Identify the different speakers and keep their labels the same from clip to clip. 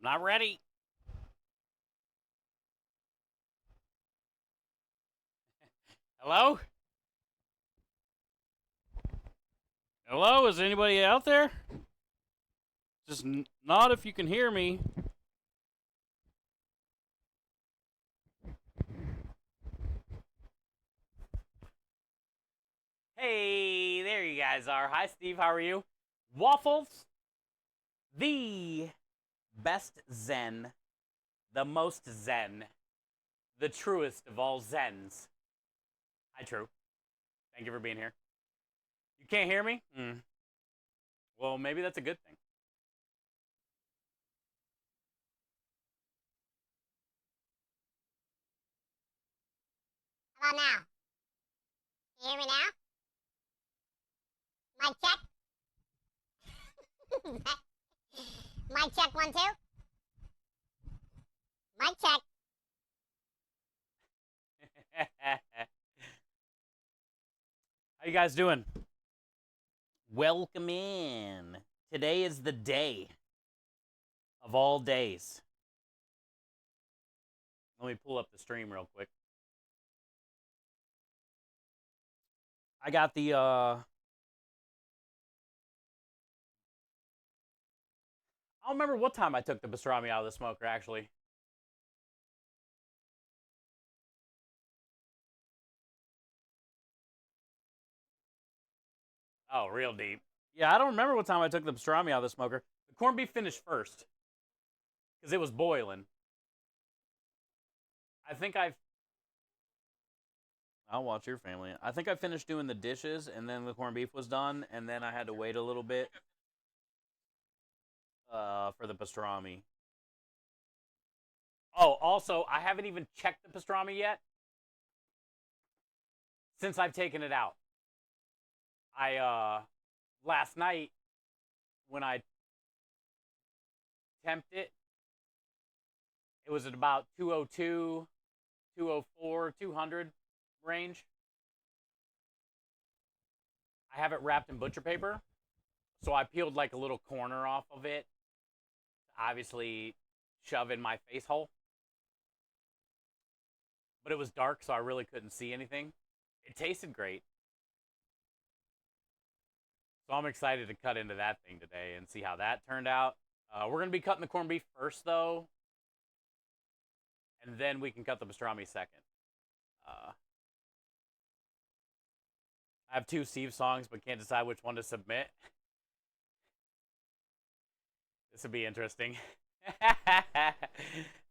Speaker 1: Not ready. Hello? Hello? Is anybody out there? Just nod if you can hear me. Hey, there you guys are. Hi, Steve. How are you? Waffles, the best Zen, the most Zen, the truest of all Zens. Hi, True. Thank you for being here. You can't hear me? Well, maybe that's a good thing.
Speaker 2: How about now? Can you hear me now? Mic check. Mic check 1 2. Mic check.
Speaker 1: How you guys doing? Welcome in. Today is the day of all days. Let me pull up the stream real quick. I got the I don't remember what time I took the pastrami out of the smoker actually. Oh, real deep. Yeah, I don't remember what time I took the pastrami out of the smoker. The corned beef finished first because it was boiling. I think I'll watch your family. I think I finished doing the dishes and then the corned beef was done and then I had to wait a little bit for the pastrami. Oh, also, I haven't even checked the pastrami yet since I've taken it out. I last night when I temped it, it was at about 202, 204, 200 range. I have it wrapped in butcher paper, so I peeled like a little corner off of it, to obviously shove in my face hole. But it was dark, so I really couldn't see anything. It tasted great. So I'm excited to cut into that thing today and see how that turned out. We're going to be cutting the corned beef first, though, and then we can cut the pastrami second. I have two Steve songs, but can't decide which one to submit. This would be interesting. I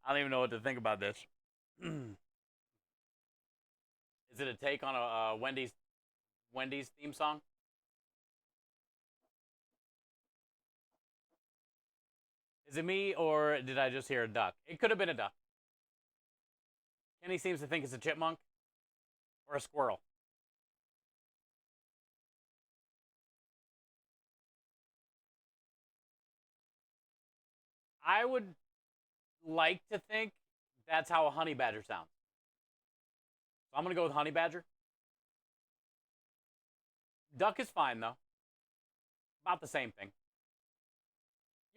Speaker 1: don't even know what to think about this. Is it a take on a Wendy's theme song? Is it me, or did I just hear a duck? It could have been a duck. Kenny seems to think it's a chipmunk or a squirrel. I would like to think that's how a honey badger sounds. So I'm going to go with honey badger. Duck is fine, though. About the same thing.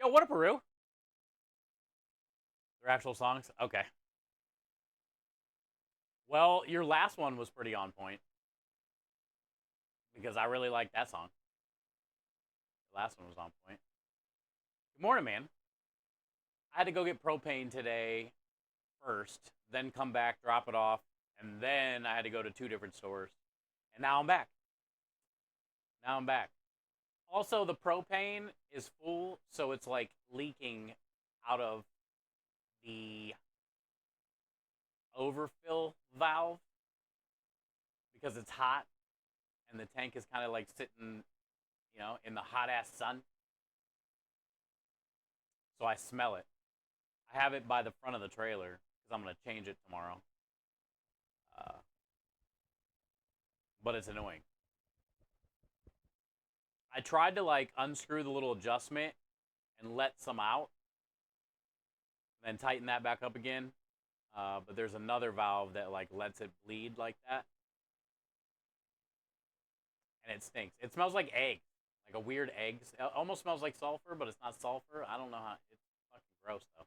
Speaker 1: Yo, what up, Peru? They're actual songs? Okay. Well, your last one was pretty on point. Because I really like that song. The last one was on point. Good morning, man. I had to go get propane today first, then come back, drop it off, and then I had to go to two different stores. And now I'm back. Now I'm back. Also, the propane is full, so it's like leaking out of the overfill valve because it's hot and the tank is kind of like sitting, in the hot ass sun. So I smell it. I have it by the front of the trailer because I'm going to change it tomorrow. Uh, but it's annoying. I tried to like unscrew the little adjustment and let some out, then tighten that back up again. But there's another valve that like lets it bleed like that, and it stinks. It smells like egg, like a weird egg. It almost smells like sulfur, but it's not sulfur. I don't know how. It's fucking gross though.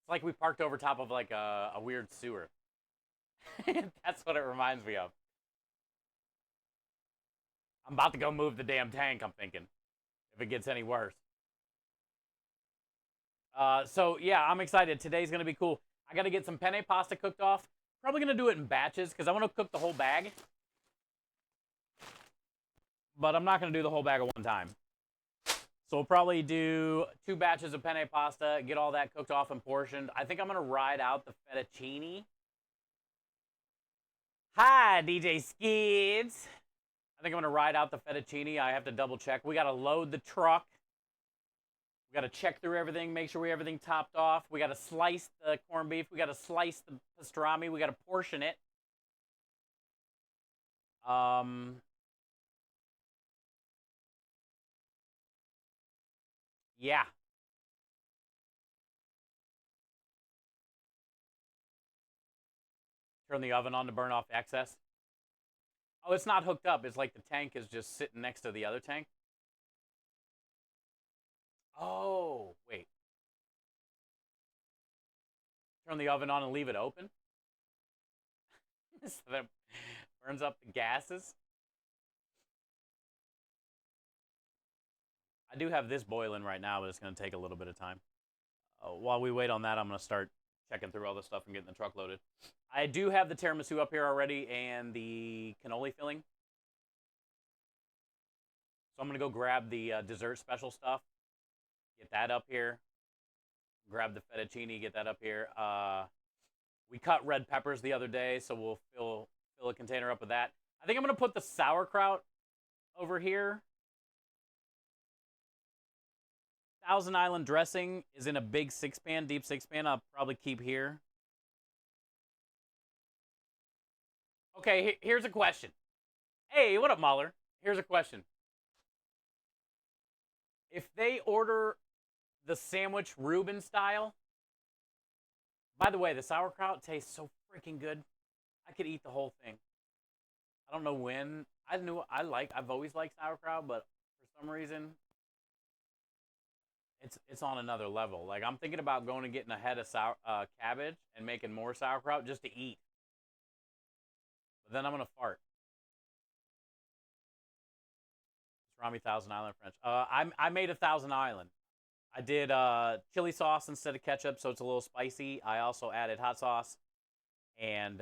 Speaker 1: It's like we parked over top of like a weird sewer. That's what it reminds me of. I'm about to go move the damn tank, I'm thinking, if it gets any worse. So yeah, I'm excited. Today's gonna be cool. I gotta get some penne pasta cooked off. Probably gonna do it in batches because I want to cook the whole bag. But I'm not gonna do the whole bag at one time. So we'll probably do 2 batches of penne pasta, get all that cooked off and portioned. I think I'm gonna ride out the fettuccine. Hi, DJ Skids. I think I'm gonna ride out the fettuccine. I have to double check. We gotta load the truck. We got to check through everything, make sure we have everything topped off. We got to slice the corned beef. We got to slice the pastrami. We got to portion it. Yeah. Turn the oven on to burn off excess. Oh, it's not hooked up. It's like the tank is just sitting next to the other tank. Oh, wait. Turn the oven on and leave it open? So that burns up the gases. I do have this boiling right now, but it's going to take a little bit of time. While we wait on that, I'm going to start checking through all this stuff and getting the truck loaded. I do have the tiramisu up here already and the cannoli filling. So I'm going to go grab the dessert special stuff. Get that up here. Grab the fettuccine, get that up here. We cut red peppers the other day, so we'll fill a container up with that. I think I'm going to put the sauerkraut over here. Thousand Island dressing is in a big 6-pan, deep 6-pan. I'll probably keep here. Okay, here's a question. Hey, what up, Mahler? Here's a question. If they order the sandwich Reuben style, by the way, the sauerkraut tastes so freaking good. I could eat the whole thing. I don't know when. I've always liked sauerkraut, but for some reason, it's on another level. Like I'm thinking about going and getting a head of cabbage and making more sauerkraut just to eat. But then I'm gonna fart. Pastrami Thousand Island French. I made a Thousand Island. I did chili sauce instead of ketchup, so it's a little spicy. I also added hot sauce and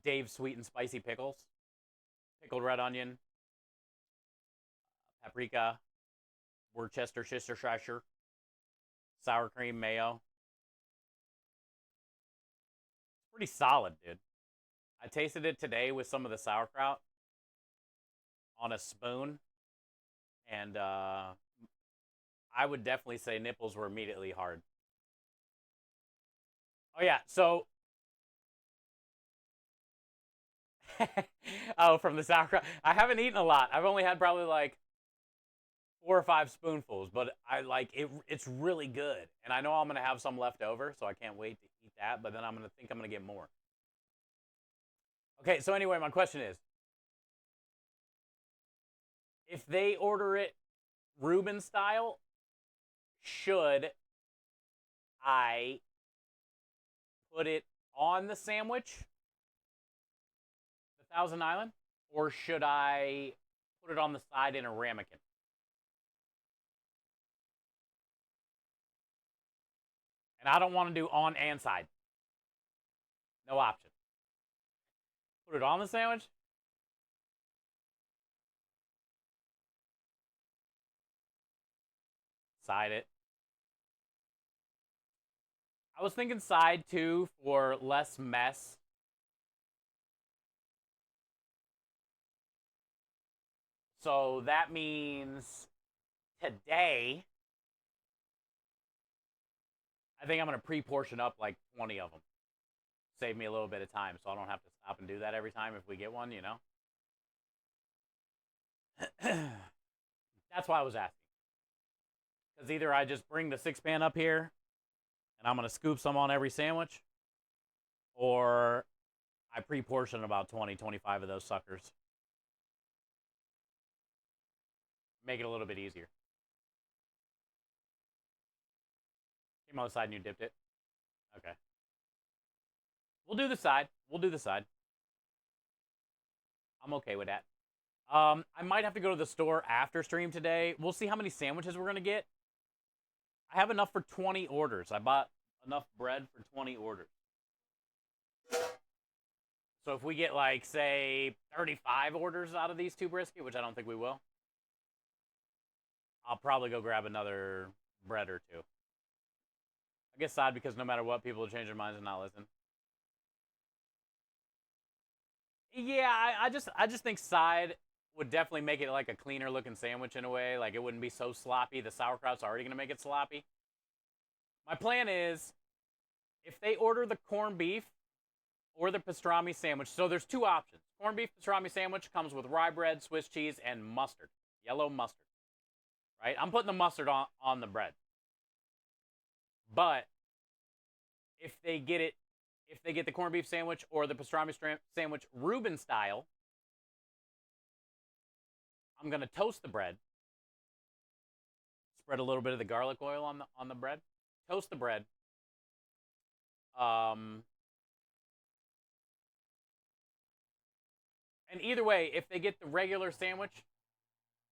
Speaker 1: Dave's sweet and spicy pickles, pickled red onion, paprika, Worcestershire, sour cream, mayo. It's pretty solid, dude. I tasted it today with some of the sauerkraut on a spoon, and I would definitely say nipples were immediately hard. Oh yeah, so oh, from the sauerkraut. I haven't eaten a lot. I've only had probably like 4 or 5 spoonfuls, but I like it. It's really good, and I know I'm gonna have some left over, so I can't wait to eat that. But then I'm gonna get more. Okay, so anyway, my question is, if they order it Reuben style, should I put it on the sandwich, the Thousand Island, or should I put it on the side in a ramekin? And I don't want to do on and side. No option. Put it on the sandwich. Side it. I was thinking side too for less mess. So that means today, I think I'm going to pre-portion up like 20 of them. Save me a little bit of time so I don't have to stop and do that every time if we get one, you know? That's why I was asking. Because either I just bring the 6-pan up here and I'm going to scoop some on every sandwich, or I pre-portion about 20, 25 of those suckers. Make it a little bit easier. Came on the side and you dipped it? Okay. We'll do the side. We'll do the side. I'm okay with that. I might have to go to the store after stream today. We'll see how many sandwiches we're going to get. I have enough for 20 orders. I bought enough bread for 20 orders. So if we get, like, say, 35 orders out of these two brisket, which I don't think we will, I'll probably go grab another bread or two. I guess side because no matter what, people will change their minds and not listen. Yeah, I just think side would definitely make it like a cleaner looking sandwich in a way. Like it wouldn't be so sloppy. The sauerkraut's already gonna make it sloppy. My plan is if they order the corned beef or the pastrami sandwich, so there's two options. Corned beef pastrami sandwich comes with rye bread, Swiss cheese, and mustard. Yellow mustard. Right? I'm putting the mustard on the bread. But if they get the corned beef sandwich or the pastrami sandwich Reuben style, I'm gonna toast the bread. Spread a little bit of the garlic oil on the bread. Toast the bread. And either way, if they get the regular sandwich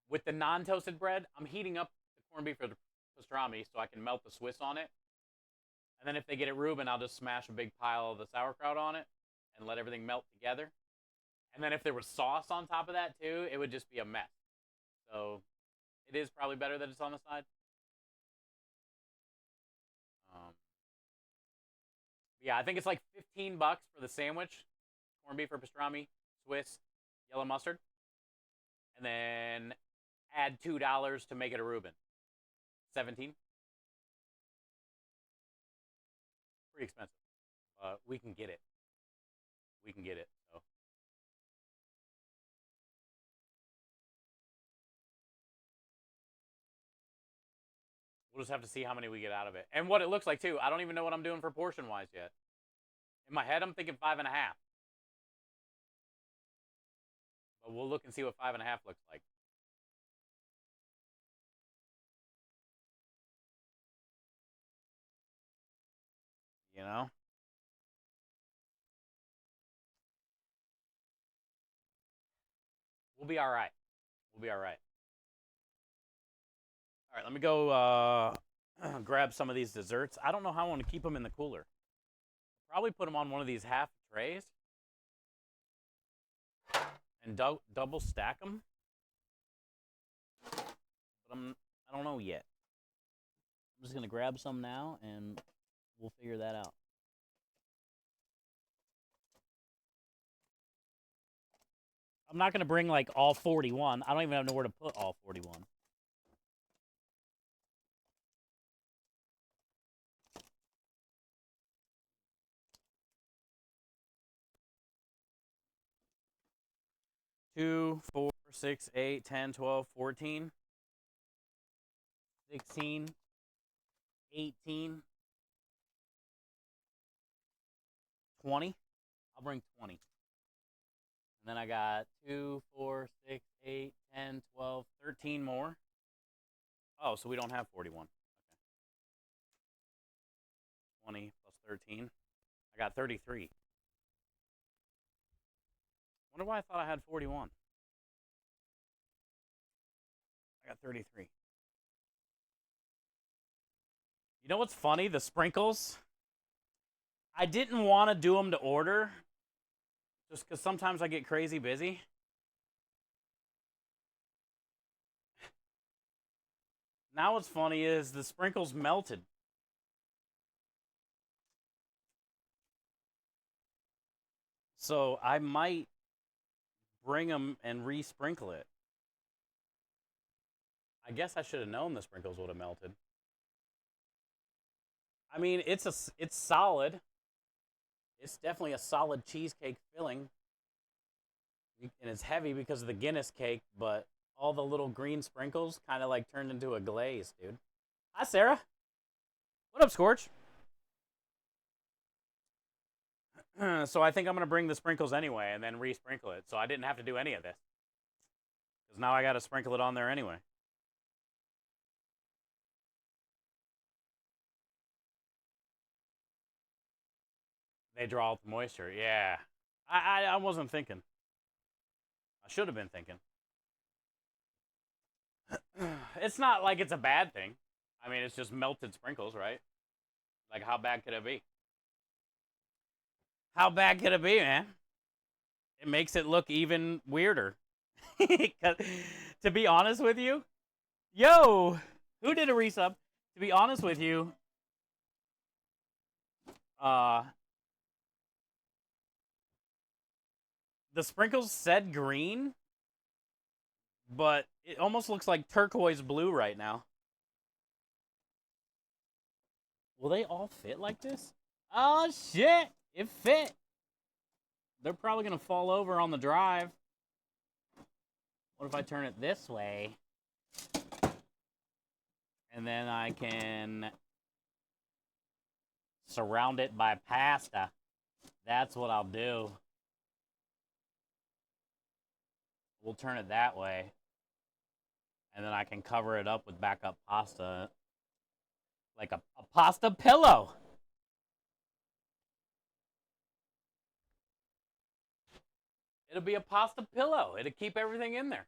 Speaker 1: with the non-toasted bread, I'm heating up the corned beef or the pastrami so I can melt the Swiss on it. And then if they get it Reuben, I'll just smash a big pile of the sauerkraut on it and let everything melt together. And then if there was sauce on top of that too, it would just be a mess. So it is probably better that it's on the side. Yeah, I think it's like $15 for the sandwich, corned beef or pastrami, Swiss, yellow mustard, and then add $2 to make it a Reuben. 17. Pretty expensive. We can get it. We can get it. So. We'll just have to see how many we get out of it. And what it looks like, too. I don't even know what I'm doing for portion-wise yet. In my head, I'm thinking 5.5. But we'll look and see what 5.5 looks like. You know? We'll be all right. We'll be all right. All right, let me go grab some of these desserts. I don't know how I want to keep them in the cooler. Probably put them on one of these half trays and double stack them. But I don't know yet. I'm just going to grab some now and we'll figure that out. I'm not going to bring like all 41. I don't even know where to put all 41. Two, 4, 6, 8, 10, 12, 14, 16, 18, 20. I'll bring 20. And then I got 2, 4, 6, 8, 10, 12, 13 more. Oh, so we don't have 41. Okay. 20 plus 13. I got 33. Wonder why I thought I had 41. I got 33. You know what's funny? The sprinkles. I didn't want to do them to order. Just because sometimes I get crazy busy. Now what's funny is the sprinkles melted. So I might bring them and re-sprinkle it. I guess I should have known the sprinkles would have melted. I mean, it's solid. It's definitely a solid cheesecake filling. And it's heavy because of the Guinness cake, but all the little green sprinkles kind of like turned into a glaze, dude. Hi, Sarah. What up, Scorch? So I think I'm going to bring the sprinkles anyway and then re-sprinkle it. So I didn't have to do any of this. Because now I got to sprinkle it on there anyway. They draw out the moisture. Yeah. I wasn't thinking. I should have been thinking. It's not like it's a bad thing. I mean, it's just melted sprinkles, right? Like, how bad could it be? How bad could it be, man? It makes it look even weirder. To be honest with you, yo, who did a resub? To be honest with you, uh, the sprinkles said green, but it almost looks like turquoise blue right now. Will they all fit like this? Oh shit, it fit. They're probably gonna fall over on the drive. What if I turn it this way? And then I can surround it by pasta. That's what I'll do. We'll turn it that way. And then I can cover it up with backup pasta. Like a pasta pillow. It'll be a pasta pillow. It'll keep everything in there.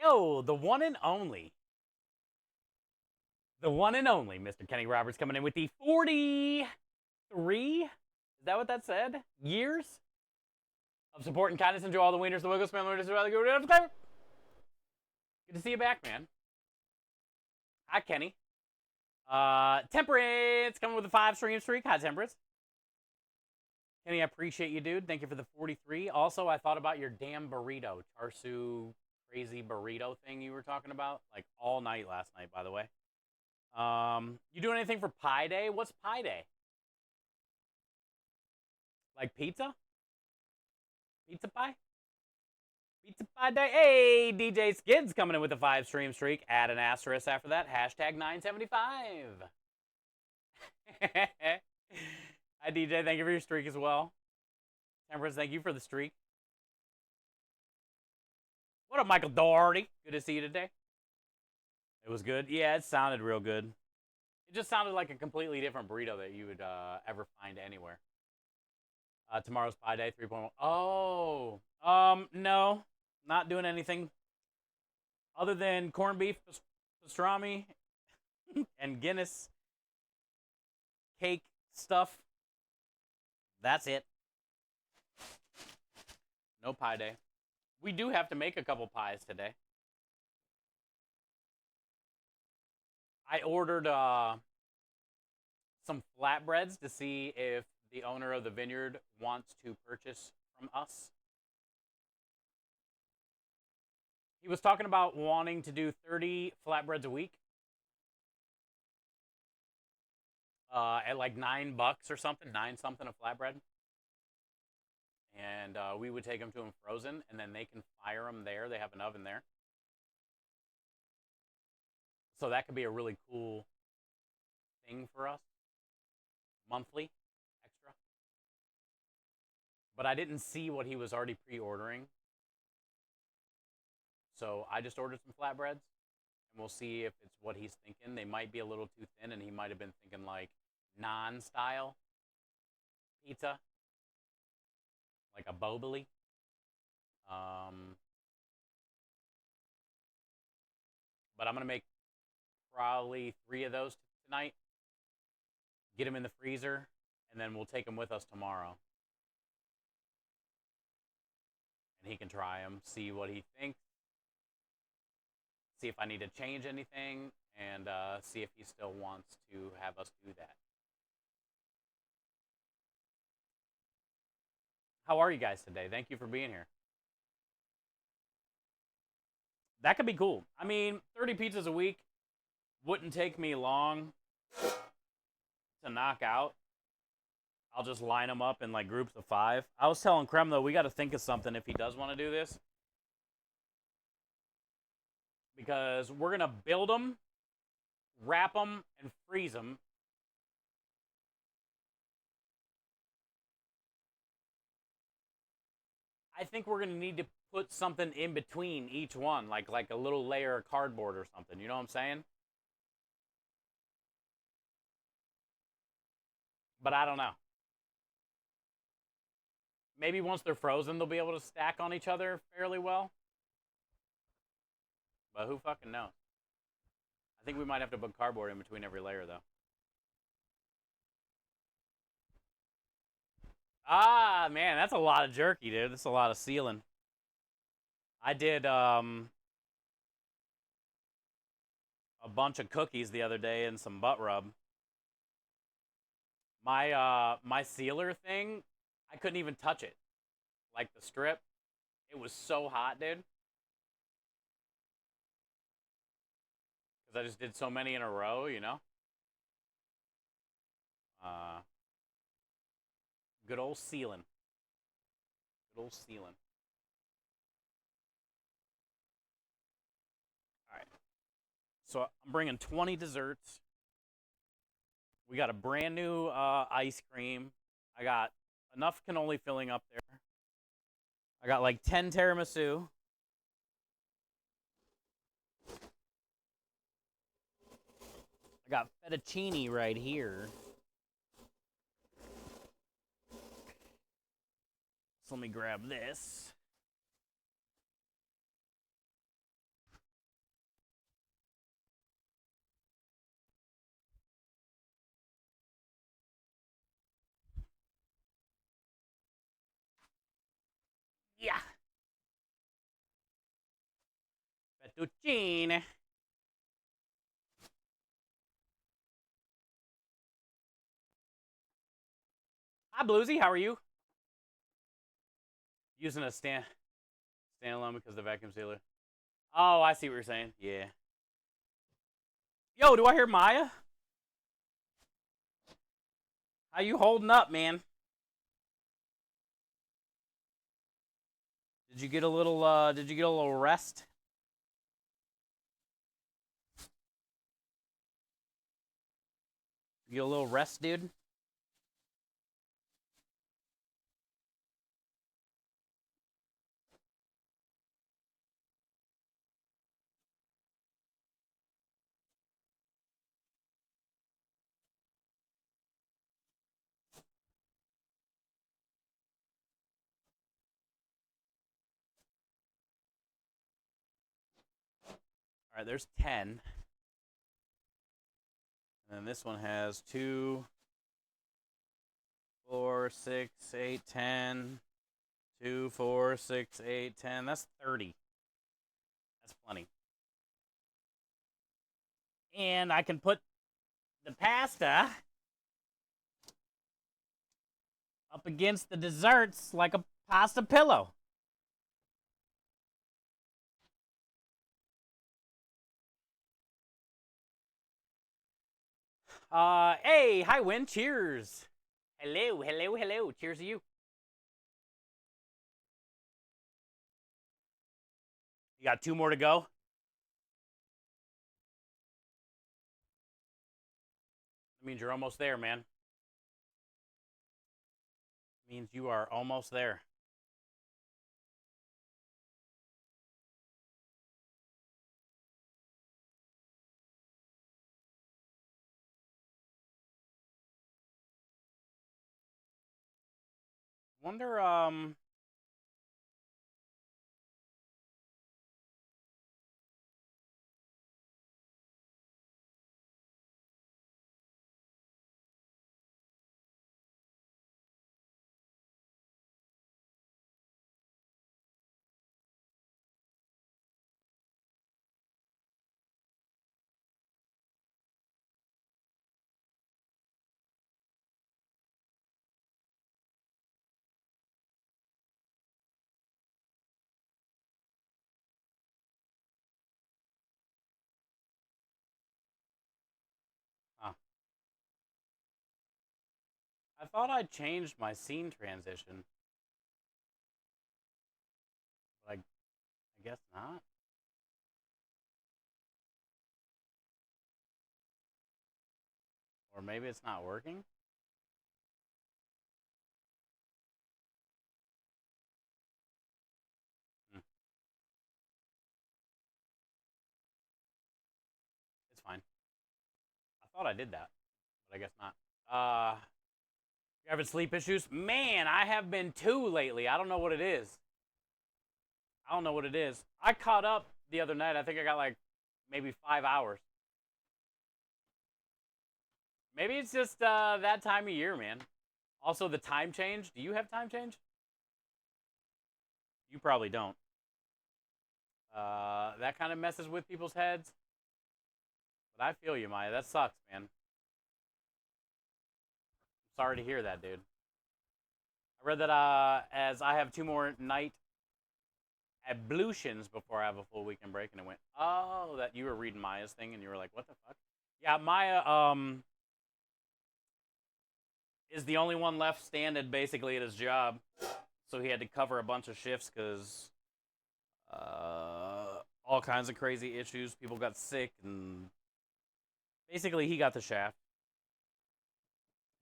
Speaker 1: Yo, the one and only. The one and only Mr. Kenny Roberts coming in with the 43. Is that what that said? Years of support and kindness. Enjoy all the wieners, the Wiggles family. Good to see you back, man. Hi, Kenny. Temperance coming with a 5 stream streak. Hi, Temperance. Kenny, I appreciate you, dude. Thank you for the 43. Also, I thought about your damn burrito, Charsu crazy burrito thing you were talking about, like all night last night, by the way. You doing anything for Pi Day? What's Pi Day? Like pizza? Pizza pie? Pizza pie day. Hey, DJ Skid's coming in with a 5 stream streak. Add an asterisk after that. Hashtag 975. Hi, DJ. Thank you for your streak as well. Temperance, thank you for the streak. What up, Michael Doherty? Good to see you today. It was good? Yeah, it sounded real good. It just sounded like a completely different burrito that you would ever find anywhere. Tomorrow's Pi Day 3.1. Oh, no, not doing anything other than corned beef, pastrami, and Guinness cake stuff. That's it. No Pi Day. We do have to make a couple pies today. I ordered some flatbreads to see if the owner of the vineyard wants to purchase from us. He was talking about wanting to do 30 flatbreads a week at like $9 or something, 9 something a flatbread. And we would take them to him frozen, and then they can fire them there. They have an oven there. So that could be a really cool thing for us. Monthly, extra. But I didn't see what he was already pre-ordering. So I just ordered some flatbreads, and we'll see if it's what he's thinking. They might be a little too thin, and he might have been thinking like non-style pizza, like a boboli. But I'm going to make probably 3 of those tonight, get them in the freezer, and then we'll take them with us tomorrow. And he can try them, see what he thinks, see if I need to change anything, and see if he still wants to have us do that. How are you guys today? Thank you for being here. That could be cool. I mean, 30 pizzas a week wouldn't take me long to knock out. I'll just line them up in like groups of 5. I was telling Krem, though, we got to think of something if he does want to do this. Because we're going to build them, wrap them, and freeze them. I think we're going to need to put something in between each one, like a little layer of cardboard or something. You know what I'm saying? But I don't know. Maybe once they're frozen, they'll be able to stack on each other fairly well. But who fucking knows? I think we might have to put cardboard in between every layer, though. Ah, man, that's a lot of jerky, dude. That's a lot of sealing. I did a bunch of cookies the other day and some butt rub. My sealer thing, I couldn't even touch it. Like the strip, it was so hot, dude. Because I just did so many in a row, you know. Uh, good old sealing. Good old sealing. All right. So I'm bringing 20 desserts. We got a brand new ice cream. I got enough cannoli filling up there. I got like 10 tiramisu. I got fettuccine right here. So let me grab this. Yeah. Fettuccine. Hi, Bluesy. How are you? Using a standalone because the vacuum sealer. Oh, I see what you're saying. Yeah. Yo, do I hear Maya? How you holding up, man? Did you get a little rest? You get a little rest, dude? All right, there's 10. And then this one has 2, 4, 6, 8, 10. 2, 4, 6, 8, 10. That's 30. That's plenty. And I can put the pasta up against the desserts like a pasta pillow. Hey, hi, Win. Cheers. Hello, hello, hello. Cheers to you. You got 2 more to go? That means you're almost there, man. It means you are almost there. Wonder, huh. I thought I changed my scene transition, but I guess not. Or maybe it's not working. Hmm, it's fine. I thought I did that, but I guess not. You having sleep issues? Man, I have been too lately. I don't know what it is. I don't know what it is. I caught up the other night. I think I got like maybe 5 hours. Maybe it's just that time of year, man. Also, the time change. Do you have time change? You probably don't. That kind of messes with people's heads. But I feel you, Maya. That sucks, man. I'm sorry to hear that, dude. I read that as I have 2 more night ablutions before I have a full weekend break, and it went, oh, that you were reading Maya's thing, and you were like, what the fuck? Yeah, Maya is the only one left standing basically at his job, so he had to cover a bunch of shifts because all kinds of crazy issues. People got sick, and basically he got the shaft.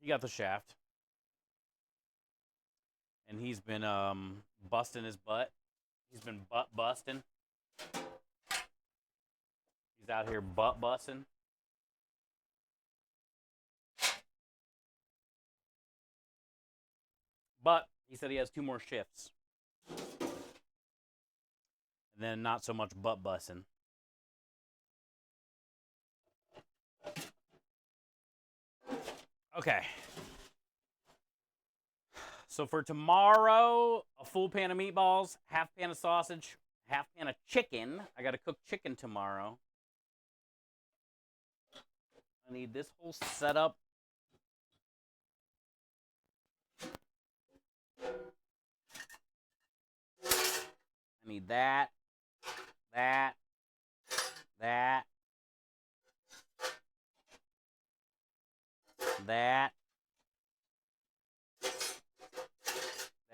Speaker 1: He got the shaft, and he's been busting his butt. He's been butt busting. He's out here butt busting. But he said he has 2 more shifts. And then not so much butt busting. Okay. So for tomorrow, a full pan of meatballs, half pan of sausage, half pan of chicken. I got to cook chicken tomorrow. I need this whole setup. I need that, that, that, that,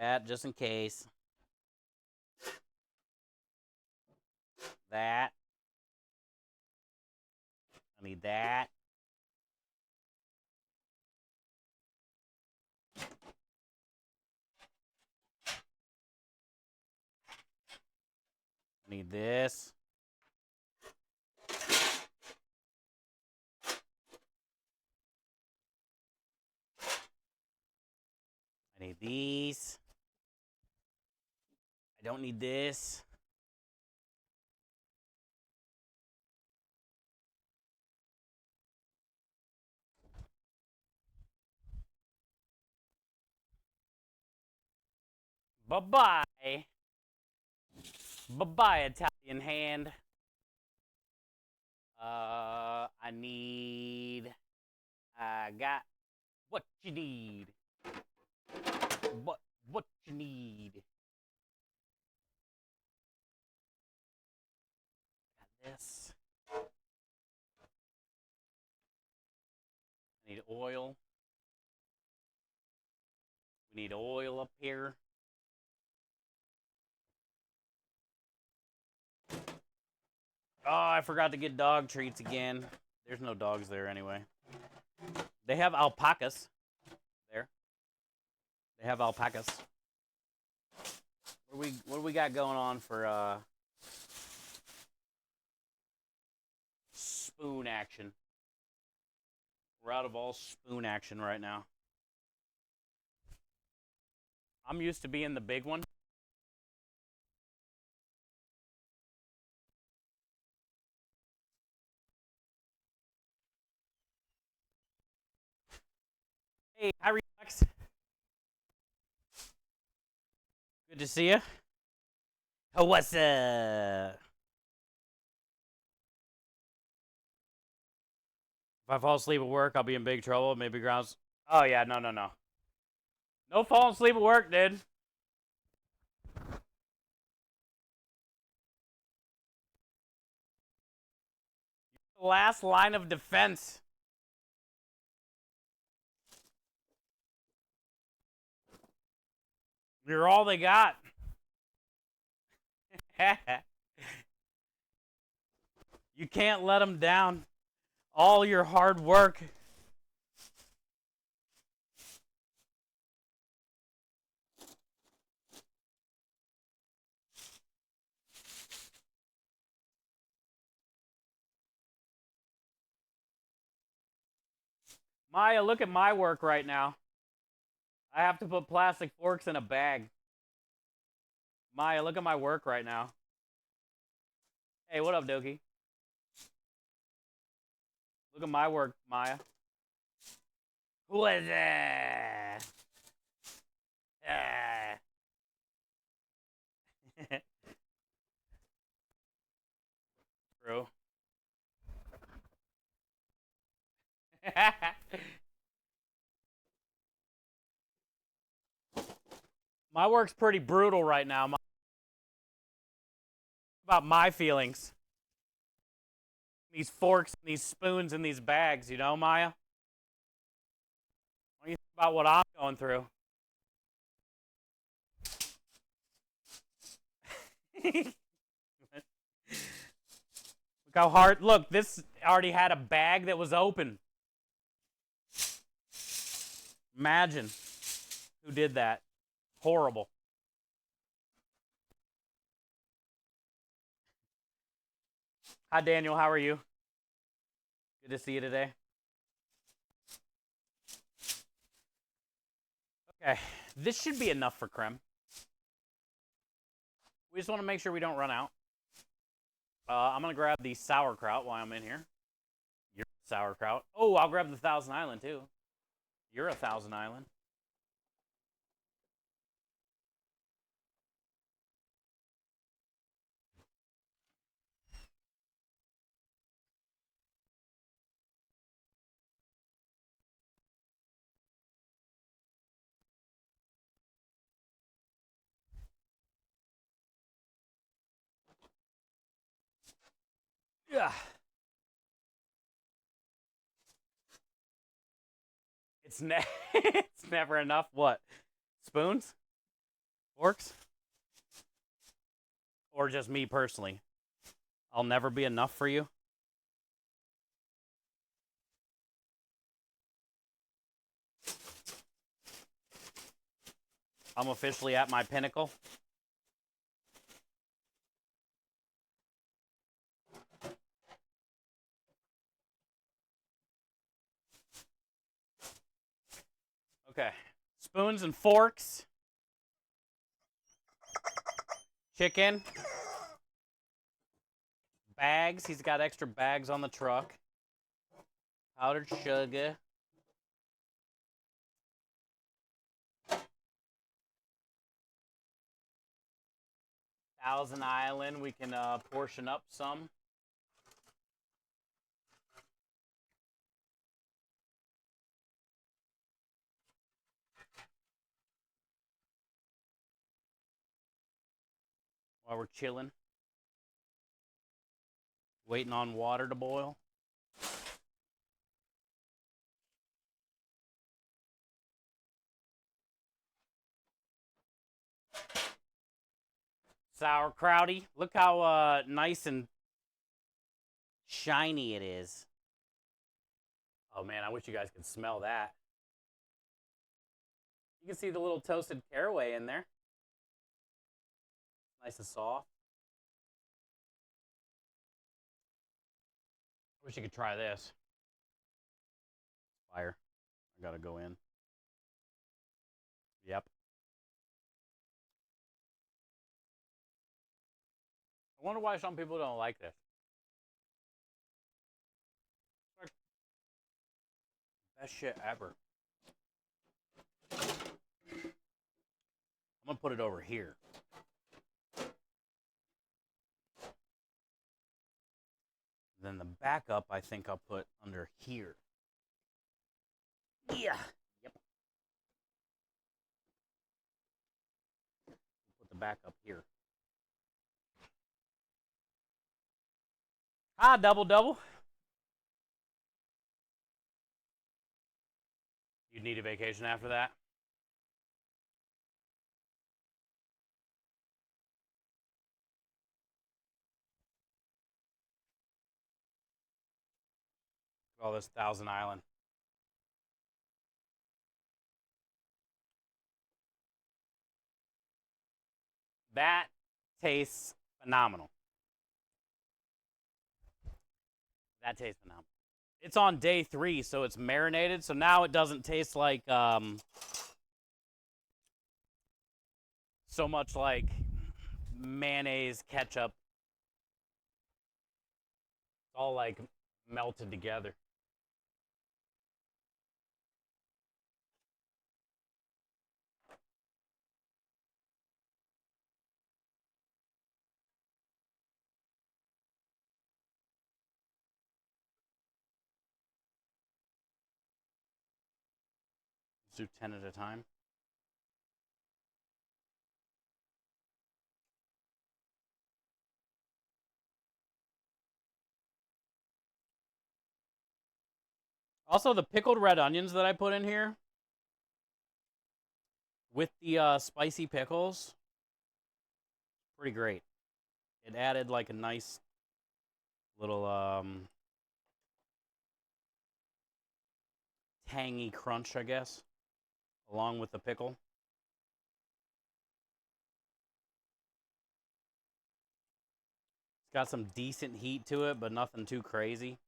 Speaker 1: that, just in case. That. I need that. I need this. I need these. I don't need this. Bye-bye. Bye-bye, Italian hand. I got what you need. What you need. Got this. I need oil. We need oil up here. Oh, I forgot to get dog treats again. There's no dogs there anyway. They have alpacas there. They have alpacas. What do we got going on for spoon action? We're out of all spoon action right now. I'm used to being the big one. Hey, hi, Relax. Good to see you. Oh, what's up? If I fall asleep at work, I'll be in big trouble. Maybe grounds. Oh, yeah, no. No falling asleep at work, dude. The last line of defense. You're all they got. You can't let them down. All your hard work. Maya, look at my work right now. I have to put plastic forks in a bag. Maya, look at my work right now. Hey, what up, Doki? Look at my work, Maya. Who is it? True. My work's pretty brutal right now. About my feelings. These forks, and these spoons, and these bags, you know, Maya? What do you think about what I'm going through? Look how hard. Look, this already had a bag that was open. Imagine who did that. Horrible. Hi, Daniel. How are you? Good to see you today. Okay, this should be enough for creme. We just want to make sure we don't run out. I'm going to grab the sauerkraut while I'm in here. You're sauerkraut. Oh, I'll grab the Thousand Island, too. You're a Thousand Island. Yeah. It's never enough. What? Spoons? Forks? Or just me personally? I'll never be enough for you? I'm officially at my pinnacle. Okay. Spoons and forks. Chicken. Bags. He's got extra bags on the truck. Powdered sugar. Thousand Island. We can portion up some. While we're chilling. Waiting on water to boil. Sauerkrauty. Look how nice and shiny it is. Oh man, I wish you guys could smell that. You can see the little toasted caraway in there. Nice and soft. I wish you could try this. Fire. I gotta go in. Yep. I wonder why some people don't like this. Best shit ever. I'm gonna put it over here. Then the backup, I think I'll put under here. Yeah. Yep. Put the backup here. Ah, double double. You'd need a vacation after that. All this Thousand Island. That tastes phenomenal. That tastes phenomenal. It's on day 3, so it's marinated. So now it doesn't taste like so much like mayonnaise, ketchup. It's all like melted together. Let's do 10 at a time. Also, the pickled red onions that I put in here with the spicy pickles, pretty great. It added like a nice little tangy crunch, I guess, along with the pickle. It's got some decent heat to it, but nothing too crazy.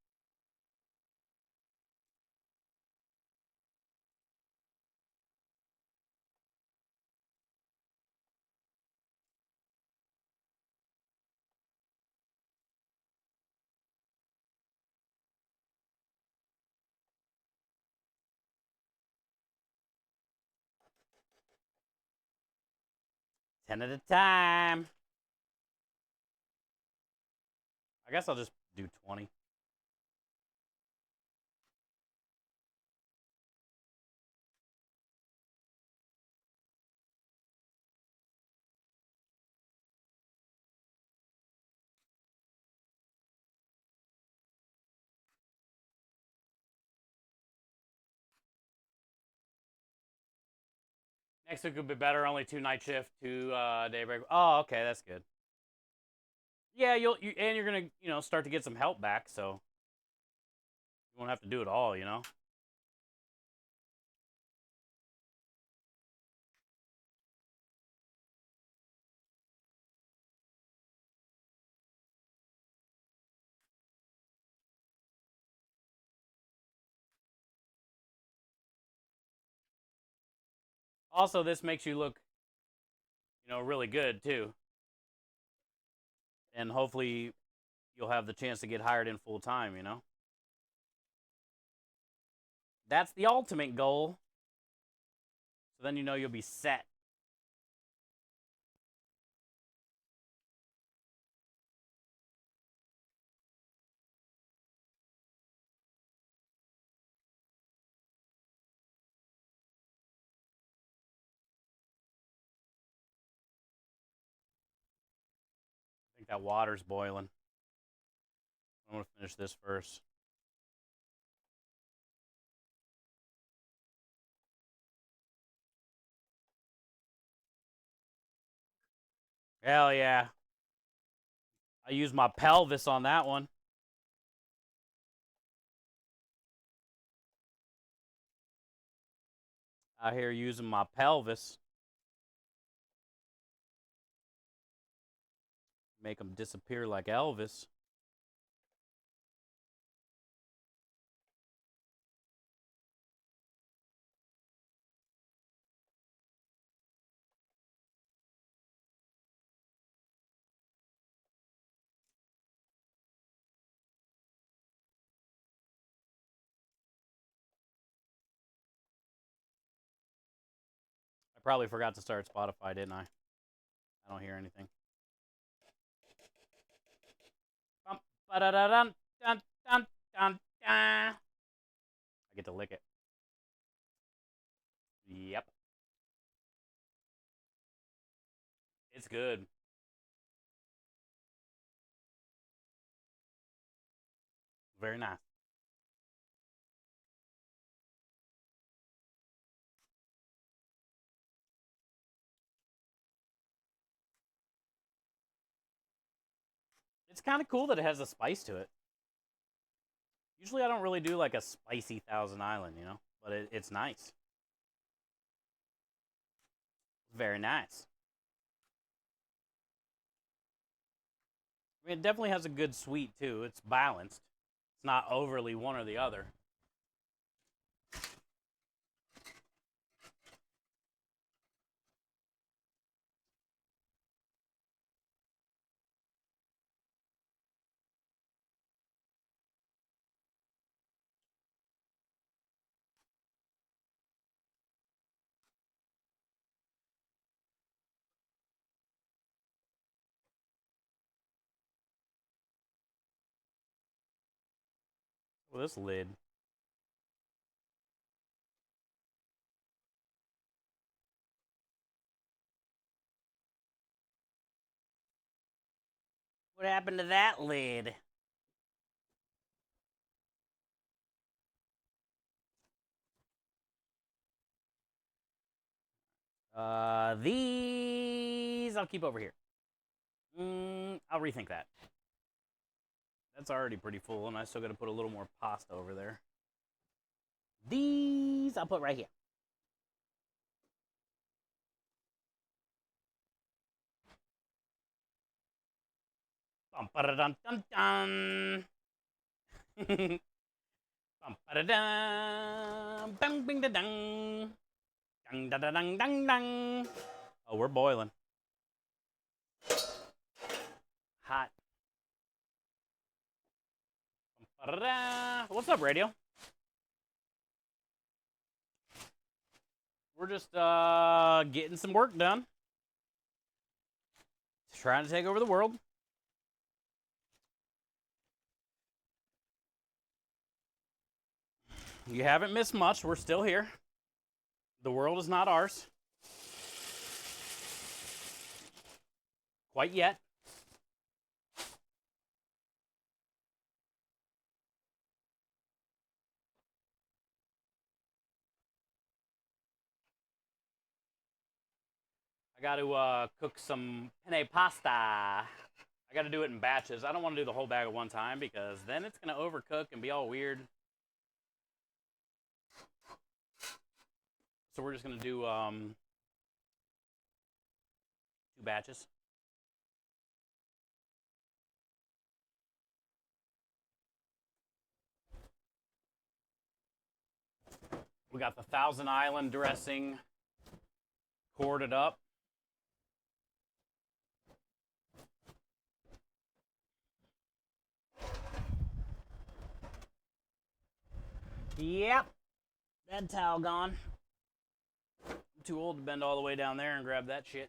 Speaker 1: Ten at a time. I guess I'll just do 20. Next week would be better. Only 2 night shift, 2 daybreak. Oh, okay, that's good. Yeah, and you're gonna start to get some help back, so you won't have to do it all. Also, this makes you look really good too, and hopefully you'll have the chance to get hired in full time. That's the ultimate goal. So then you'll be set. I think that water's boiling. I'm gonna finish this first. Hell yeah. I used my pelvis on that one. Out here using my pelvis. Make them disappear like Elvis. I probably forgot to start Spotify, didn't I? I don't hear anything. I get to lick it. Yep. It's good. Very nice. It's kind of cool that it has a spice to it. Usually I don't really do like a spicy Thousand Island, but it's nice. Very nice. I mean, it definitely has a good sweet too. It's balanced. It's not overly one or the other. Well, this lid. What happened to that lid? These I'll keep over here. I'll rethink that. That's already pretty full, and I still got to put a little more pasta over there. These I'll put right here. Bum ba da dum dum dum. Bum ba da dum. Bang bing da dang. Dang da da dang dang dang. Oh, we're boiling. Hot. What's up, radio? We're just getting some work done. Trying to take over the world. You haven't missed much. We're still here. The world is not ours. Quite yet. I got to cook some penne pasta. I got to do it in batches. I don't want to do the whole bag at one time because then it's going to overcook and be all weird. So we're just going to do 2 batches. We got the Thousand Island dressing corded up. Yep. That towel gone. I'm too old to bend all the way down there and grab that shit.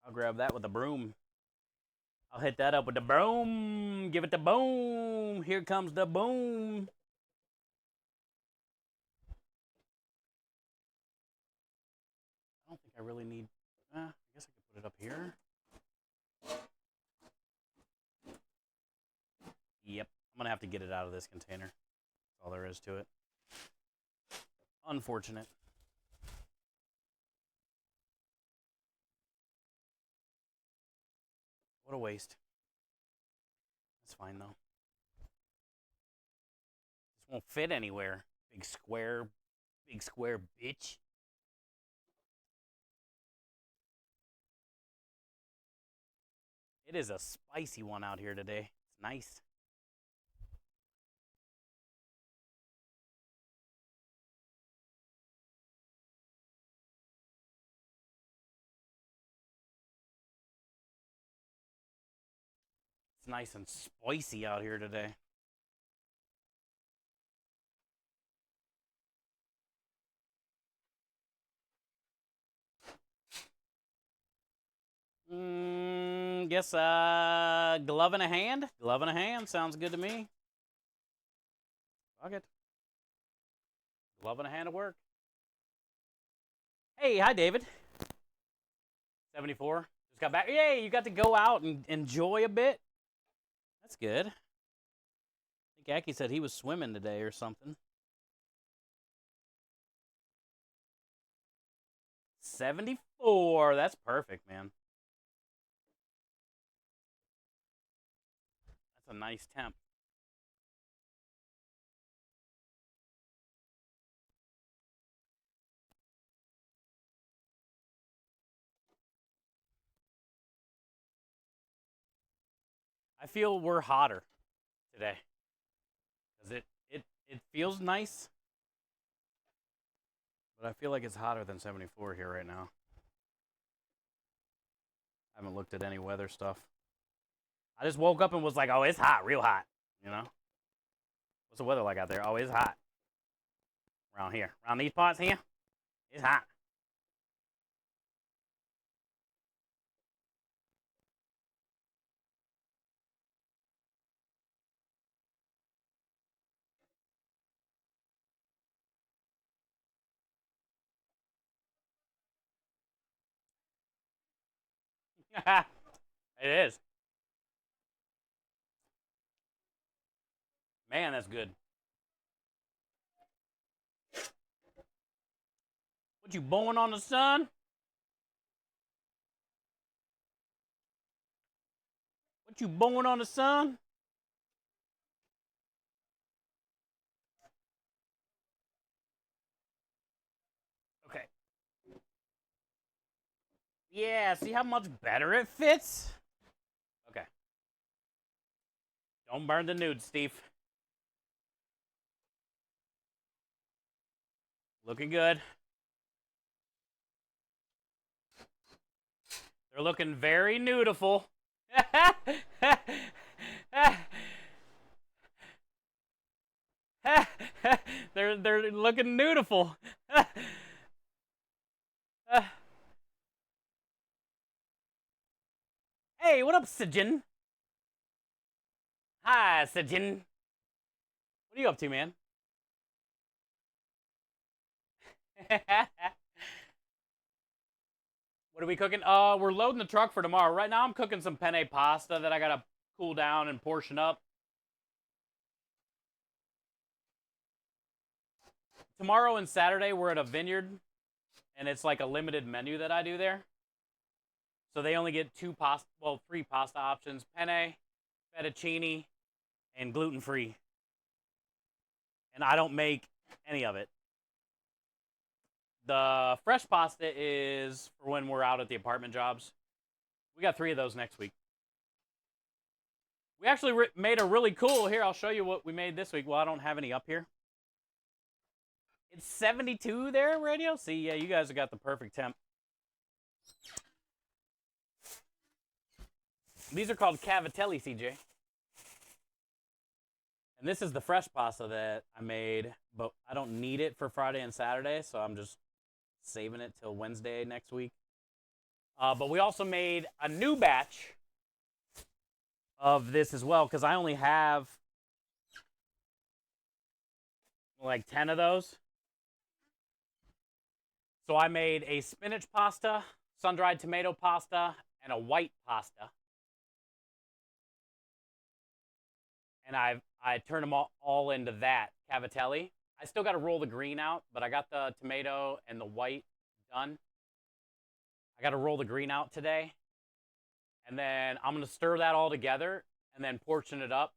Speaker 1: I'll grab that with a broom. I'll hit that up with the broom. Give it the boom. Here comes the boom. I don't think I really need... I guess I could put it up here. Yep. I'm going to have to get it out of this container. That's all there is to it. Unfortunate. What a waste. That's fine, though. This won't fit anywhere. Big square bitch. It is a spicy one out here today. It's nice. It's nice and spicy out here today. Guess glove in a hand? Glove in a hand sounds good to me. Fuck it. Glove in a hand at work. Hey, hi David. 74. Just got back. Yay, you got to go out and enjoy a bit. That's good. I think Aki said he was swimming today or something. 74. That's perfect, man. That's a nice temp. I feel we're hotter today. Because it feels nice. But I feel like it's hotter than 74 here right now. I haven't looked at any weather stuff. I just woke up and was like, oh, it's hot, real hot. You know? What's the weather like out there? Oh, it's hot. Around here. Around these parts here, it's hot. It is. Man, that's good. What you blowing on the sun? What you blowing on the sun? Okay. Yeah, see how much better it fits? Okay. Don't burn the nude, Steve. Looking good. They're looking very nudiful. they're looking nudiful. Hey, what up, Sijin? Hi, Sijin. What are you up to, man? What are we cooking? We're loading the truck for tomorrow. Right now, I'm cooking some penne pasta that I gotta cool down and portion up. Tomorrow and Saturday, we're at a vineyard, and it's like a limited menu that I do there. So they only get three pasta options: penne, fettuccine, and gluten-free. And I don't make any of it. The fresh pasta is for when we're out at the apartment jobs. We got 3 of those next week. We actually made a really cool, here, I'll show you what we made this week. Well, I don't have any up here. It's 72 there, radio? See, yeah, you guys have got the perfect temp. These are called cavatelli, CJ. And this is the fresh pasta that I made, but I don't need it for Friday and Saturday, so I'm just saving it till Wednesday next week. But we also made a new batch of this as well, because I only have like 10 of those. So I made a spinach pasta, sun-dried tomato pasta, and a white pasta. And I turned them all into that cavatelli. I still got to roll the green out, but I got the tomato and the white done. I got to roll the green out today. And then I'm going to stir that all together and then portion it up.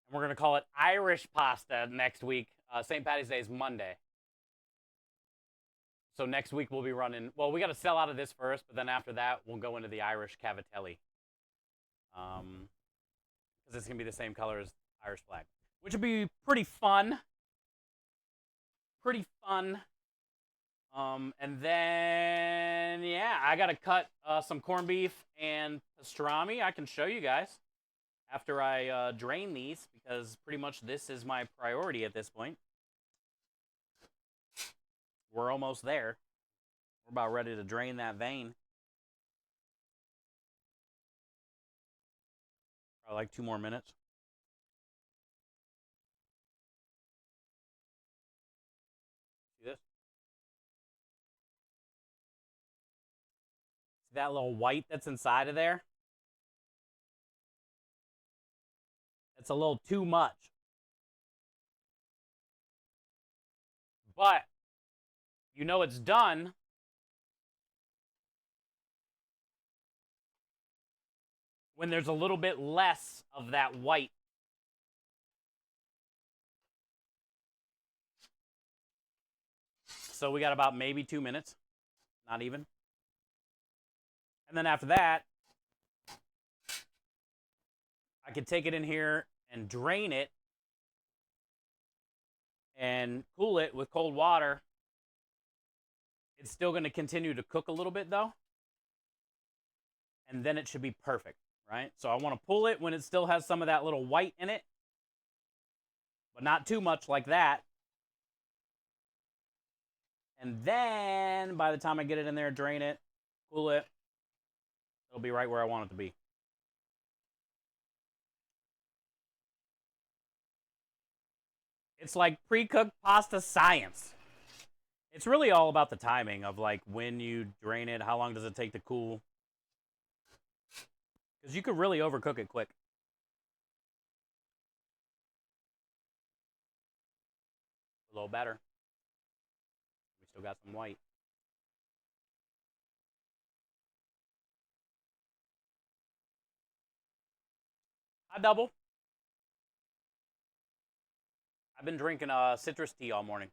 Speaker 1: And we're going to call it Irish pasta next week. St. Patty's Day is Monday. So next week we'll be running, well, we got to sell out of this first, but then after that we'll go into the Irish cavatelli. Because it's going to be the same color as Irish flag, which will be pretty fun. Pretty fun. And then, yeah, I got to cut some corned beef and pastrami. I can show you guys after I drain these, because pretty much this is my priority at this point. We're almost there. We're about ready to drain that vein. Probably like 2 more minutes. See this? See that little white that's inside of there? It's a little too much. But you know it's done when there's a little bit less of that white. So we got about maybe 2 minutes, not even. And then after that, I could take it in here and drain it and cool it with cold water. It's still going to continue to cook a little bit though. And then it should be perfect, right? So I want to pull it when it still has some of that little white in it, but not too much like that. And then by the time I get it in there, drain it, cool it, it'll be right where I want it to be. It's like pre-cooked pasta science. It's really all about the timing of like when you drain it, how long does it take to cool. Because you could really overcook it quick. A little better. We still got some white. I double. I've been drinking citrus tea all morning.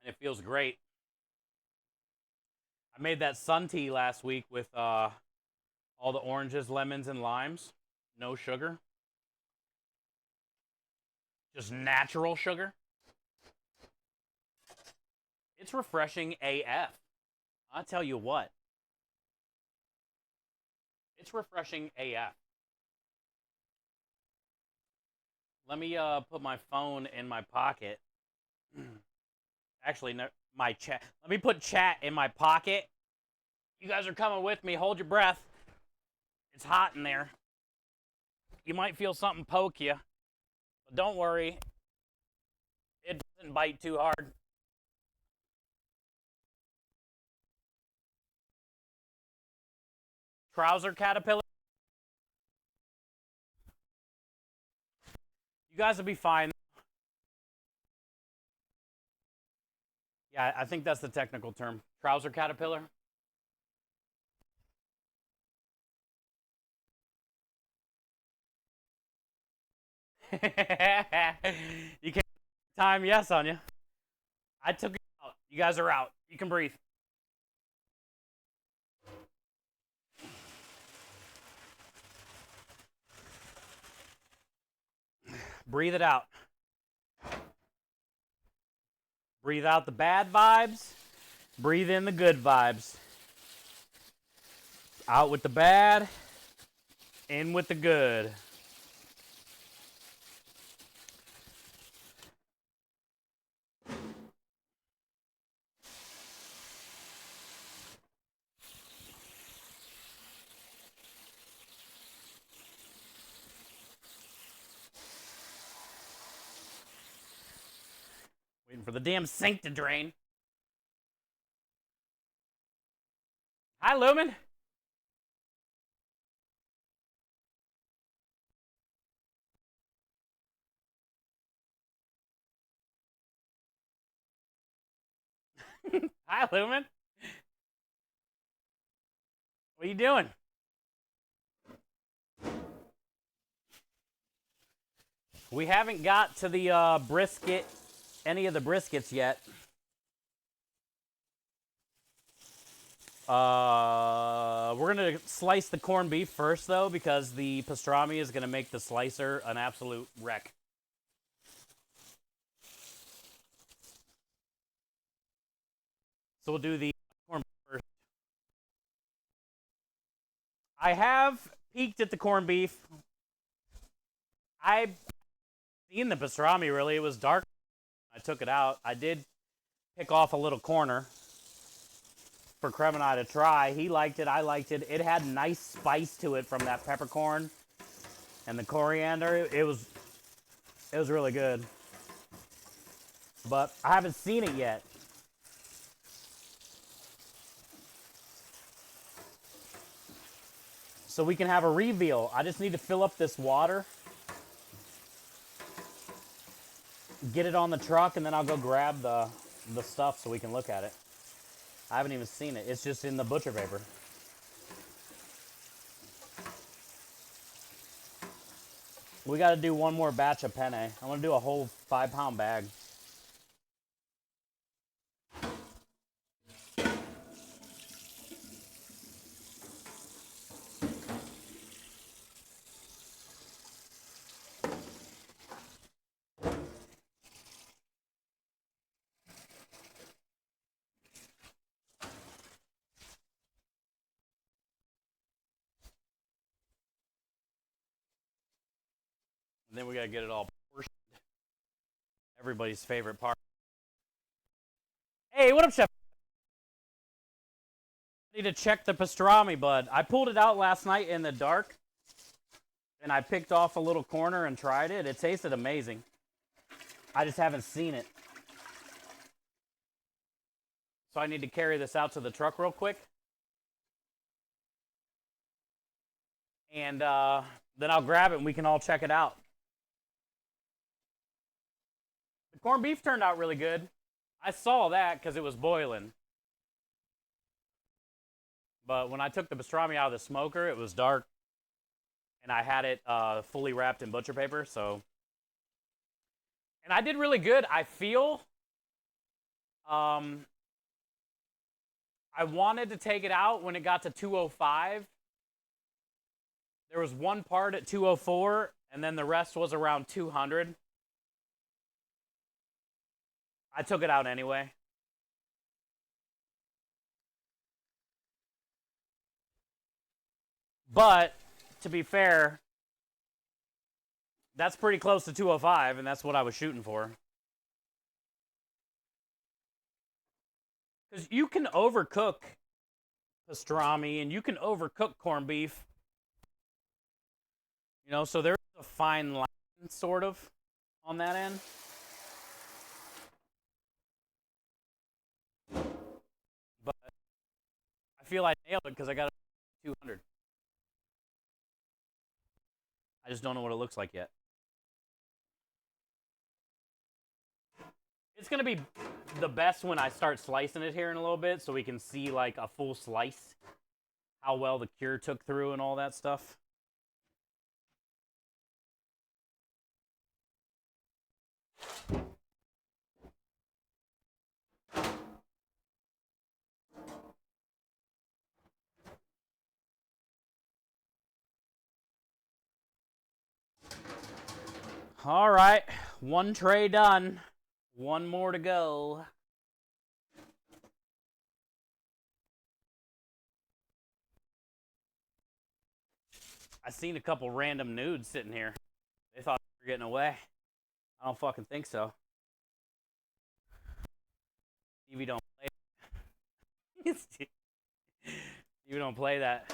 Speaker 1: And it feels great. I made that sun tea last week with all the oranges, lemons, and limes. No sugar. Just natural sugar. It's refreshing AF. I'll tell you what. It's refreshing AF. Let me put my phone in my pocket. Actually, no, my chat. Let me put chat in my pocket. You guys are coming with me. Hold your breath. It's hot in there. You might feel something poke you. But don't worry. It doesn't bite too hard. Trouser caterpillar. You guys will be fine. Yeah, I think that's the technical term. Trouser caterpillar. You can't time yes on you. I took it out. You guys are out. You can breathe. Breathe it out. Breathe out the bad vibes. Breathe in the good vibes. Out with the bad. In with the good. Waiting for the damn sink to drain. Hi, Lumen. Hi, Lumen. What are you doing? We haven't got to the brisket, any of the briskets yet. We're going to slice the corned beef first, though, because the pastrami is going to make the slicer an absolute wreck. So we'll do the corned beef first. I have peeked at the corned beef. I've seen the pastrami, really. It was dark. I took it out. I did pick off a little corner for Krem and I to try. He liked it. I liked it. It had nice spice to it from that peppercorn and the coriander. It was really good. But I haven't seen it yet. So we can have a reveal. I just need to fill up this water. Get it on the truck, and then I'll go grab the stuff so we can look at it. I haven't even seen it. It's just in the butcher paper. We got to do one more batch of penne. I want to do a whole 5-pound bag. And then we got to get it all portioned. Everybody's favorite part. Hey, what up, Chef? I need to check the pastrami, bud. I pulled it out last night in the dark, and I picked off a little corner and tried it. It tasted amazing. I just haven't seen it. So I need to carry this out to the truck real quick. And then I'll grab it and we can all check it out. The corned beef turned out really good. I saw that because it was boiling. But when I took the pastrami out of the smoker, it was dark. And I had it fully wrapped in butcher paper, so. And I did really good. I feel I wanted to take it out when it got to 205. There was one part at 204, and then the rest was around 200. I took it out anyway. But, to be fair, that's pretty close to 205, and that's what I was shooting for. Because you can overcook pastrami, and you can overcook corned beef. You know, so there's a fine line, sort of, on that end. But I feel I nailed it because I got it 200. I just don't know what it looks like yet. It's going to be the best when I start slicing it here in a little bit so we can see like a full slice, how well the cure took through and all that stuff. All right, one tray done. One more to go. I seen a couple random nudes sitting here. They thought they were getting away. I don't fucking think so. Stevie don't play. Stevie don't play that.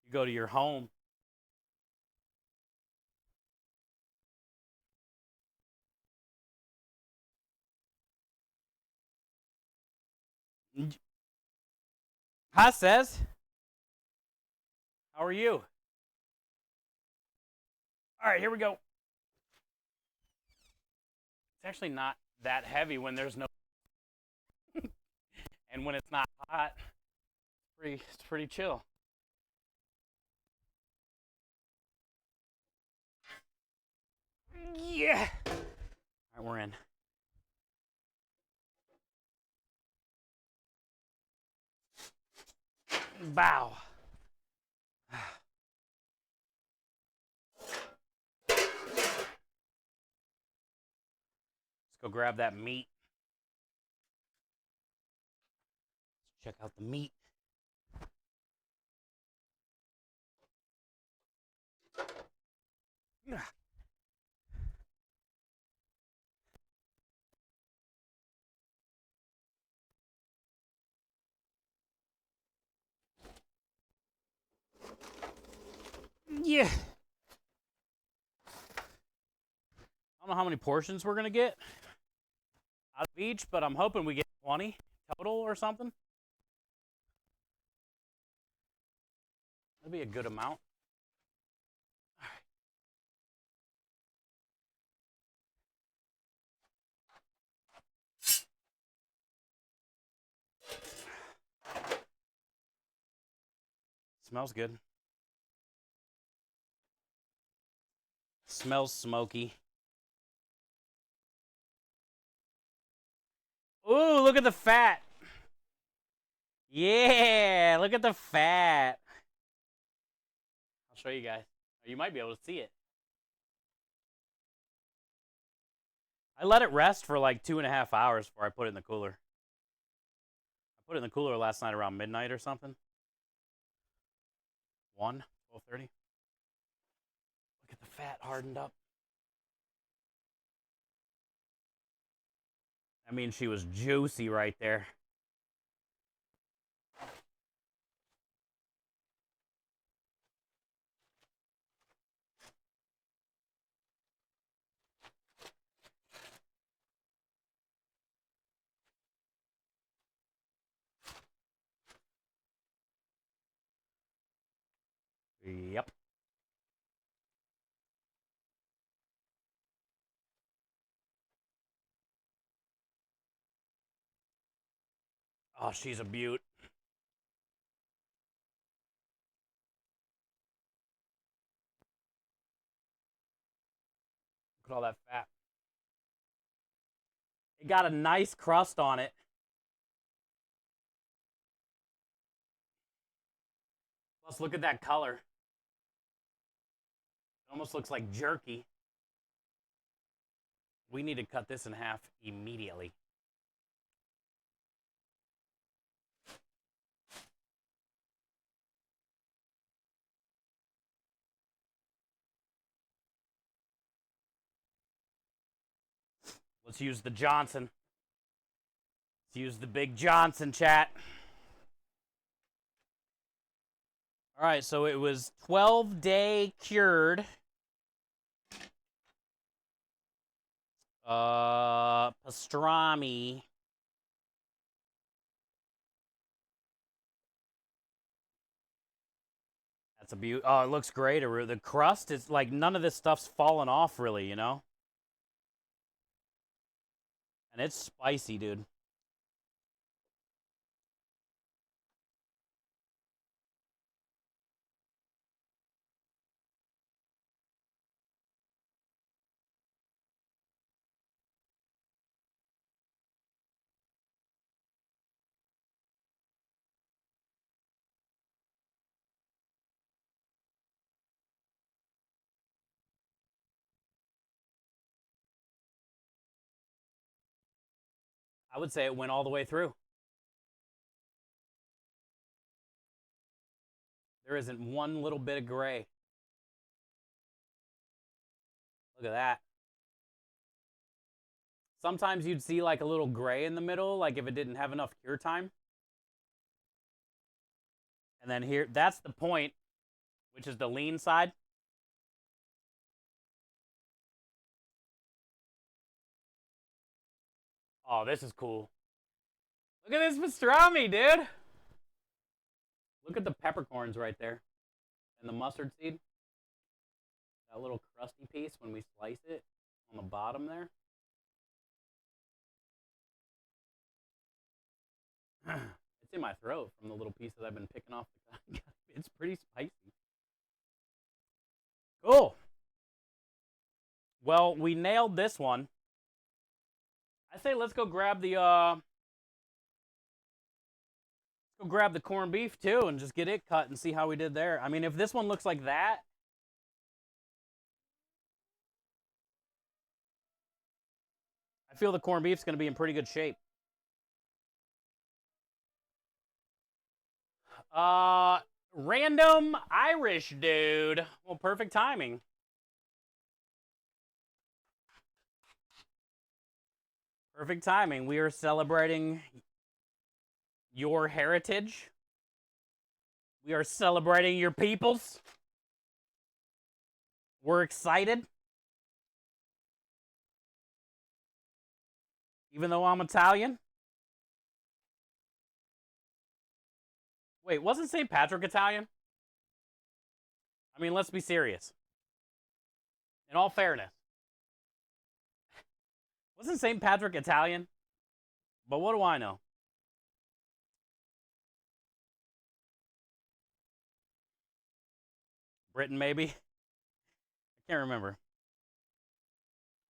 Speaker 1: You go to your home. Hi, says. How are you? All right, here we go. It's actually not that heavy when there's no and when it's not hot. It's pretty chill. Yeah. All right, we're in. Bow. Let's go grab that meat. Let's check out the meat. Yeah. I don't know how many portions we're going to get out of each, but I'm hoping we get 20 total or something. That'd be a good amount. All right. Smells good. Smells smoky. Ooh, look at the fat. Yeah, look at the fat. I'll show you guys. You might be able to see it. I let it rest for like 2.5 hours before I put it in the cooler. I put it in the cooler last night around midnight or something. 12:30. Look at the fat hardened up. I mean, she was juicy right there. Yep. Oh, she's a beaut. Look at all that fat. It got a nice crust on it. Plus, look at that color. It almost looks like jerky. We need to cut this in half immediately. Let's use the Johnson. Let's use the big Johnson, chat. All right, so it was 12-day cured. Pastrami. That's a beaut. Oh, it looks great. The crust is like none of this stuff's fallen off really, you know? And it's spicy, dude. I would say it went all the way through. There isn't one little bit of gray. Look at that. Sometimes you'd see like a little gray in the middle, like if it didn't have enough cure time. And then here, that's the point, which is the lean side. Oh, this is cool. Look at this pastrami, dude. Look at the peppercorns right there. And the mustard seed. That little crusty piece when we slice it on the bottom there. It's in my throat from the little pieces I've been picking off. It's pretty spicy. Cool. Well, we nailed this one. I say let's go grab the corned beef too and just get it cut and see how we did there. I mean, if this one looks like that, I feel the corned beef's going to be in pretty good shape. Random Irish dude. Well, perfect timing. Perfect timing. We are celebrating your heritage. We are celebrating your peoples. We're excited. Even though I'm Italian. Wait, wasn't St. Patrick Italian? I mean, let's be serious. In all fairness. Wasn't St. Patrick Italian? But what do I know? Britain, maybe? I can't remember.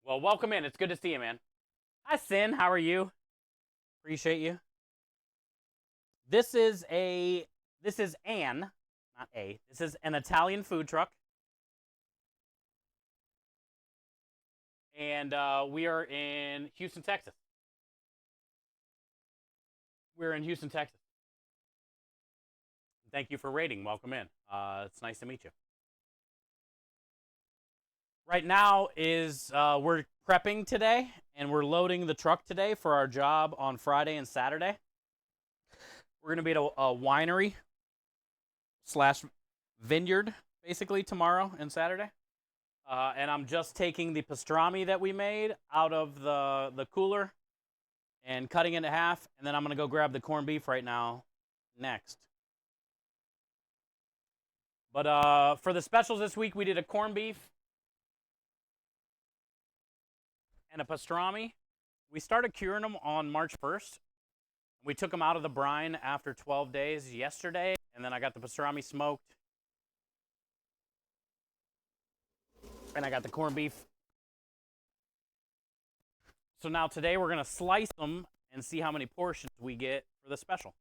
Speaker 1: Well, welcome in. It's good to see you, man. Hi, Sin. How are you? Appreciate you. This is this is an Italian food truck. And we are in Houston, Texas. We're in Houston, Texas. Thank you for rating. Welcome in. It's nice to meet you. Right now is we're prepping today, and we're loading the truck today for our job on Friday and Saturday. We're going to be at a winery / vineyard, basically, tomorrow and Saturday. And I'm just taking the pastrami that we made out of the cooler and cutting it in half, and then I'm going to go grab the corned beef right now next. But for the specials this week, we did a corned beef and a pastrami. We started curing them on March 1st. We took them out of the brine after 12 days yesterday, and then I got the pastrami smoked. And I got the corned beef. So now today we're going to slice them and see how many portions we get for the special.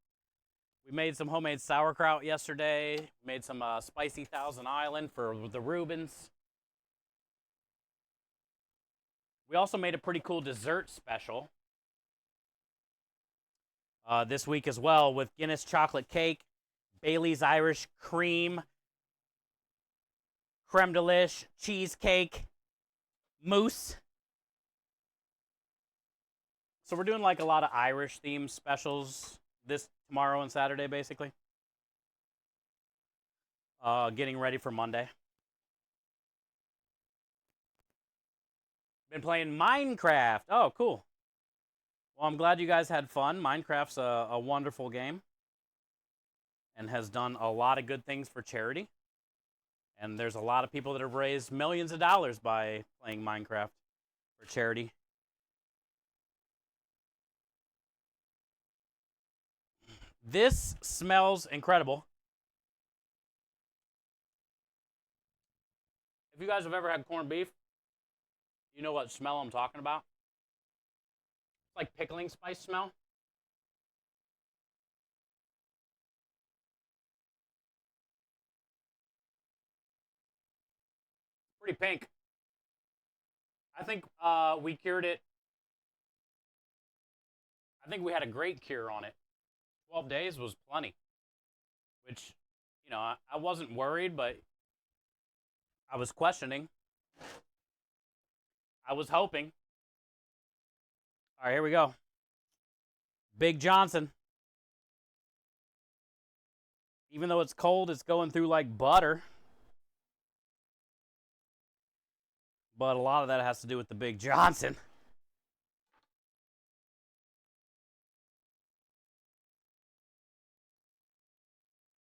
Speaker 1: We made some homemade sauerkraut yesterday. We made some spicy Thousand Island for the Reubens. We also made a pretty cool dessert special this week as well with Guinness chocolate cake, Bailey's Irish cream, creme delish, cheesecake, mousse. So we're doing like a lot of Irish themed specials this tomorrow and Saturday, basically. Getting ready for Monday. Been playing Minecraft. Oh, cool. Well, I'm glad you guys had fun. Minecraft's a wonderful game and has done a lot of good things for charity. And there's a lot of people that have raised millions of dollars by playing Minecraft for charity. This smells incredible. If you guys have ever had corned beef, you know what smell I'm talking about. It's like pickling spice smell. Pretty pink. I think we cured it. I think we had a great cure on it. 12 days was plenty. Which, you know, I wasn't worried, but I was questioning. I was hoping. All right, here we go. Big Johnson. Even though it's cold, it's going through like butter. But a lot of that has to do with the Big Johnson.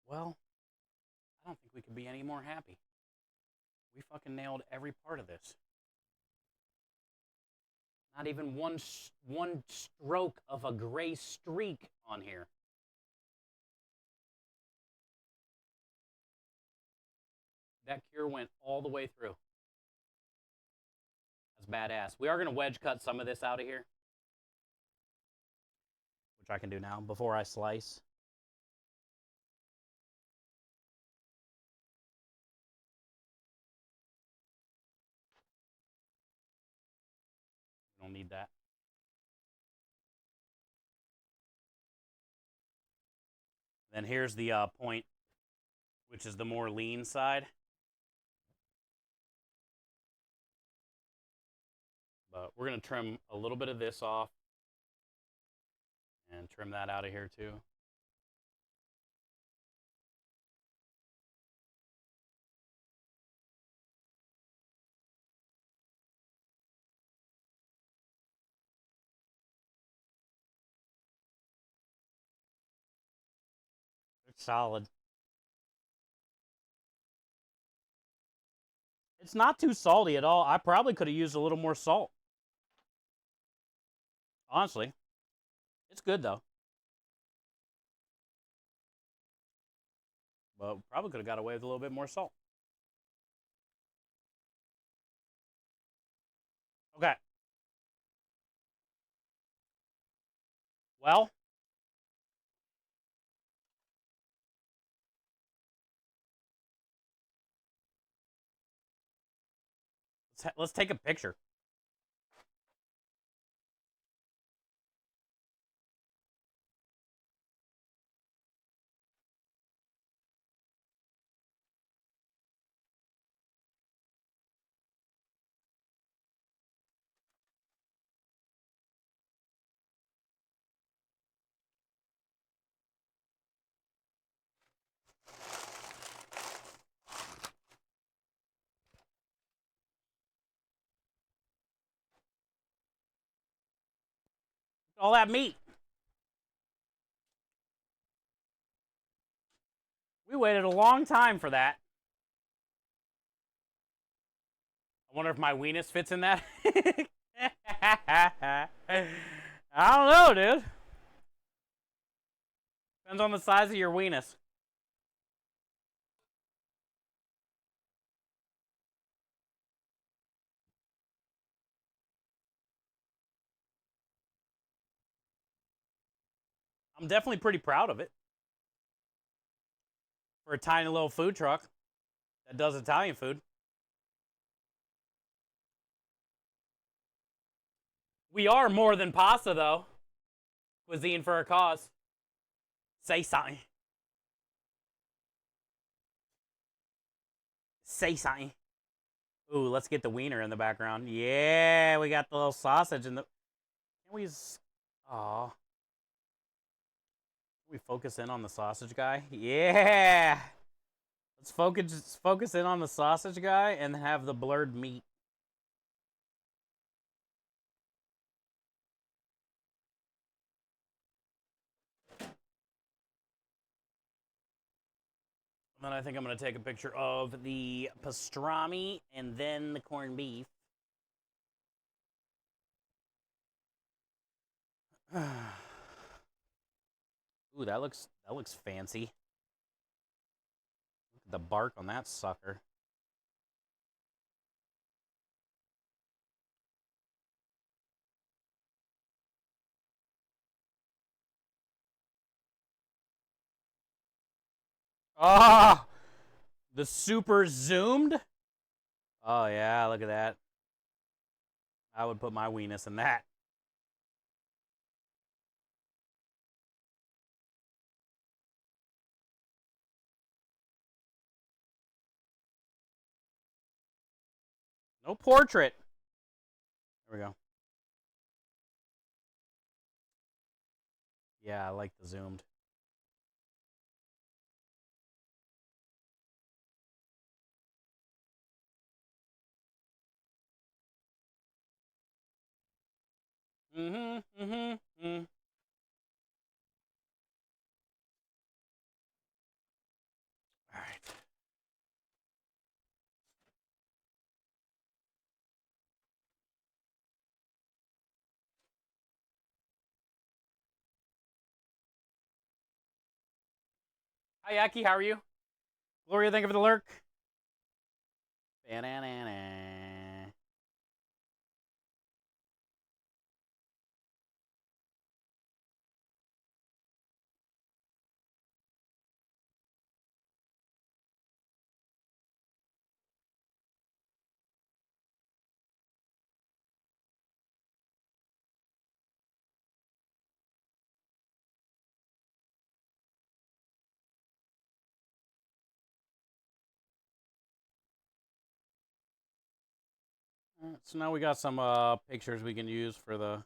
Speaker 1: Well, I don't think we could be any more happy. We fucking nailed every part of this. Not even one stroke of a gray streak on here. That cure went all the way through. That's badass. We are going to wedge cut some of this out of here, which I can do now before I slice. We don't need that. Then here's the point, which is the more lean side. But we're going to trim a little bit of this off and trim that out of here too. It's solid. It's not too salty at all. I probably could have used a little more salt. Honestly. It's good though. But probably could have got away with a little bit more salt. Okay. Well, let's take a picture. All that meat. We waited a long time for that. wonder if my weenus fits in that. I don't know, dude. Depends on the size of your weenus. I'm definitely pretty proud of it. For a tiny little food truck that does Italian food. We are more than pasta, though. Cuisine for a cause. Say something. Say something. Ooh, let's get the wiener in the background. Yeah, we got the little sausage in the. Can we? Aw. Can we focus in on the sausage guy? Yeah. Let's focus in on the sausage guy and have the blurred meat. And then I think I'm going to take a picture of the pastrami and then the corned beef. Ooh, that looks fancy. Look at the bark on that sucker. Ah, the super zoomed. Oh yeah, look at that. I would put my weenus in that. No portrait. There we go. Yeah, I like the zoomed. Mm. All right. Hi, Yaki. How are you? Gloria, thank you for the lurk. Banana. So now we got some pictures we can use for the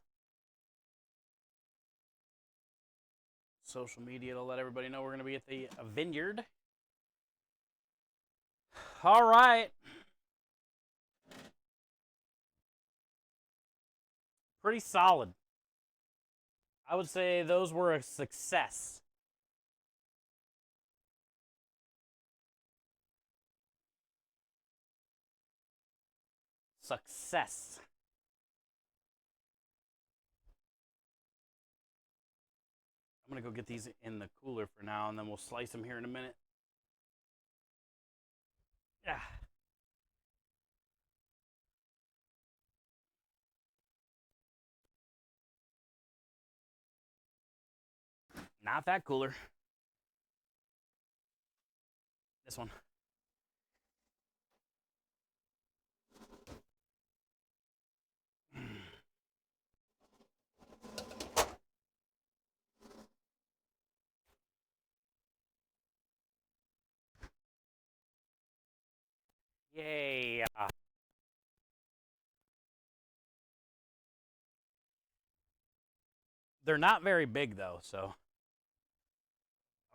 Speaker 1: social media to let everybody know we're going to be at the vineyard. All right. Pretty solid. I would say those were a success. Success. I'm going to go get these in the cooler for now, and then we'll slice them here in a minute. Yeah. Not that cooler. This one. Yay. They're not very big, though, so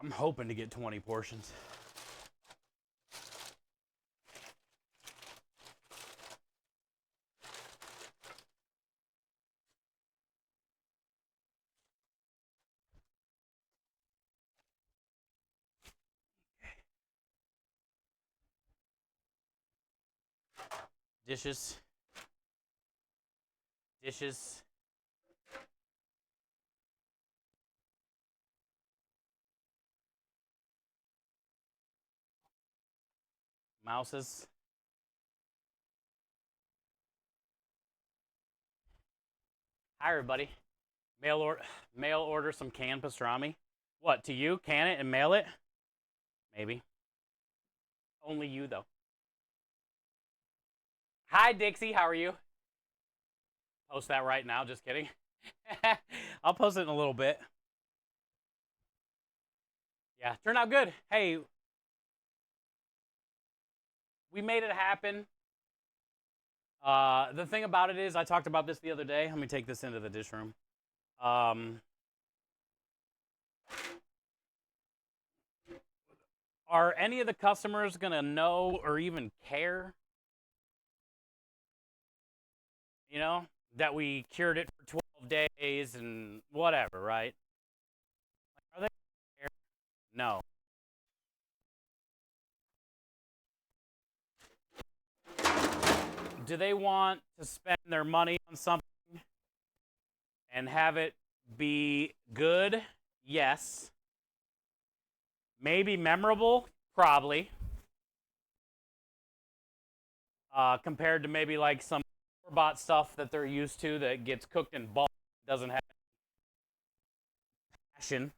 Speaker 1: I'm hoping to get 20 portions. Dishes. Dishes. Mouses. Hi, everybody. Mail order some canned pastrami. What, to you? Can it and mail it? Maybe. Only you, though. Hi, Dixie. How are you? Post that right now. Just kidding. I'll post it in a little bit. Yeah, turned out good. Hey, we made it happen. The thing about it is, I talked about this the other day. Let me take this into the dish room. Are any of the customers gonna know or even care? You know, that we cured it for 12 days and whatever, right? Are they care? No. Do they want to spend their money on something and have it be good? Yes. Maybe memorable? Probably. Compared to maybe like some store-bought stuff that they're used to that gets cooked in bulk, doesn't have passion.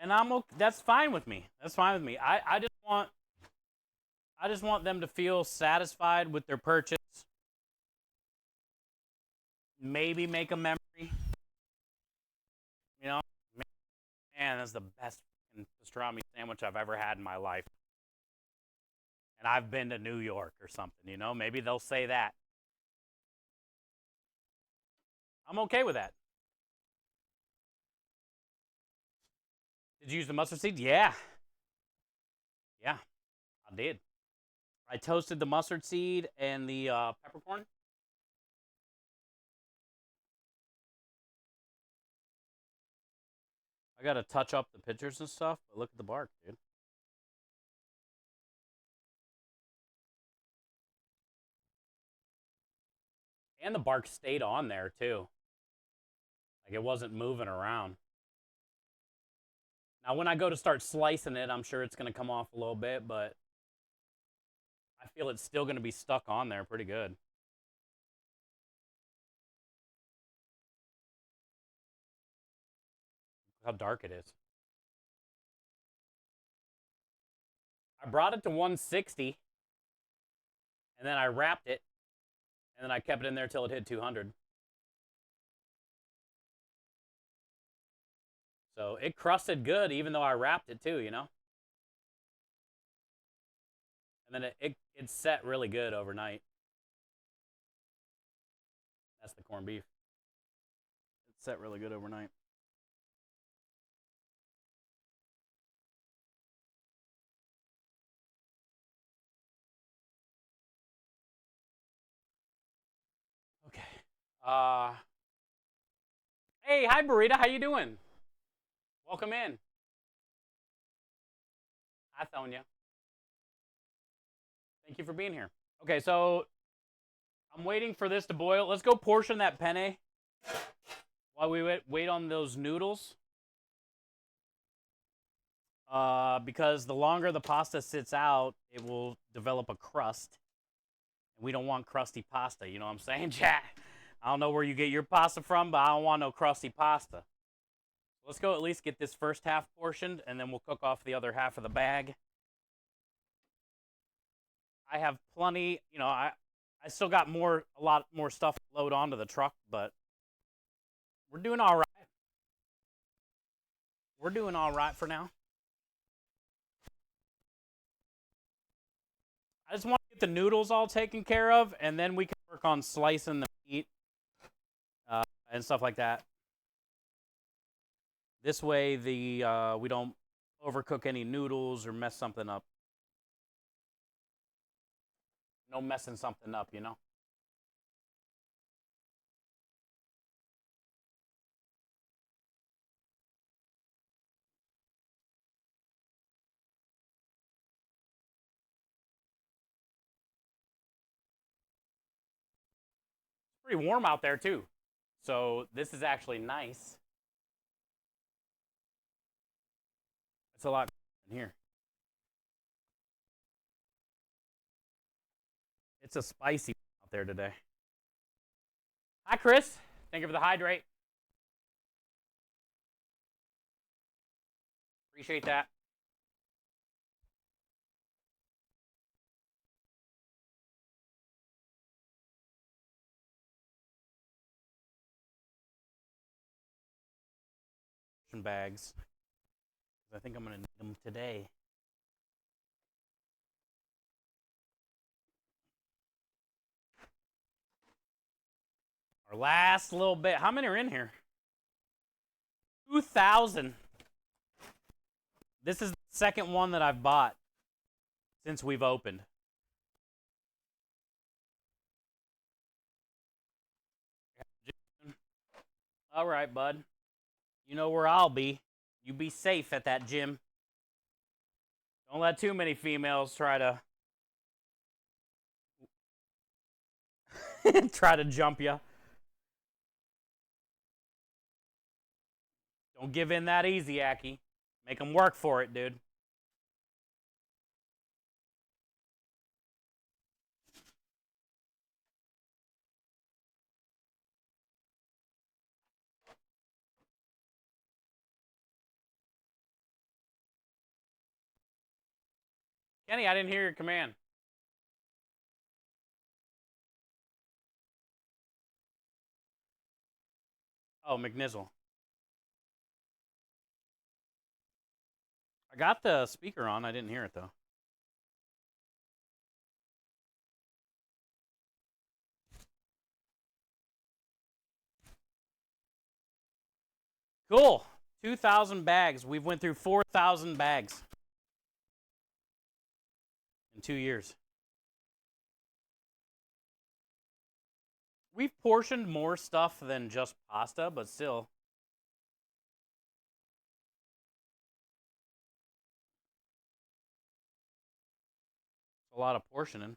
Speaker 1: And that's fine with me. That's fine with me. I just want them to feel satisfied with their purchase. Maybe make a memory. You know, man, that's the best pastrami sandwich I've ever had in my life. And I've been to New York or something, you know? Maybe they'll say that. I'm okay with that. Did you use the mustard seed? Yeah. Yeah, I did. I toasted the mustard seed and the peppercorn. I gotta touch up the pictures and stuff, but look at the bark, dude. And the bark stayed on there too. Like it wasn't moving around. Now when I go to start slicing it, I'm sure it's gonna come off a little bit, but I feel it's still gonna be stuck on there pretty good. Look how dark it is. I brought it to 160, and then I wrapped it, and then I kept it in there till it hit 200. So it crusted good, even though I wrapped it too, you know. And then it set really good overnight. That's the corned beef. It set really good overnight. Okay. Uh, hey, hi Burrito, how you doing? Welcome in. Hi Thonia. Thank you for being here. Okay, so I'm waiting for this to boil. Let's go portion that penne while we wait on those noodles. Because the longer the pasta sits out, it will develop a crust. And we don't want crusty pasta, you know what I'm saying, chat? I don't know where you get your pasta from, but I don't want no crusty pasta. Let's go at least get this first half portioned, and then we'll cook off the other half of the bag. I have plenty, you know, I still got a lot more stuff to load onto the truck, but we're doing all right. We're doing all right for now. I just want to get the noodles all taken care of, and then we can work on slicing the meat and stuff like that. This way, we don't overcook any noodles or mess something up. No messing something up, you know. pretty warm out there too. So this is actually nice. It's a lot in here. It's a spicy out there today. Hi, Chris. Thank you for the hydrate. Appreciate that. Bags. I think I'm going to need them today. Our last little bit. How many are in here? 2,000. This is the second one that I've bought since we've opened. All right, bud. You know where I'll be. You be safe at that gym. Don't let too many females try to try to jump you. Don't give in that easy, Aki. Make them work for it, dude. Kenny, I didn't hear your command. Oh, McNizzle. I got the speaker on. I didn't hear it, though. Cool. 2,000 bags. We've went through 4,000 bags in 2 years. We've portioned more stuff than just pasta, but still. It's a lot of portioning.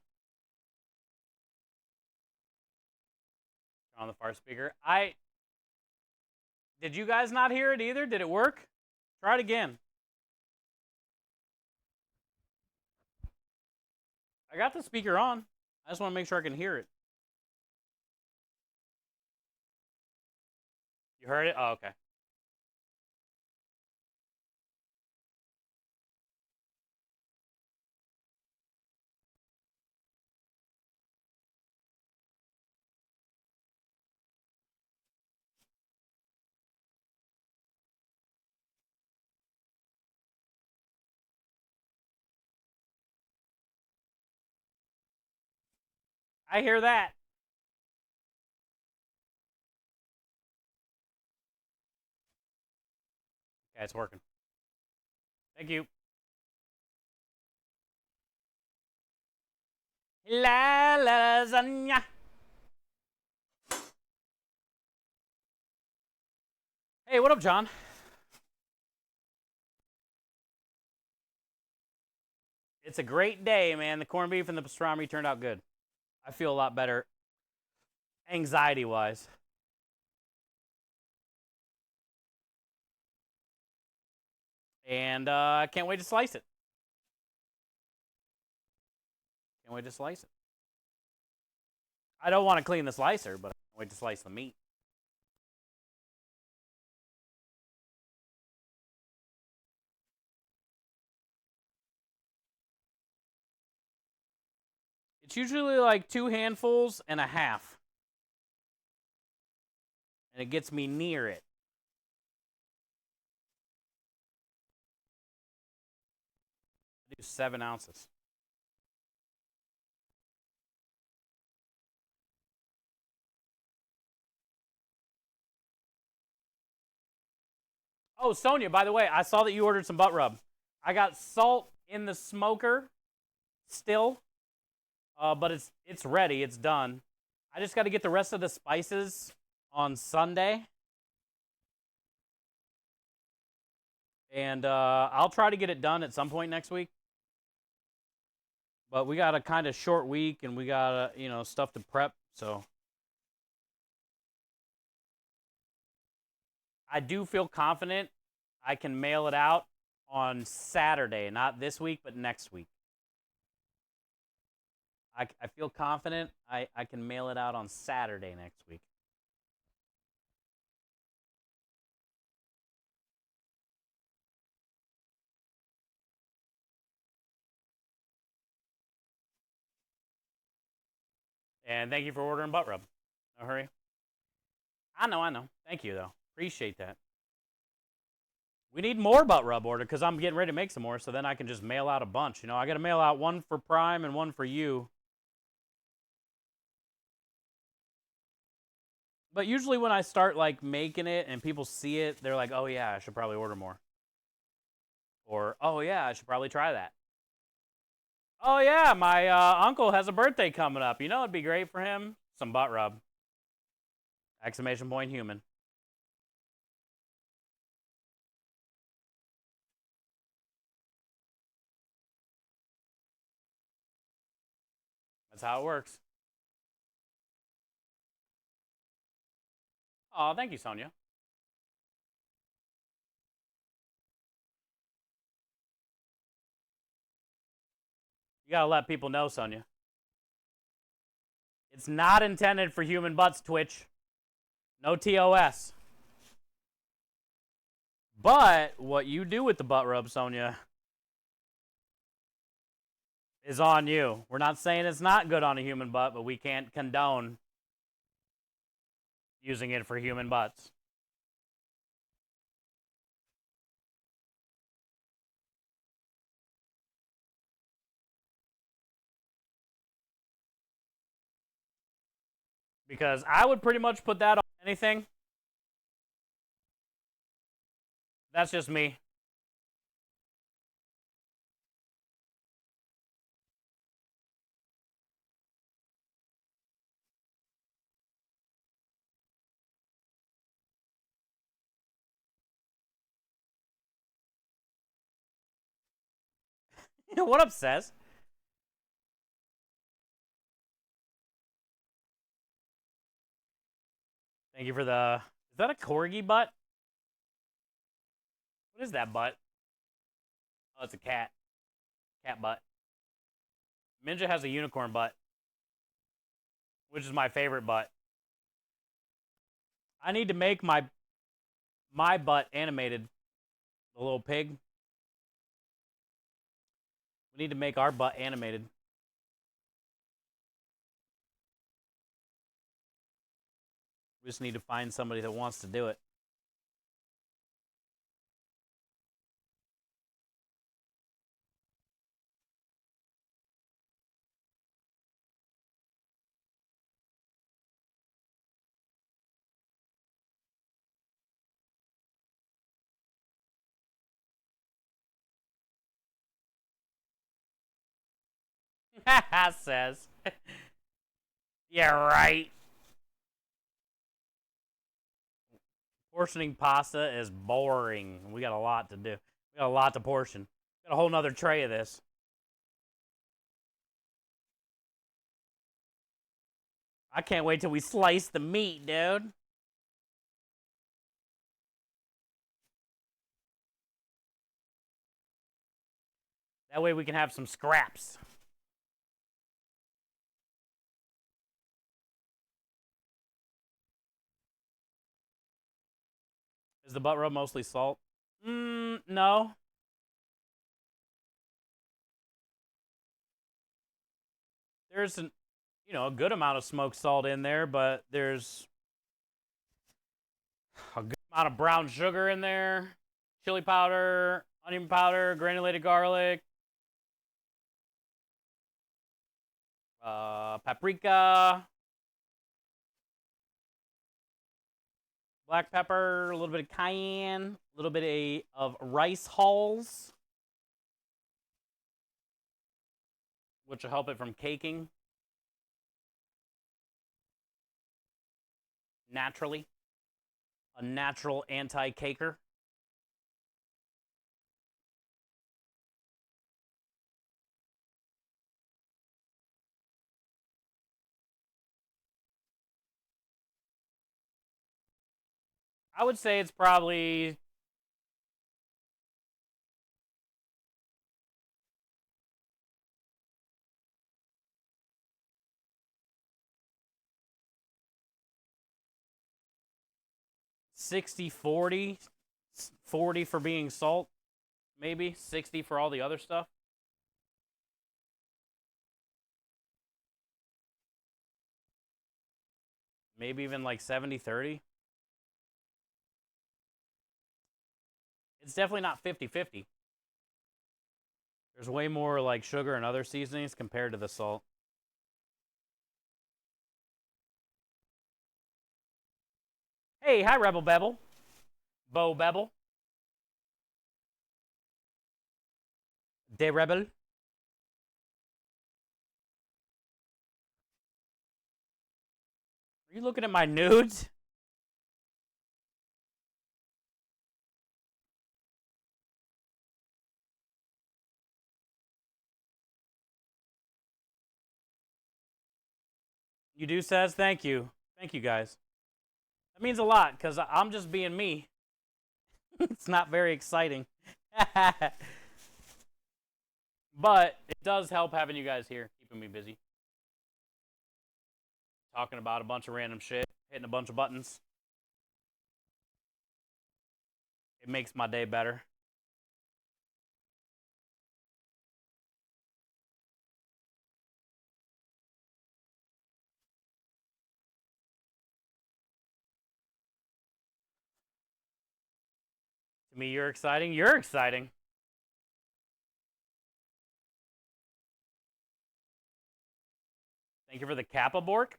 Speaker 1: On the far speaker. Did you guys not hear it either? Did it work? Try it again. I got the speaker on. I just want to make sure I can hear it. You heard it? Oh, okay. I hear that. Okay, it's working. Thank you. La lasagna. Hey, what up, John? It's a great day, man. The corned beef and the pastrami turned out good. I feel a lot better anxiety-wise. And I can't wait to slice it. Can't wait to slice it. I don't want to clean the slicer, but I can't wait to slice the meat. It's usually like 2 handfuls and a half. And it gets me near it. I do 7 ounces. Oh, Sonia, by the way, I saw that you ordered some butt rub. I got salt in the smoker still, but it's ready. It's done. I just got to get the rest of the spices on Sunday. And I'll try to get it done at some point next week. But we got a kind of short week, and we got stuff to prep, so I do feel confident I can mail it out on Saturday, not this week, but next week. I feel confident I can mail it out on Saturday next week. And thank you for ordering butt rub. No hurry. I know. Thank you, though. Appreciate that. We need more butt rub order because I'm getting ready to make some more, so then I can just mail out a bunch. You know, I got to mail out one for Prime and one for you. But usually when I start, like, making it and people see it, they're like, oh, yeah, I should probably order more. Or, oh, yeah, I should probably try that. Oh, yeah, my uncle has a birthday coming up. You know it'd be great for him? Some butt rub. Exclamation point human. That's how it works. Oh, thank you, Sonia. You gotta let people know, Sonia. It's not intended for human butts, Twitch. No TOS. But what you do with the butt rub, Sonia, is on you. We're not saying it's not good on a human butt, but we can't condone using it for human butts. Because I would pretty much put that on anything. That's just me. What up, Says? Thank you for the... Is that a corgi butt? What is that butt? Oh, it's a cat. Cat butt. Minja has a unicorn butt, which is my favorite butt. I need to make my butt animated. The little pig. We need to make our butt animated. We just need to find somebody that wants to do it. Says. Yeah, right. Portioning pasta is boring. We got a lot to do. We got a lot to portion. Got a whole nother tray of this. I can't wait till we slice the meat, dude. That way we can have some scraps. Is the butt rub mostly salt? No. There's a good amount of smoked salt in there, but there's a good amount of brown sugar in there, chili powder, onion powder, granulated garlic, paprika, black pepper, a little bit of cayenne, a little bit of rice hulls, which will help it from caking naturally. A natural anti-caker. I would say it's probably 60-40. 40 for being salt, maybe 60 for all the other stuff. Maybe even like 70-30. It's definitely not 50-50. There's way more like sugar and other seasonings compared to the salt. Hey, hi Rebel Bebel. Bo Bebel. De Rebel. Are you looking at my nudes? You do, says? Thank you. Thank you, guys. That means a lot, because I'm just being me. It's not very exciting. But it does help having you guys here, keeping me busy. Talking about a bunch of random shit, hitting a bunch of buttons. It makes my day better. To me, you're exciting. You're exciting. Thank you for the Kappa Bork.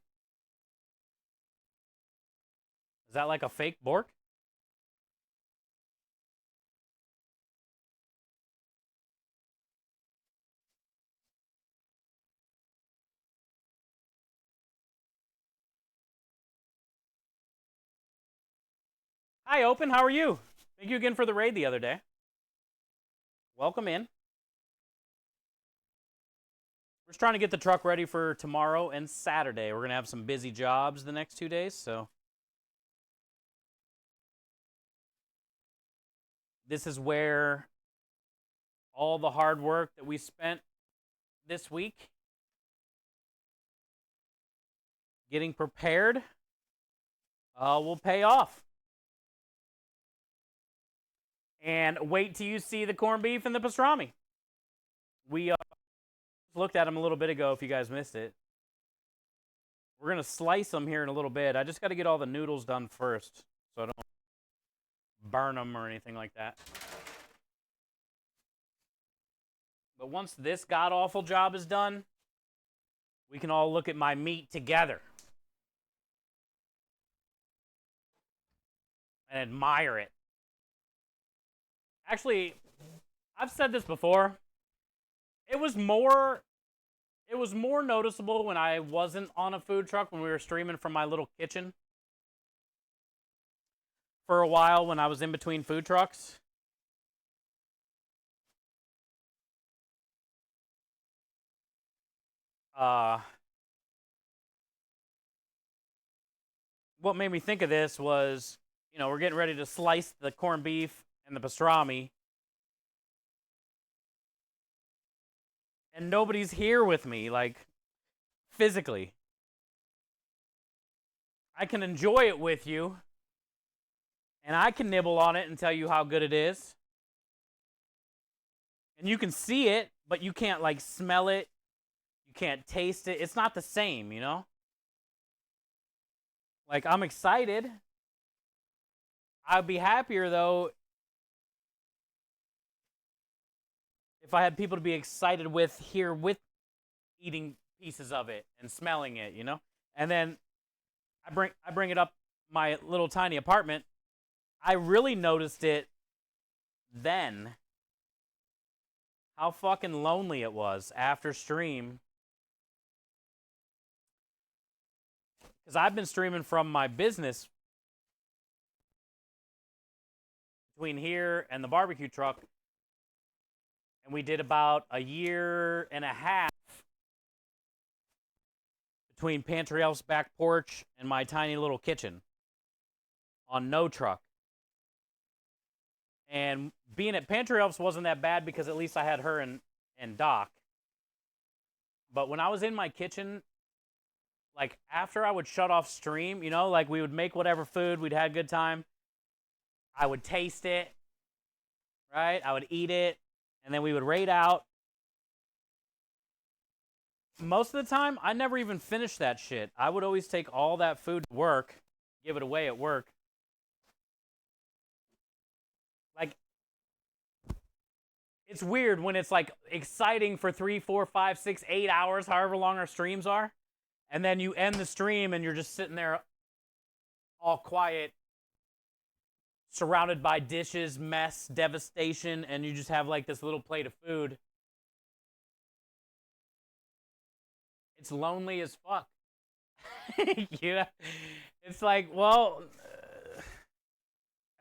Speaker 1: Is that like a fake Bork? Hi, Open. How are you? Thank you again for the raid the other day. Welcome in. We're just trying to get the truck ready for tomorrow and Saturday. We're going to have some busy jobs the next 2 days, so this is where all the hard work that we spent this week getting prepared will pay off. And wait till you see the corned beef and the pastrami. We looked at them a little bit ago if you guys missed it. We're going to slice them here in a little bit. I just got to get all the noodles done first so I don't burn them or anything like that. But once this god-awful job is done, we can all look at my meat together and admire it. Actually, I've said this before. It was more noticeable when I wasn't on a food truck, when we were streaming from my little kitchen for a while when I was in between food trucks. What made me think of this was, we're getting ready to slice the corned beef and the pastrami, and nobody's here with me, like, physically. I can enjoy it with you, and I can nibble on it and tell you how good it is. And you can see it, but you can't, like, smell it. You can't taste it. It's not the same, Like, I'm excited. I'd be happier, though, if I had people to be excited with here with eating pieces of it and smelling it, And then I bring it up my little tiny apartment. I really noticed it then, how fucking lonely it was after stream. Because I've been streaming from my business between here and the barbecue truck, and we did about a year and a half between Pantry Elf's back porch and my tiny little kitchen on no truck. And being at Pantry Elves wasn't that bad because at least I had her and Doc. But when I was in my kitchen, like after I would shut off stream, you know, like we would make whatever food, we'd had a good time. I would taste it, right? I would eat it, and then we would raid out. Most of the time, I never even finished that shit. I would always take all that food to work, give it away at work. Like, it's weird when it's like exciting for 3, 4, 5, 6, 8 hours, however long our streams are, and then you end the stream and you're just sitting there all quiet, surrounded by dishes, mess, devastation, and you just have like this little plate of food. It's lonely as fuck. Yeah, it's like, well,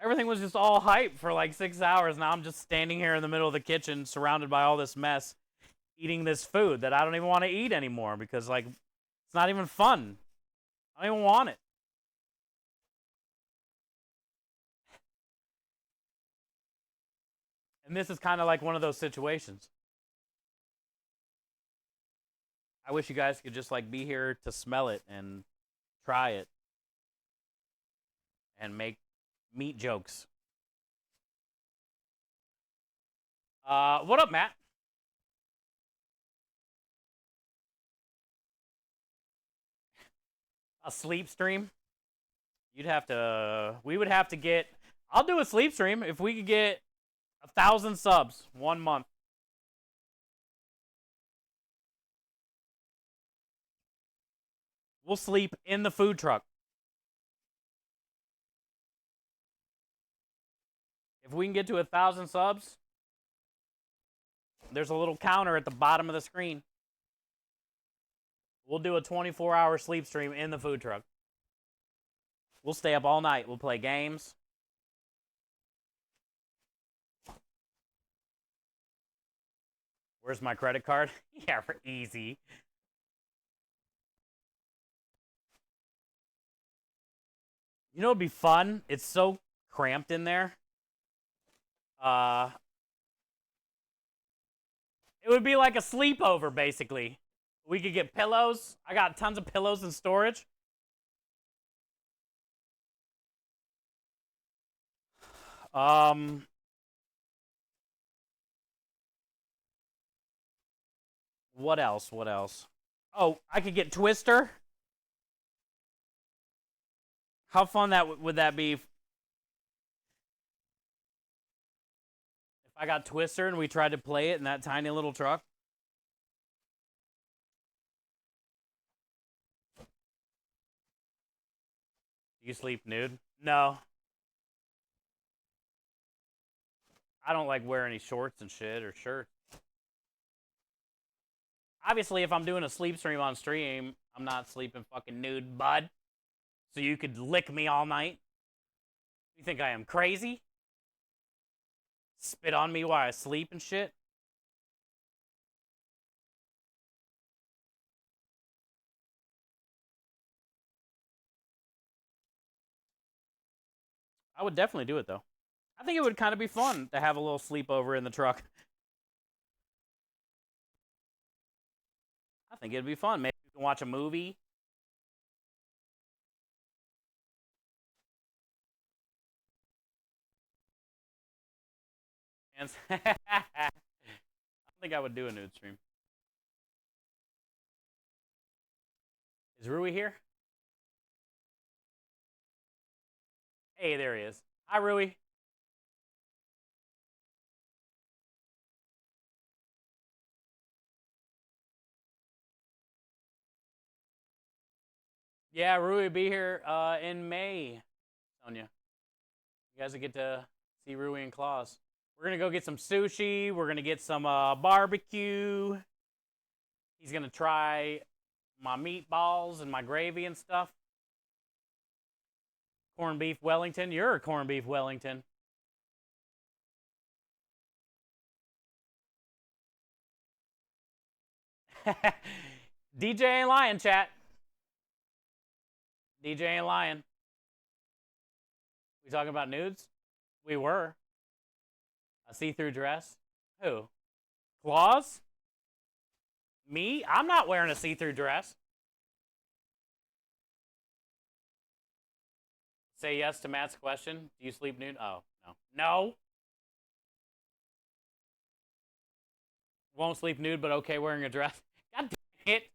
Speaker 1: everything was just all hype for like 6 hours. Now I'm just standing here in the middle of the kitchen, surrounded by all this mess, eating this food that I don't even want to eat anymore because like it's not even fun. I don't even want it. And this is kind of like one of those situations. I wish you guys could just like be here to smell it and try it and make meat jokes. What up, Matt? A sleep stream? You'd have to. We would have to get. I'll do a sleep stream if we could get 1,000 subs 1 month. We'll sleep in the food truck. If we can get to 1,000 subs, there's a little counter at the bottom of the screen. We'll do a 24-hour sleep stream in the food truck. We'll stay up all night. We'll play games. Where's my credit card? Yeah, for easy. You know what'd be fun? It's so cramped in there. It would be like a sleepover, basically. We could get pillows. I got tons of pillows in storage. What else? What else? Oh, I could get Twister. How fun would that be? If I got Twister and we tried to play it in that tiny little truck. Do you sleep nude? No. I don't like wear any shorts and shit or shirts. Obviously, if I'm doing a sleep stream on stream, I'm not sleeping fucking nude, bud. So you could lick me all night. You think I am crazy? Spit on me while I sleep and shit? I would definitely do it, though. I think it would kind of be fun to have a little sleepover in the truck. I think it'd be fun. Maybe we can watch a movie. And I don't think I would do a nude stream. Is Rui here? Hey, there he is. Hi, Rui. Yeah, Rui will be here in May, Sonia. You guys will get to see Rui and Claus. We're going to go get some sushi. We're going to get some barbecue. He's going to try my meatballs and my gravy and stuff. Corned beef Wellington. You're a corned beef Wellington. DJ ain't lying, chat. DJ ain't lying. We talking about nudes? We were. A see-through dress? Who? Claus? Me? I'm not wearing a see-through dress. Say yes to Matt's question. Do you sleep nude? Oh, no. No. Won't sleep nude, but okay wearing a dress. God dang it.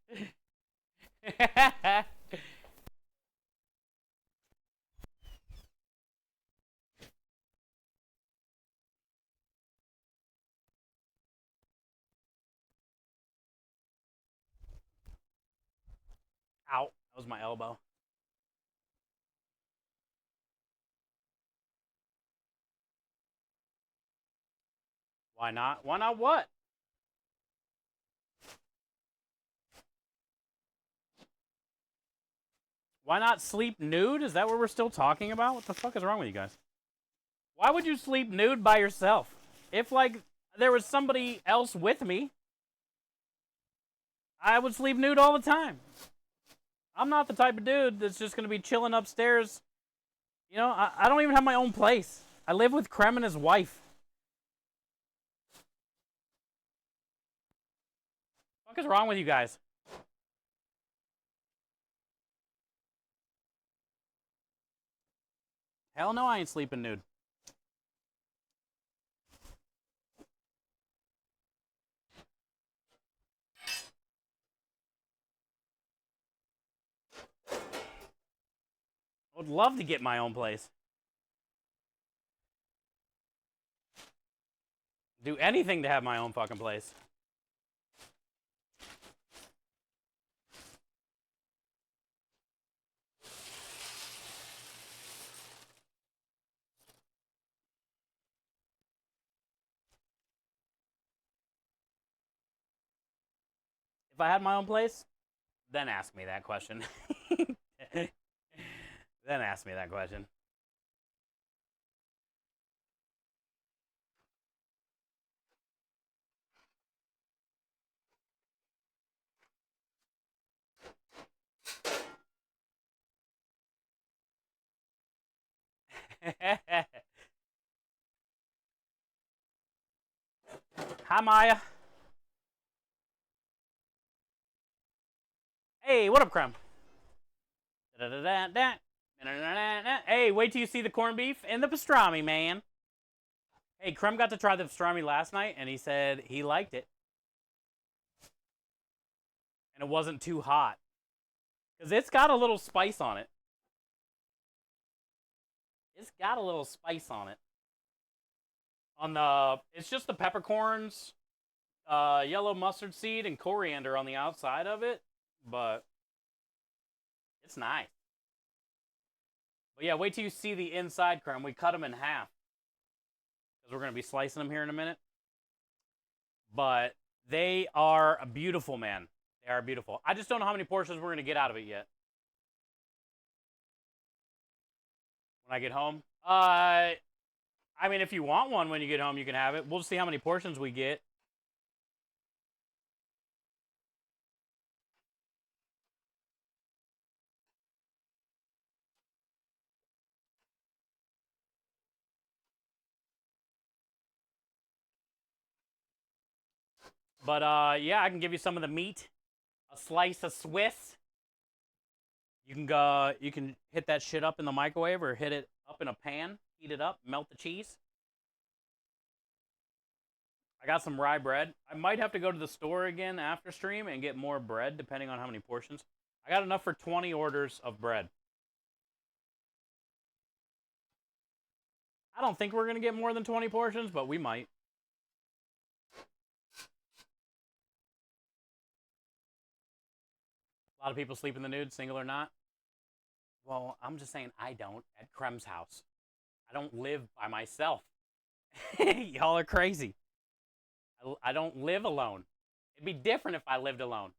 Speaker 1: Ow. That was my elbow. Why not? Why not what? Why not sleep nude? Is that what we're still talking about? What the fuck is wrong with you guys? Why would you sleep nude by yourself? If, like, there was somebody else with me, I would sleep nude all the time. I'm not the type of dude that's just going to be chilling upstairs. You know, I don't even have my own place. I live with Krem and his wife. What the fuck is wrong with you guys? Hell no, I ain't sleeping nude. I would love to get my own place. Do anything to have my own fucking place. If I had my own place, then ask me that question. Then ask me that question. Hi, Maya. Hey, what up, Crumb? Hey, wait till you see the corned beef and the pastrami, man. Hey, Crumb got to try the pastrami last night, and he said he liked it. And it wasn't too hot. Because it's got a little spice on it. It's got a little spice on it. It's just the peppercorns, yellow mustard seed, and coriander on the outside of it. But it's nice. But yeah, wait till you see the inside, Crumb. We cut them in half. Because we're going to be slicing them here in a minute. But they are beautiful, man. They are beautiful. I just don't know how many portions we're going to get out of it yet. When I get home? I mean, if you want one when you get home, you can have it. We'll see how many portions we get. But yeah, I can give you some of the meat. A slice of Swiss. You can hit that shit up in the microwave or hit it up in a pan, heat it up, melt the cheese. I got some rye bread. I might have to go to the store again after stream and get more bread, depending on how many portions. I got enough for 20 orders of bread. I don't think we're going to get more than 20 portions, but we might. A lot of people sleep in the nude, single or not. Well, I'm just saying I don't at Krem's house. I don't live by myself. Y'all are crazy. I don't live alone. It'd be different if I lived alone.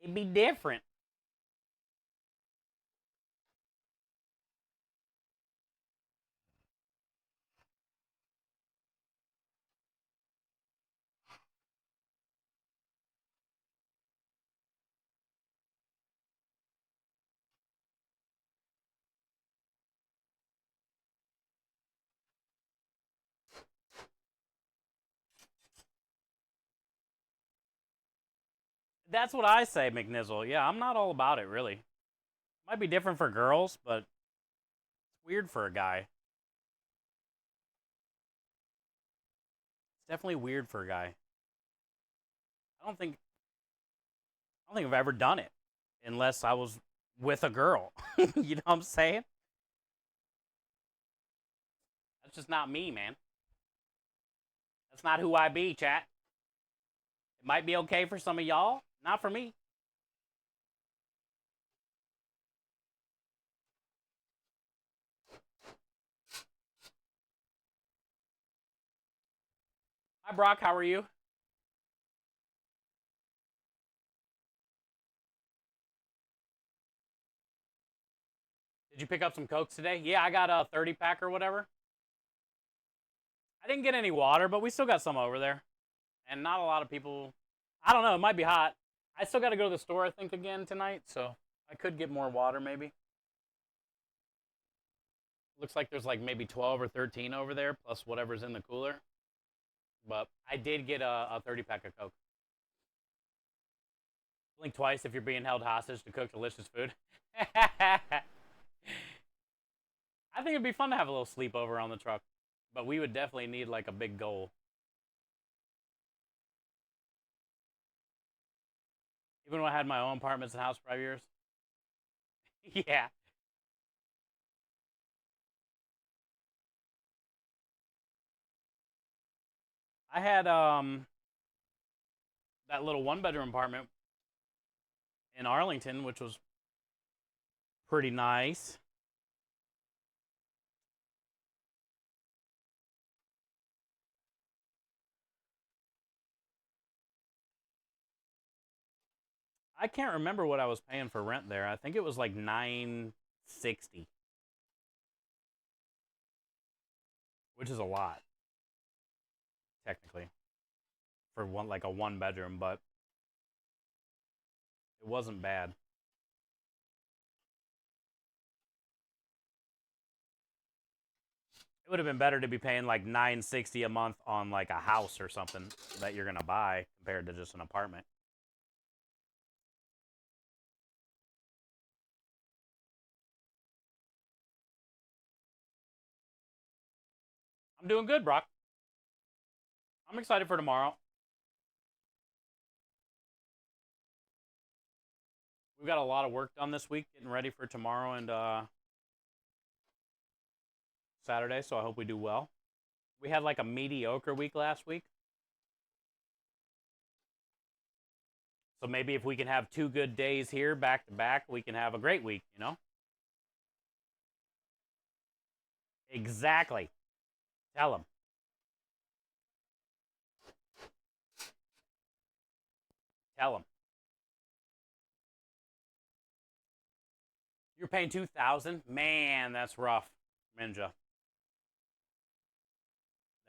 Speaker 1: It'd be different. That's what I say, McNizzle. Yeah, I'm not all about it, really. Might be different for girls, but it's weird for a guy. It's definitely weird for a guy. I don't think I don't think I've ever done it unless I was with a girl. You know what I'm saying? That's just not me, man. That's not who I be, chat. It might be okay for some of y'all, not for me. Hi, Brock. How are you? Did you pick up some Cokes today? Yeah, I got a 30 pack or whatever. I didn't get any water, but we still got some over there. And not a lot of people. I don't know. It might be hot. I still got to go to the store, I think, again tonight. So I could get more water, maybe. Looks like there's like maybe 12 or 13 over there, plus whatever's in the cooler. But I did get a 30 pack of Coke. Blink twice if you're being held hostage to cook delicious food. I think it'd be fun to have a little sleepover on the truck. But we would definitely need like a big goal. Even when I had my own apartments and house for 5 years. Yeah. I had that little one bedroom apartment in Arlington, which was pretty nice. I can't remember what I was paying for rent there. I think it was like $960, which is a lot technically for one like a one bedroom, but it wasn't bad. It would have been better to be paying like $960 a month on like a house or something that you're gonna buy compared to just an apartment. I'm doing good, Brock. I'm excited for tomorrow. We've got a lot of work done this week, getting ready for tomorrow and Saturday, so I hope we do well. We had like a mediocre week last week. So maybe if we can have 2 good days here back to back, we can have a great week, you know? Exactly. Tell them. Tell them. You're paying 2,000? Man, that's rough, Ninja.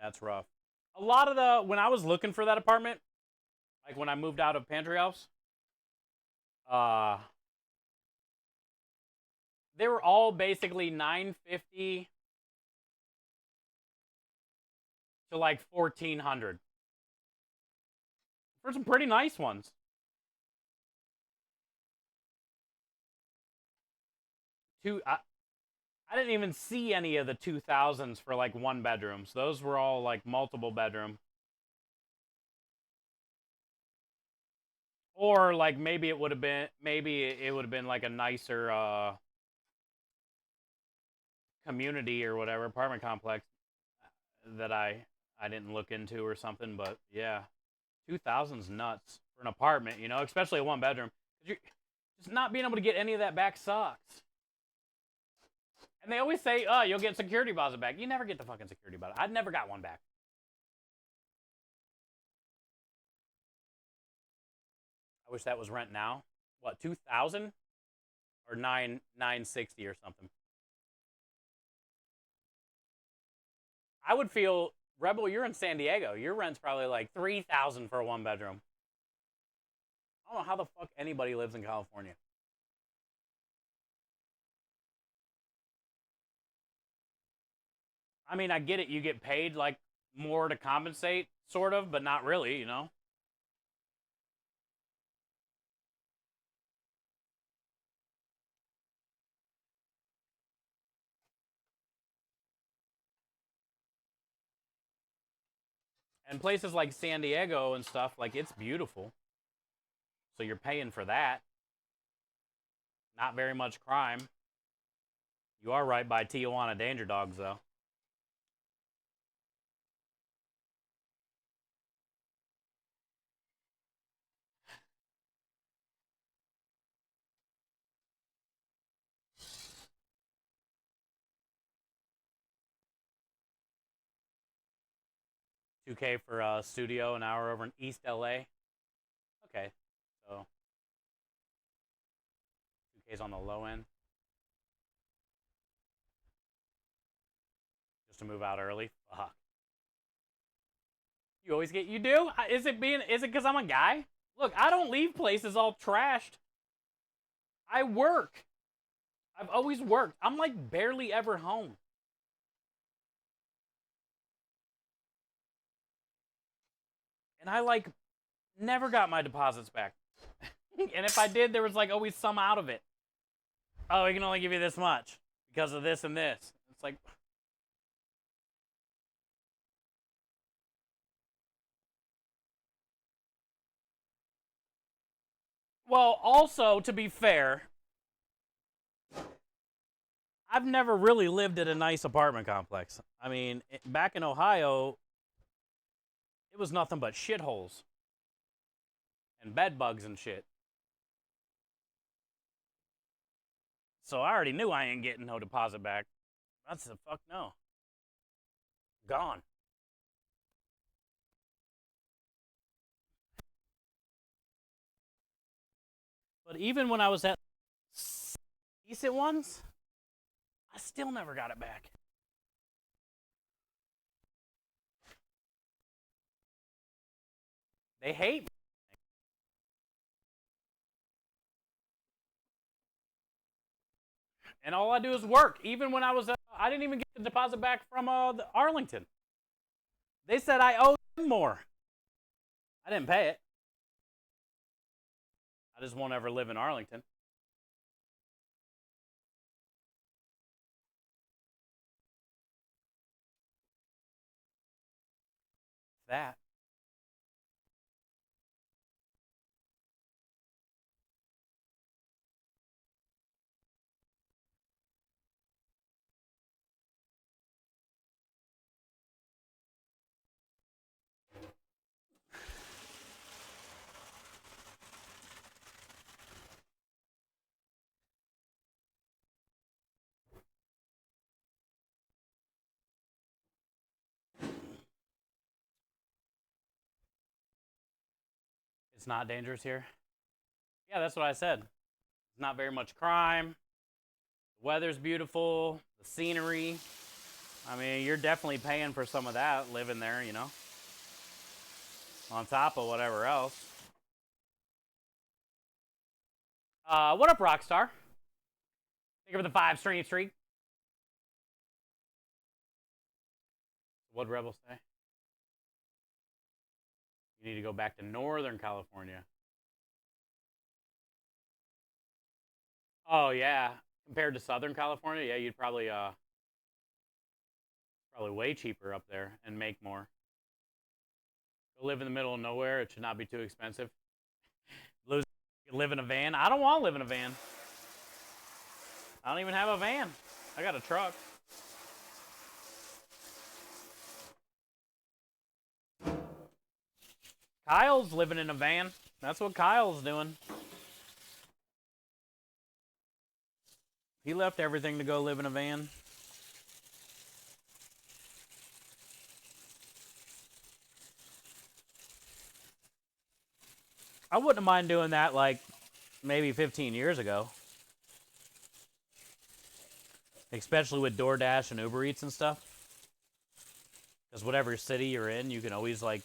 Speaker 1: That's rough. A lot of the when I was looking for that apartment, like when I moved out of Pantry House, uh they were all basically 950 to like 1,400 for some pretty nice ones. I didn't even see any of the 2,000s for like one bedrooms. Those were all like multiple bedroom. Or like maybe it would have been like a nicer community or whatever apartment complex that I didn't look into or something, but yeah. 2,000's nuts for an apartment, you know, especially a one bedroom. You're just not being able to get any of that back sucks. And they always say, "Oh, you'll get security deposit back." You never get the fucking security deposit. I never got one back. I wish that was rent now. What, 2,000 or 960 or something? I would feel Rebel. You're in San Diego. Your rent's probably like 3,000 for a one bedroom. I don't know how the fuck anybody lives in California. I mean, I get it. You get paid like more to compensate, sort of, but not really, you know? And places like San Diego and stuff, like, it's beautiful. So you're paying for that. Not very much crime. You are right by Tijuana Danger Dogs, though. $2K for a studio, an hour over in East LA. Okay, so 2K's on the low end. Just to move out early. Fuck. You always get. You do? Is it because I'm a guy? Look, I don't leave places all trashed. I work. I've always worked. I'm like barely ever home. And I like never got my deposits back. And if I did, there was like always some out of it. Oh, we can only give you this much because of this and this. It's like, well, also to be fair, I've never really lived at a nice apartment complex. I mean, back in Ohio, it was nothing but shitholes and bed bugs and shit. So I already knew I ain't getting no deposit back. That's the fuck no. Gone. But even when I was at decent ones, I still never got it back. They hate me. And all I do is work. Even when I was, I didn't even get the deposit back from Arlington. They said I owe them more. I didn't pay it. I just won't ever live in Arlington. That. It's not dangerous here. Yeah, that's what I said. It's not very much crime. The weather's beautiful. The scenery. I mean, you're definitely paying for some of that living there, you know, on top of whatever else. What up, Rockstar? Thank you for the 5 stream streak. What'd Rebel say? You need to go back to Northern California. Oh yeah, compared to Southern California, yeah, you'd probably way cheaper up there and make more. Go live in the middle of nowhere. It should not be too expensive. Live in a van. I don't want to live in a van. I don't even have a van. I got a truck. Kyle's living in a van. That's what Kyle's doing. He left everything to go live in a van. I wouldn't mind doing that like maybe 15 years ago. Especially with DoorDash and Uber Eats and stuff. Because whatever city you're in, you can always like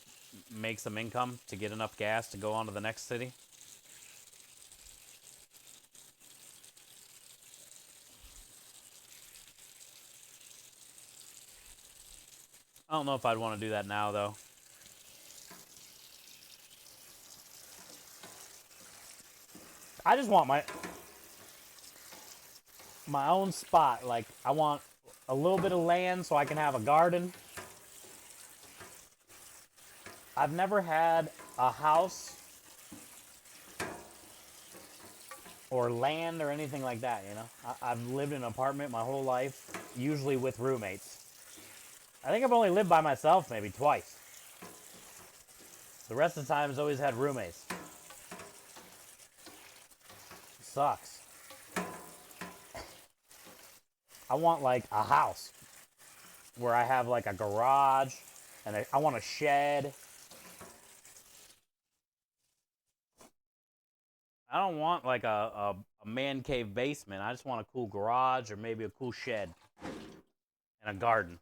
Speaker 1: make some income to get enough gas to go on to the next city. I don't know if I'd want to do that now, though. I just want my own spot. Like, I want a little bit of land so I can have a garden. I've never had a house or land or anything like that, you know? I've lived in an apartment my whole life, usually with roommates. I think I've only lived by myself maybe twice. The rest of the time, I've always had roommates. Sucks. I want like a house where I have like a garage and I want a shed. I don't want like a man cave basement. I just want a cool garage or maybe a cool shed and a garden.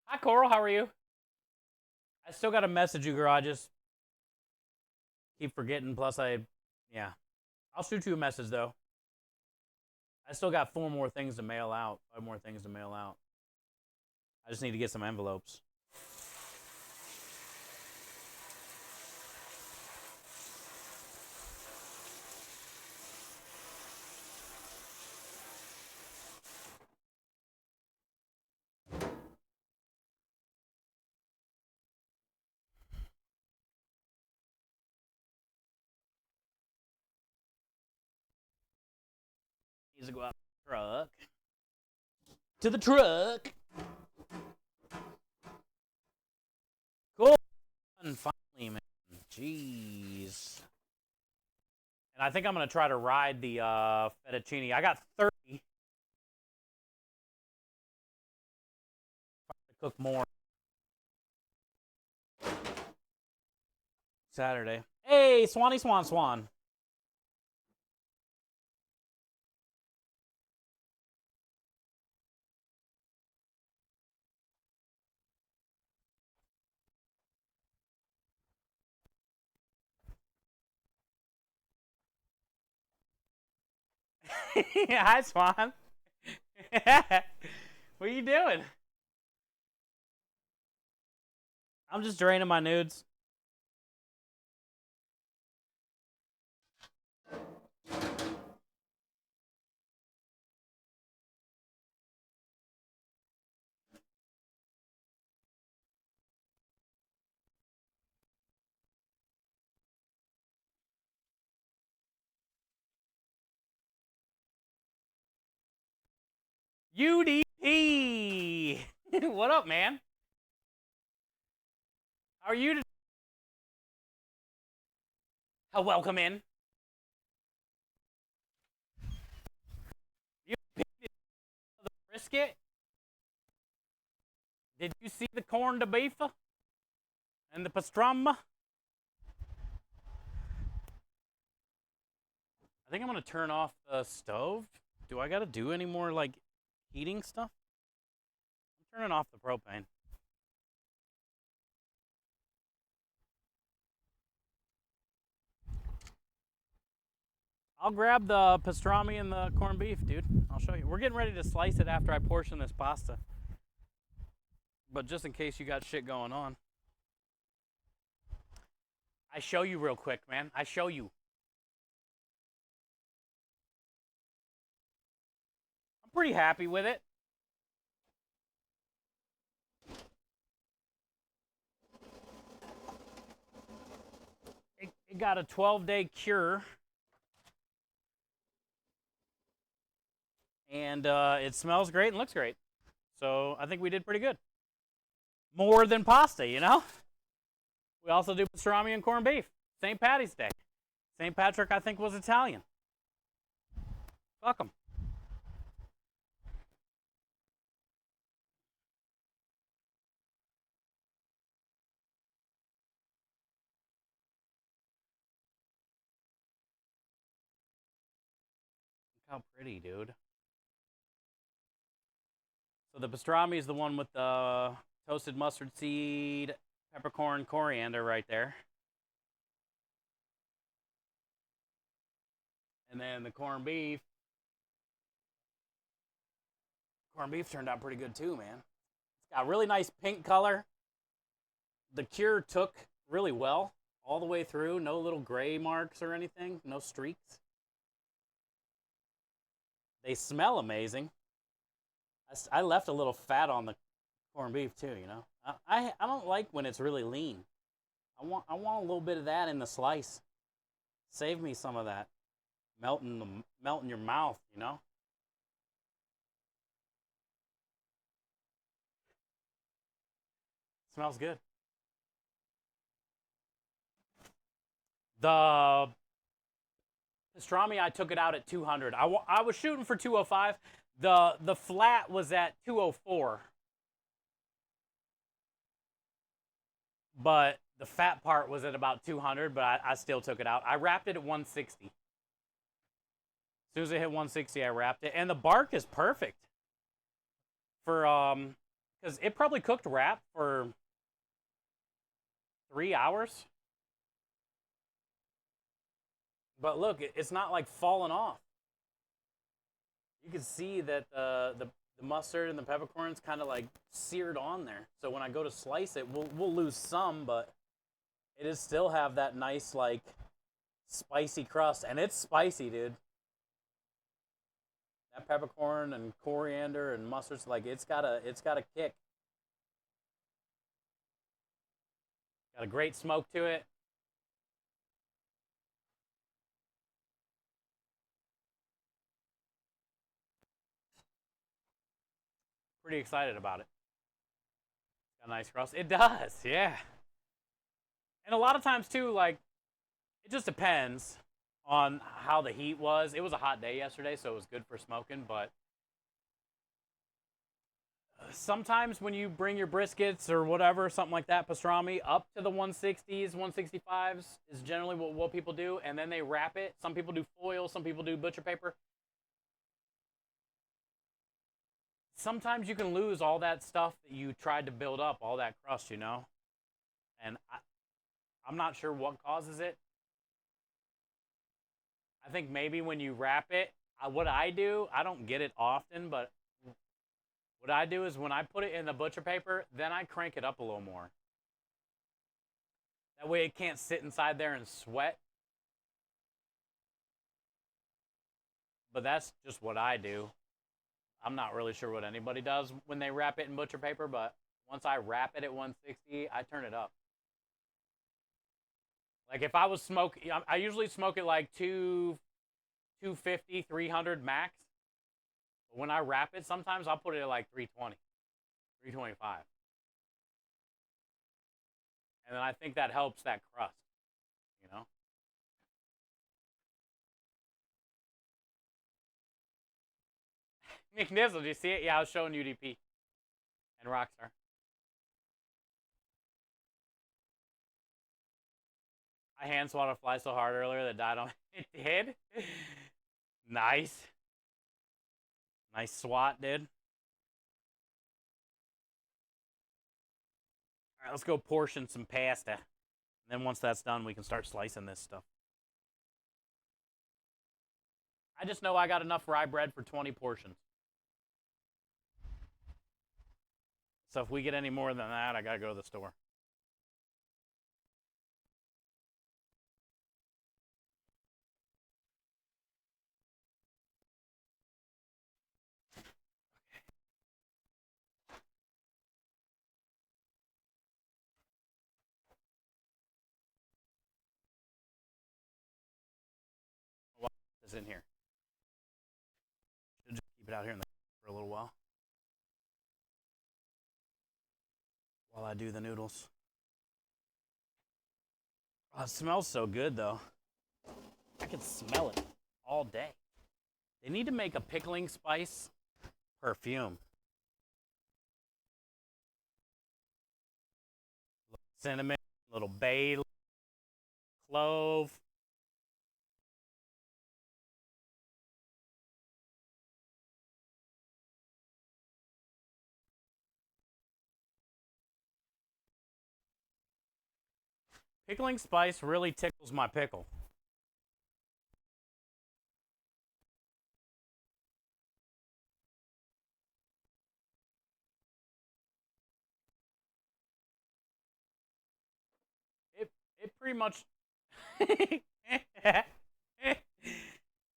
Speaker 1: Hi, Coral. How are you? I still got to message you, girl. I just keep forgetting. Plus, yeah. I'll shoot you a message, though. I still got 4 more things to mail out. 5 more things to mail out. I just need to get some envelopes. Needs to go out to the truck. To the truck. Cool. Finally, man. Jeez. And I think I'm going to try to ride the fettuccine. I got 30. To cook more. Saturday. Hey, Swanee Swan Swan. Hi, Swan. What are you doing? I'm just draining my nudes. UDP. What up, man? How are you? Welcome in. You picked the brisket? Did you see the corn de beef and the pastrami? I think I'm gonna turn off the stove. Do I gotta do any more like heating stuff? I'm turning off the propane. I'll grab the pastrami and the corned beef, dude. I'll show you. We're getting ready to slice it after I portion this pasta. But just in case you got shit going on. I show you real quick, man. I show you. I'm pretty happy with it. It got a 12-day cure. And it smells great and looks great. So I think we did pretty good. More than pasta, you know? We also do pastrami and corned beef. St. Patty's Day. St. Patrick, I think, was Italian. Fuck 'em. Look how pretty, dude. So the pastrami is the one with the toasted mustard seed, peppercorn, coriander right there. And then the corned beef Corned beef turned out pretty good too, man. It's got a really nice pink color. The cure took really well all the way through. No little gray marks or anything. No streaks. They smell amazing. I left a little fat on the corned beef too, you know. I don't like when it's really lean. I want a little bit of that in the slice. Save me some of that. Melt in your mouth, you know. Smells good. The pastrami, I took it out at 200. I was shooting for 205. The flat was at 204. But the fat part was at about 200, but I still took it out. I wrapped it at 160. As soon as it hit 160, I wrapped it. And the bark is perfect for, because it probably cooked wrapped for 3 hours. But look, it's not like falling off. You can see that the mustard and the peppercorns kind of like seared on there. So when I go to slice it, we'll lose some, but it is still have that nice like spicy crust, and it's spicy, dude. That peppercorn and coriander and mustard's like it's got a kick. Got a great smoke to it. Pretty excited about it. Got a nice crust. It does, yeah. And a lot of times too, like it just depends on how the heat was. It was a hot day yesterday, so it was good for smoking, but sometimes when you bring your briskets or whatever, something like that, pastrami, up to the 160s, 165s is generally what people do, and then they wrap it. Some people do foil, some people do butcher paper. Sometimes you can lose all that stuff that you tried to build up, all that crust, you know? And I'm not sure what causes it. I think maybe when you wrap it, what I do, I don't get it often, but what I do is when I put it in the butcher paper, then I crank it up a little more. That way it can't sit inside there and sweat. But that's just what I do. I'm not really sure what anybody does when they wrap it in butcher paper, but once I wrap it at 160, I turn it up. Like if I was smoking, I usually smoke it like 250, 300 max. But when I wrap it, sometimes I'll put it at like 320, 325. And then I think that helps that crust, you know? Nick Nizzle, did you see it? Yeah, I was showing UDP and Rockstar. I hand swatted a fly so hard earlier that died on it. Did? Nice. Nice swat, dude. All right, let's go portion some pasta. And then once that's done, we can start slicing this stuff. I just know I got enough rye bread for 20 portions. So if we get any more than that, I gotta go to the store. What is in here? Should just keep it out here for a little while I do the noodles. Oh, it smells so good though. I can smell it all day. They need to make a pickling spice perfume. Cinnamon, little bay, clove. Pickling spice really tickles my pickle. pretty much.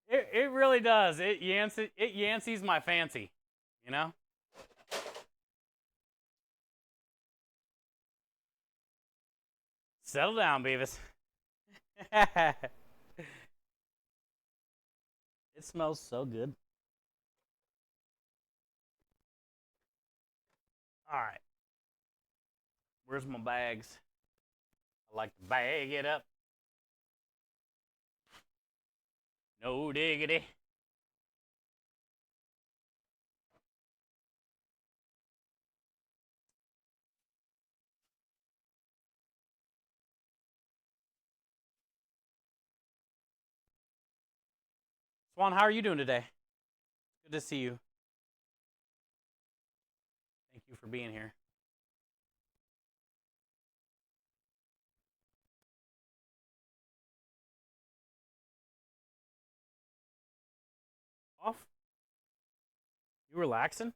Speaker 1: It really does. It Yancey's my fancy, you know? Settle down, Beavis. It smells so good. All right. Where's my bags? I like to bag it up. No diggity. Swan, how are you doing today? Good to see you. Thank you for being here. Off? You relaxing?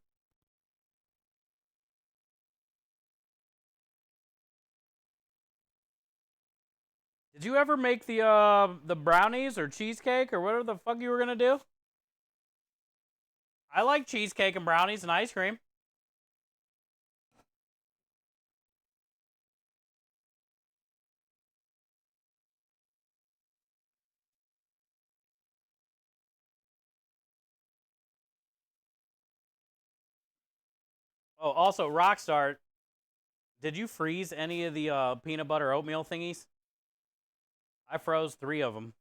Speaker 1: Did you ever make the brownies or cheesecake or whatever the fuck you were gonna do? I like cheesecake and brownies and ice cream. Oh, also, Rockstar, did you freeze any of the peanut butter oatmeal thingies? I froze 3 of them.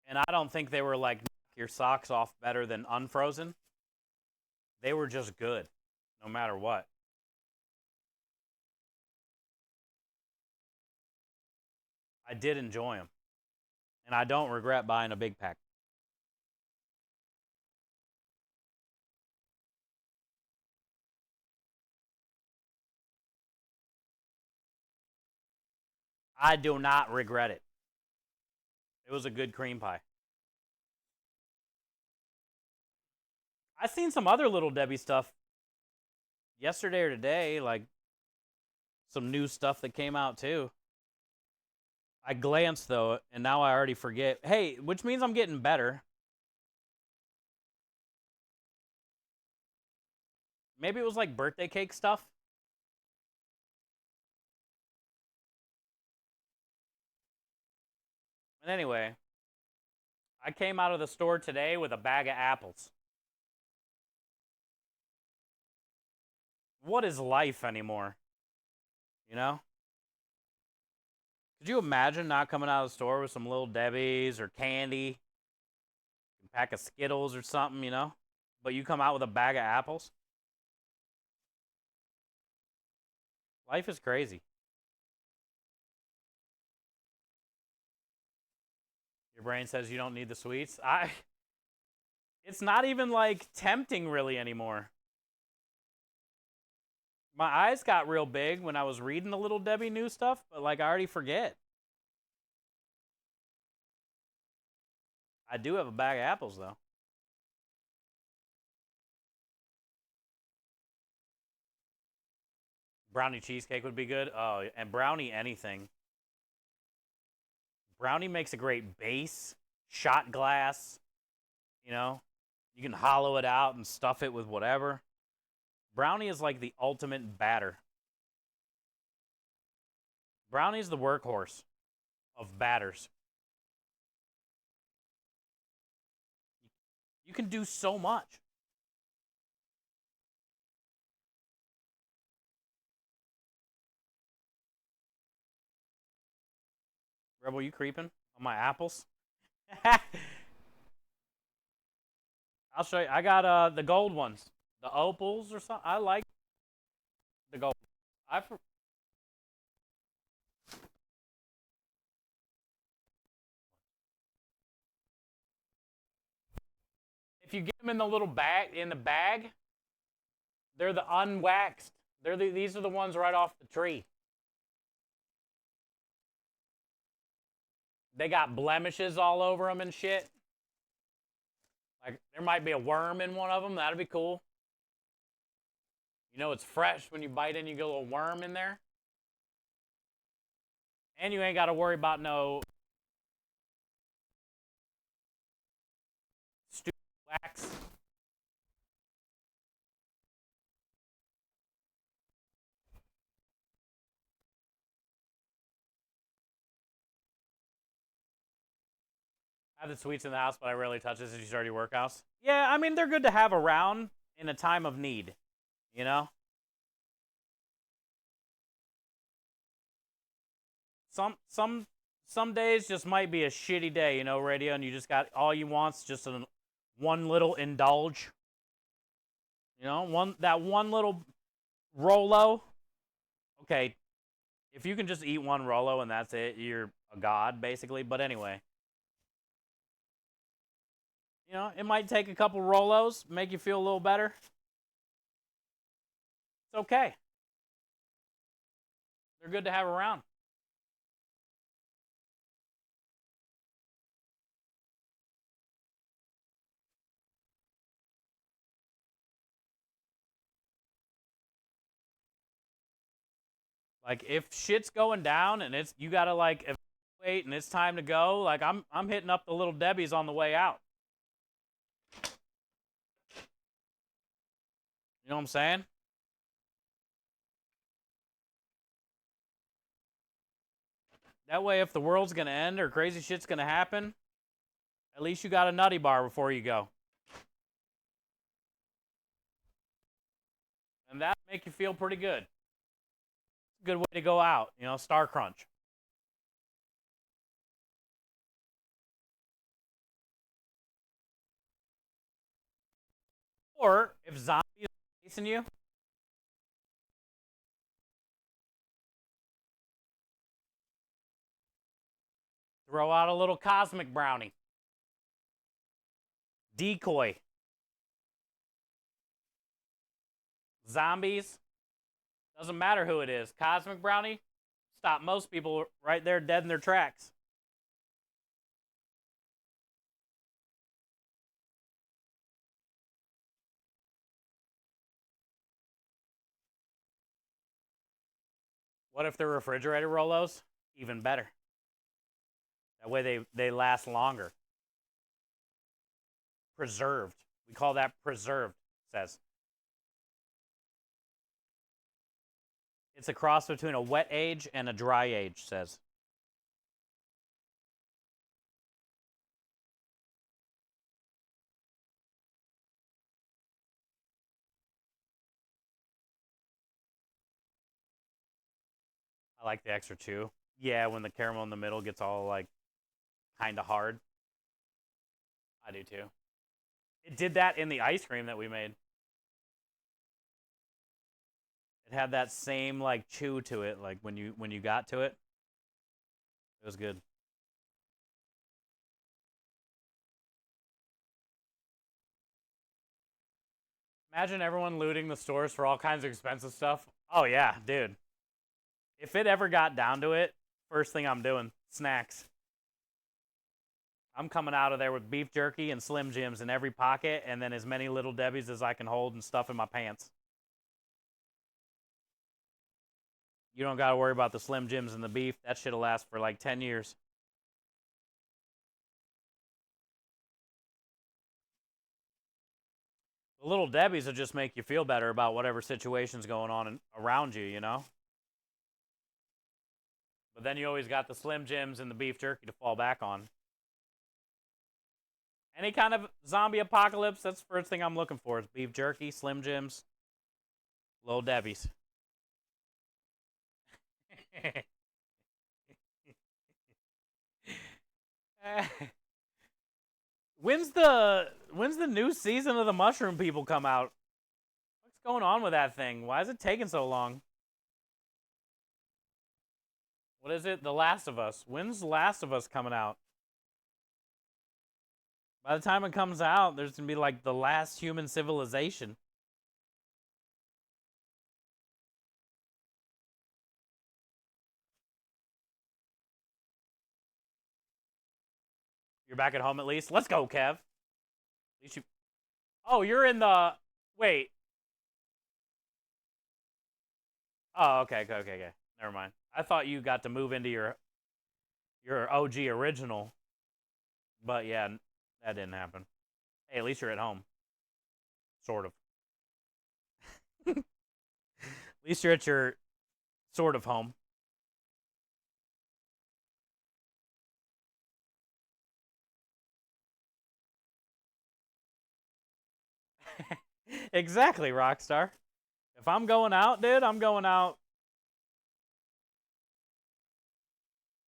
Speaker 1: And I don't think they were like knock your socks off better than unfrozen. They were just good, no matter what. I did enjoy them. And I don't regret buying a big pack. I do not regret it. It was a good cream pie. I seen some other Little Debbie stuff yesterday or today, like some new stuff that came out too. I glanced though, and now I already forget. Hey, which means I'm getting better. Maybe it was like birthday cake stuff. But anyway, I came out of the store today with a bag of apples. What is life anymore? You know? Could you imagine not coming out of the store with some Little Debbie's or candy, a pack of Skittles or something, you know? But you come out with a bag of apples? Life is crazy. Your brain says you don't need the sweets. It's not even like tempting really anymore. My eyes got real big when I was reading the Little Debbie new stuff, but like I already forget. I do have a bag of apples though. Brownie cheesecake would be good. Oh, and brownie anything. Brownie makes a great base, shot glass, you know? You can hollow it out and stuff it with whatever. Brownie is like the ultimate batter. Brownie's the workhorse of batters. You can do so much. Rebel, you creeping on my apples? I'll show you. I got the gold ones, the opals or something. I like the gold. I If you get them in the little bag, they're the unwaxed. These are the ones right off the tree. They got blemishes all over them and shit. Like there might be a worm in one of them. That'd be cool. You know it's fresh when you bite in, you get a little worm in there. And you ain't got to worry about no stupid wax. I have the sweets in the house, but I rarely touch this as you start your workouts. Yeah, I mean, they're good to have around in a time of need, you know? Some days just might be a shitty day, you know, radio, and you just got all you want's just one little indulge. You know, one little Rolo. Okay, if you can just eat one Rolo and that's it, you're a god, basically. But anyway, you know, it might take a couple Rolos, make you feel a little better. It's okay. They're good to have around. Like if shit's going down and it's you gotta like evacuate and it's time to go, like I'm hitting up the little Debbie's on the way out. You know what I'm saying? That way, if the world's gonna end or crazy shit's gonna happen, at least you got a nutty bar before you go. And that make you feel pretty good. It's a good way to go out, you know, Star Crunch. Or if zombies are chasing you, throw out a little cosmic brownie. Decoy. Zombies. Doesn't matter who it is. Cosmic brownie, stop most people right there dead in their tracks. What if they're refrigerator Rolos? Even better. That way they last longer. Preserved. We call that preserved, says. It's a cross between a wet age and a dry age, says. I like the extra two. Yeah, when the caramel in the middle gets all like kind of hard. I do too. It did that in the ice cream that we made. It had that same like chew to it, like when you got to it. It was good. Imagine everyone looting the stores for all kinds of expensive stuff. Oh yeah, dude. If it ever got down to it, first thing I'm doing, snacks. I'm coming out of there with beef jerky and Slim Jims in every pocket, and then as many Little Debbies as I can hold and stuff in my pants. You don't gotta worry about the Slim Jims and the beef. That shit'll last for like 10 years. The Little Debbies will just make you feel better about whatever situation's going on around you, you know? But then you always got the Slim Jims and the beef jerky to fall back on. Any kind of zombie apocalypse, that's the first thing I'm looking for is beef jerky, Slim Jims, Little Debbie's. When's the new season of the Mushroom People come out? What's going on with that thing? Why is it taking so long? What is it? The Last of Us. When's The Last of Us coming out? By the time it comes out, there's gonna be like the last human civilization. You're back at home at least? Let's go, Kev. At least you... Oh, you're in the... Wait. Oh, okay, okay, okay, okay. Never mind. I thought you got to move into your OG original, but yeah, that didn't happen. Hey, at least you're at home, sort of. At least you're at your sort of home. Exactly, Rockstar. If I'm going out, dude, I'm going out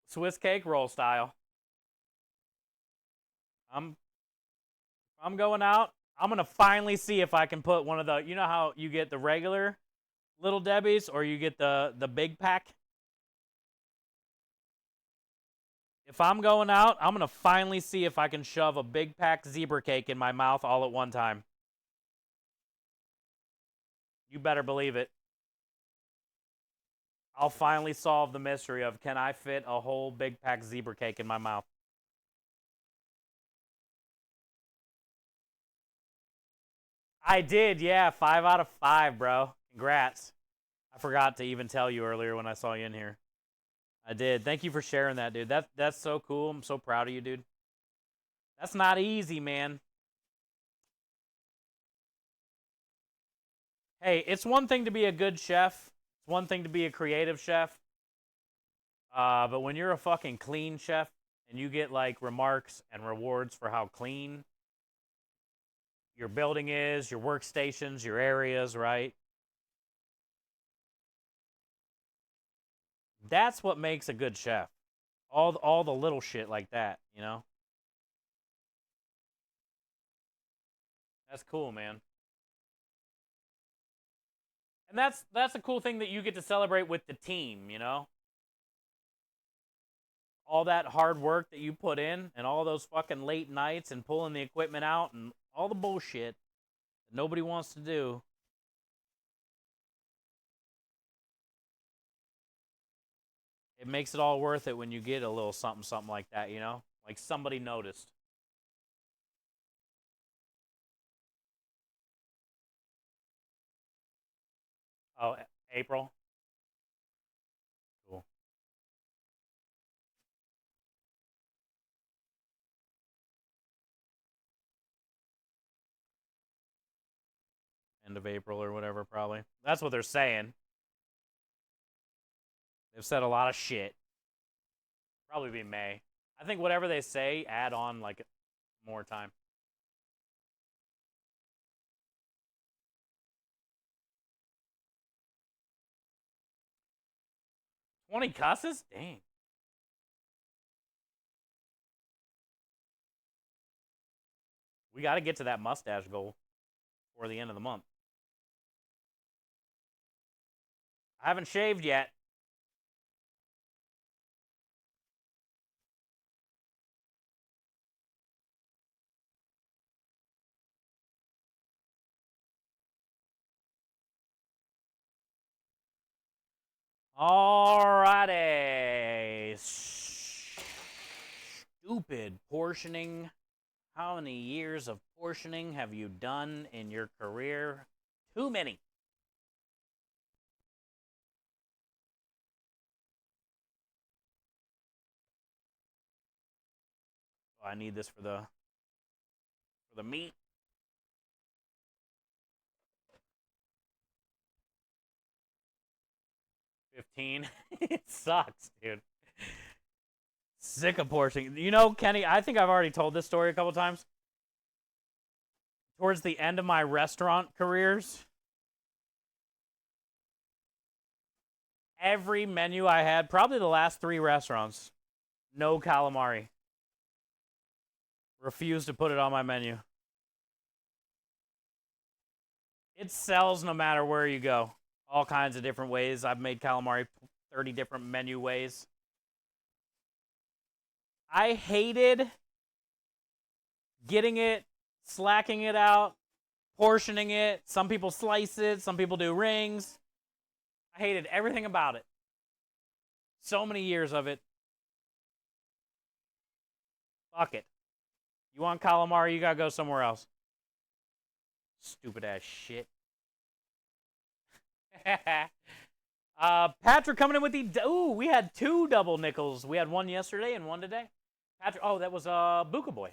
Speaker 1: Swiss cake roll style. I'm I'm going out. I'm gonna finally see if I can put one of the. You know how you get the regular Little Debbie's or you get the big pack. If I'm going out, I'm gonna finally see if I can shove a big pack zebra cake in my mouth all at one time. You better believe it. I'll finally solve the mystery of can I fit a whole big pack zebra cake in my mouth. I did, yeah. 5 out of 5, bro. Congrats. I forgot to even tell you earlier when I saw you in here. I did. Thank you for sharing that, dude. That's so cool. I'm so proud of you, dude. That's not easy, man. Hey, it's one thing to be a good chef. It's one thing to be a creative chef. But when you're a fucking clean chef and you get like remarks and rewards for how clean your building is, your workstations, your areas, right? That's what makes a good chef. All the little shit like that, you know? That's cool, man. And that's a cool thing that you get to celebrate with the team, you know? All that hard work that you put in and all those fucking late nights and pulling the equipment out and all the bullshit that nobody wants to do. It makes it all worth it when you get a little something something like that, you know? Like somebody noticed. Oh, April. Cool. End of April or whatever, probably. That's what they're saying. They've said a lot of shit. Probably be May. I think whatever they say, add on like more time. 20 cusses? Dang. We got to get to that mustache goal before the end of the month. I haven't shaved yet. Alrighty. Stupid portioning. How many years of portioning have you done in your career? Too many. Oh, I need this for the meat. 15. It sucks, dude. Sick of portioning. You know, Kenny, I think I've already told this story a couple times. Towards the end of my restaurant careers, every menu I had, probably the last 3 restaurants, no calamari. Refused to put it on my menu. It sells no matter where you go. All kinds of different ways. I've made calamari 30 different menu ways. I hated getting it, slacking it out, portioning it. Some people slice it, some people do rings. I hated everything about it. So many years of it. Fuck it. You want calamari, you gotta go somewhere else. Stupid ass shit. Patrick coming in with the. Ooh, we had 2 double nickels. We had 1 yesterday and 1 today. Patrick, oh, that was Buka Boy.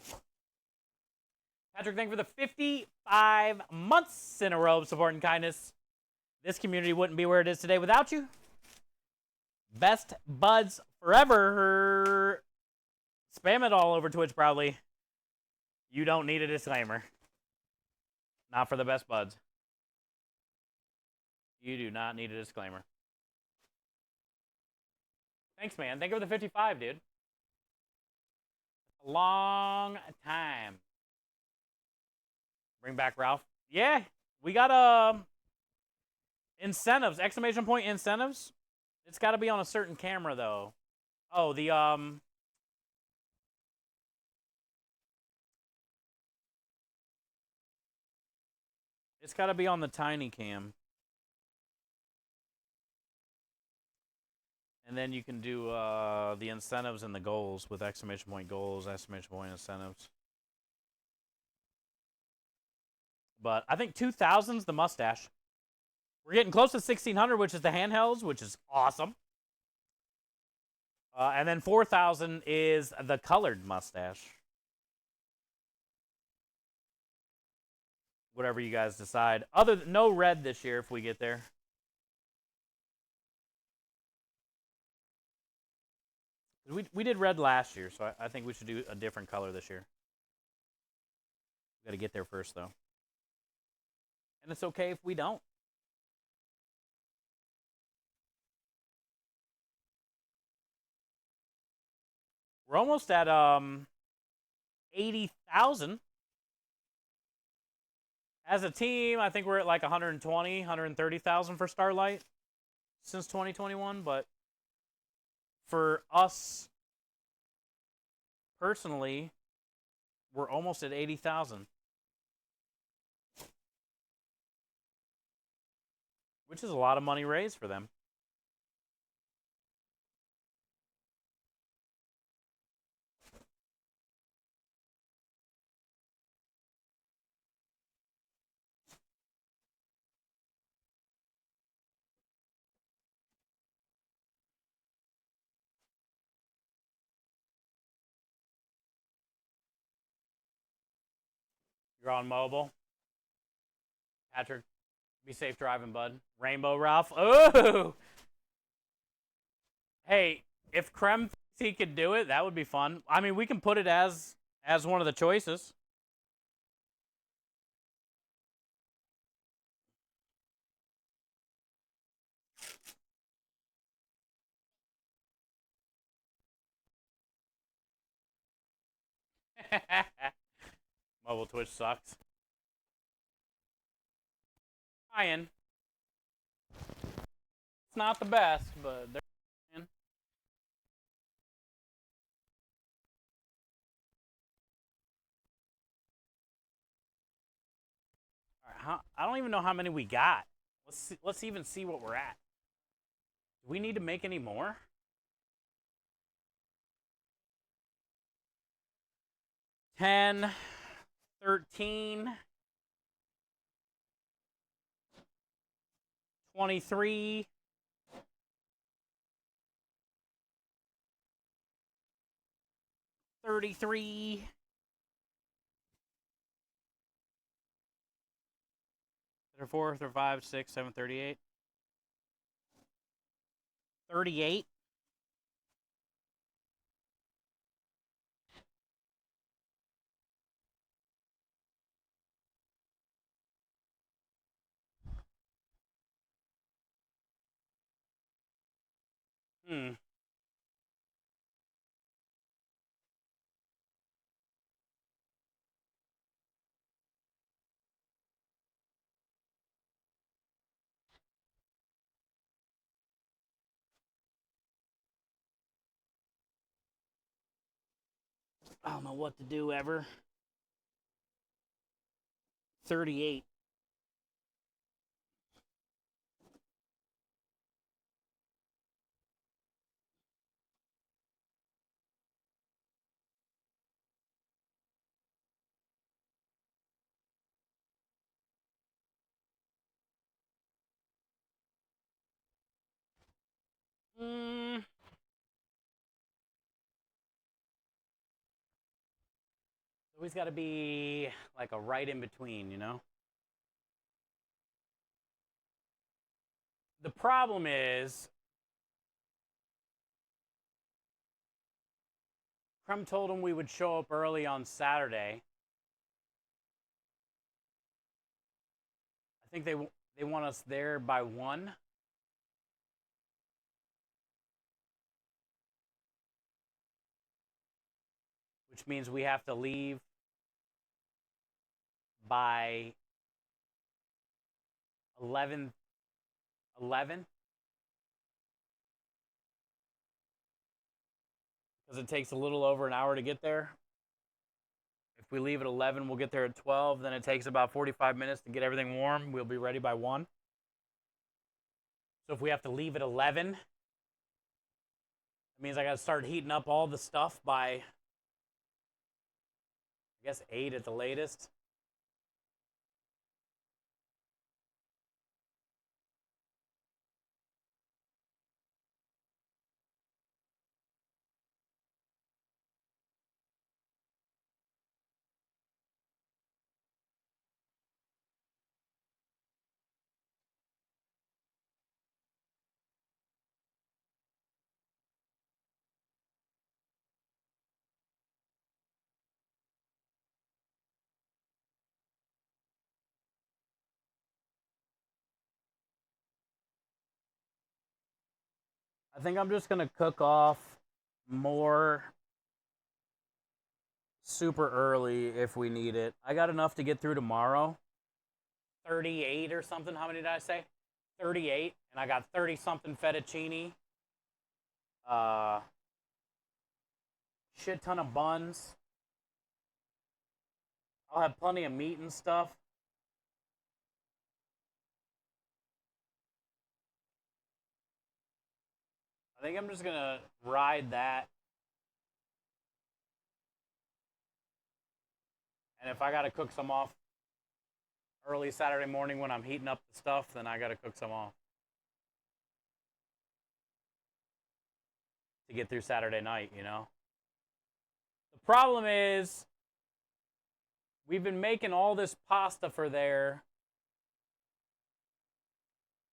Speaker 1: Patrick, thank you for the 55 months in a row of support and kindness. This community wouldn't be where it is today without you. Best buds forever. Spam it all over Twitch proudly. You don't need a disclaimer. Not for the best buds. You do not need a disclaimer. Thanks, man. Thank you for the 55, dude. A long time. Bring back Ralph. Yeah, we got incentives. Exclamation point incentives. It's got to be on a certain camera though. Oh, the it's got to be on the tiny cam. And then you can do the incentives and the goals with exclamation point goals, exclamation point incentives. But I think 2,000's the mustache. We're getting close to 1,600, which is the handhelds, which is awesome. And then 4,000 is the colored mustache. Whatever you guys decide. Other than no red this year if we get there. We did red last year, so I think we should do a different color this year. We got to get there first, though. And it's okay if we don't. We're almost at 80,000. As a team, I think we're at like 120, 130,000 for Starlight since 2021, but for us personally, we're almost at 80,000. Which is a lot of money raised for them. You're on mobile. Patrick, be safe driving, bud. Rainbow Ralph. Oh! Hey, if Krem thinks he could do it, that would be fun. I mean, we can put it as one of the choices. Mobile Twitch sucks. Trying. It's not the best, but they're trying. All right, I don't even know how many we got. Let's even see what we're at. Do we need to make any more? 10, 13, 23, 33, 34, 35, 6, 7, 38, 38. Hmm. I don't know what to do ever. 38. Mm, always got to be like a right in between, you know? The problem is, Crumb told him we would show up early on Saturday. I think they want us there by 1. Which means we have to leave by 11 because it takes a little over an hour to get there. If we leave at 11, we'll get there at 12. Then it takes about 45 minutes to get everything warm. We'll be ready by 1. So if we have to leave at 11, that means I got to start heating up all the stuff by, I guess, 8 at the latest. I think I'm just going to cook off more super early if we need it. I got enough to get through tomorrow. 38 or something. How many did I say? 38. And I got 30 something fettuccine. Uh, Shit ton of buns. I'll have plenty of meat and stuff. I think I'm just gonna ride that. And if I gotta cook some off early Saturday morning when I'm heating up the stuff, then I gotta cook some off to get through Saturday night, you know? The problem is we've been making all this pasta for there.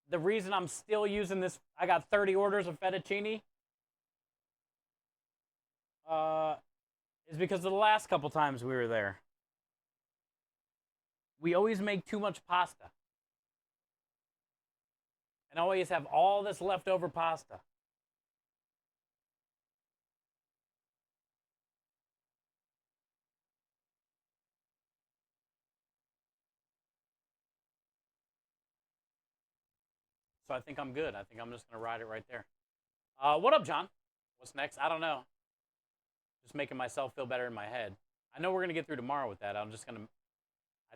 Speaker 1: The reason I'm still using this, I got 30 orders of fettuccine, uh, is because of the last couple times we were there. We always make too much pasta. And always have all this leftover pasta. So I think I'm good. I think I'm just going to ride it right there. What up, John? What's next? I don't know. Just making myself feel better in my head. I know we're going to get through tomorrow with that. I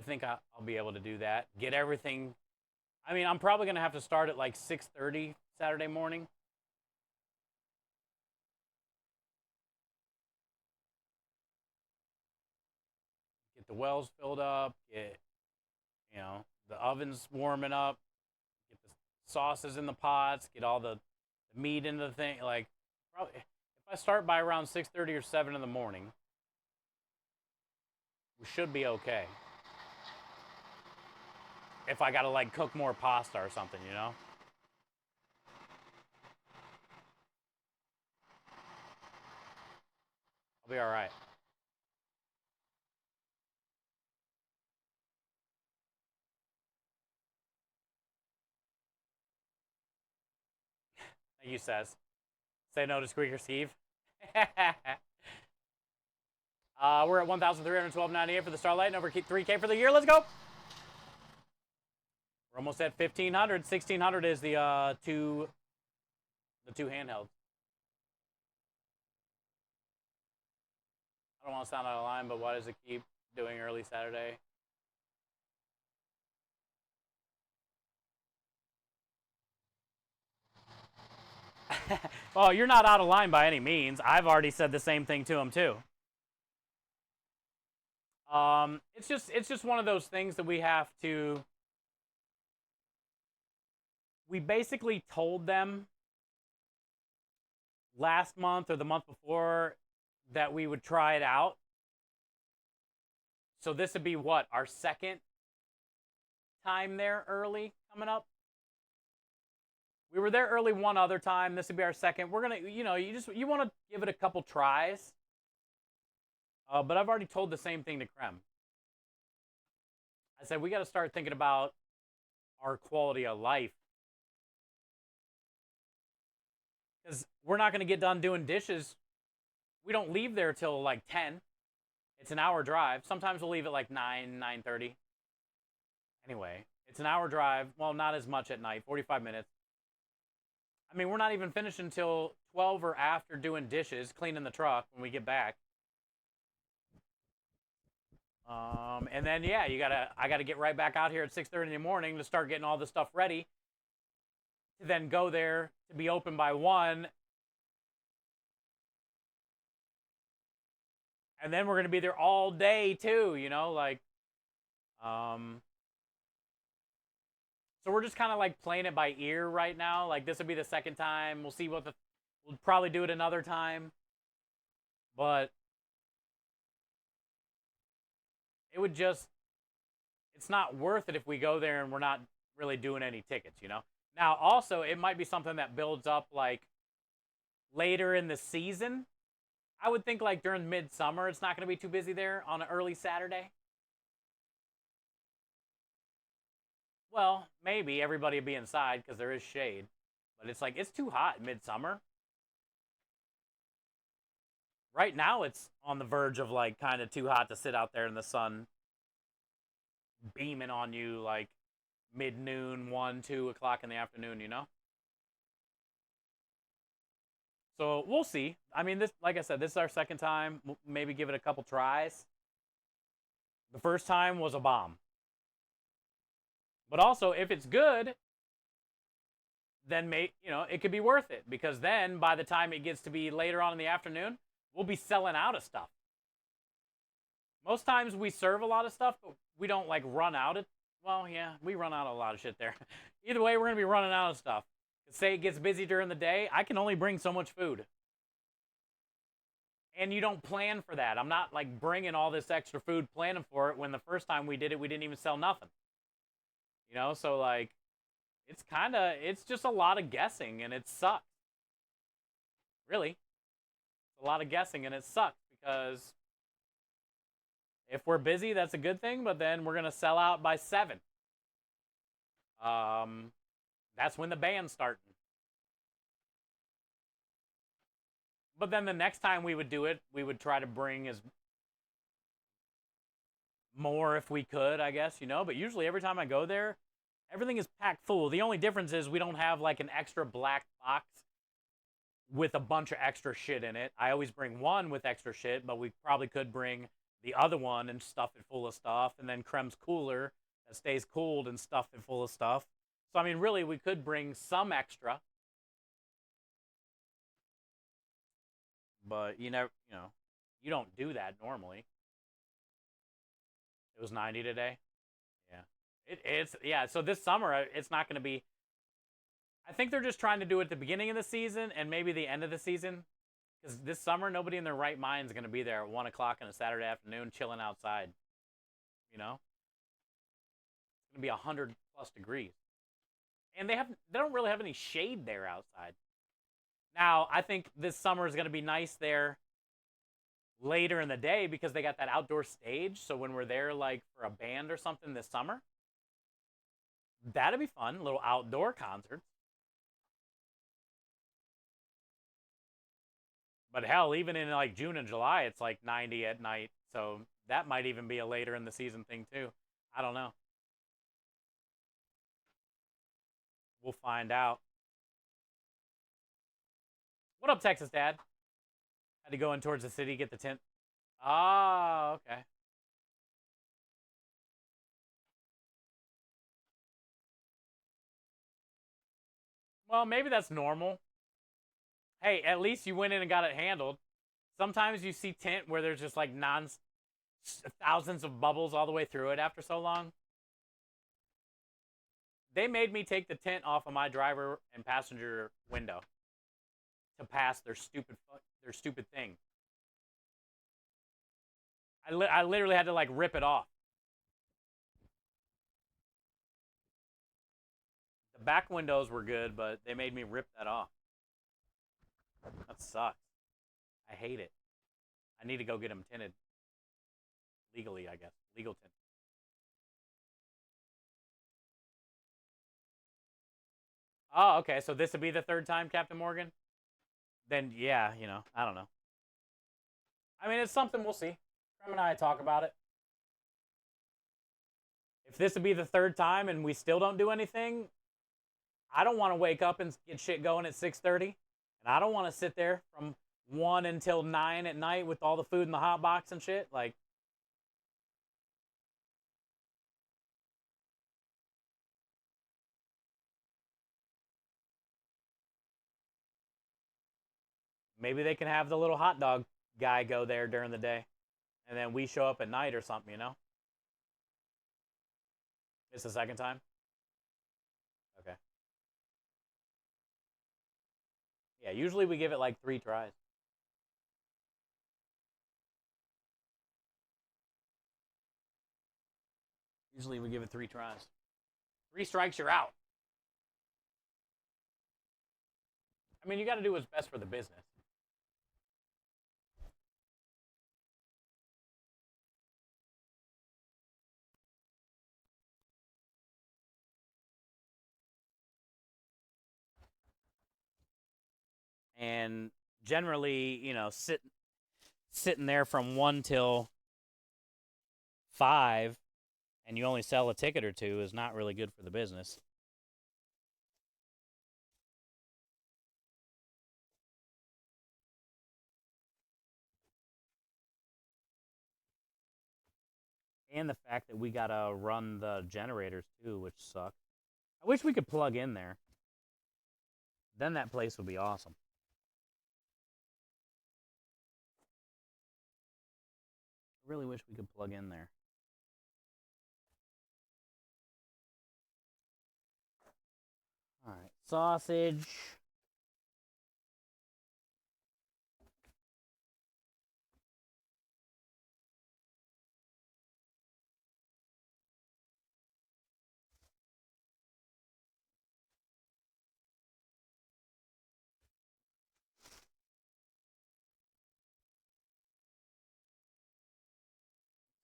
Speaker 1: think I'll be able to do that. Get everything. I mean, I'm probably going to have to start at like 6:30 Saturday morning. Get the wells filled up. Get, the ovens warming up. Get the sauces in the pots. Get all the meat into the thing. Like, probably, if I start by around 6:30 or 7 in the morning, we should be okay. If I gotta like cook more pasta or something, you know? I'll be all right. Thank you, says. Say no to Squeaker Steve. We're at 1,312.98 for the Starlight and over 3K for the year. Let's go. We're almost at 1,500. 1,600 is the two handhelds. I don't want to sound out of line, but why does it keep doing early Saturday? Well, you're not out of line by any means. I've already said the same thing to him too. It's just one of those things that we have to. We basically told them last month or the month before that we would try it out. So this would be what, our second time there early coming up? We were there early one other time. This would be our second. We're going to, you want to give it a couple tries. But I've already told the same thing to Krem. I said, we got to start thinking about our quality of life. Because we're not going to get done doing dishes. We don't leave there till like 10. It's an hour drive. Sometimes we'll leave at like 9, 9:30. Anyway, it's an hour drive. Well, not as much at night, 45 minutes. I mean, we're not even finished until 12 or after doing dishes, cleaning the truck when we get back. And then, yeah, I gotta get right back out here at 6:30 in the morning to start getting all the stuff ready. To then go there to be open by 1. And then we're gonna be there all day too, So we're just kind of like playing it by ear right now. Like this will be the second time. We'll see we'll probably do it another time. But it's not worth it if we go there and we're not really doing any tickets, Now, also, it might be something that builds up like later in the season. I would think like during midsummer, it's not going to be too busy there on an early Saturday. Well, maybe everybody will be inside because there is shade. But it's like, it's too hot in midsummer. Right now, it's on the verge of like kind of too hot to sit out there in the sun beaming on you like mid-noon, 1, 2 o'clock in the afternoon, So we'll see. I mean, like I said, this is our second time. We'll maybe give it a couple tries. The first time was a bomb. But also, if it's good, then it could be worth it. Because then, by the time it gets to be later on in the afternoon, we'll be selling out of stuff. Most times we serve a lot of stuff, but we don't like run out of. Well, yeah, we run out of a lot of shit there. Either way, we're gonna be running out of stuff. Say it gets busy during the day, I can only bring so much food. And you don't plan for that. I'm not like bringing all this extra food, planning for it, when the first time we did it, we didn't even sell nothing. So like, it's just a lot of guessing, and it sucks. Really. It's a lot of guessing, and it sucks, because if we're busy, that's a good thing, but then we're going to sell out by 7. That's when the band's starting. But then the next time we would do it, we would try to bring as more if we could, I guess, But usually every time I go there, everything is packed full. The only difference is we don't have like an extra black box with a bunch of extra shit in it. I always bring one with extra shit, but we probably could bring the other one and stuff it full of stuff, and then Krem's cooler that stays cooled and stuff it full of stuff. So, I mean, really, we could bring some extra. But you don't do that normally. It was 90 today. Yeah. So this summer, it's not going to be. I think they're just trying to do it at the beginning of the season and maybe the end of the season. Because this summer, nobody in their right mind is going to be there at 1 o'clock on a Saturday afternoon chilling outside. It's going to be 100+ degrees. And they don't really have any shade there outside. Now, I think this summer is going to be nice there later in the day because they got that outdoor stage. So when we're there like for a band or something this summer, that'd be fun. A little outdoor concert. But hell, even in like June and July, it's like 90 at night. So that might even be a later in the season thing too. I don't know. We'll find out. What up, Texas Dad? Had to go in towards the city, get the tent. Oh, okay. Well, maybe that's normal. Hey, at least you went in and got it handled. Sometimes you see tent where there's just like thousands of bubbles all the way through it after so long. They made me take the tent off of my driver and passenger window to pass their stupid thing. I literally had to like rip it off. The back windows were good, but they made me rip that off. That sucks. I hate it. I need to go get them tinted legally, I guess. Legal tint. Oh, okay. So this would be the third time, Captain Morgan. Then yeah, I don't know. I mean, it's something we'll see. Krem and I talk about it. If this would be the third time and we still don't do anything, I don't want to wake up and get shit going at 6:30, and I don't want to sit there from 1 until 9 at night with all the food in the hot box and shit. Like, maybe they can have the little hot dog guy go there during the day, and then we show up at night or something. It's the second time. Okay. Yeah, usually we give it like 3 tries. Usually we give it 3 tries. 3 strikes, you're out. I mean, you got to do what's best for the business. And generally, sitting there from 1 till 5 and you only sell a ticket or two is not really good for the business. And the fact that we gotta run the generators too, which sucks. I wish we could plug in there. Then that place would be awesome. I really wish we could plug in there. All right, sausage.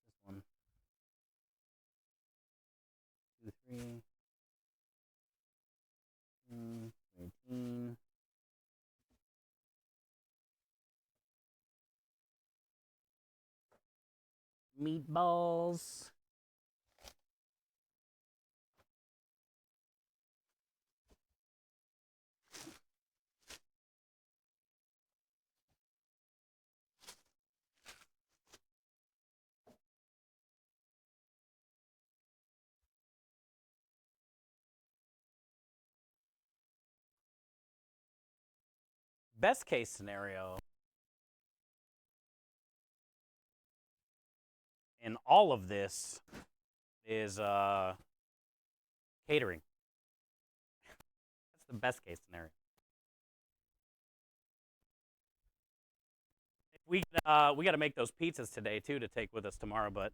Speaker 1: This one. 2, 3. 18. Meatballs. Best case scenario in all of this is catering. That's the best case scenario. We got to make those pizzas today too to take with us tomorrow, but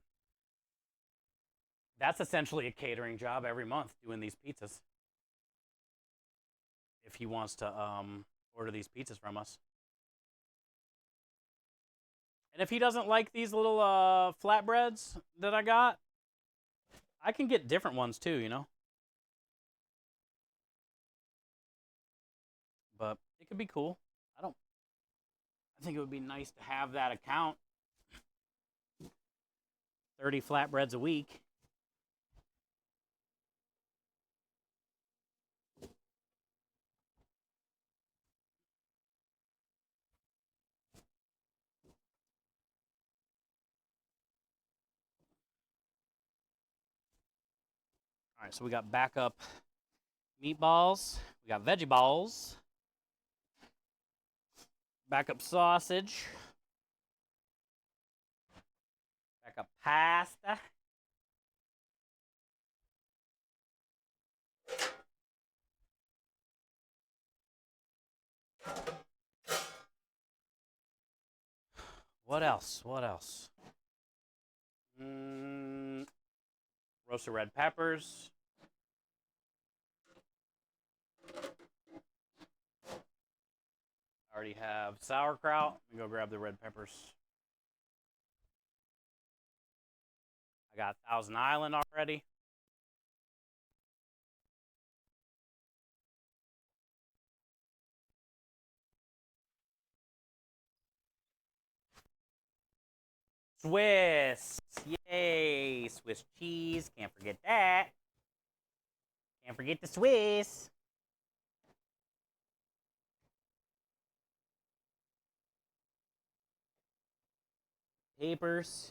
Speaker 1: that's essentially a catering job every month doing these pizzas. If he wants to order these pizzas from us. And if he doesn't like these little flatbreads that I got, I can get different ones too. But it could be cool. I think it would be nice to have that account. 30 flatbreads a week. All right, so we got backup meatballs. We got veggie balls. Backup sausage. Backup pasta. What else? What else? Roasted red peppers. I already have sauerkraut. Let me go grab the red peppers. I got Thousand Island already. Swiss. Yay. Swiss cheese. Can't forget that. Can't forget the Swiss. Papers.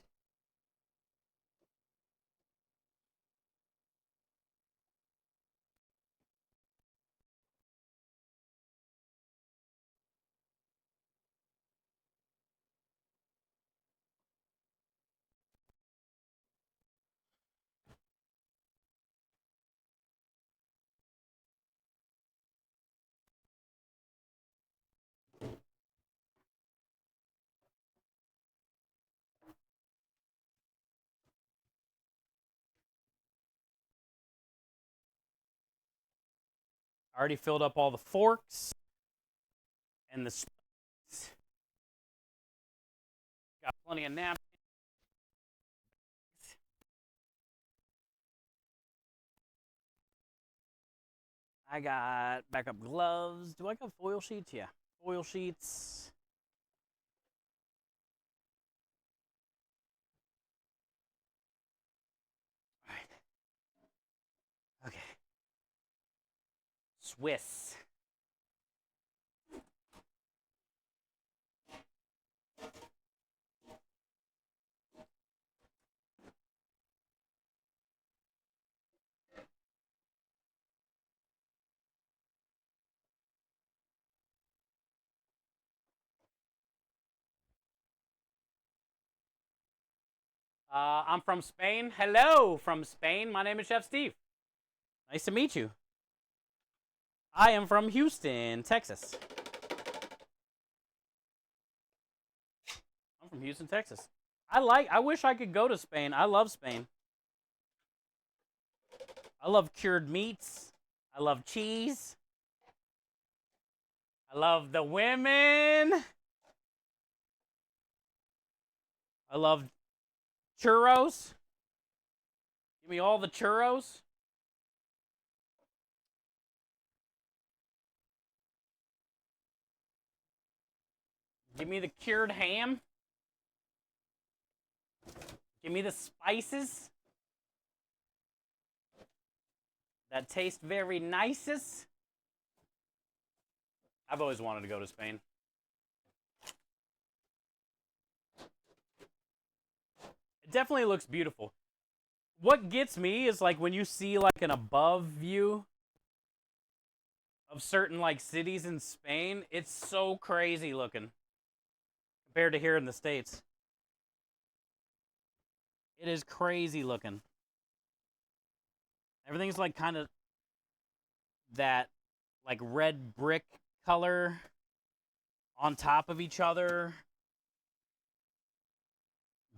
Speaker 1: I already filled up all the forks and the spoons. Got plenty of napkins. I got backup gloves. Do I got foil sheets? Yeah. Foil sheets. All right. Okay. Swiss. I'm from Spain. Hello from Spain. My name is Chef Steve. Nice to meet you. I am from Houston, Texas. I'm from Houston, Texas. I wish I could go to Spain. I love Spain. I love cured meats. I love cheese. I love the women. I love churros. Give me all the churros. Give me the cured ham. Give me the spices that taste very nicest. I've always wanted to go to Spain. It definitely looks beautiful. What gets me is like when you see like an above view of certain like cities in Spain, it's so crazy looking compared to here in the States. It is crazy looking. Everything's like kind of that like red brick color on top of each other.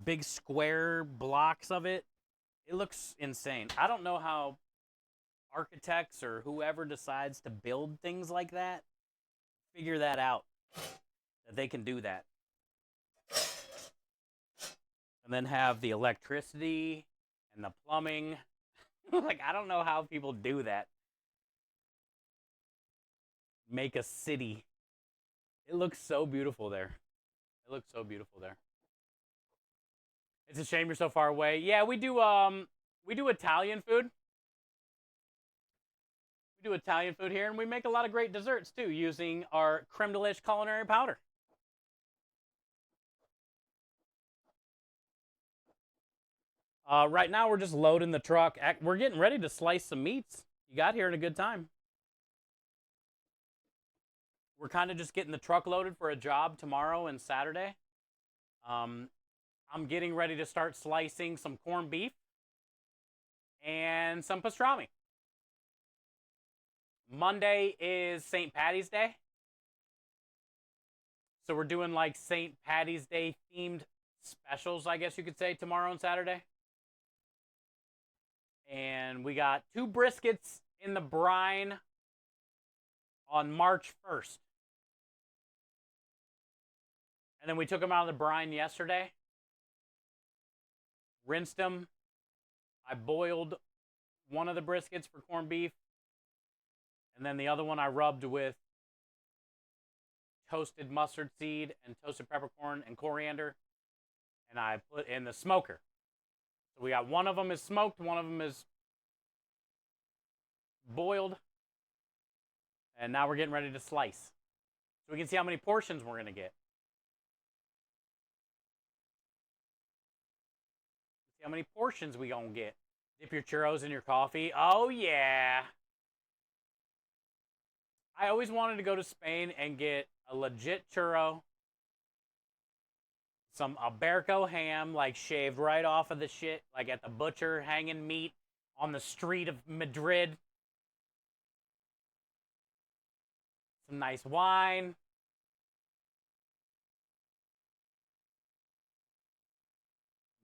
Speaker 1: Big square blocks of it. It looks insane. I don't know how architects or whoever decides to build things like that figure that out, that they can do that. And then have the electricity and the plumbing. Like, I don't know how people do that. Make a city. It looks so beautiful there. It looks so beautiful there. It's a shame you're so far away. Yeah, we do Italian food. We do Italian food here, and we make a lot of great desserts too using our creme de liche culinary powder. Right now, we're just loading the truck. We're getting ready to slice some meats. You got here in a good time. We're kind of just getting the truck loaded for a job tomorrow and Saturday. I'm getting ready to start slicing some corned beef and some pastrami. Monday is St. Patty's Day. So we're doing like St. Patty's Day themed specials, I guess you could say, tomorrow and Saturday. And we got 2 briskets in the brine on March 1st. And then we took them out of the brine yesterday, rinsed them. I boiled one of the briskets for corned beef, and then the other one I rubbed with toasted mustard seed and toasted peppercorn and coriander, and I put in the smoker. So we got one of them is smoked, one of them is boiled, and now we're getting ready to slice. So we can see how many portions we're going to get. See how many portions we going to get. Dip your churros in your coffee. Oh, yeah. I always wanted to go to Spain and get a legit churro, some Iberico ham, like shaved right off of the shit, like at the butcher, hanging meat on the street of Madrid. Some nice wine.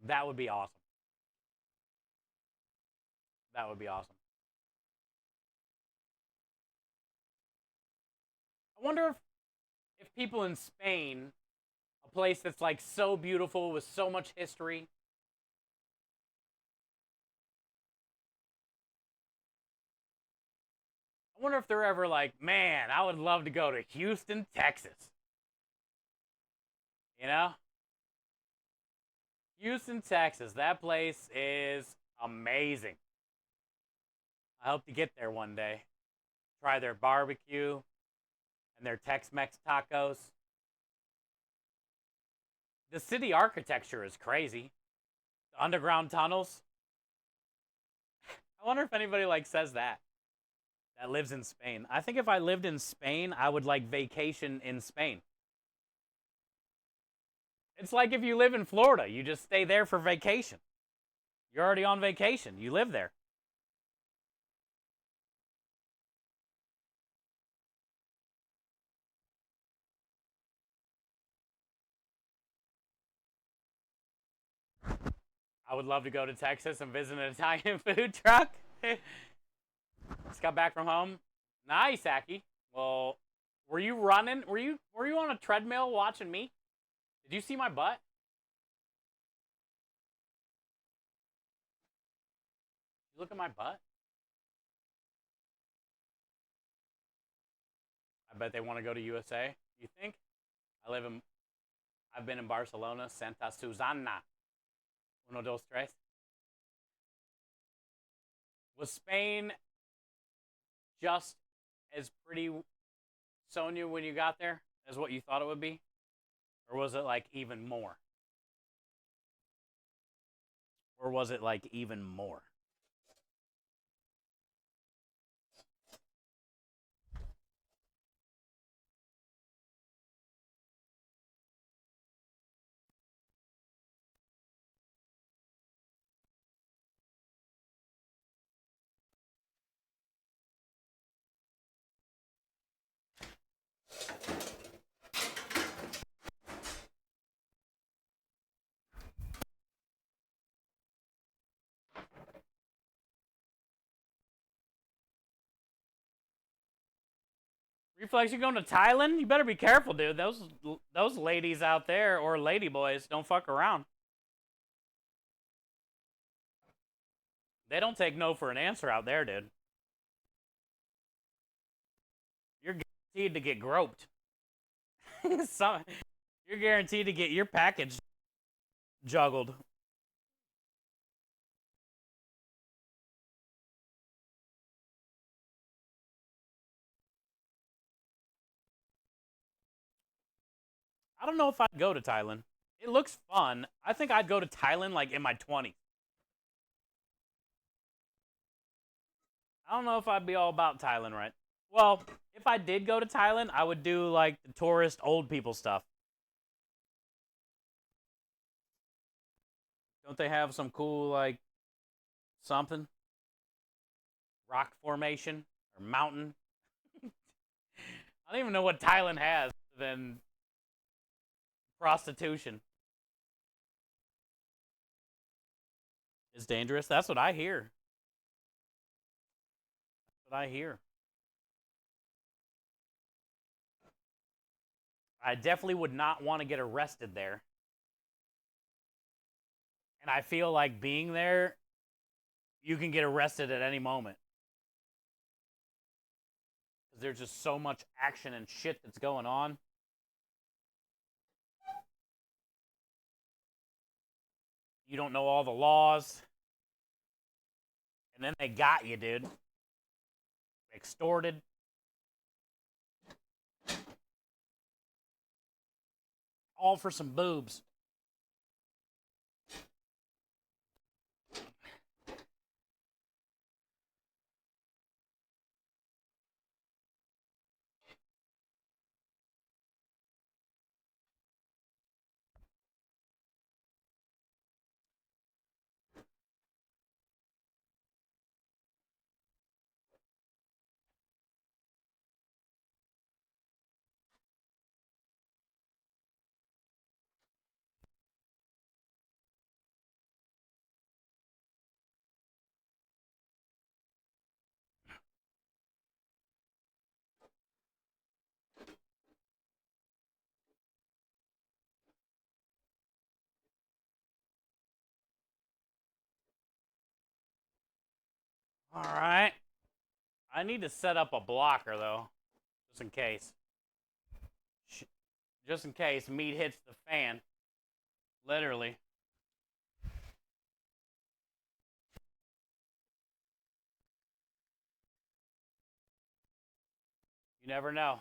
Speaker 1: That would be awesome. That would be awesome. I wonder if people in Spain, a place that's like so beautiful with so much history, I wonder if they're ever like, man, I would love to go to Houston, Texas. You know? Houston, Texas. That place is amazing. I hope to get there one day. Try their barbecue and their Tex-Mex tacos. The city architecture is crazy. The underground tunnels. I wonder if anybody like says that lives in Spain. I think if I lived in Spain, I would like vacation in Spain. It's like if you live in Florida, you just stay there for vacation. You're already on vacation. You live there. I would love to go to Texas and visit an Italian food truck. Just got back from home. Nice, Aki. Well, were you running? Were you on a treadmill watching me? Did you see my butt? Did you look at my butt? I bet they want to go to USA. You think? I've been in Barcelona, Santa Susana. Uno, dos, tres. Was Spain just as pretty, Sonia, when you got there as what you thought it would be? Or was it like even more? Or was it like even more? Reflex, you going to Thailand? You better be careful, dude. Those ladies out there, or lady boys, don't fuck around. They don't take no for an answer out there, dude. You're guaranteed to get groped. You're guaranteed to get your package juggled. I don't know if I'd go to Thailand. It looks fun. I think I'd go to Thailand like in my 20s. I don't know if I'd be all about Thailand, right? Well, if I did go to Thailand, I would do like the tourist old people stuff. Don't they have some cool like something? Rock formation or mountain? I don't even know what Thailand has. Then Prostitution is dangerous. That's what I hear. That's what I hear. I definitely would not want to get arrested there. And I feel like being there, you can get arrested at any moment. Because there's just so much action and shit that's going on. You don't know all the laws. And then they got you, dude. Extorted. All for some boobs. All right. I need to set up a blocker, though. Just in case. Just in case meat hits the fan. Literally. You never know.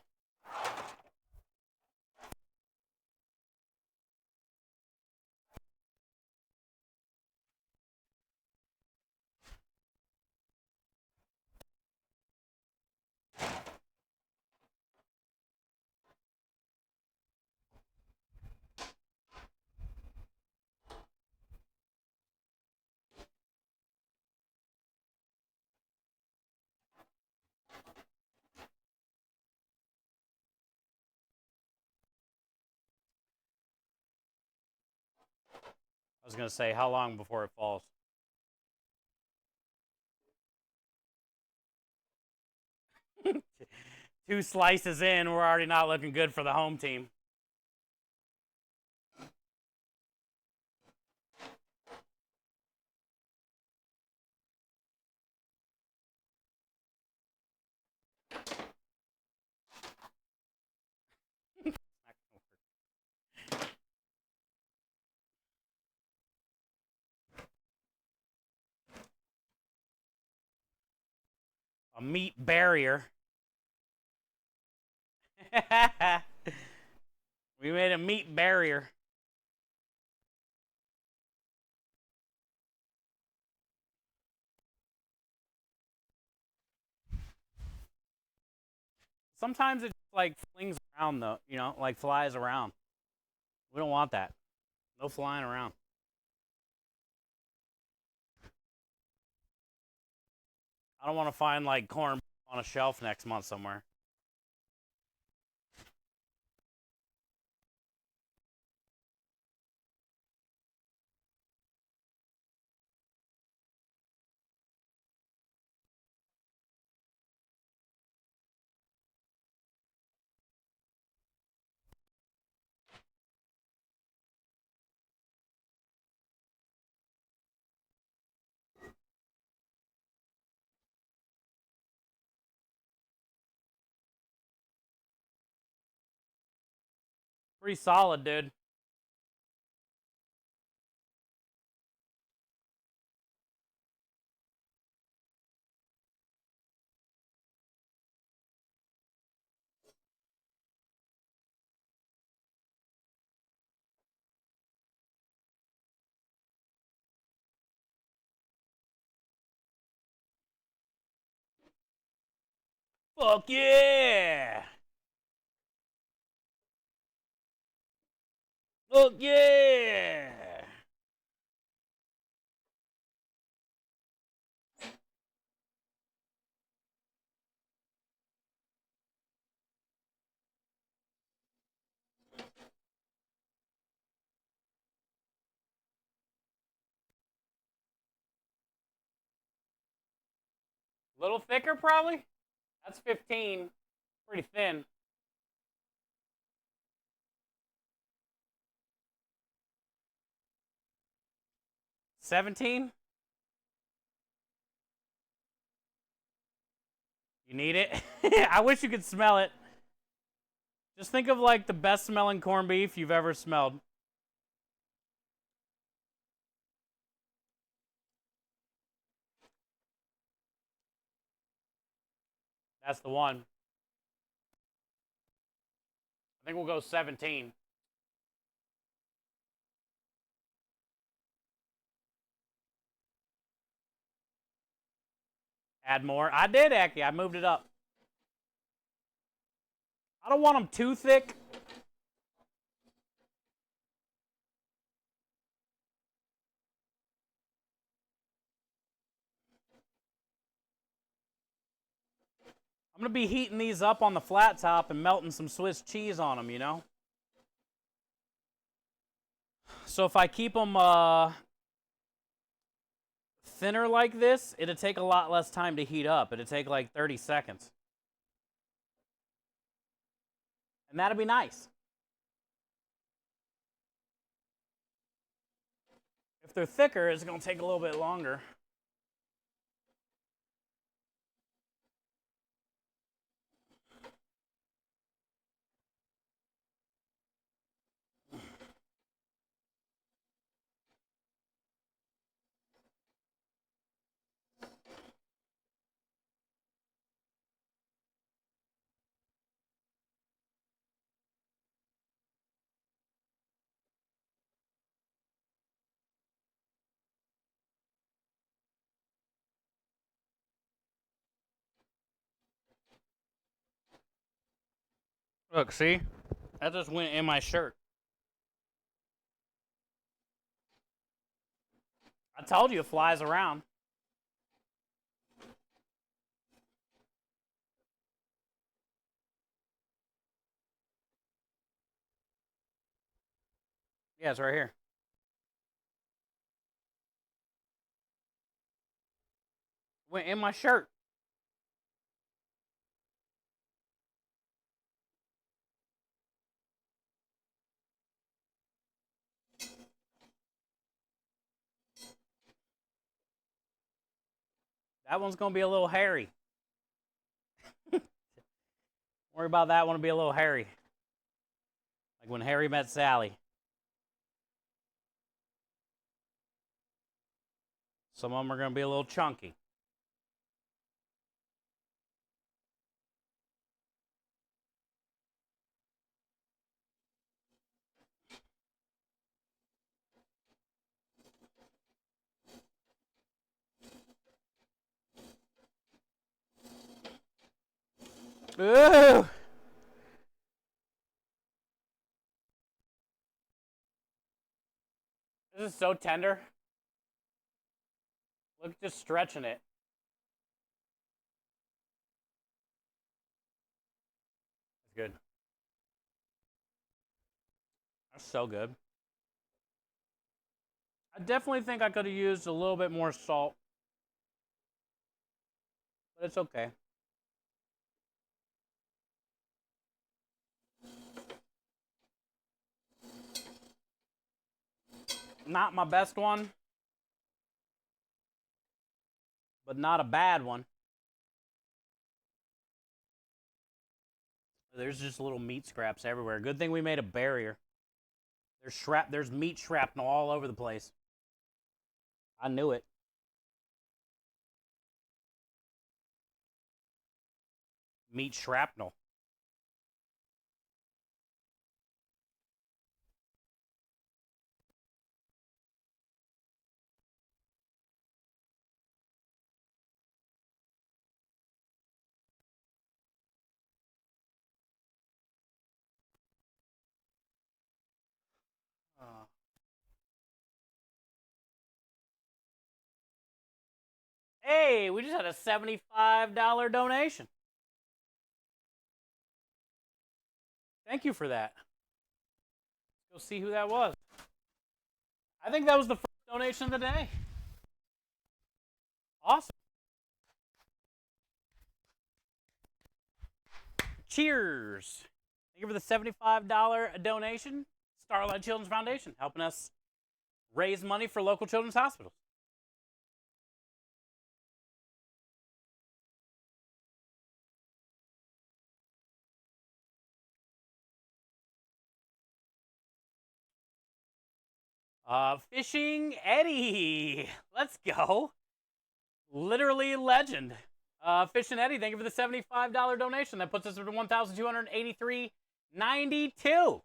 Speaker 1: I was going to say, how long before it falls? Two slices in, we're already not looking good for the home team. A meat barrier. We made a meat barrier. Sometimes it just like flings around, though, you know, like flies around. We don't want that. No flying around. I don't want to find like corn on a shelf next month somewhere. Pretty solid, dude. Fuck yeah! Fuck yeah! A little thicker, probably. That's 15. Pretty thin. $17? You need it? I wish you could smell it. Just think of like the best smelling corned beef you've ever smelled. That's the one. I think we'll go 17. Add more. I did, Aki. I moved it up. I don't want them too thick. I'm going to be heating these up on the flat top and melting some Swiss cheese on them, you know? So if I keep them thinner like this, it'll take a lot less time to heat up. It'll take like 30 seconds. And that'll be nice. If they're thicker, it's going to take a little bit longer. Look, see? That just went in my shirt. I told you it flies around. Yeah, it's right here. Went in my shirt. That one's going to be a little hairy. Worry about that one to be a little hairy. Like when Harry met Sally. Some of them are going to be a little chunky. Ooh! This is so tender. Look, just stretching it. It's good. That's so good. I definitely think I could have used a little bit more salt. But it's okay. Not my best one. But not a bad one. There's just little meat scraps everywhere. Good thing we made a barrier. There's meat shrapnel all over the place. I knew it. Meat shrapnel. Uh, Hey, we just had a $75 donation. Thank you for that. Let's go see who that was. I think that was the first donation of the day. Awesome. Cheers. Thank you for the $75 donation. Starlight Children's Foundation, helping us raise money for local children's hospitals. Fishing Eddie. Let's go. Literally legend. Fishing Eddie, thank you for the $75 donation. That puts us at $1,283.92.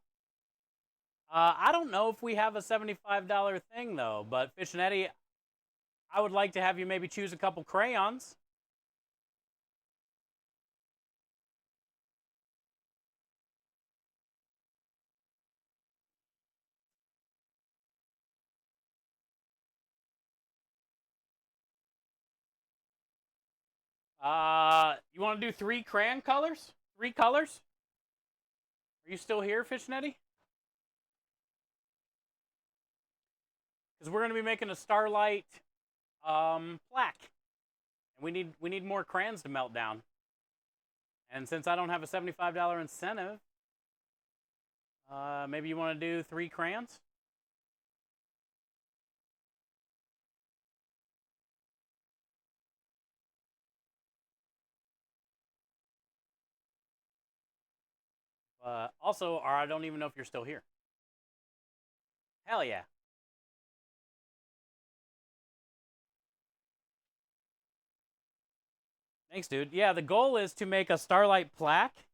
Speaker 1: I don't know if we have a $75 thing, though, but Fishing Eddie, I would like to have you maybe choose a couple crayons. You want to do 3 crayon colors? 3 colors? Are you still here, Fishing Eddie? Because we're going to be making a Starlight plaque. And we need more crayons to melt down. And since I don't have a $75 incentive, maybe you want to do 3 crayons? Also, or I don't even know if you're still here. Hell yeah. Thanks, dude. Yeah, the goal is to make a Starlight plaque.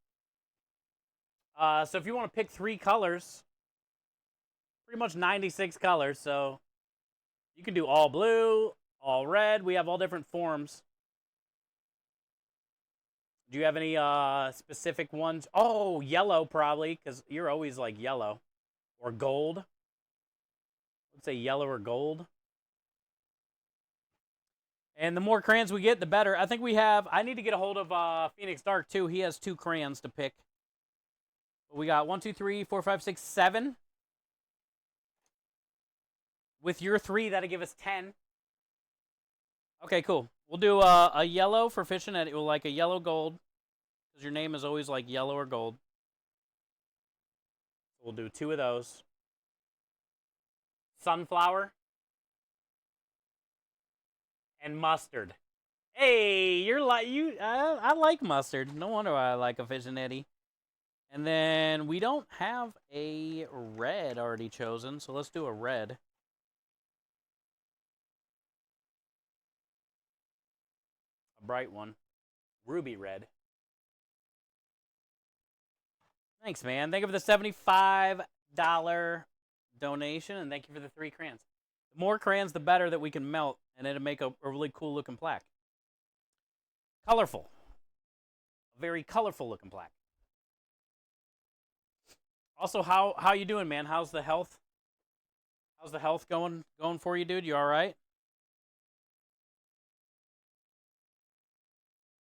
Speaker 1: So if you want to pick 3 colors, pretty much 96 colors, so you can do all blue, all red. We have all different forms. Do you have any specific ones? Oh, yellow probably, because you're always like yellow. Or gold. Let's say yellow or gold. And the more crayons we get, the better. I think we have... I need to get a hold of Phoenix Dark, too. He has 2 crayons to pick. We got 1, 2, 3, 4, 5, 6, 7. With your 3, that'll give us 10. Okay, cool. We'll do a yellow for Fishing Eddie. We'll like a yellow gold. Because your name is always like yellow or gold. We'll do 2 of those. Sunflower. And mustard. Hey, you're like you. I like mustard. No wonder why I like a Fishing Eddie. And then we don't have a red already chosen, so let's do a red. A bright one. Ruby red. Thanks, man. Thank you for the $75 donation, and thank you for the 3 crayons. The more crayons, the better that we can melt, and it'll make a really cool looking plaque. Colorful. A very colorful looking plaque. Also, how you doing, man? How's the health? How's the health going for you, dude? You all right?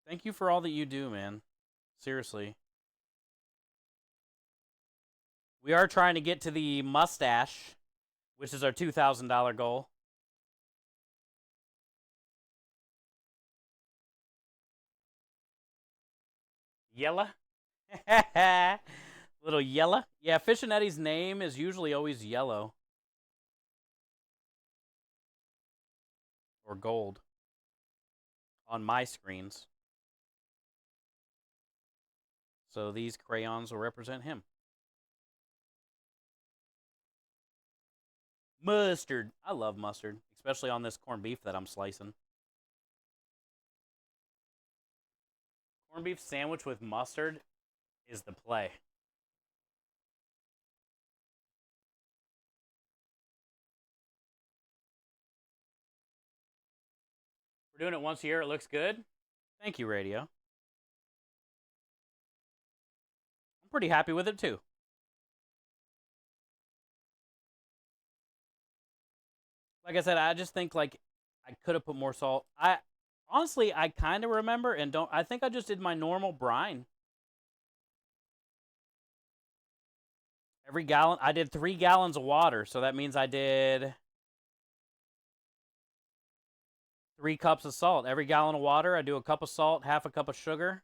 Speaker 1: Thank you for all that you do, man. Seriously. We are trying to get to the mustache, which is our $2,000 goal. Yella? Little Yella? Yeah, Fishing Eddie's name is usually always yellow. Or gold. On my screens. So these crayons will represent him. Mustard. I love mustard, especially on this corned beef that I'm slicing. Corned beef sandwich with mustard is the play. We're doing it once a year. It looks good. Thank you, Radio. I'm pretty happy with it, too. Like I said, I just think, like, I could have put more salt. Honestly, I kind of remember and don't... I think I just did my normal brine. Every gallon... I did 3 gallons of water, so that means I did 3 cups of salt. Every gallon of water, I do a cup of salt, half a cup of sugar.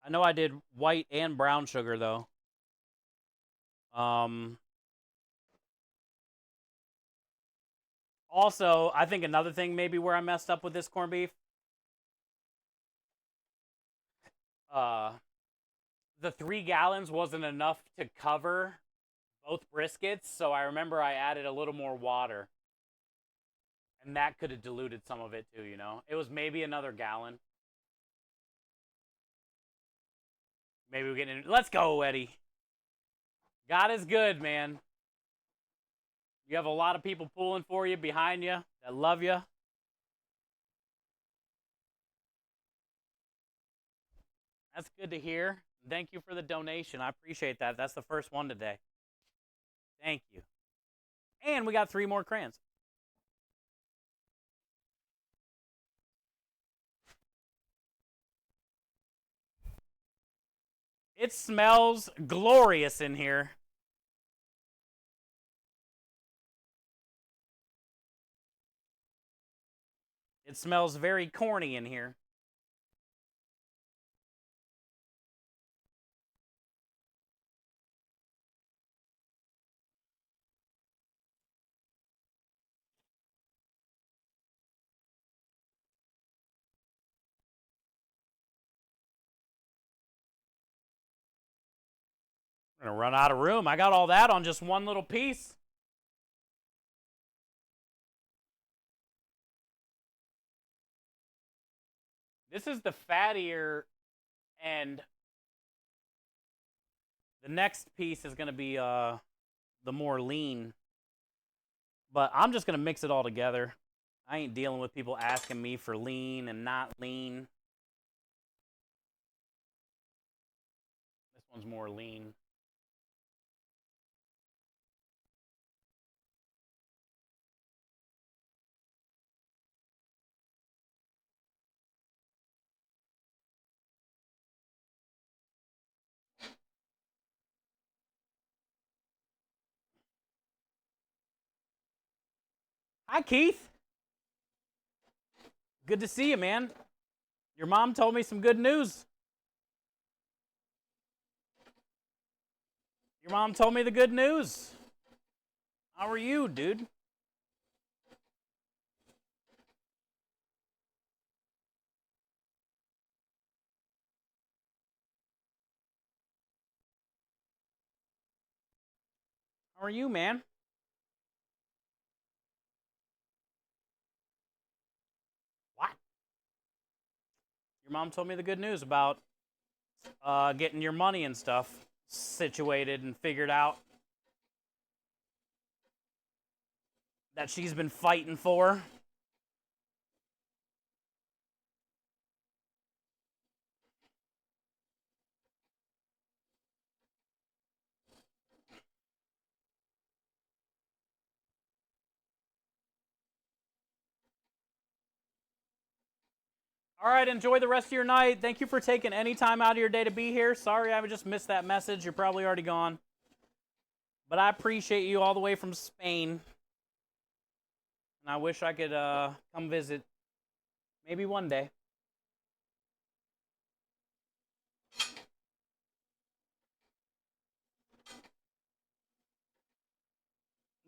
Speaker 1: I know I did white and brown sugar though. Um, Also, I think another thing maybe where I messed up with this corned beef, uh, the 3 gallons wasn't enough to cover both briskets, so I remember I added a little more water, and that could have diluted some of it too. You know, it was maybe another gallon. Maybe we're getting. Let's go, Eddie. God is good, man. You have a lot of people pulling for you, behind you, that love you. That's good to hear. Thank you for the donation. I appreciate that. That's the first one today. Thank you. And we got 3 more crayons. It smells glorious in here. It smells very corny in here. I'm gonna run out of room. I got all that on just one little piece. This is the fattier, and the next piece is gonna be the more lean. But I'm just gonna mix it all together. I ain't dealing with people asking me for lean and not lean. This one's more lean. Hi, Keith. Good to see you, man. Your mom told me some good news. Your mom told me the good news. How are you, dude? How are you, man? What? Your mom told me the good news about getting your money and stuff situated and figured out that she's been fighting for. All right, enjoy the rest of your night. Thank you for taking any time out of your day to be here. Sorry I just missed that message. You're probably already gone. But I appreciate you all the way from Spain. And I wish I could come visit maybe one day.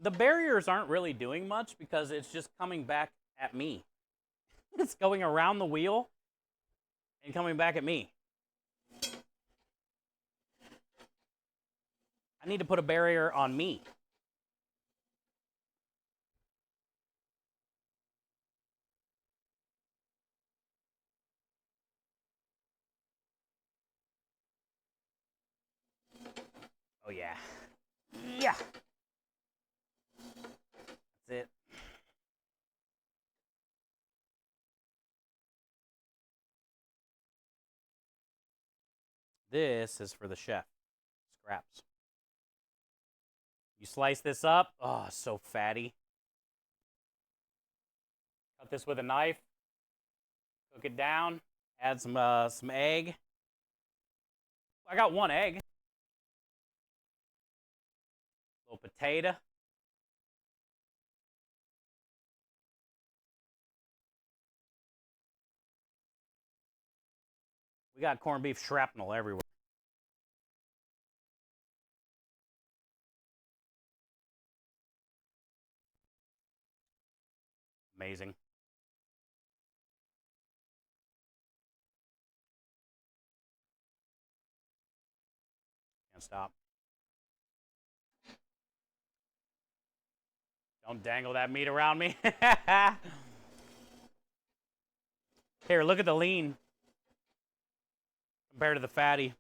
Speaker 1: The barriers aren't really doing much because it's just coming back at me. It's going around the wheel and coming back at me. I need to put a barrier on me. Oh, yeah. Yeah. That's it. This is for the chef. Scraps. You slice this up. Oh, so fatty. Cut this with a knife. Cook it down. Add some egg. I got 1 egg. Little potato. We got corned beef shrapnel everywhere. Amazing. Can't stop. Don't dangle that meat around me. Here, look at the lean compared to the fatty.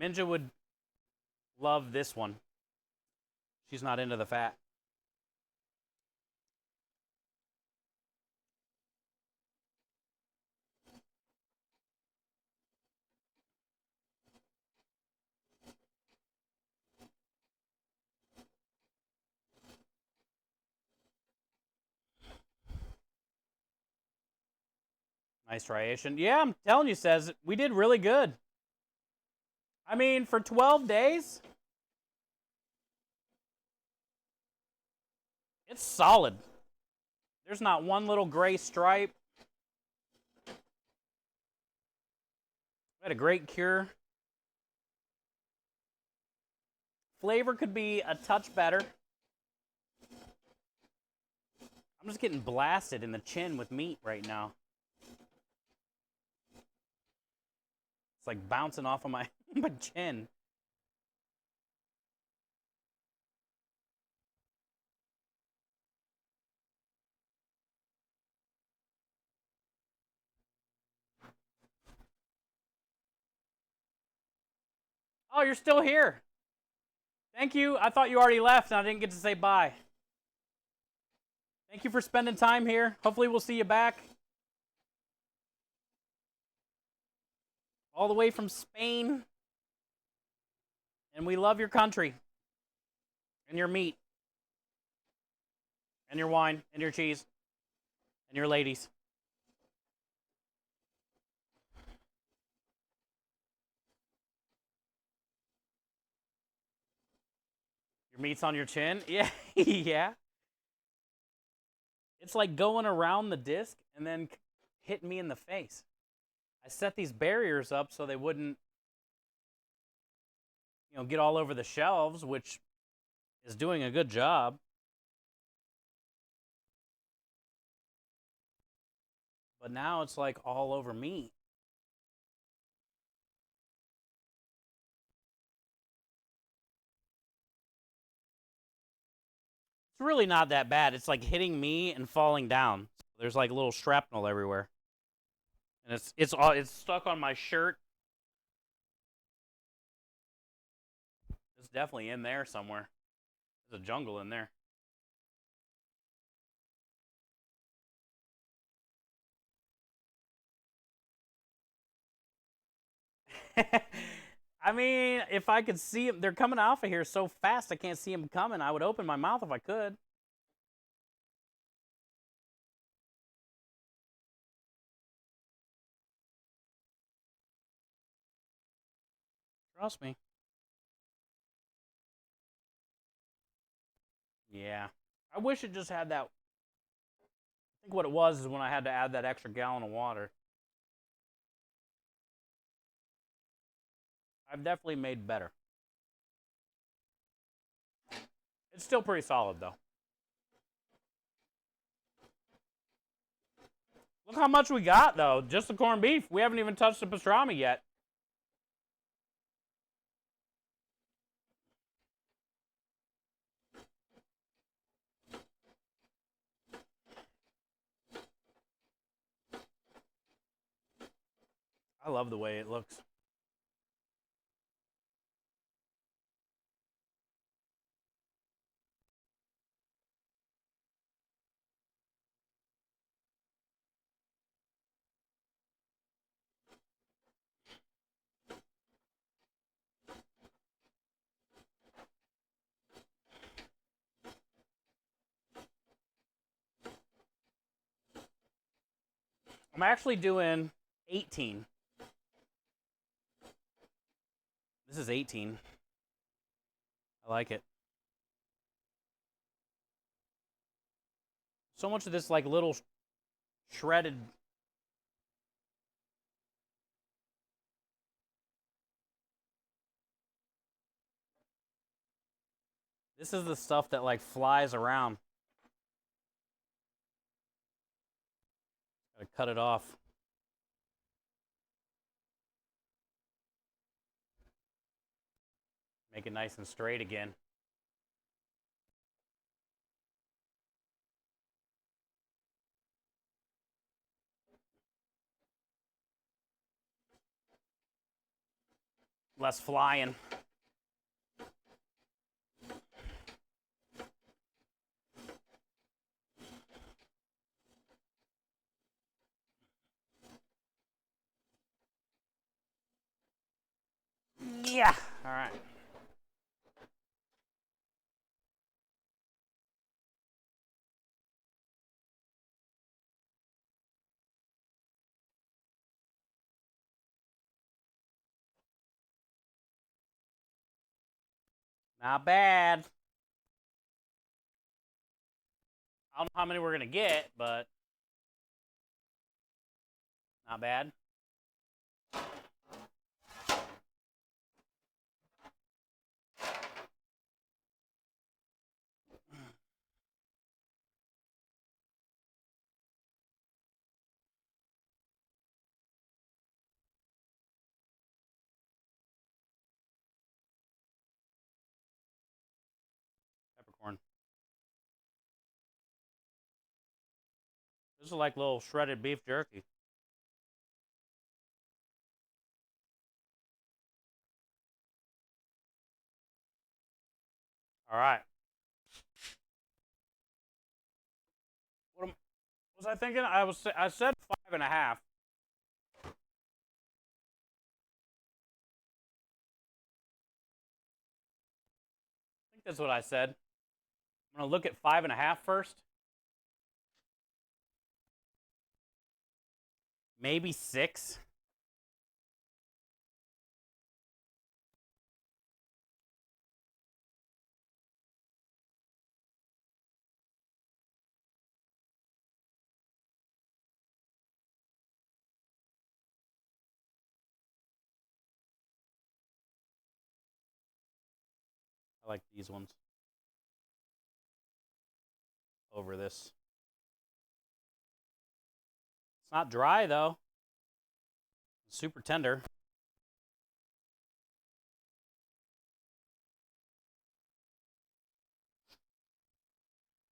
Speaker 1: Minja would love this one. She's not into the fat. Nice striation. Yeah, I'm telling you, Says, we did really good. I mean, for 12 days, it's solid. There's not one little gray stripe. We had a great cure. Flavor could be a touch better. I'm just getting blasted in the chin with meat right now. It's like bouncing off of my, my chin. Oh, you're still here. Thank you. I thought you already left and I didn't get to say bye. Thank you for spending time here. Hopefully we'll see you back. All the way from Spain. And we love your country. And your meat. And your wine. And your cheese. And your ladies. Your meat's on your chin? Yeah. Yeah. It's like going around the disc and then hitting me in the face. I set these barriers up so they wouldn't, get all over the shelves, which is doing a good job. But now it's like all over me. It's really not that bad. It's like hitting me and falling down. There's like little shrapnel everywhere. And it's stuck on my shirt. It's definitely in there somewhere. There's a jungle in there. I mean, if I could see them, they're coming off of here so fast I can't see them coming. I would open my mouth if I could. Trust me. Yeah. I wish it just had that. I think what it was is when I had to add that extra gallon of water. I've definitely made better. It's still pretty solid, though. Look how much we got, though. Just the corned beef. We haven't even touched the pastrami yet. I love the way it looks. I'm actually doing 18. This is 18. I like it. So much of this like little shredded. This is the stuff that like flies around. Gotta cut it off. Make it nice and straight again. Less flying. Yeah. All right. Not bad. I don't know how many we're gonna get, but not bad. Peppercorn. This is like little shredded beef jerky. All right. What was I thinking? I said 5.5. I think that's what I said. I'm gonna look at 5.5 first. Maybe 6. I like these ones over this. It's not dry though. It's super tender.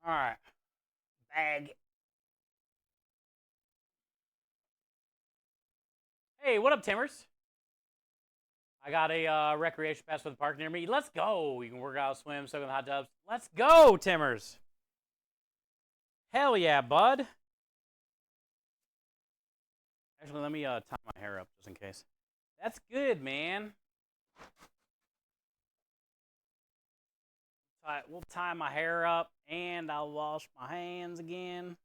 Speaker 1: All right. Bag. Hey, what up, Timmers? I got a recreation pass for the park near me. Let's go. You can work out, swim, soak in the hot tubs. Let's go, Timmers. Hell yeah, bud. Actually, let me tie my hair up just in case. That's good, man. We'll tie my hair up, and I'll wash my hands again.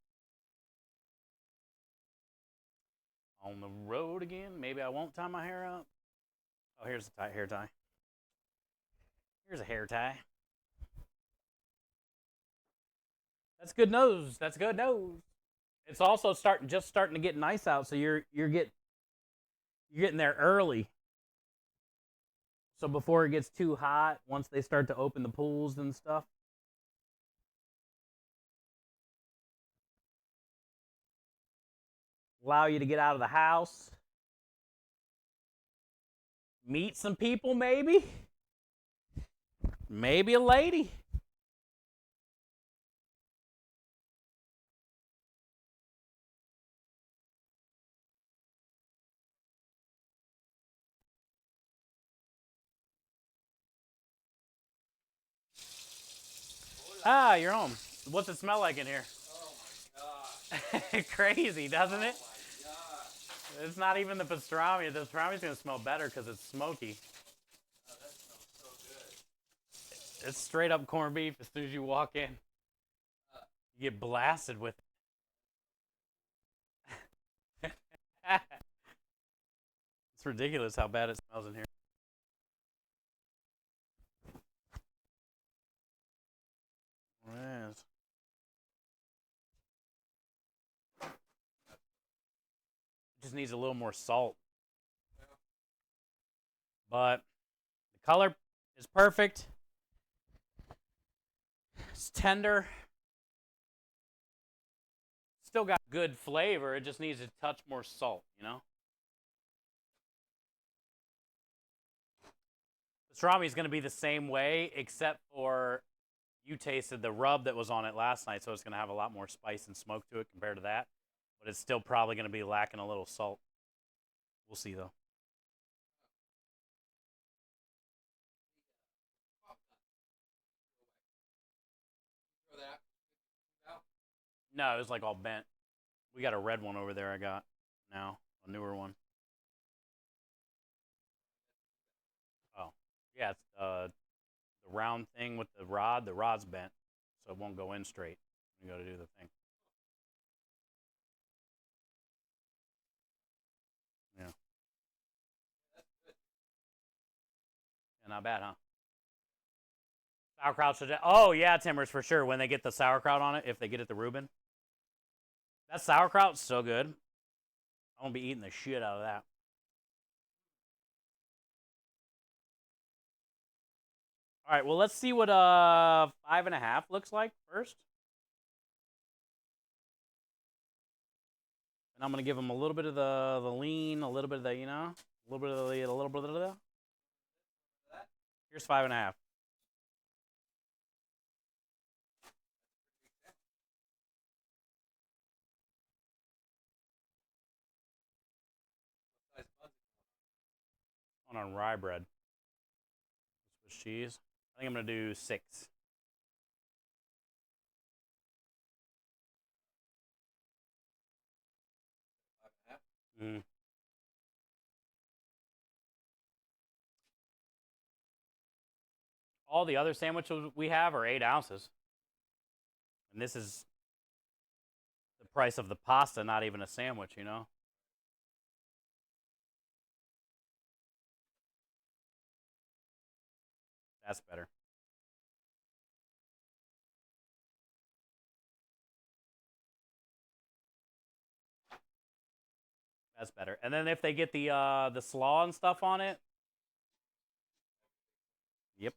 Speaker 1: On the road again. Maybe I won't tie my hair up. Oh, here's the hair tie. Here's a hair tie. That's good nose. That's good nose. It's also starting to get nice out, so you're getting there early. So before it gets too hot, once they start to open the pools and stuff. Allow you to get out of the house. Meet some people, maybe. Maybe a lady. Ah, you're home. What's it smell like in here?
Speaker 3: Oh my gosh.
Speaker 1: Crazy, doesn't it?
Speaker 3: Oh my gosh.
Speaker 1: It's not even the pastrami. The pastrami's gonna smell better because it's smoky.
Speaker 3: Oh, that smells so good.
Speaker 1: It's straight up corned beef as soon as you walk in. You get blasted with it. It's ridiculous how bad it smells in here. just needs a little more salt. But the color is perfect. It's tender. Still got good flavor. It just needs a touch more salt, you know? Pastrami is going to be the same way, except for you tasted the rub that was on it last night, so it's going to have a lot more spice and smoke to it compared to that. But it's still probably going to be lacking a little salt. We'll see, though. No, it was like all bent. We got a red one over there I got now, a newer one. Oh, yeah, it's the round thing with the rod. The rod's bent, so it won't go in straight when you go to do the thing. Yeah. Yeah, not bad, huh? Sauerkraut should. Oh yeah, Timbers for sure. When they get the sauerkraut on it, if they get it the Reuben, that sauerkraut's so good. I'm gonna be eating the shit out of that. All right, well let's see what 5.5 looks like first, and I'm gonna give them a little bit of the lean, a little bit of the a little bit of the a little bit of the. Here's 5.5. On rye bread. Swiss cheese. I think I'm gonna do 6. Mm. All the other sandwiches we have are 8 ounces, and this is the price of the pasta, not even a sandwich, you know. That's better. That's better. And then if they get the slaw and stuff on it, yep.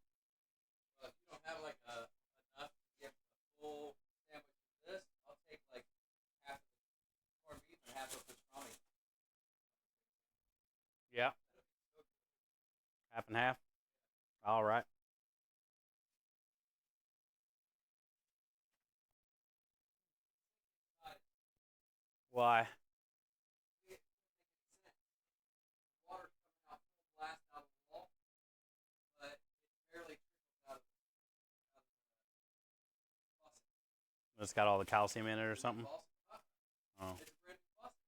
Speaker 3: If you don't have like enough to get a full sandwich of this, I'll take like half of the corned beef and half of pastrami.
Speaker 1: Yeah. Half and half. All right. Why?
Speaker 3: Water's coming out full blast out of the wall, but it barely trickles out of the faucet.
Speaker 1: It's got all the calcium in it or something. Oh.
Speaker 3: It's a brand new faucet.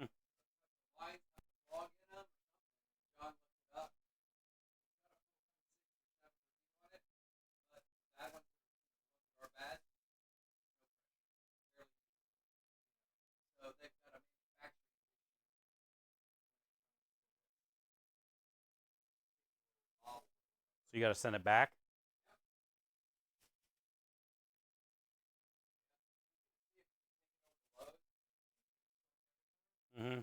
Speaker 1: Hmm.
Speaker 3: The lines have to log in them or something. John looked it up. It's got a 4.6 or 7 review on it, but that one are bad. No pressure. Barely. So they've got a manufacturing
Speaker 1: So you got to send it back. Mm-hmm.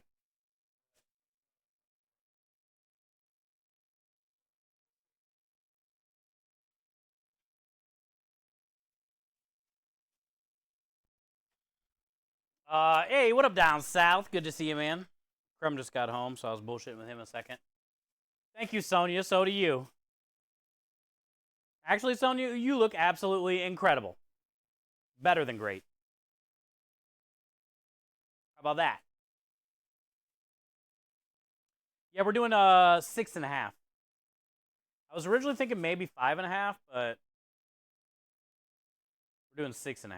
Speaker 1: Hey, what up down south? Good to see you, man. Crumb just got home, so I was bullshitting with him a second. Thank you, Sonia. So do you. Actually, Sonia, you look absolutely incredible. Better than great. How about that? Yeah, we're doing 6.5. I was originally thinking maybe 5.5, but we're doing 6.5.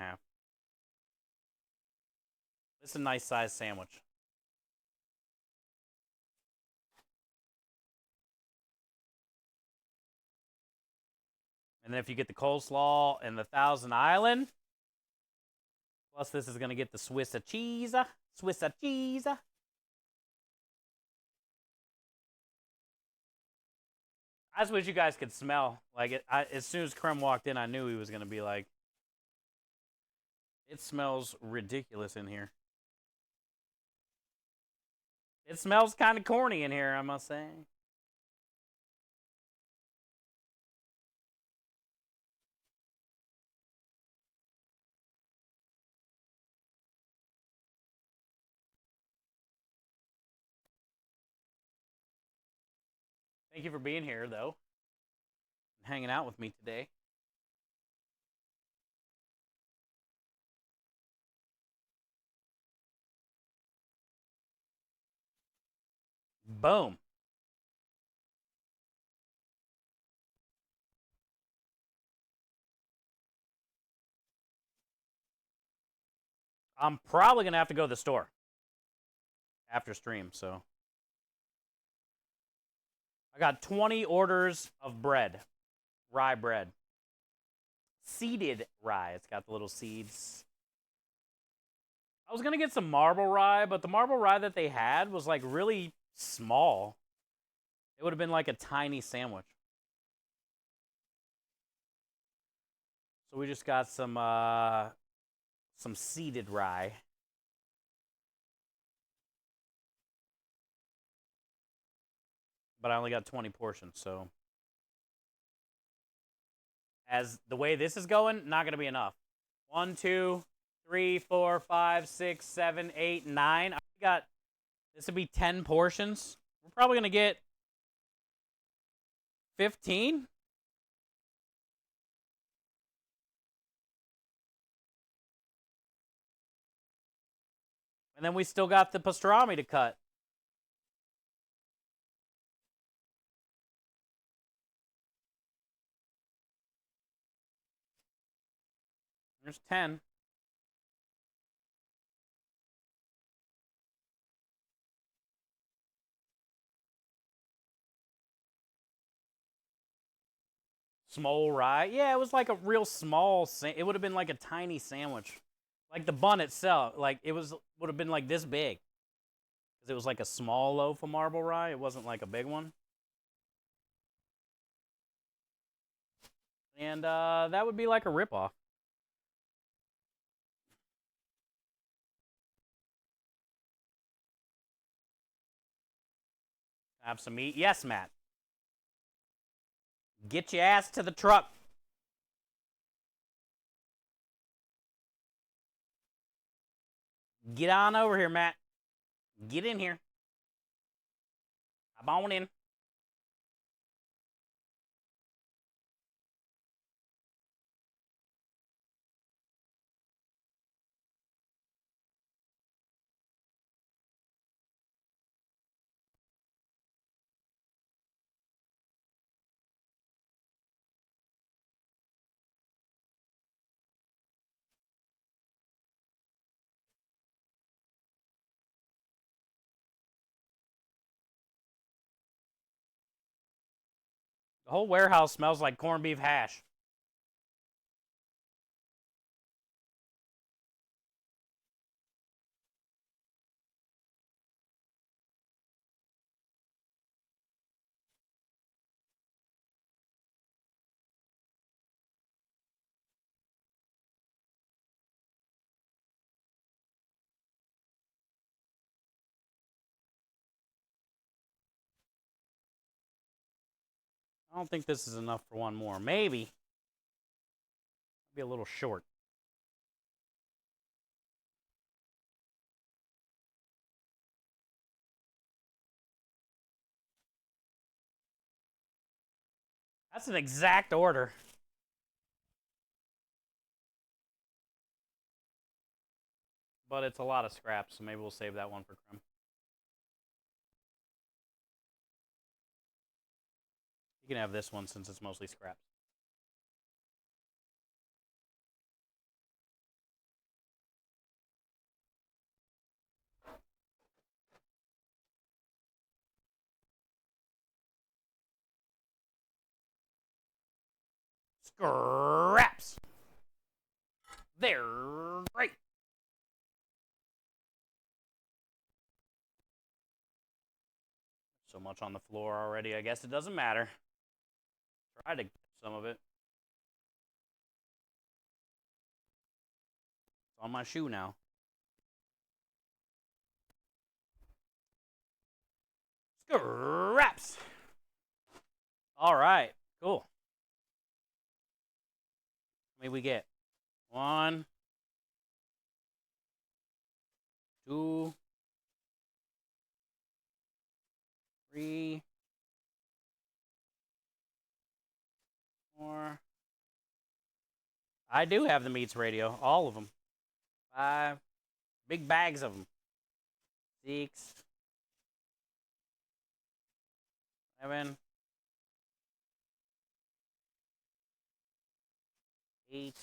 Speaker 1: This is a nice size sandwich. And then if you get the coleslaw and the Thousand Island, plus this is going to get the Swiss cheese. Swiss cheese. I just wish you guys could smell. Like, as soon as Crumb walked in, I knew he was going to be like, it smells ridiculous in here. It smells kind of corny in here, I must say. Thank you for being here, though, and hanging out with me today. Boom. I'm probably going to have to go to the store after stream, so. I got 20 orders of bread, rye bread. Seeded rye. It's got the little seeds. I was going to get some marble rye, but the marble rye that they had was like really small. It would have been like a tiny sandwich. So we just got some seeded rye. But I only got 20 portions, so as the way this is going, not going to be enough. 1, 2, 3, 4, 5, 6, 7, 8, 9. I got, this would be 10 portions. We're probably going to get 15. And then we still got the pastrami to cut. There's 10. Small rye. Yeah, it was like a real small. It would have been like a tiny sandwich, like the bun itself. Like it would have been like this big, because it was like a small loaf of marble rye. It wasn't like a big one. And that would be like a ripoff. Have some meat. Yes, Matt. Get your ass to the truck. Get on over here, Matt. Get in here. Come on in. The whole warehouse smells like corned beef hash. I don't think this is enough for one more. Maybe. Be a little short. That's an exact order. But it's a lot of scraps, so maybe we'll save that one for Krim. You can have this one since it's mostly scraps. Scraps! They're great! So much on the floor already, I guess it doesn't matter. Try to get some of it. It's on my shoe now. Scraps. All right, cool. How many we get? 1, 2, 3, 4. I do have the meats radio, all of them. 5, big bags of them. 6, 7, 8,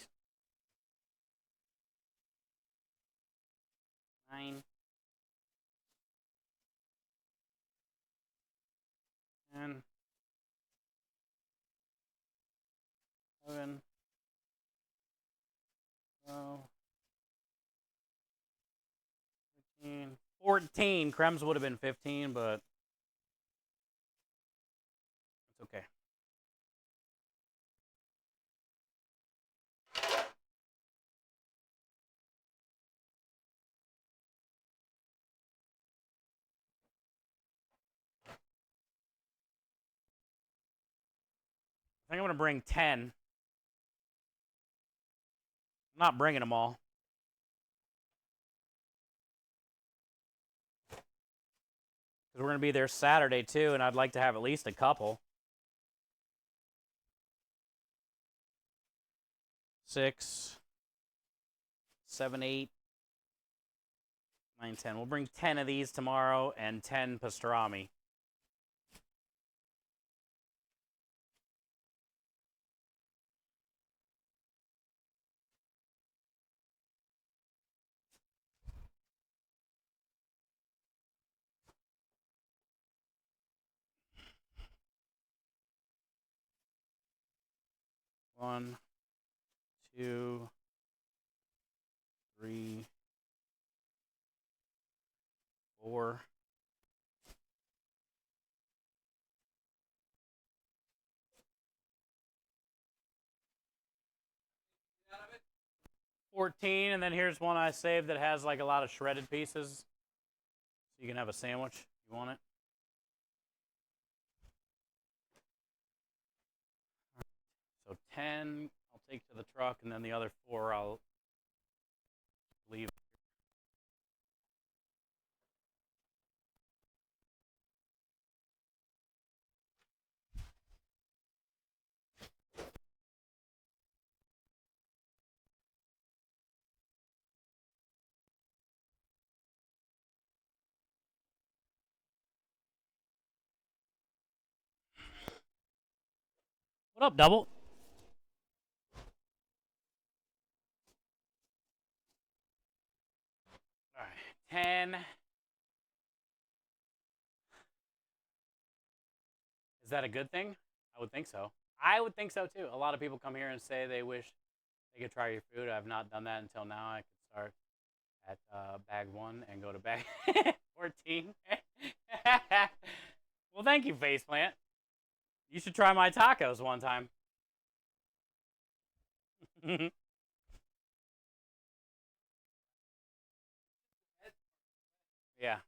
Speaker 1: 9, 10, 11, 12, 13, 14. Krems would have been 15, but it's okay. I think I'm going to bring 10. I'm not bringing them all. Because we're going to be there Saturday, too, and I'd like to have at least a couple. 6, 7, 8, 9, 10. We'll bring 10 of these tomorrow and 10 pastrami. One, 2, 3, 4.
Speaker 3: Get out of it.
Speaker 1: 14, and then here's one I saved that has like a lot of shredded pieces. So you can have a sandwich if you want it. So 10 I'll take to the truck, and then the other 4 I'll leave. What up, Double? All right, 10. Is that a good thing? I would think so. I would think so too. A lot of people come here and say they wish they could try your food. I've not done that until now. I could start at bag 1 and go to bag 14. Well, thank you, Faceplant. You should try my tacos one time. Yeah.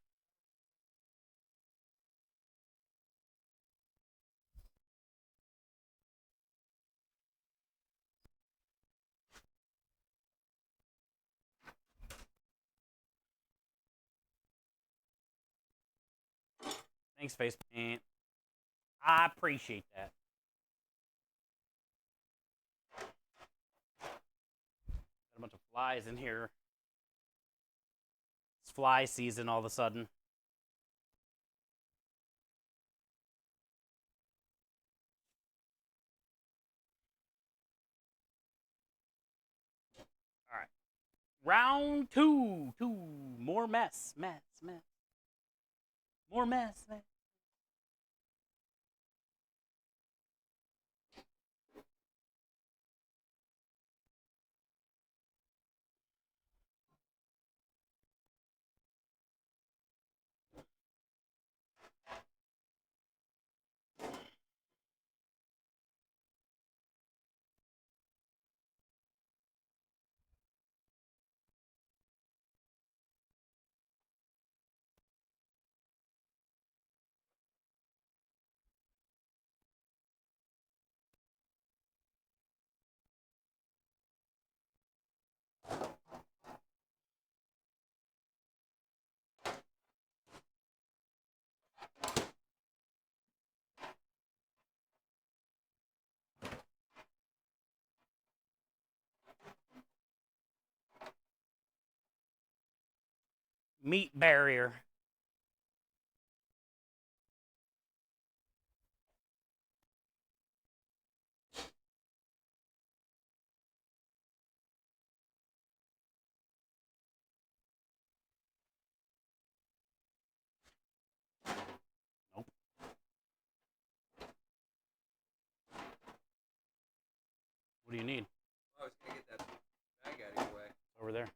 Speaker 1: Thanks, Facepaint. I appreciate that. Got a bunch of flies in here. It's fly season all of a sudden. All right. Round 2. More mess. More mess. meat barrier. Nope. What do you need?
Speaker 3: I was gonna get that bag out of your way.
Speaker 1: Over there.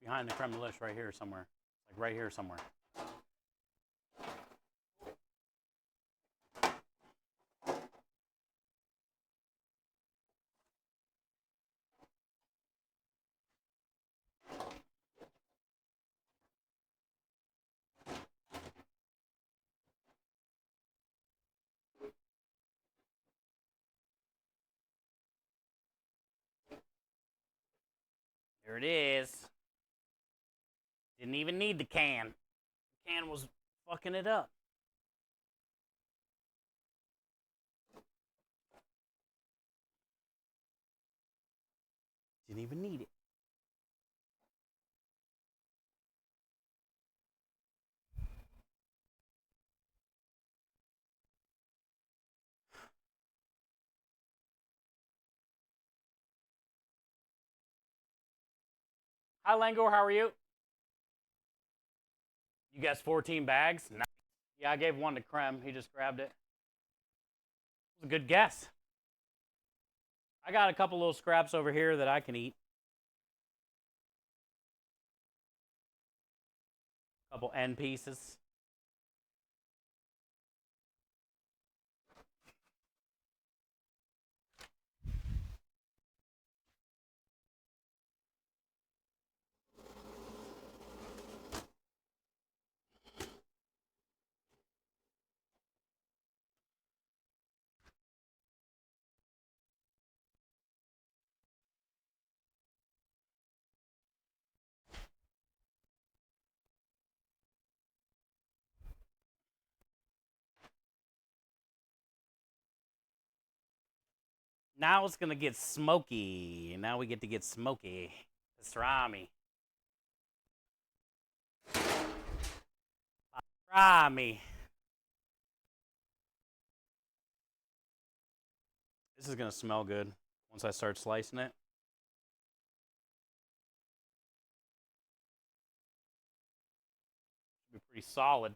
Speaker 1: Behind the creme de lish, right here somewhere. Like right here somewhere. There it is. Didn't even need the can. The can was fucking it up. Didn't even need it. Hi, Lango. How are you? You guessed 14 bags? Nice. Yeah, I gave one to Krem. He just grabbed it. It was a good guess. I got a couple little scraps over here that I can eat. A couple end pieces. Now it's going to get smoky. Now we get to get smoky. Pastrami. Pastrami. This is going to smell good once I start slicing it. Should be pretty solid.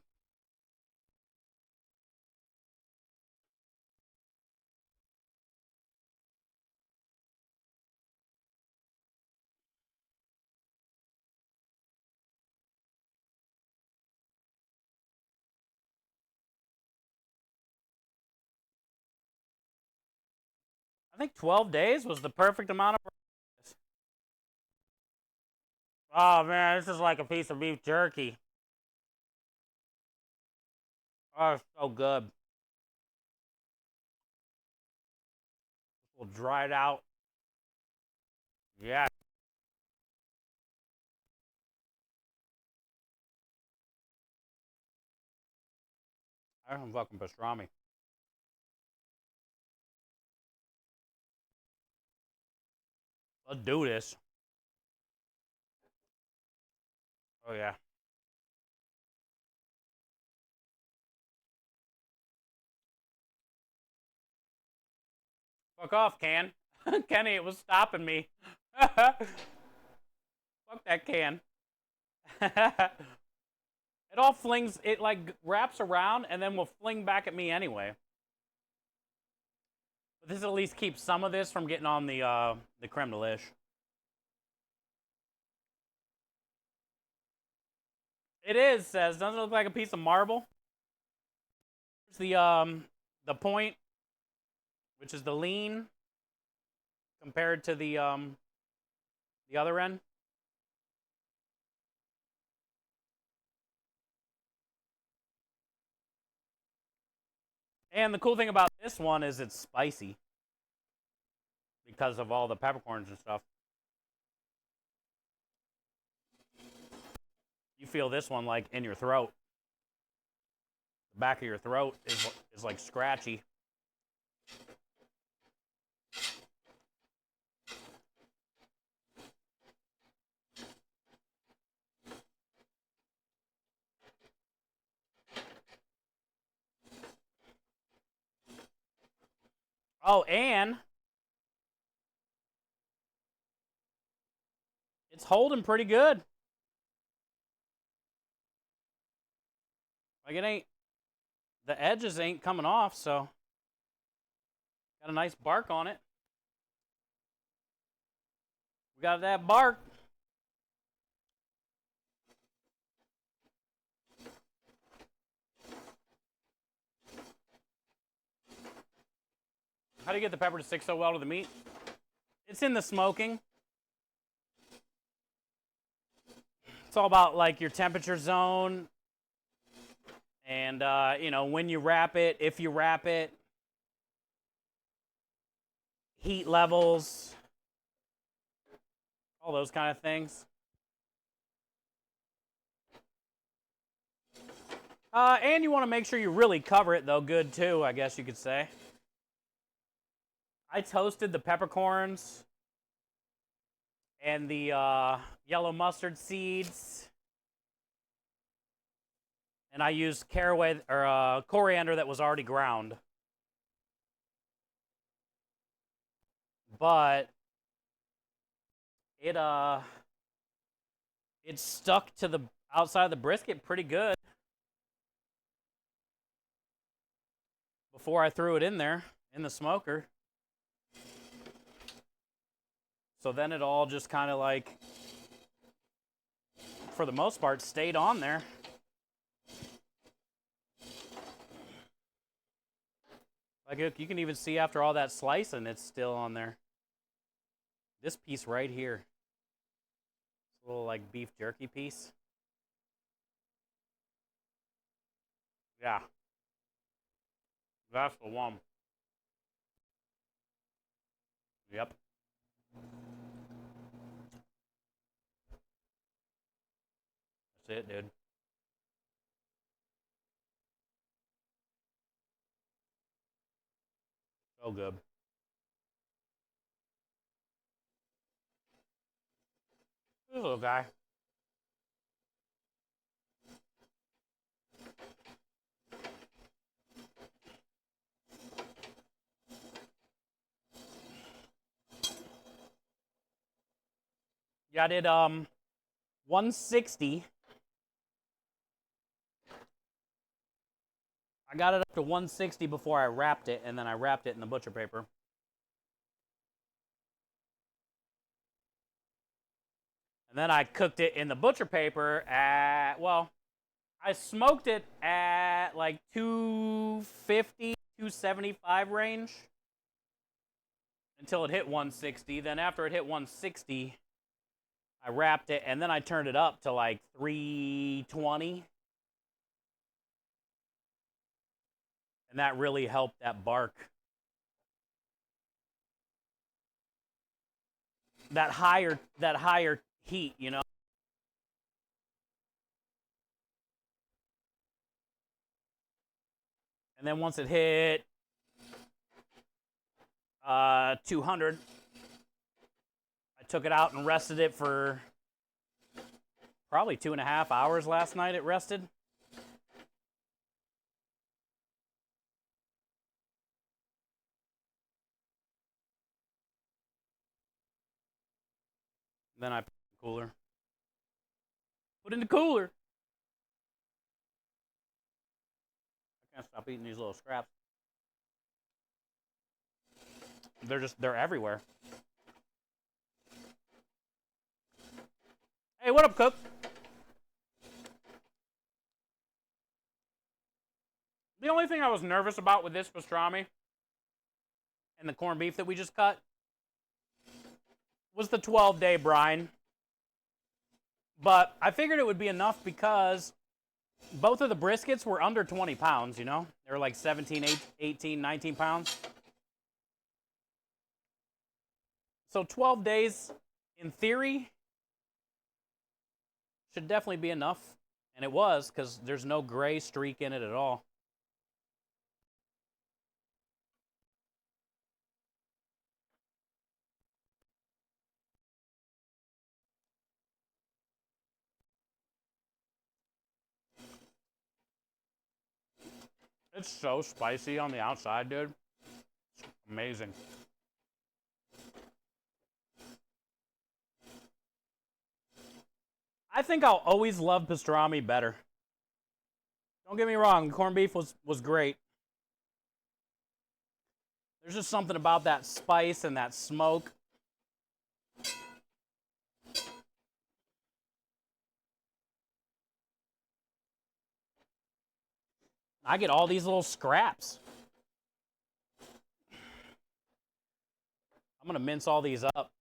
Speaker 1: I think 12 days was the perfect amount of. Oh man, this is like a piece of beef jerky. Oh, it's so good. We'll dry it out. Yeah. I don't fucking pastrami. Let's do this. Oh yeah. Fuck off, can. Kenny, it was stopping me. Fuck that can. It all flings, it like wraps around and then will fling back at me anyway. But this at least keeps some of this from getting on the creme de lish. It is, says, doesn't it look like a piece of marble? Here's the point, which is the lean compared to the other end. And the cool thing about this one is it's spicy because of all the peppercorns and stuff. You feel this one like in your throat. The back of your throat is like scratchy. Oh, and it's holding pretty good. Like it ain't, the edges ain't coming off, so got a nice bark on it. We got that bark. How do you get the pepper to stick so well to the meat? It's in the smoking. It's all about like your temperature zone and you know, when you wrap it, if you wrap it, heat levels, all those kind of things. And you want to make sure you really cover it though good too, I guess you could say. I toasted the peppercorns and the yellow mustard seeds. And I used caraway or coriander that was already ground. But it stuck to the outside of the brisket pretty good before I threw it in there in the smoker. So then it all just kind of like, for the most part, stayed on there. Like you can even see after all that slicing, it's still on there. This piece right here, this little like beef jerky piece. Yeah, that's the one. Yep. That's it, dude. So good. This little guy. Yeah, I did 160. I got it up to 160 before I wrapped it, and then I wrapped it in the butcher paper. And then I cooked it in the butcher paper at, well, I smoked it at like 250, 275 range until it hit 160. Then after it hit 160, I wrapped it, and then I turned it up to like 320. And that really helped that bark. That higher heat, you know. And then once it hit 200, I took it out and rested it for probably 2.5 hours last night. It rested. Then I put it in the cooler. Put it in the cooler. I can't stop eating these little scraps. They're everywhere. Hey, what up, Cook? The only thing I was nervous about with this pastrami and the corned beef that we just cut was the 12-day brine. But I figured it would be enough because both of the briskets were under 20 pounds, you know? They were like 17, 18, 19 pounds. So 12 days, in theory, should definitely be enough. And it was, because there's no gray streak in it at all. It's so spicy on the outside, dude. Amazing. I think I'll always love pastrami better. Don't get me wrong, the corned beef was great. There's just something about that spice and that smoke. I get all these little scraps. I'm going to mince all these up.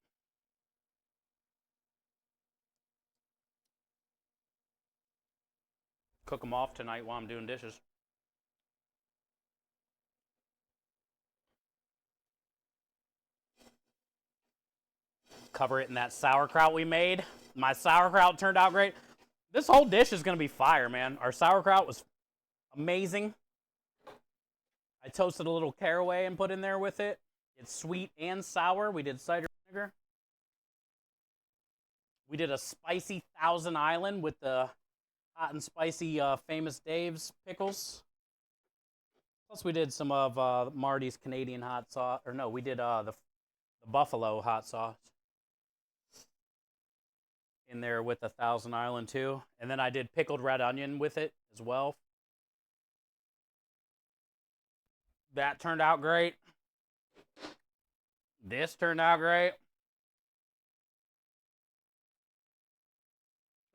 Speaker 1: Cook them off tonight while I'm doing dishes. Cover it in that sauerkraut we made. My sauerkraut turned out great. This whole dish is going to be fire, man. Our sauerkraut was amazing. I toasted a little caraway and put in there with it. It's sweet and sour. We did cider vinegar. We did a spicy Thousand Island with the hot and spicy Famous Dave's pickles. Plus we did some of Marty's Canadian hot sauce. Or no, we did the buffalo hot sauce in there with the Thousand Island too. And then I did pickled red onion with it as well. That turned out great. This turned out great.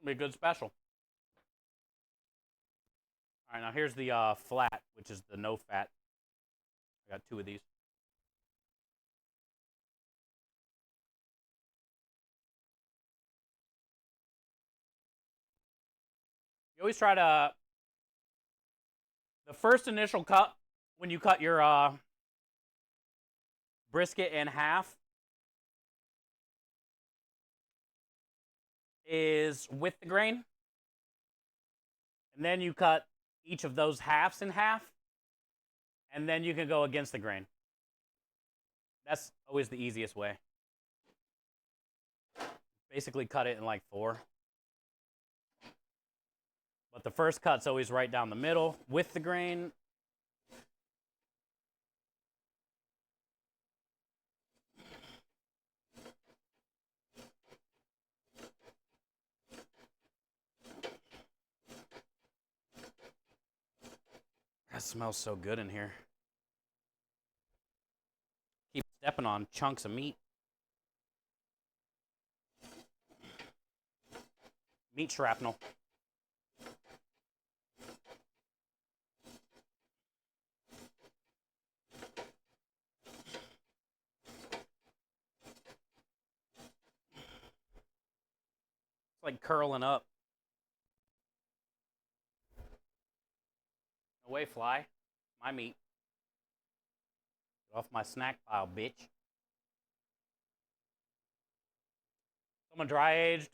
Speaker 1: It'll be a good special. All right, now here's the flat, which is the no fat. I got 2 of these. You always try to, the first initial cut, when you cut your brisket in half, is with the grain. And then you cut each of those halves in half. And then you can go against the grain. That's always the easiest way. Basically cut it in like 4. But the first cut's always right down the middle with the grain. That smells so good in here. Keep stepping on chunks of meat. Meat shrapnel. It's like curling up. No way, fly. My meat. Get off my snack pile, bitch. Someone dry-aged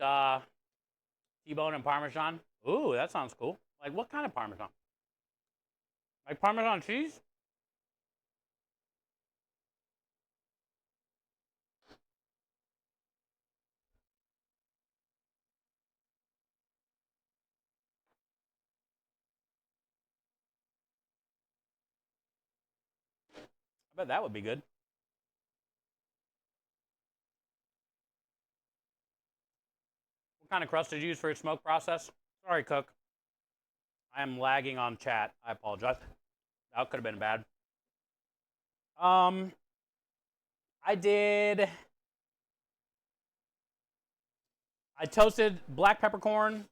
Speaker 1: T-bone and Parmesan. Ooh, that sounds cool. Like, what kind of Parmesan? Like Parmesan cheese? I bet that would be good. What kind of crust did you use for your smoke process? Sorry, cook. I am lagging on chat. I apologize. That could have been bad. I toasted black peppercorn,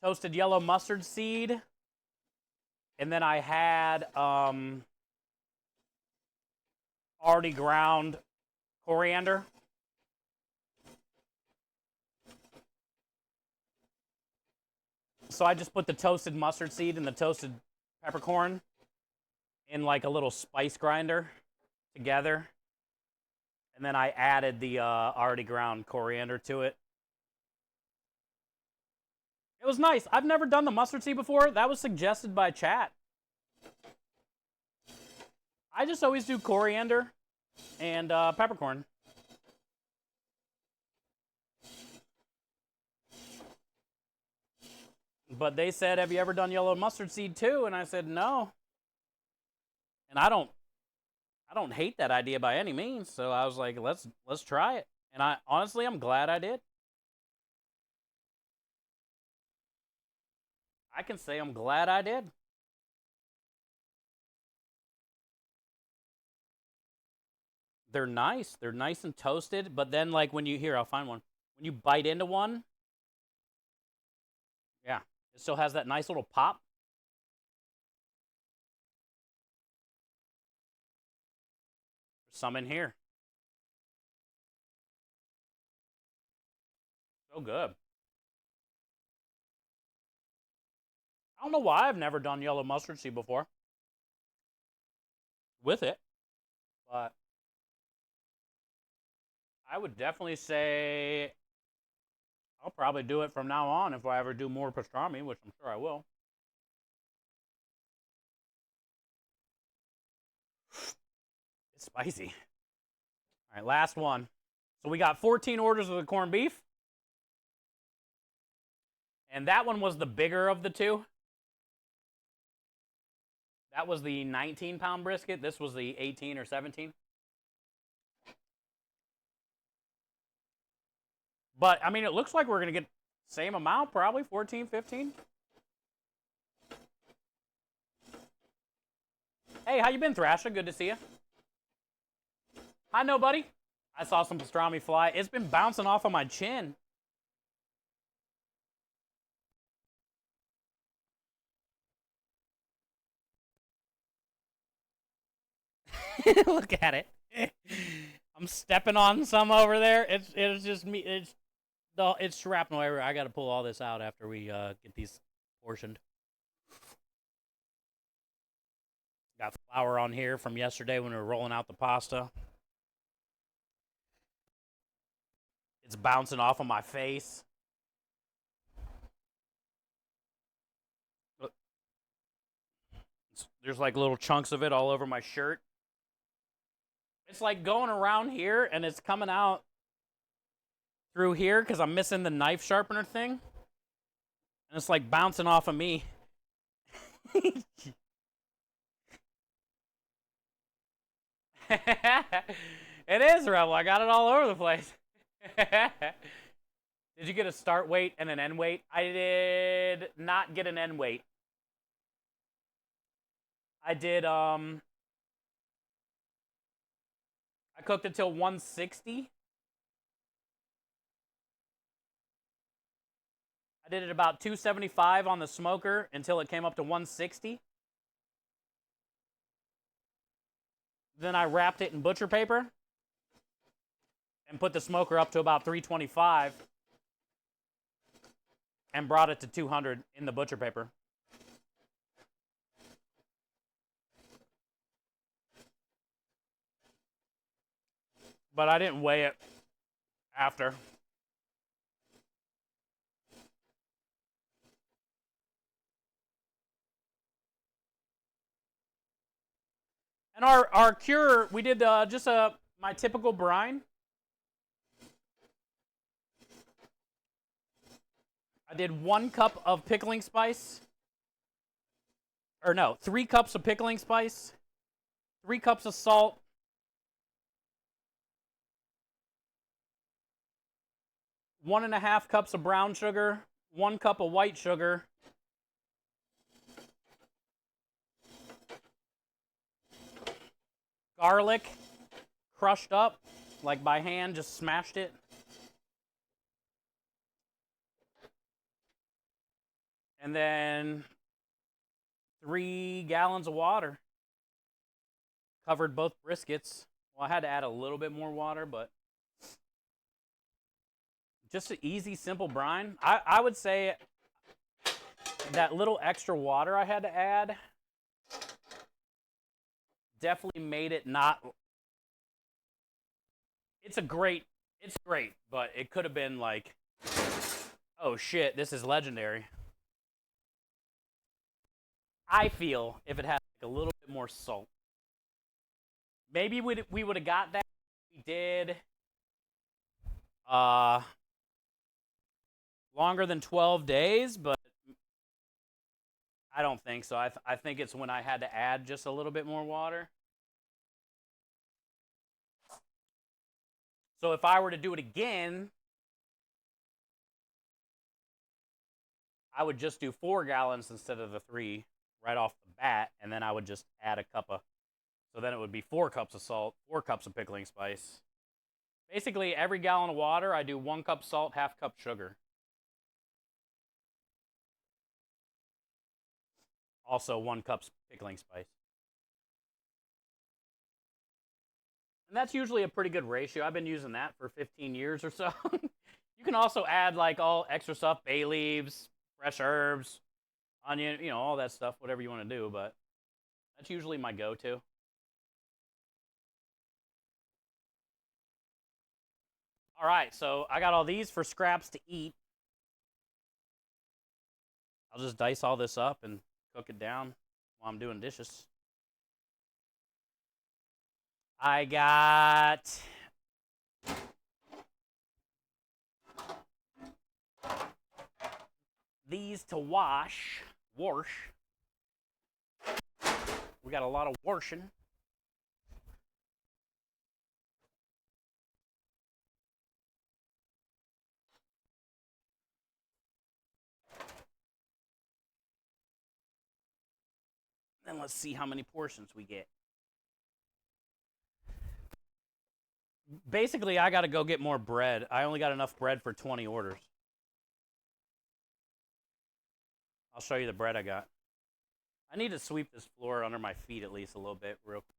Speaker 1: toasted yellow mustard seed, and then I had already ground coriander. So I just put the toasted mustard seed and the toasted peppercorn in like a little spice grinder together. And then I added the already ground coriander to it. It was nice. I've never done the mustard seed before. That was suggested by chat. I just always do coriander and peppercorn. But they said, have you ever done yellow mustard seed too? And I said, no. And I don't I don't hate that idea by any means. So I was like, let's try it. And I'm glad I did. I can say I'm glad I did. They're nice. They're nice and toasted. But then, like, I'll find one. When you bite into one, yeah, it still has that nice little pop. There's some in here. So good. I don't know why I've never done yellow mustard seed before with it, but I would definitely say I'll probably do it from now on if I ever do more pastrami, which I'm sure I will. It's spicy. All right, last one. So we got 14 orders of the corned beef. And that one was the bigger of the two. That was the 19-pound brisket. This was the 18 or 17. But, I mean, it looks like we're going to get the same amount, probably 14, 15. Hey, how you been, Thrasher? Good to see you. Hi, nobody. I saw some pastrami fly. It's been bouncing off of my chin. Look at it. I'm stepping on some over there. It's just me. It's shrapnel everywhere. I got to pull all this out after we get these portioned. Got flour on here from yesterday when we were rolling out the pasta. It's bouncing off of my face. There's like little chunks of it all over my shirt. It's like going around here and it's coming out through here because I'm missing the knife sharpener thing. And it's like bouncing off of me. It is, Rebel. I got it all over the place. Did you get a start weight and an end weight? I did not get an end weight. I did, I cooked it till 160. I did it about 275 on the smoker until it came up to 160. Then I wrapped it in butcher paper and put the smoker up to about 325 and brought it to 200 in the butcher paper. But I didn't weigh it after. And our cure, we did just my typical brine. I did 1 cup of pickling spice. Or no, 3 cups of pickling spice, 3 cups of salt, 1.5 cups of brown sugar, 1 cup of white sugar, garlic, crushed up, like by hand, just smashed it. And then 3 gallons of water. Covered both briskets. Well, I had to add a little bit more water, but just an easy, simple brine. I would say that little extra water I had to add definitely made it not. It's great, but it could have been like, oh shit, this is legendary. I feel if it had like a little bit more salt. Maybe we would have got that. We did longer than 12 days, but I don't think so. I think it's when I had to add just a little bit more water. So if I were to do it again, I would just do 4 gallons instead of the 3 right off the bat, and then I would just add a cup of, so then it would be 4 cups of salt, 4 cups of pickling spice. Basically, every gallon of water, I do 1 cup salt, half cup sugar. Also 1 cup pickling spice. And that's usually a pretty good ratio. I've been using that for 15 years or so. You can also add like all extra stuff, bay leaves, fresh herbs, onion, you know, all that stuff, whatever you want to do, but that's usually my go-to. All right, so I got all these for scraps to eat. I'll just dice all this up and cook it down while I'm doing dishes. I got these to wash. We got a lot of washing. Then let's see how many portions we get. Basically, I got to go get more bread. I only got enough bread for 20 orders. I'll show you the bread I got. I need to sweep this floor under my feet at least a little bit, real quick.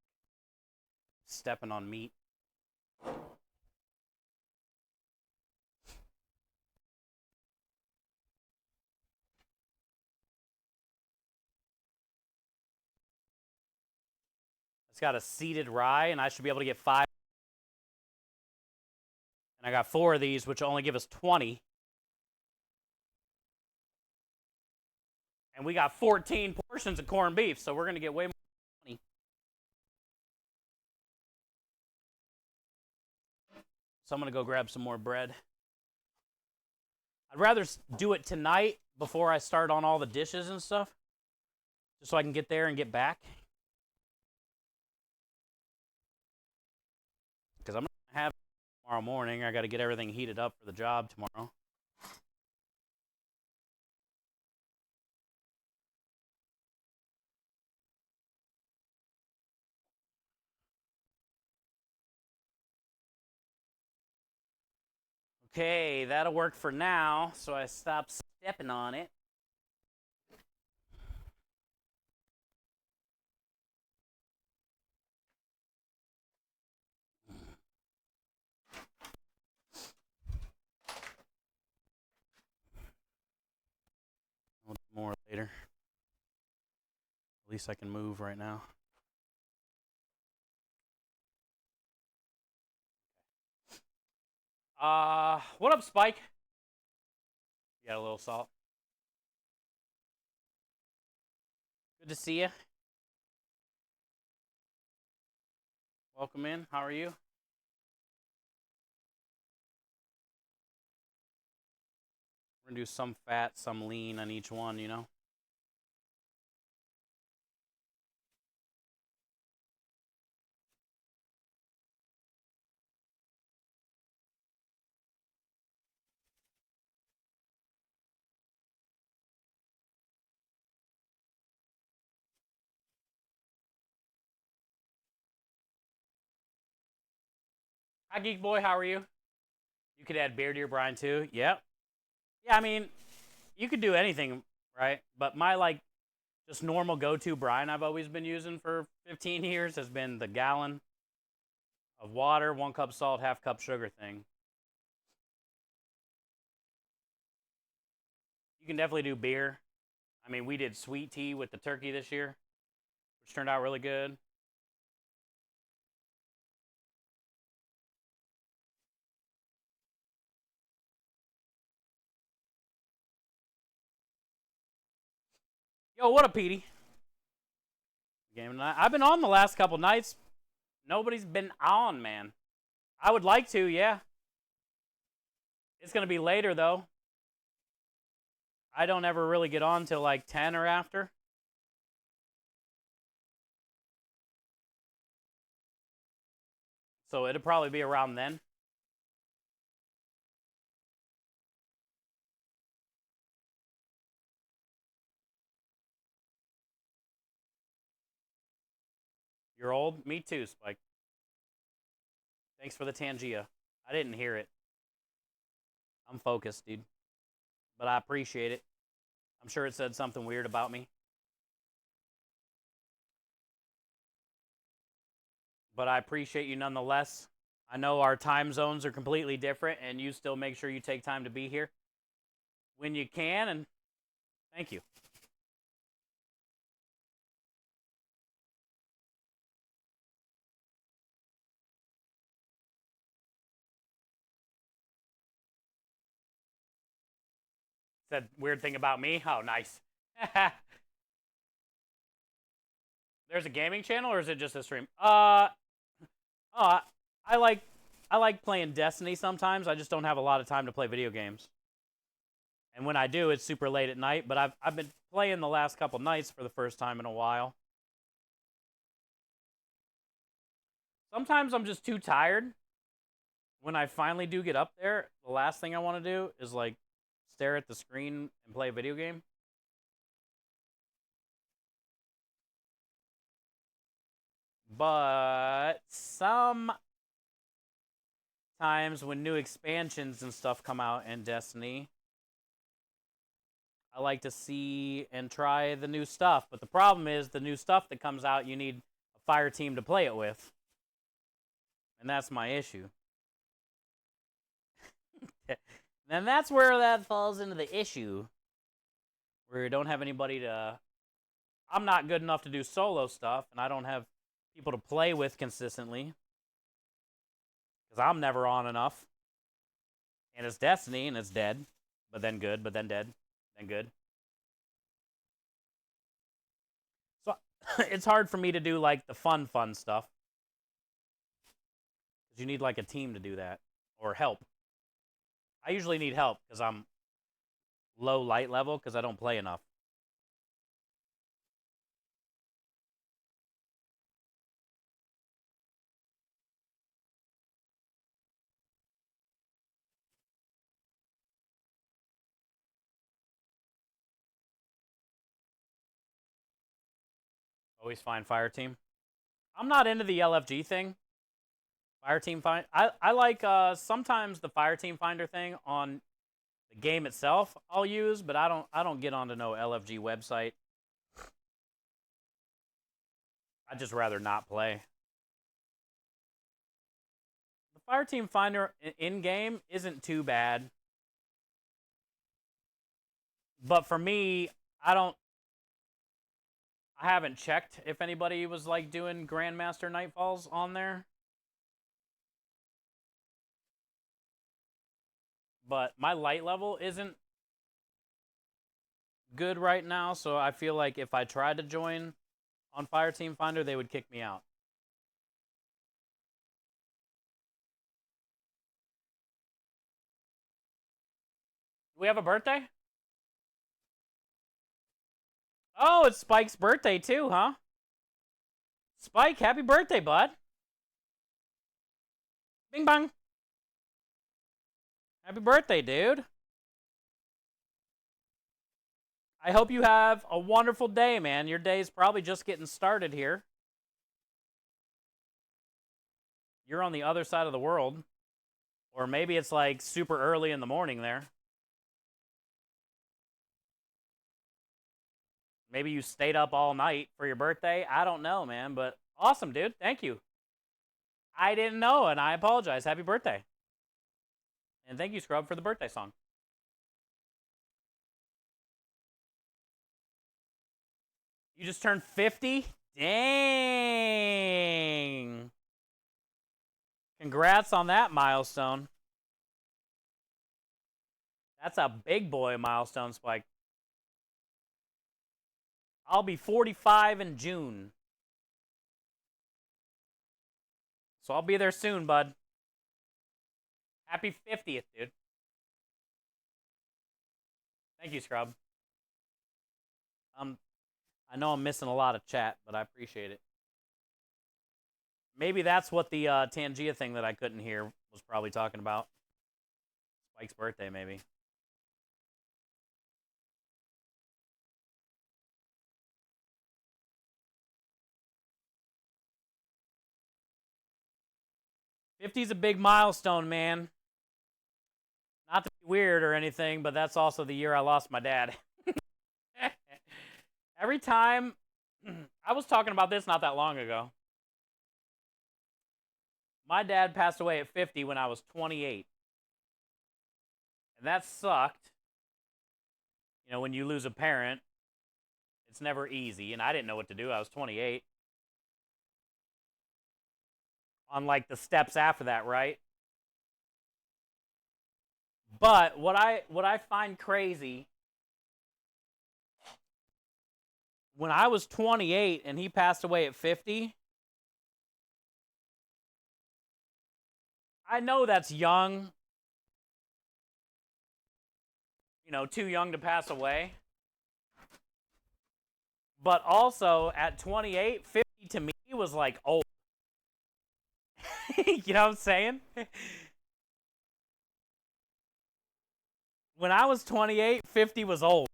Speaker 1: Stepping on meat. It's got a seeded rye, and I should be able to get 5. And I got 4 of these, which only give us 20. And we got 14 portions of corned beef, so we're going to get way more than 20. So I'm going to go grab some more bread. I'd rather do it tonight before I start on all the dishes and stuff, just so I can get there and get back. Because I'm going to have it tomorrow morning. I got to get everything heated up for the job tomorrow. Okay, that'll work for now, so I stop stepping on it. I'll do more later. At least I can move right now. What up, Spike? You got a little salt. Good to see you. Welcome in. How are you? We're gonna do some fat, some lean on each one, you know? Hi, Geek Boy. How are you? You could add beer to your brine too. Yep. Yeah, I mean, you could do anything, right? But my just normal go-to brine I've always been using for 15 years has been the gallon of water, 1 cup salt, half cup sugar thing. You can definitely do beer. I mean, we did sweet tea with the turkey this year, which turned out really good. Yo, what up, Petey? Game tonight. I've been on the last couple nights. Nobody's been on, man. I would like to, yeah. It's going to be later, though. I don't ever really get on till like 10 or after. So it'll probably be around then. You're old? Me too, Spike. Thanks for the Tangia. I didn't hear it. I'm focused, dude. But I appreciate it. I'm sure it said something weird about me. But I appreciate you nonetheless. I know our time zones are completely different, and you still make sure you take time to be here when you can, and thank you. Said weird thing about me? Oh, nice. There's a gaming channel, or is it just a stream? Oh, I like playing Destiny sometimes. I just don't have a lot of time to play video games. And when I do, it's super late at night, but I've been playing the last couple nights for the first time in a while. Sometimes I'm just too tired. When I finally do get up there, the last thing I want to do is like stare at the screen and play a video game. But sometimes when new expansions and stuff come out in Destiny, I like to see and try the new stuff. But the problem is the new stuff that comes out, you need a fire team to play it with. And that's my issue. Then that's where that falls into the issue. Where you don't have anybody to... I'm not good enough to do solo stuff, and I don't have people to play with consistently. Because I'm never on enough. And it's Destiny, and it's dead. But then good, but then dead. Then good. So it's hard for me to do, like, the fun stuff. Because you need, like, a team to do that. Or help. I usually need help, because I'm low light level, because I don't play enough. Always find fire team. I'm not into the LFG thing. Fire team find. I like sometimes the fire team finder thing on the game itself. I'll use, but I don't get onto no LFG website. I'd just rather not play. The fire team finder in game isn't too bad, but for me, I haven't checked if anybody was like doing Grandmaster Nightfalls on there. But my light level isn't good right now, so I feel like if I tried to join on Fire Team Finder, they would kick me out. Do we have a birthday? Oh, it's Spike's birthday too, huh? Spike, happy birthday, bud. Bing bong. Happy birthday, dude. I hope you have a wonderful day, man. Your day's probably just getting started here. You're on the other side of the world. Or maybe it's like super early in the morning there. Maybe you stayed up all night for your birthday. I don't know, man. But awesome, dude. Thank you. I didn't know, and I apologize. Happy birthday. And thank you, Scrub, for the birthday song. You just turned 50? Dang. Congrats on that milestone. That's a big boy milestone, Spike. I'll be 45 in June. So I'll be there soon, bud. Happy 50th, dude. Thank you, Scrub. I know I'm missing a lot of chat, but I appreciate it. Maybe that's what the Tangia thing that I couldn't hear was probably talking about. Spike's birthday, maybe. 50's a big milestone, man. Not to be weird or anything, but that's also the year I lost my dad. Every time, I was talking about this not that long ago. My dad passed away at 50 when I was 28. And that sucked. You know, when you lose a parent, it's never easy. And I didn't know what to do. I was 28. On like the steps after that, right? But what I find crazy, when I was 28 and he passed away at 50, I know that's young, you know, too young to pass away. But also at 28, 50 to me was like old. You know what I'm saying? When I was 28, 50 was old.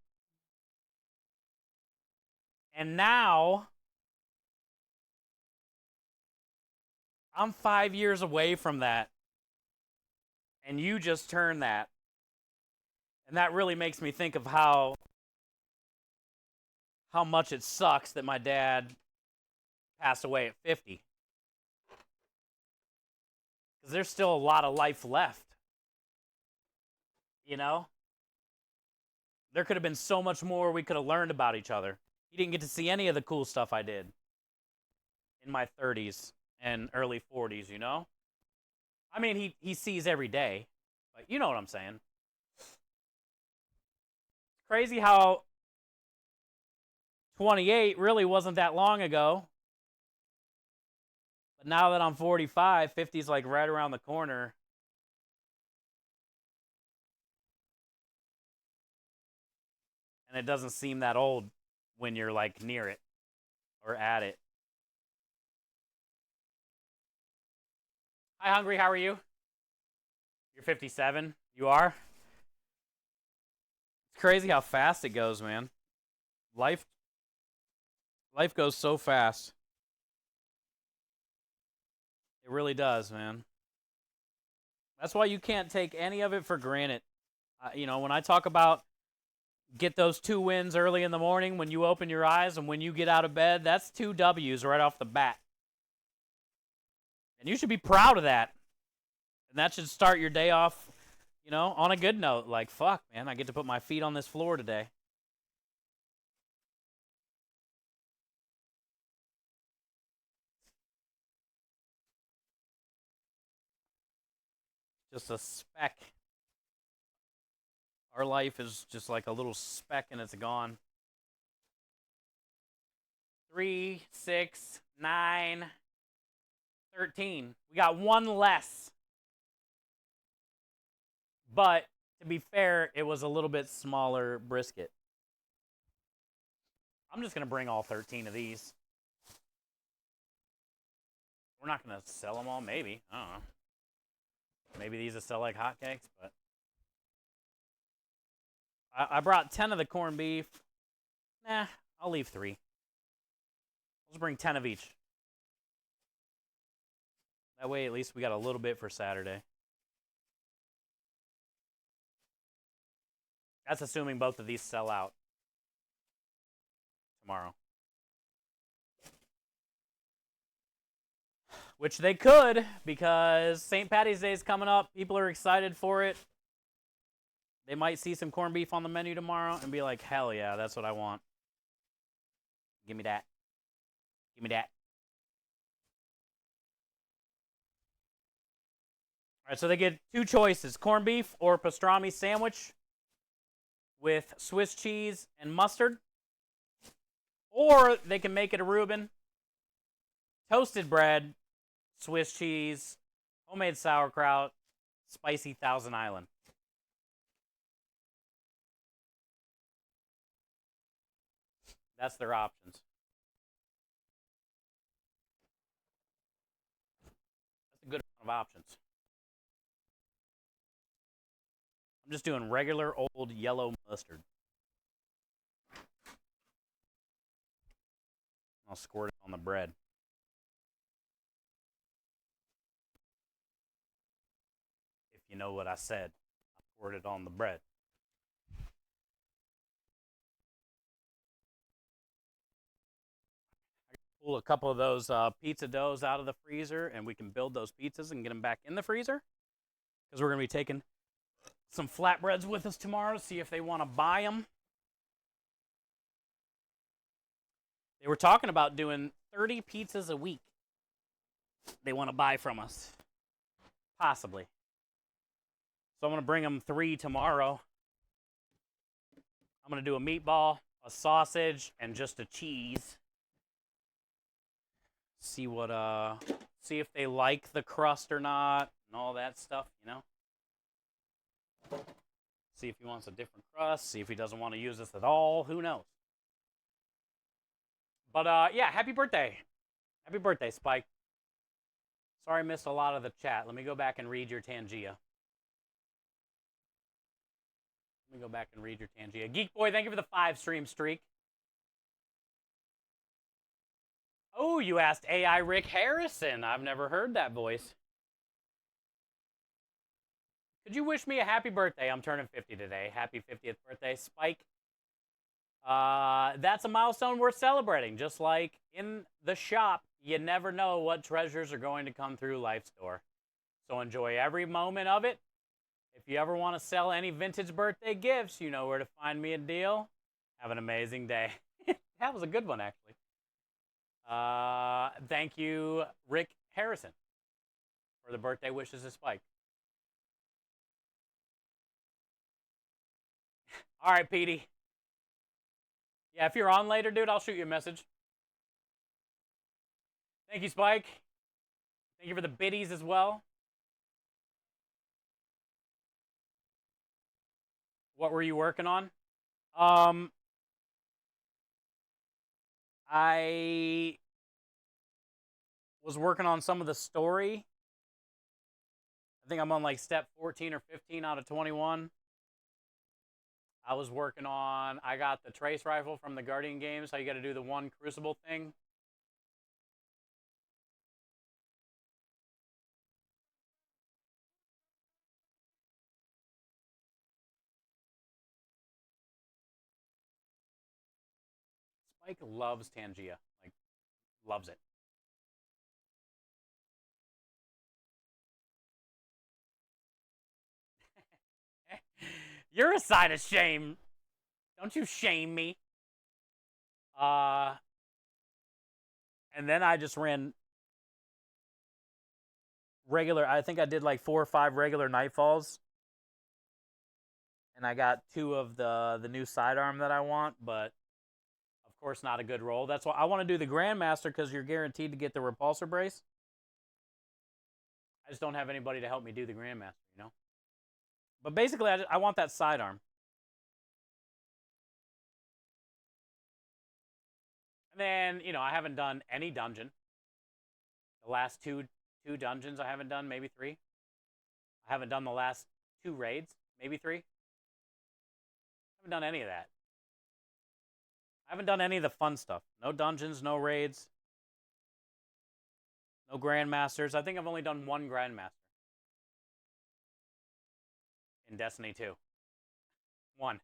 Speaker 1: And now I'm 5 years away from that. And you just turned that. And that really makes me think of how much it sucks that my dad passed away at 50. Because there's still a lot of life left. You know? There could have been so much more we could have learned about each other. He didn't get to see any of the cool stuff I did in my 30s and early 40s, you know? I mean, he sees every day, but you know what I'm saying. Crazy how 28 really wasn't that long ago. But now that I'm 45, 50's like right around the corner. And it doesn't seem that old when you're like near it or at it. Hi, Hungry, how are you? You're 57? You are? It's crazy how fast it goes, man. Life goes so fast. It really does, man. That's why you can't take any of it for granted. You know, when I talk about get those 2 wins early in the morning when you open your eyes and when you get out of bed, that's 2 W's right off the bat. And you should be proud of that. And that should start your day off, you know, on a good note. Like, fuck, man, I get to put my feet on this floor today. Just a speck. Our life is just like a little speck and it's gone. 3, 6, 9, 13. We got 1 less. But to be fair, it was a little bit smaller brisket. I'm just going to bring all 13 of these. We're not going to sell them all, maybe. I don't know. Maybe these will sell like hotcakes, but I brought 10 of the corned beef. Nah, I'll leave 3. Let's bring 10 of each. That way, at least we got a little bit for Saturday. That's assuming both of these sell out tomorrow. Which they could, because St. Patty's Day is coming up. People are excited for it. They might see some corned beef on the menu tomorrow and be like, hell yeah, that's what I want. Give me that. Give me that. All right, so they get 2 choices, corned beef or pastrami sandwich with Swiss cheese and mustard. Or they can make it a Reuben, toasted bread, Swiss cheese, homemade sauerkraut, spicy Thousand Island. That's their options. That's a good amount of options. I'm just doing regular old yellow mustard. I'll squirt it on the bread. you know what I said. I poured it on the bread. Pull a couple of those pizza doughs out of the freezer, and we can build those pizzas and get them back in the freezer. Because we're going to be taking some flatbreads with us tomorrow to see if they want to buy them. They were talking about doing 30 pizzas a week. They want to buy from us. Possibly. So I'm going to bring them 3 tomorrow. I'm going to do a meatball, a sausage, and just a cheese. See if they like the crust or not and all that stuff, you know. See if he wants a different crust, see if he doesn't want to use this at all, who knows. But yeah, happy birthday. Happy birthday, Spike. Sorry I missed a lot of the chat. Let me go back and read your Tangia. Geek Boy, thank you for the 5-stream streak. Oh, you asked AI Rick Harrison. I've never heard that voice. Could you wish me a happy birthday? I'm turning 50 today. Happy 50th birthday, Spike. That's a milestone worth celebrating. Just like in the shop, you never know what treasures are going to come through life's door. So enjoy every moment of it. If you ever want to sell any vintage birthday gifts, you know where to find me a deal. Have an amazing day. That was a good one, actually. Thank you, Rick Harrison, for the birthday wishes to Spike. All right, Petey. Yeah, if you're on later, dude, I'll shoot you a message. Thank you, Spike. Thank you for the biddies as well. What were you working on? I was working on some of the story. I think I'm on like step 14 or 15 out of 21. I was working on, I got the trace rifle from the Guardian games, how you got to do the one crucible thing. Spike loves Tangia, like, loves it. You're a sign of shame. Don't you shame me. And then I just ran regular, I think I did like 4 or 5 regular nightfalls. And I got 2 of the new sidearm that I want, but of course not a good roll. That's why I want to do the Grandmaster, because you're guaranteed to get the repulsor brace. I just don't have anybody to help me do the Grandmaster, you know? But basically, I want that sidearm. And then, you know, I haven't done any dungeon. The last two dungeons I haven't done, maybe 3. I haven't done the last 2 raids, maybe 3. I haven't done any of that. I haven't done any of the fun stuff. No dungeons, no raids. No Grandmasters. I think I've only done 1 Grandmaster. In Destiny 2. 1.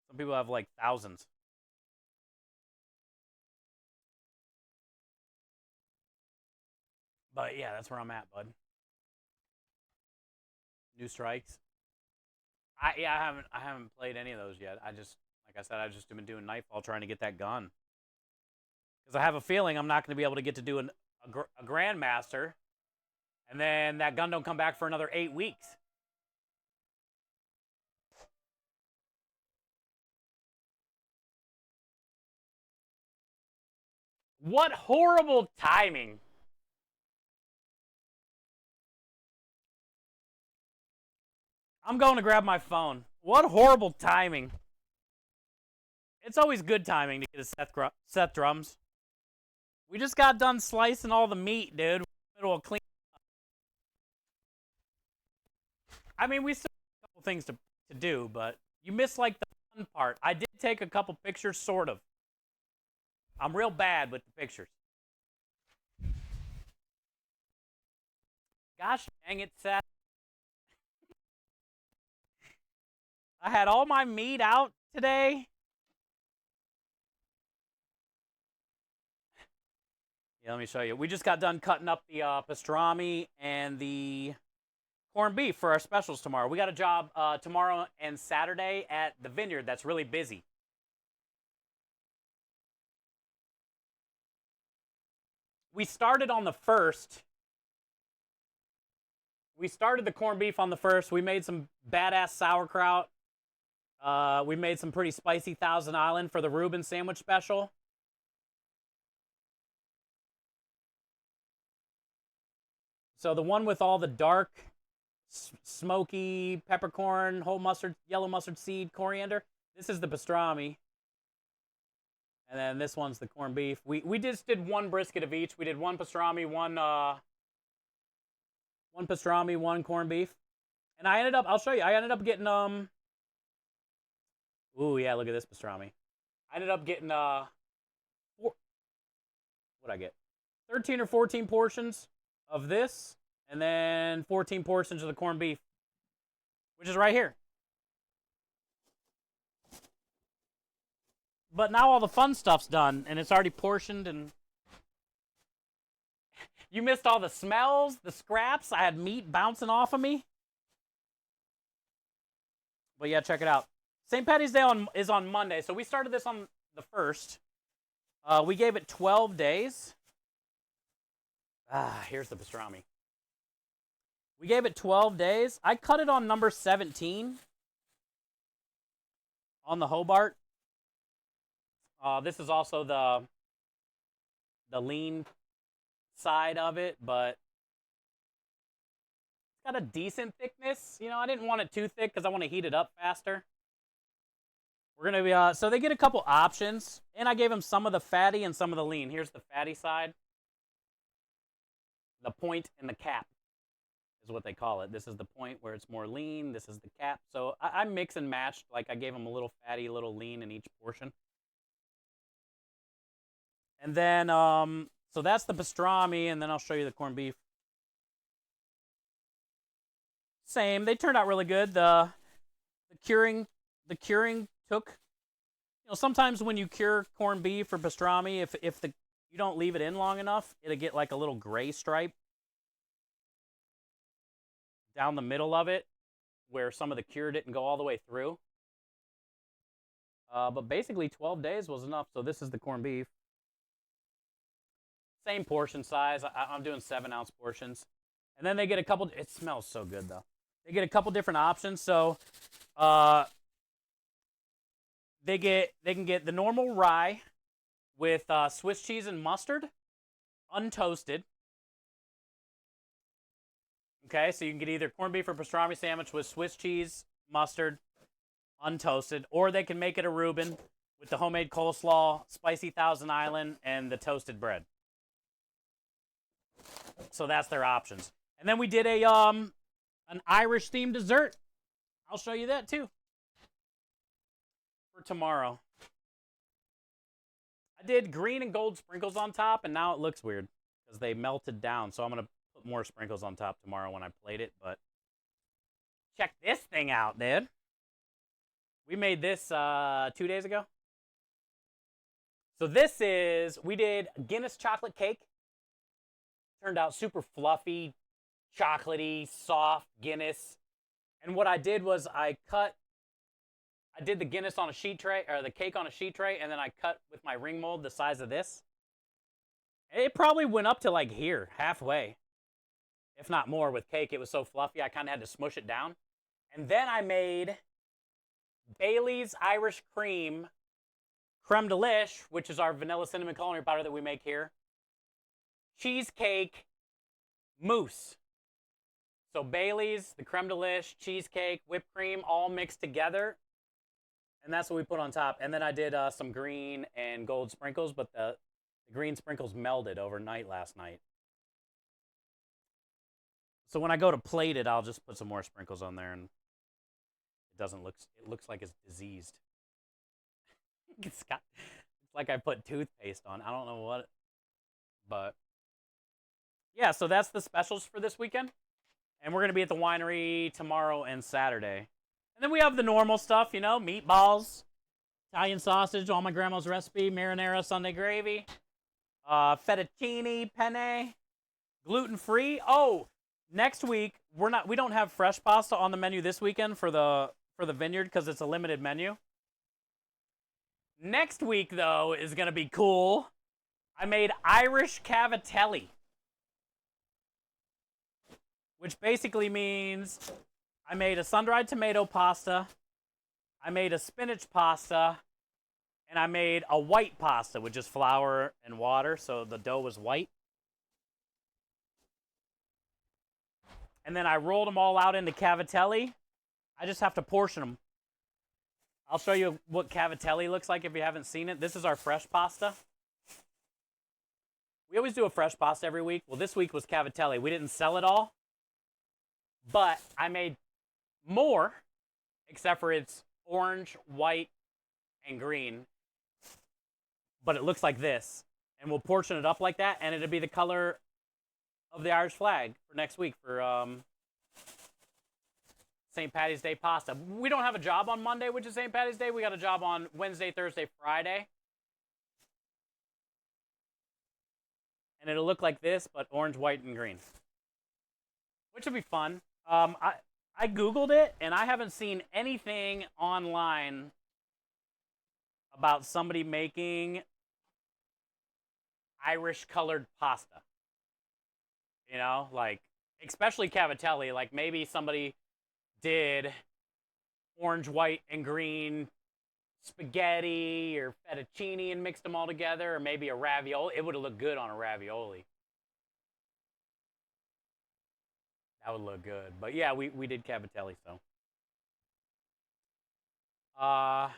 Speaker 1: Some people have like thousands. But yeah, that's where I'm at, bud. New strikes. I haven't played any of those yet. I just, like I said, I've just been doing Nightfall trying to get that gun. Because I have a feeling I'm not going to be able to get to do a Grandmaster, and then that gun don't come back for another 8 weeks. What horrible timing. I'm going to grab my phone. What horrible timing. It's always good timing to get a Seth drums. We just got done slicing all the meat, dude. It'll clean up. I mean, we still have a couple things to do, but you missed like the fun part. I did take a couple pictures, sort of. I'm real bad with the pictures. Gosh dang it, Seth. I had all my meat out today. Yeah, let me show you. We just got done cutting up the pastrami and the corned beef for our specials tomorrow. We got a job tomorrow and Saturday at the vineyard that's really busy. We started on the 1st. We started the corned beef on the 1st. We made some badass sauerkraut. We made some pretty spicy Thousand Island for the Reuben sandwich special. So the one with all the dark, smoky peppercorn, whole mustard, yellow mustard seed, coriander. This is the pastrami. And then this one's the corned beef. We just did one brisket of each. We did one pastrami, one pastrami, one corned beef. And I ended up, I'll show you, I ended up getting, ooh, yeah, look at this pastrami. I ended up getting, what'd I get? 13 or 14 portions of this, and then 14 portions of the corned beef, which is right here. But now all the fun stuff's done, and it's already portioned, and you missed all the smells, the scraps. I had meat bouncing off of me. But yeah, check it out. St. Patty's Day is on Monday, so we started this on the 1st. We gave it 12 days. Here's the pastrami. We gave it 12 days. I cut it on number 17 on the Hobart. This is also the lean side of it, but it's got a decent thickness. You know, I didn't want it too thick because I want to heat it up faster. We're going to be, so they get a couple options, and I gave them some of the fatty and some of the lean. Here's the fatty side. The point and the cap is what they call it. This is the point where it's more lean. This is the cap. So I mix and matched. Like I gave them a little fatty, a little lean in each portion. And then, so that's the pastrami, and then I'll show you the corned beef. Same. They turned out really good. The curing took, you know, sometimes when you cure corned beef or pastrami, if you don't leave it in long enough, it'll get like a little gray stripe down the middle of it where some of the cure didn't go all the way through. But basically 12 days was enough. So this is the corned beef. Same portion size. I'm doing 7-ounce portions. And then they get a couple, it smells so good though. They get a couple different options. So they can get the normal rye with Swiss cheese and mustard, untoasted. Okay, so you can get either corned beef or pastrami sandwich with Swiss cheese, mustard, untoasted, or they can make it a Reuben with the homemade coleslaw, spicy Thousand Island, and the toasted bread. So that's their options. And then we did an Irish themed dessert. I'll show you that too for tomorrow. I did green and gold sprinkles on top, and now it looks weird because they melted down. So I'm going to put more sprinkles on top tomorrow when I plate it. But check this thing out, dude. We made this 2 days ago. So this is, we did Guinness chocolate cake. Turned out super fluffy, chocolatey, soft Guinness. And what I did was I did the Guinness on a sheet tray, or the cake on a sheet tray, and then I cut with my ring mold the size of this. It probably went up to like here, halfway, if not more with cake. It was so fluffy, I kind of had to smush it down. And then I made Bailey's Irish Cream Creme Delish, which is our vanilla cinnamon culinary powder that we make here. Cheesecake mousse. So Bailey's, the creme delish, cheesecake, whipped cream, all mixed together. And that's what we put on top. And then I did some green and gold sprinkles, but the green sprinkles melted overnight last night. So when I go to plate it, I'll just put some more sprinkles on there, and it looks like it's diseased. It's like I put toothpaste on. I don't know what, but yeah, so that's the specials for this weekend. And we're going to be at the winery tomorrow and Saturday. And then we have the normal stuff, you know, meatballs, Italian sausage, all my grandma's recipe, marinara, Sunday gravy, fettuccine, penne, gluten-free. Oh, next week we don't have fresh pasta on the menu this weekend for the vineyard because it's a limited menu. Next week though is gonna be cool. I made Irish cavatelli, which basically means I made a sun-dried tomato pasta, I made a spinach pasta, and I made a white pasta, which is flour and water, so the dough was white. And then I rolled them all out into cavatelli. I just have to portion them. I'll show you what cavatelli looks like if you haven't seen it. This is our fresh pasta. We always do a fresh pasta every week. Well, this week was cavatelli. We didn't sell it all, but I made more, except for it's orange, white, and green. But it looks like this. And we'll portion it up like that, and it'll be the color of the Irish flag for next week for St. Patty's Day pasta. We don't have a job on Monday, which is St. Patty's Day. We got a job on Wednesday, Thursday, Friday. And it'll look like this, but orange, white, and green. Which will be fun. I Googled it, and I haven't seen anything online about somebody making Irish-colored pasta. You know, like, especially cavatelli. Like, maybe somebody did orange, white, and green spaghetti or fettuccine and mixed them all together, or maybe a ravioli. It would have looked good on a ravioli. That would look good. But yeah, we did cavatelli, so. I'm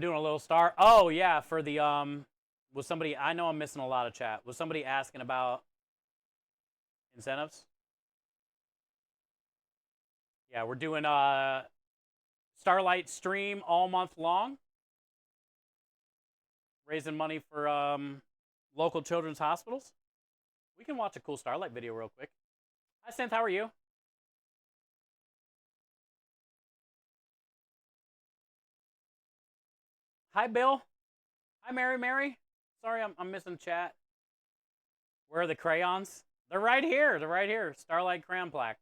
Speaker 1: doing a little star. Oh yeah, for the was somebody, I know I'm missing a lot of chat. Was somebody asking about incentives? Yeah, we're doing Starlight stream all month long, raising money for local children's hospitals. We can watch a cool Starlight video real quick. Hi, Synth, how are you? Hi, Bill. Hi, Mary. Sorry, I'm missing chat. Where are the crayons? They're right here. They're right here. Starlight crayon plaque.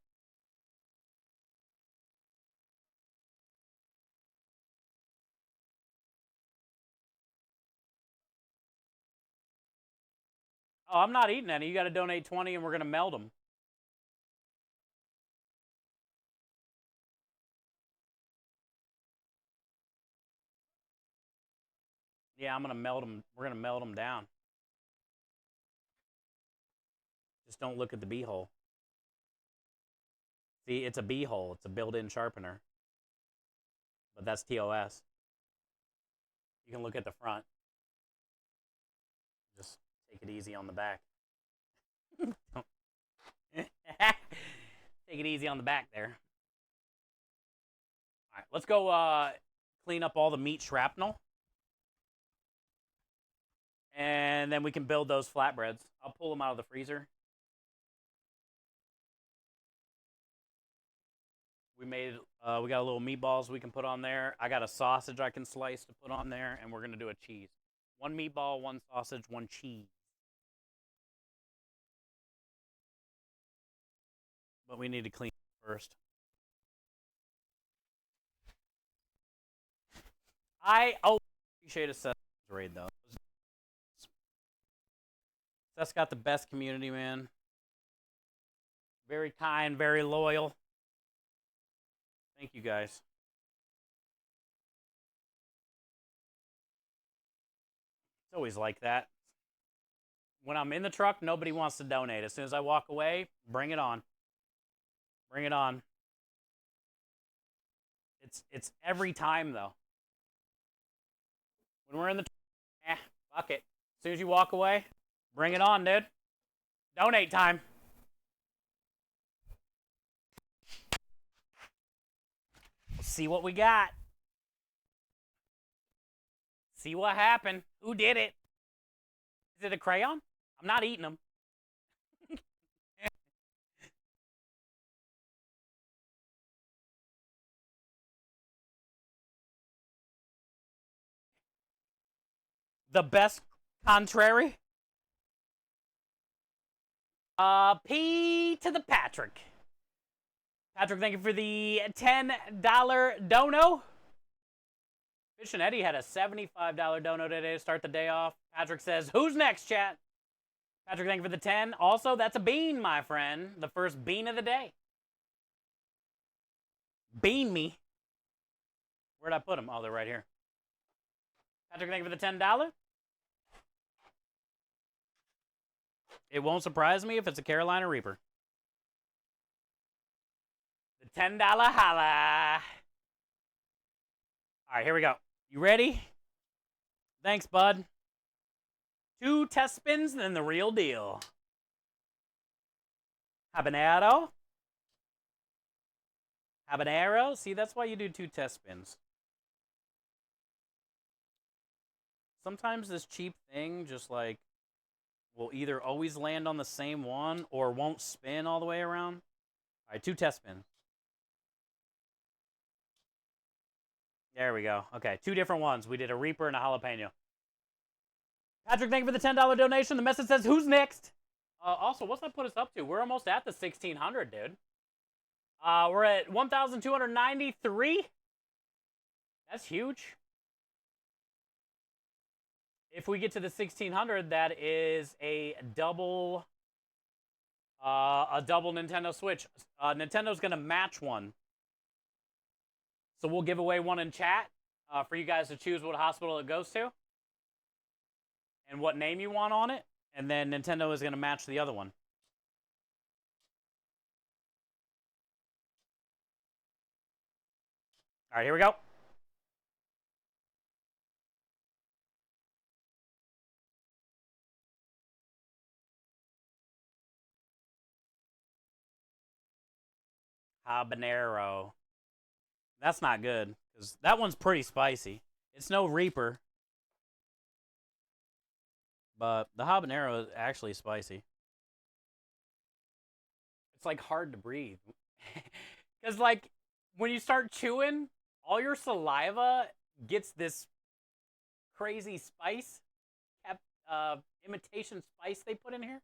Speaker 1: Oh, I'm not eating any. You got to donate 20 and we're going to meld them. Yeah, I'm going to meld them. We're going to meld them down. Just don't look at the bee hole. See, it's a bee hole. It's a built-in sharpener. But that's TOS. You can look at the front. Just take it easy on the back. Take it easy on the back there. All right, let's go clean up all the meat shrapnel. And then we can build those flatbreads. I'll pull them out of the freezer. We got a little meatballs we can put on there. I got a sausage I can slice to put on there, and we're going to do a cheese. 1 meatball, 1 sausage, 1 cheese. But we need to clean it first. Appreciate a Seth's raid, though. Seth's got the best community, man. Very kind, very loyal. Thank you, guys. It's always like that. When I'm in the truck, nobody wants to donate. As soon as I walk away, bring it on. Bring it on. It's every time, though. When we're in the fuck it. As soon as you walk away, bring it on, dude. Donate time. Let's see what we got. See what happened. Who did it? Is it a crayon? I'm not eating them. The best contrary. P to the Patrick. Patrick, thank you for the $10 dono. Fish and Eddie had a $75 dono today to start the day off. Patrick says, who's next, chat? Patrick, thank you for the 10. Also, that's a bean, my friend. The first bean of the day. Bean me. Where'd I put them? Oh, they're right here. Patrick, thank you for the $10. It won't surprise me if it's a Carolina Reaper. The $10 holla. All right, here we go. You ready? Thanks, bud. 2 test spins, then the real deal. Habanero. Habanero. See, that's why you do 2 test spins. Sometimes this cheap thing just like will either always land on the same one or won't spin all the way around. All right, 2 test spins. There we go. Okay, 2 different ones. We did a Reaper and a jalapeno. Patrick, thank you for the $10 donation. The message says, who's next? Also, what's that put us up to? We're almost at the 1,600, dude. We're at 1,293. That's huge. If we get to the 1,600, that is a double Nintendo Switch. Nintendo's going to match one. So we'll give away one in chat for you guys to choose what hospital it goes to and what name you want on it. And then Nintendo is going to match the other one. All right, here we go. Habanero. That's not good, because that one's pretty spicy. It's no Reaper. But the habanero is actually spicy. It's like hard to breathe. Because like when you start chewing, all your saliva gets this crazy spice, imitation spice they put in here.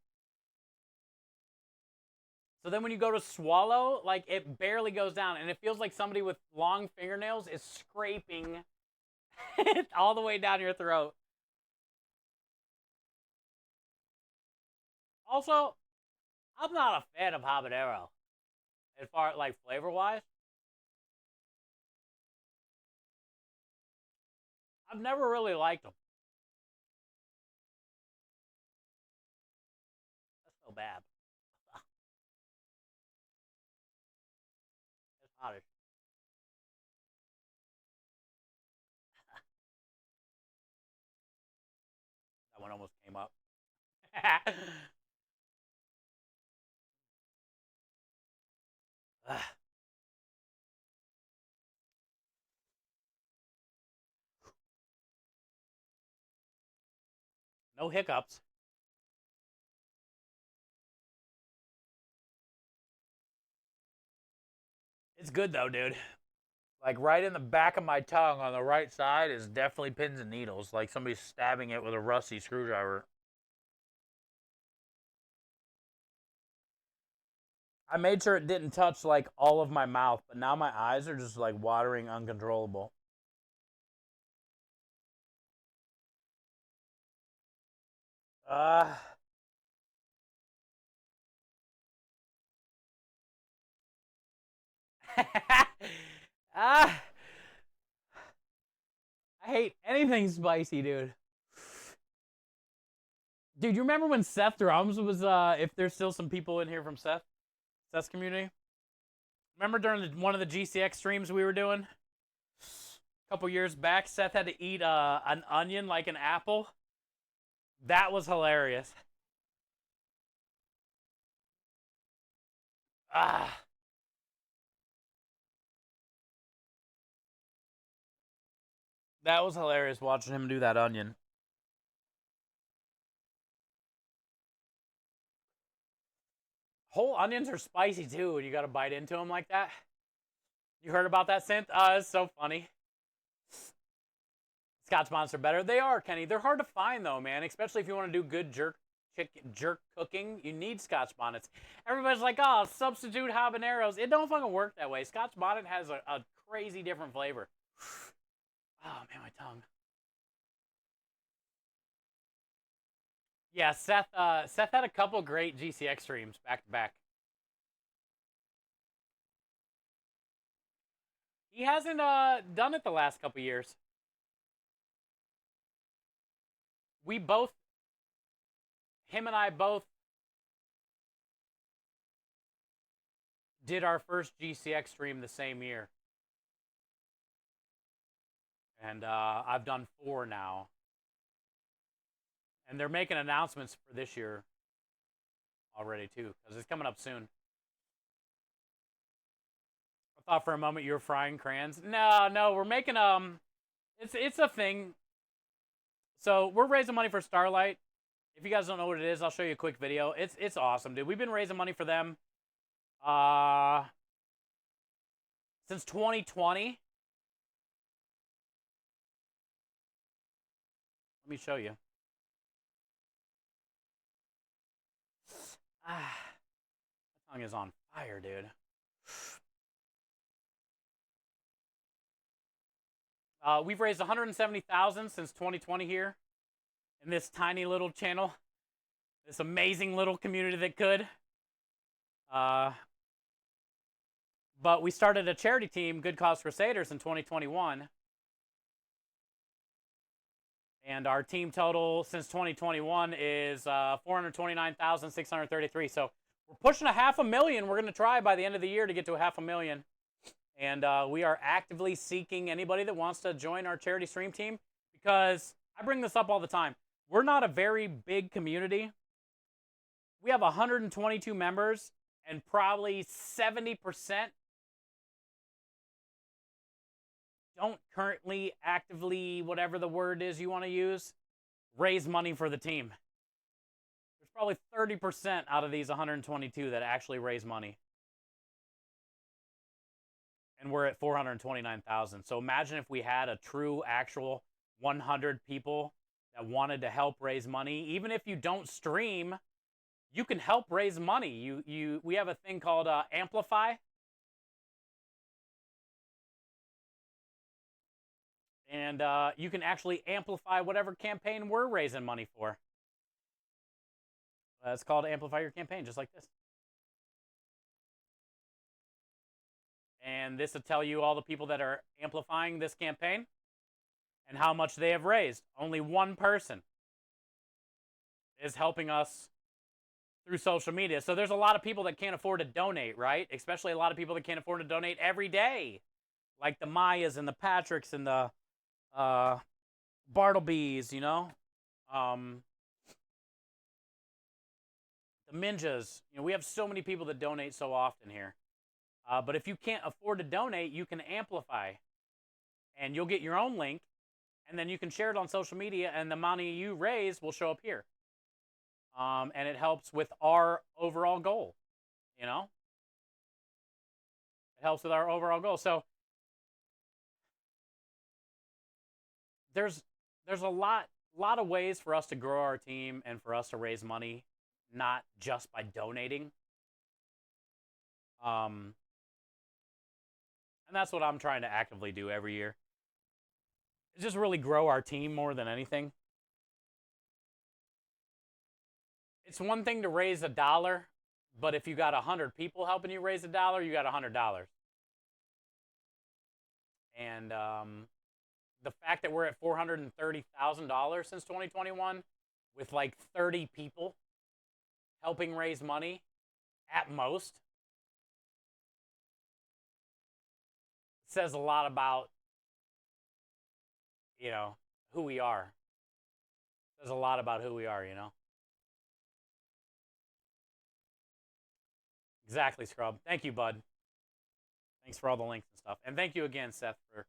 Speaker 1: So then when you go to swallow, like it barely goes down, and it feels like somebody with long fingernails is scraping all the way down your throat. Also, I'm not a fan of habanero as far as like flavor-wise. I've never really liked them. That's so bad. It's hottish. That one almost came up. No hiccups. It's good though, dude. Like right in the back of my tongue on the right side is definitely pins and needles. Like somebody's stabbing it with a rusty screwdriver. I made sure it didn't touch like all of my mouth, but now my eyes are just like watering uncontrollable. Uh ah, I hate anything spicy, dude. Dude, you remember when Seth Drums was if there's still some people in here from Seth's community? Remember during one of the GCX streams we were doing a couple years back, Seth had to eat an onion like an apple? That was hilarious. Ah. That was hilarious watching him do that onion. Whole onions are spicy too, and you gotta bite into them like that. You heard about that, Synth? It's so funny. Scotch bonnets are better. They are, Kenny. They're hard to find though, man. Especially if you want to do good jerk cooking. You need Scotch bonnets. Everybody's like, oh, substitute habaneros. It don't fucking work that way. Scotch bonnet has a crazy different flavor. Oh man, my tongue. Yeah, Seth. Seth had a couple great GCX streams back to back. He hasn't done it the last couple years. We both, him and I both, did our first GCX stream the same year, and I've done 4 now. And they're making announcements for this year already too, because it's coming up soon. I thought for a moment you were frying crayons. No, we're making it's a thing. So we're raising money for Starlight. If you guys don't know what it is, I'll show you a quick video. It's awesome, dude. We've been raising money for them since 2020. Let me show you. My tongue is on fire, dude. We've raised 170,000 since 2020 here in this tiny little channel, this amazing little community that could. But we started a charity team, Good Cause Crusaders, in 2021. And our team total since 2021 is 429,633. So we're pushing a 500,000. We're going to try by the end of the year to get to a 500,000. And we are actively seeking anybody that wants to join our charity stream team, because I bring this up all the time. We're not a very big community. We have 122 members, and probably 70% don't currently actively, whatever the word is you want to use, raise money for the team. There's probably 30% out of these 122 that actually raise money. And we're at 429,000. So imagine if we had a true, actual 100 people that wanted to help raise money. Even if you don't stream, you can help raise money. We have a thing called Amplify. And you can actually amplify whatever campaign we're raising money for. It's called Amplify Your Campaign, just like this. And this will tell you all the people that are amplifying this campaign and how much they have raised. Only one person is helping us through social media. So there's a lot of people that can't afford to donate, right? Especially a lot of people that can't afford to donate every day. Like the Mayas and the Patricks and the Bartleby's, you know? The Minjas. You know, we have so many people that donate so often here. But if you can't afford to donate, you can amplify. And you'll get your own link. And then you can share it on social media. And the money you raise will show up here. And it helps with our overall goal. You know? It helps with our overall goal. So there's a lot of ways for us to grow our team and for us to raise money, not just by donating. And that's what I'm trying to actively do every year. Is just really grow our team more than anything. It's one thing to raise $1, but if you got 100 people helping you raise $1, you got $100. And the fact that we're at $430,000 since 2021 with like 30 people helping raise money at most says a lot about, you know, who we are. Says a lot about who we are, you know. Exactly, Scrub. Thank you, bud. Thanks for all the links and stuff. And thank you again, Seth, for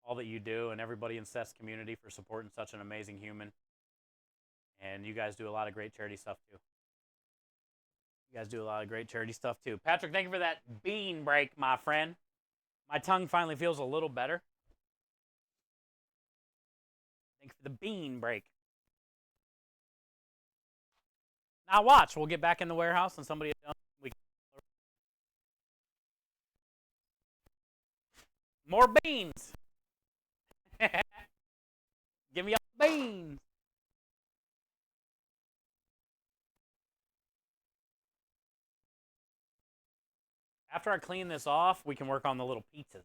Speaker 1: all that you do, and everybody in Seth's community for supporting such an amazing human. And you guys do a lot of great charity stuff, too. You guys do a lot of great charity stuff, too. Patrick, thank you for that bean break, my friend. My tongue finally feels a little better. Thanks for the bean break. Now watch, we'll get back in the warehouse and somebody more beans. Give me all the beans. After I clean this off, we can work on the little pizzas.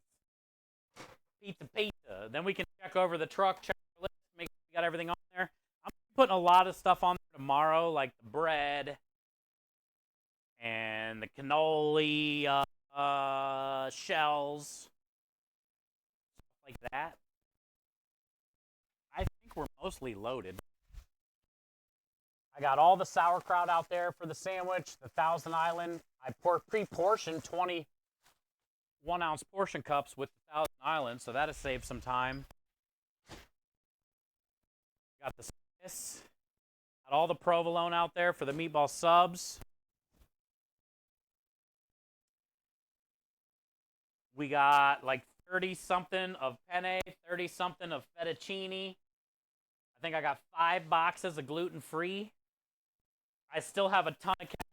Speaker 1: Pizza. Then we can check over the truck, check the list, make sure we got everything on there. I'm putting a lot of stuff on there tomorrow, like the bread and the cannoli shells, stuff like that. I think we're mostly loaded. I got all the sauerkraut out there for the sandwich, the Thousand Island. I pre-portioned 21-ounce portion cups with the Thousand Island, so that has saved some time. Got the Swiss. Got all the provolone out there for the meatball subs. We got like 30-something of penne, 30-something of fettuccine. I think I got 5 boxes of gluten-free. I still have a ton of cavity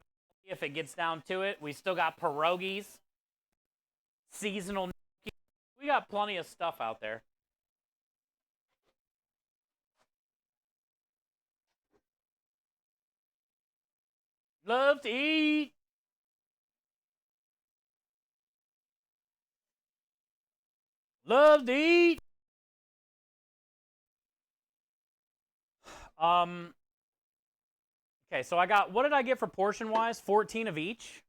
Speaker 1: if it gets down to it. We still got pierogies, seasonal. We got plenty of stuff out there. Love to eat. Love to eat. Okay, so I got, what did I get for portion-wise? 14 of each.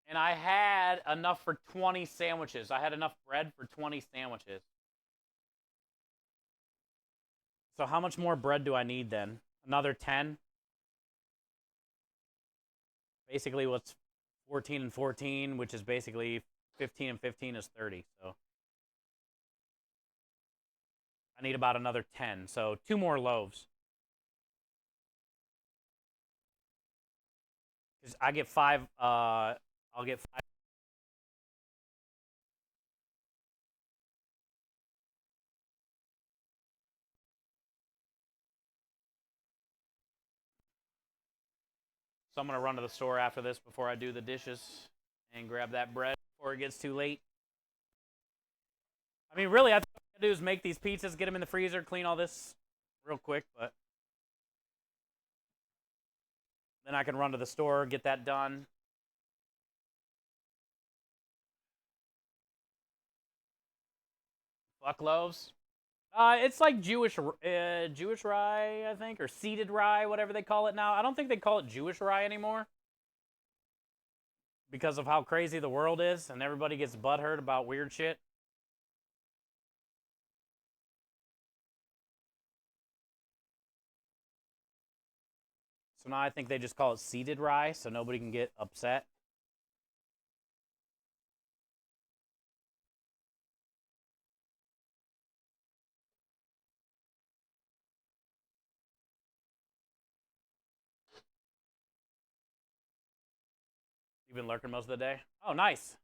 Speaker 1: And I had enough for 20 sandwiches. I had enough bread for 20 sandwiches. So how much more bread do I need then? Another 10? Basically, what's 14 and 14, which is basically 15 and 15 is 30. So I need about another 10. So 2 more loaves. Because I get 5, I'll get 5. So I'm going to run to the store after this before I do the dishes and grab that bread before it gets too late. I mean, really, I think what I do is make these pizzas, get them in the freezer, clean all this real quick, but then I can run to the store, get that done. Fuck loaves. It's like Jewish rye, I think, or seeded rye, whatever they call it now. I don't think they call it Jewish rye anymore because of how crazy the world is, and everybody gets butthurt about weird shit. So now I think they just call it seeded rye, so nobody can get upset. You've been lurking most of the day? Oh, nice.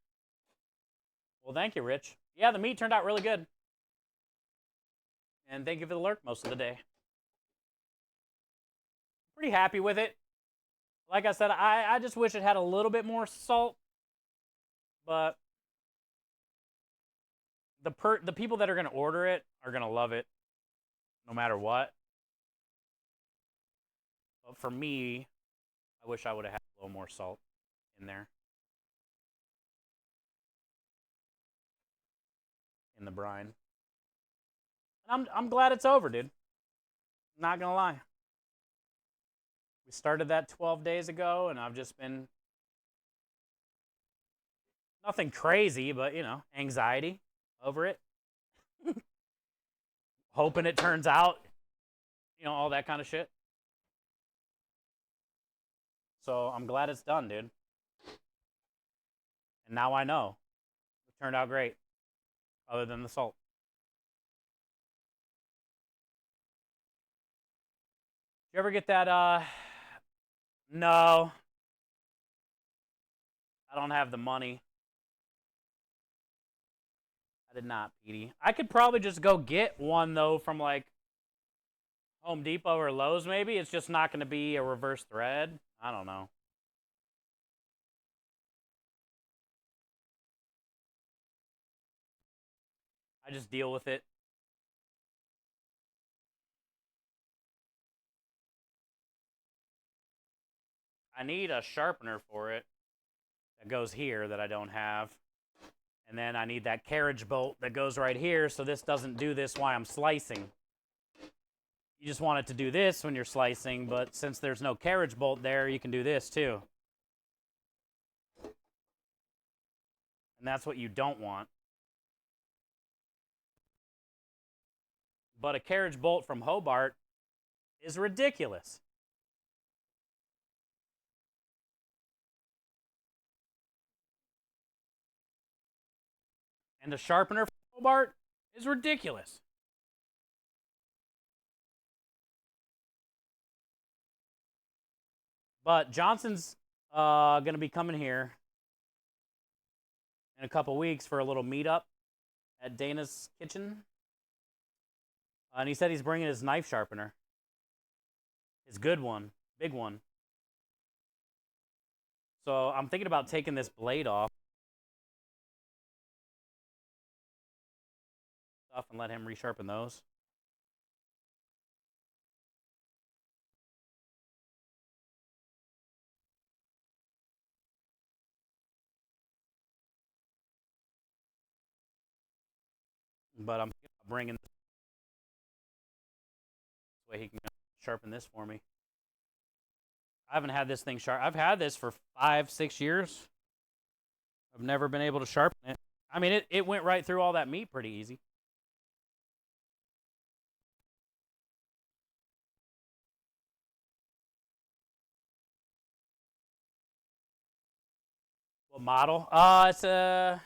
Speaker 1: Well, thank you, Rich. Yeah, the meat turned out really good. And thank you for the lurk most of the day. Pretty happy with it. Like I said, I just wish it had a little bit more salt. But the people that are going to order it are going to love it no matter what. But for me, I wish I would have had a little more salt in there. In the brine. And I'm glad it's over, dude. Not gonna lie. We started that 12 days ago, and I've just been nothing crazy, but you know, anxiety over it. Hoping it turns out, you know, all that kind of shit. So I'm glad it's done, dude. And now I know. It turned out great. Other than the salt. Did you ever get that, no. I don't have the money. I did not, Petey. I could probably just go get one, though, from, like, Home Depot or Lowe's, maybe. It's just not going to be a reverse thread. I don't know. I just deal with it. I need a sharpener for it that goes here that I don't have. And then I need that carriage bolt that goes right here so this doesn't do this while I'm slicing. You just want it to do this when you're slicing, but since there's no carriage bolt there, you can do this too. And that's what you don't want. But a carriage bolt from Hobart is ridiculous. And a sharpener from Hobart is ridiculous. But Johnson's going to be coming here in a couple weeks for a little meetup at Dana's Kitchen. And he said he's bringing his knife sharpener. His good one. Big one. So I'm thinking about taking this blade off and let him resharpen those. But I'm bringing this way he can sharpen this for me. I haven't had this thing sharp. I've had this for 5-6 years. I've never been able to sharpen it. I mean, it went right through all that meat pretty easy. What model? It's a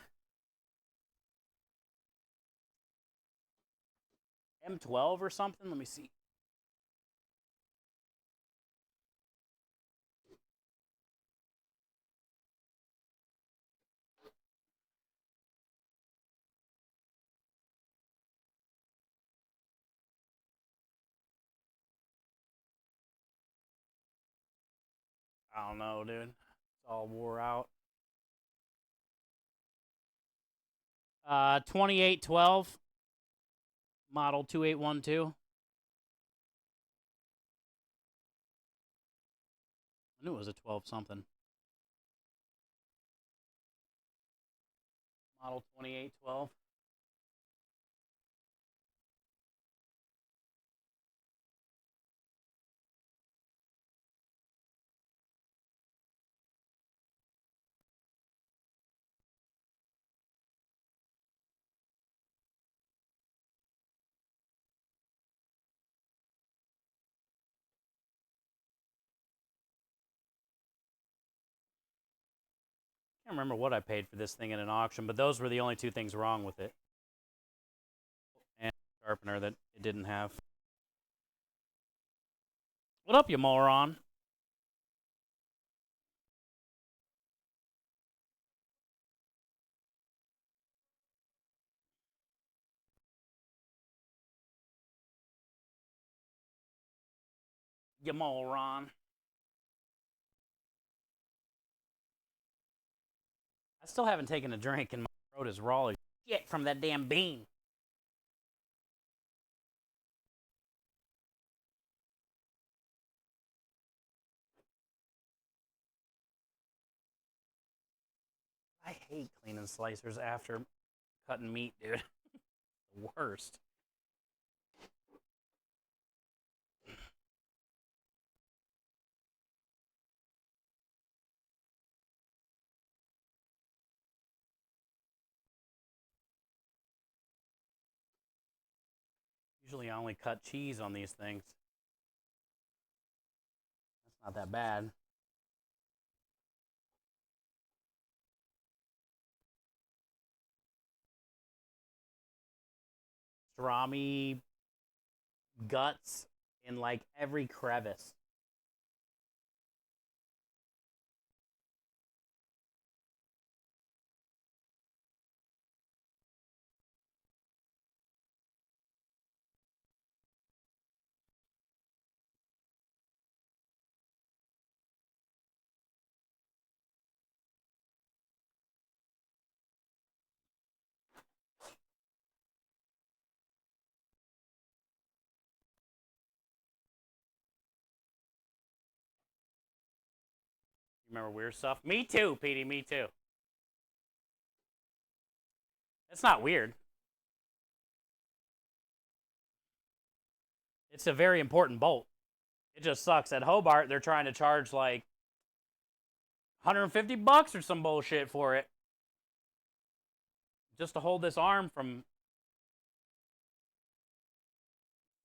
Speaker 1: M12 or something. Let me see. I don't know, dude. It's all wore out. 2812 model 2812. I knew it was a 12 something. Model 2812. I can't remember what I paid for this thing in an auction, but those were the only two things wrong with it. And a sharpener that it didn't have. What up, you moron? You moron. I still haven't taken a drink, and my throat is raw as shit from that damn bean. I hate cleaning slicers after cutting meat, dude. The worst. Usually I only cut cheese on these things. That's not that bad. Pastrami guts in like every crevice. Remember weird stuff? Me too, Petey, me too. It's not weird. It's a very important bolt. It just sucks. At Hobart, they're trying to charge like $150 or some bullshit for it. Just to hold this arm from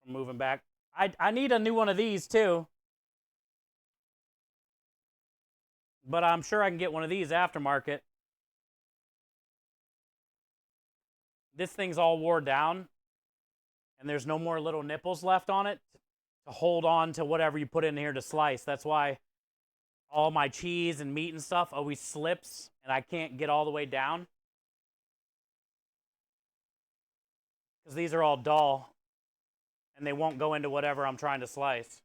Speaker 1: moving back. I need a new one of these too. But I'm sure I can get one of these aftermarket. This thing's all wore down, and there's no more little nipples left on it to hold on to whatever you put in here to slice. That's why all my cheese and meat and stuff always slips, and I can't get all the way down. Because these are all dull, and they won't go into whatever I'm trying to slice.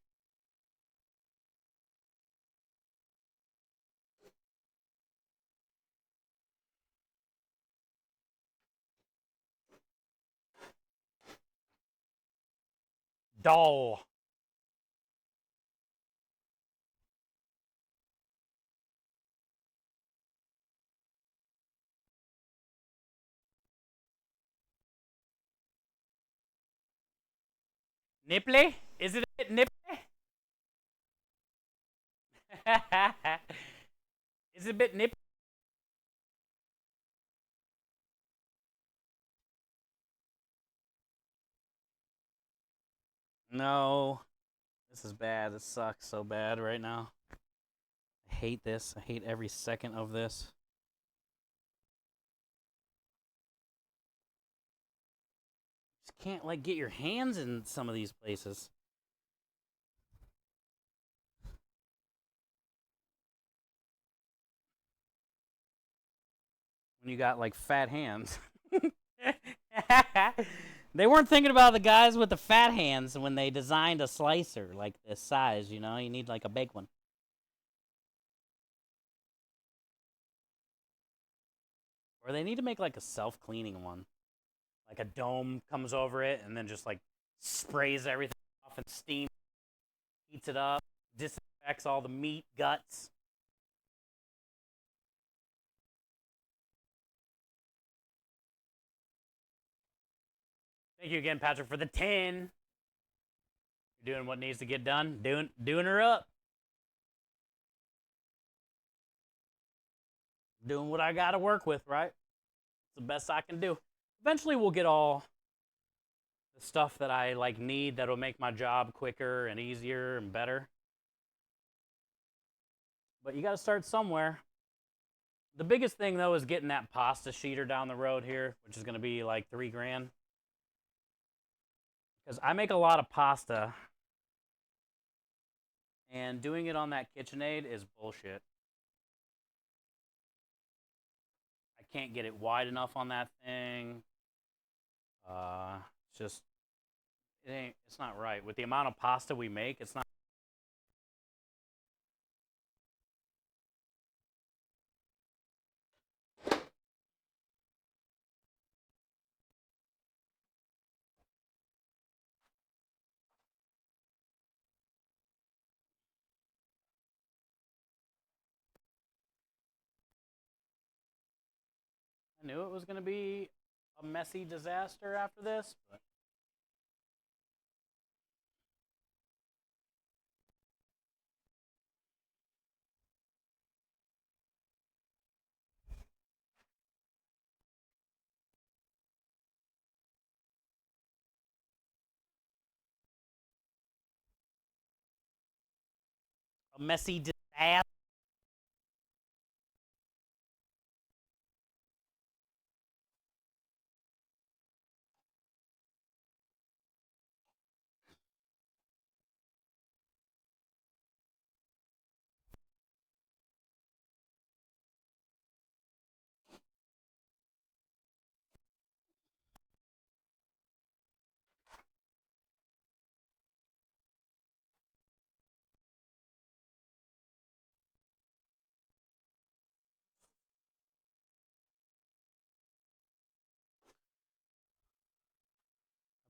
Speaker 1: Dull. Nipply? Is it a bit nipply? Is it a bit nipply? No. This is bad. This sucks so bad right now. I hate this. I hate every second of this. Just can't like get your hands in some of these places. When you got like fat hands. They weren't thinking about the guys with the fat hands when they designed a slicer like this size, you know? You need like a big one. Or they need to make like a self-cleaning one. Like a dome comes over it and then just like sprays everything off and steam, heats it up, disinfects all the meat, guts. Thank you again, Patrick, for the 10. You're doing what needs to get done. Doing her up. Doing what I got to work with, right? It's the best I can do. Eventually, we'll get all the stuff that I like need that'll make my job quicker and easier and better. But you got to start somewhere. The biggest thing though is getting that pasta sheeter down the road here, which is going to be like $3,000. Because I make a lot of pasta, and doing it on that KitchenAid is bullshit. I can't get it wide enough on that thing. It's just, it's not right. With the amount of pasta we make, it's not. I knew it was going to be a messy disaster after this, but a messy disaster.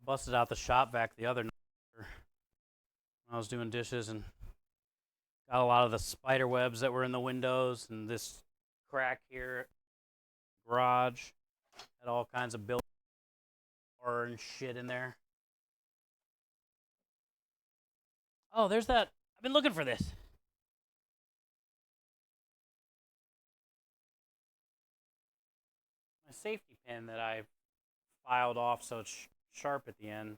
Speaker 1: Busted out the shop vac the other night when I was doing dishes and Got a lot of the spider webs that were in the windows and this crack here. Garage. Had all kinds of built and shit in there. Oh, there's that. I've been looking for this. My safety pin that I filed off so it's sharp at the end.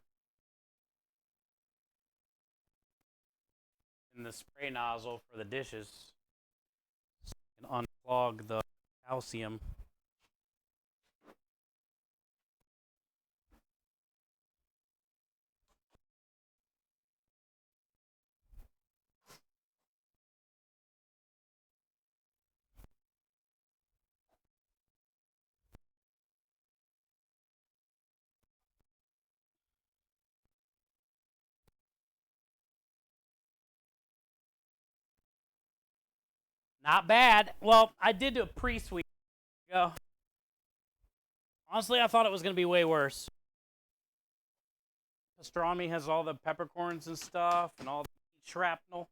Speaker 1: And the spray nozzle for the dishes. So you can unclog the calcium. Not bad. Well, I did do a pre-sweep. Go. Honestly, I thought it was going to be way worse. Pastrami has all the peppercorns and stuff and all the shrapnel.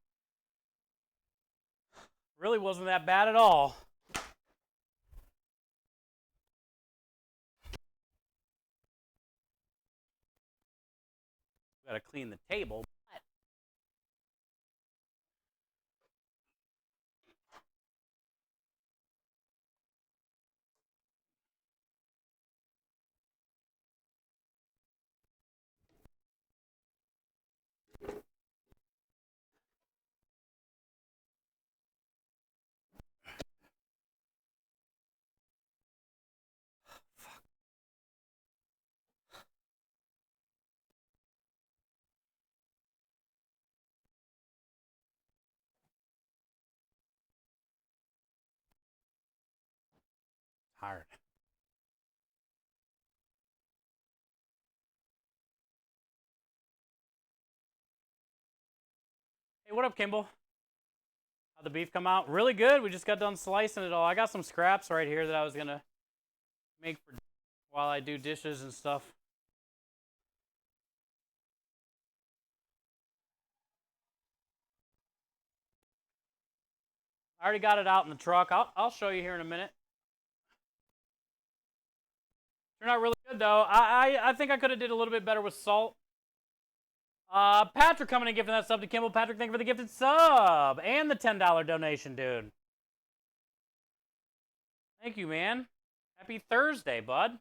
Speaker 1: Really wasn't that bad at all. Got to clean the table. But tired. Hey, what up, Kimball? How'd the beef come out? Really good. We just got done slicing it all. I got some scraps right here that I was going to make for while I do dishes and stuff. I already got it out in the truck. I'll show you here in a minute. Turned out really good, though. I think I could have did a little bit better with salt. Patrick coming and gifting that sub to Kimball. Patrick, thank you for the gifted sub and the $10 donation, dude. Thank you, man. Happy Thursday, bud.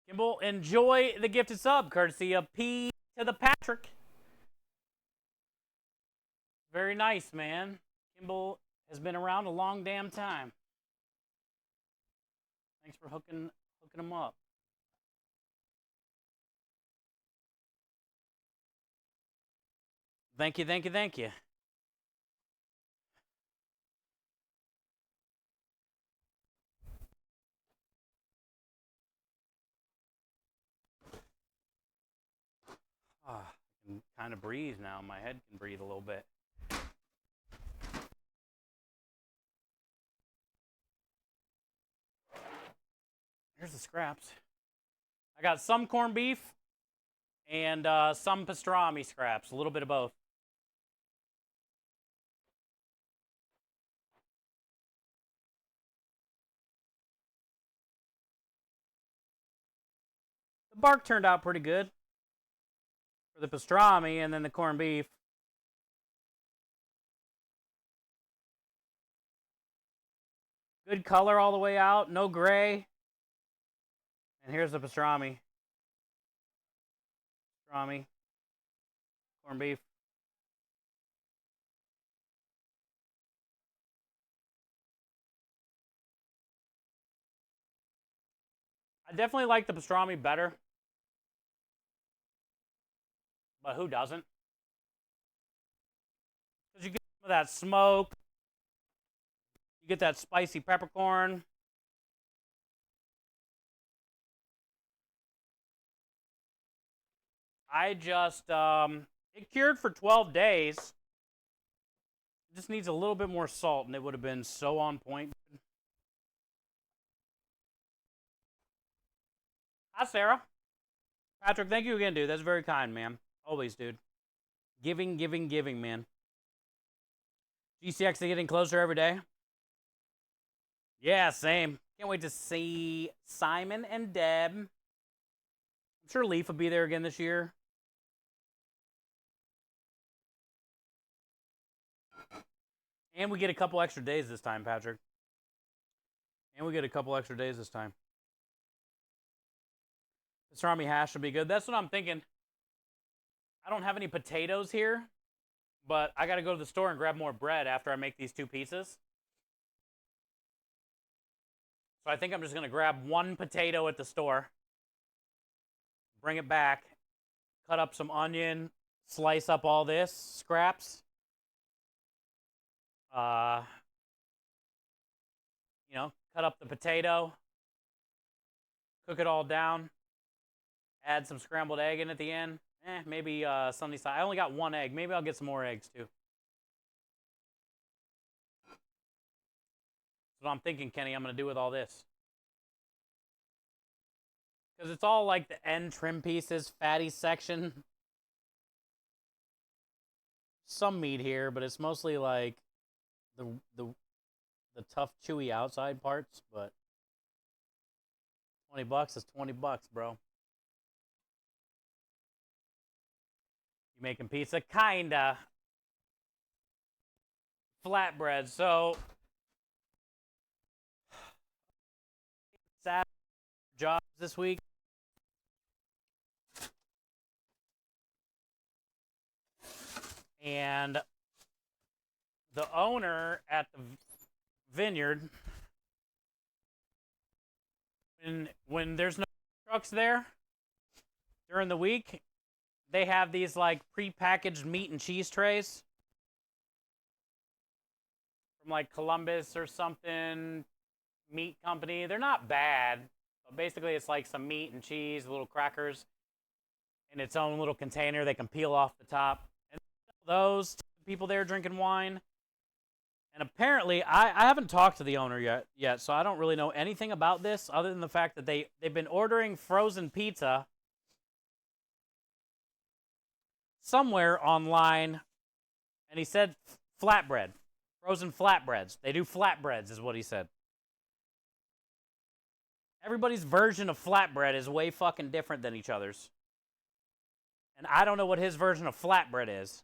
Speaker 1: Kimball, enjoy the gifted sub, courtesy of P to the Patrick. Very nice, man. Kimball has been around a long damn time. Thanks for hooking him up. Thank you, thank you, thank you. I can kind of breathe now. My head can breathe a little bit. Here's the scraps. I got some corned beef and some pastrami scraps, a little bit of both. The bark turned out pretty good for the pastrami and then the corned beef. Good color all the way out, no gray. And here's the pastrami. Pastrami, corned beef. I definitely like the pastrami better. But who doesn't? Because you get some of that smoke. You get that spicy peppercorn. I just, it cured for 12 days. It just needs a little bit more salt and it would have been so on point. Hi, Sarah. Patrick, thank you again, dude. That's very kind, man. Always, dude. Giving, giving, giving, man. GCX is getting closer every day. Yeah, same. Can't wait to see Simon and Deb. I'm sure Leaf will be there again this year. And we get a couple extra days this time, Patrick. And we get a couple extra days this time. Pastrami hash will be good. That's what I'm thinking. I don't have any potatoes here, but I got to go to the store and grab more bread after I make these 2 pizzas. So I think I'm just going to grab 1 potato at the store, bring it back, cut up some onion, slice up all this, scraps. You know, cut up the potato, cook it all down, add some scrambled egg in at the end. Maybe Sunday side. I only got 1 egg. Maybe I'll get some more eggs too. That's what I'm thinking, Kenny, I'm going to do with all this. Because it's all like the end trim pieces, fatty section. Some meat here, but it's mostly like the tough, chewy outside parts. But $20 is $20, bro. You making pizza? Kinda. Flatbread. So, sad jobs this week. And the owner at the vineyard, when there's no trucks there during the week, they have these like pre-packaged meat and cheese trays from like Columbus or something meat company. They're not bad, but basically it's like some meat and cheese, little crackers in its own little container. They can peel off the top. And those people there drinking wine. And apparently, I haven't talked to the owner yet, so I don't really know anything about this other than the fact that they've been ordering frozen pizza somewhere online, and he said flatbread, frozen flatbreads. They do flatbreads, is what he said. Everybody's version of flatbread is way fucking different than each other's. And I don't know what his version of flatbread is.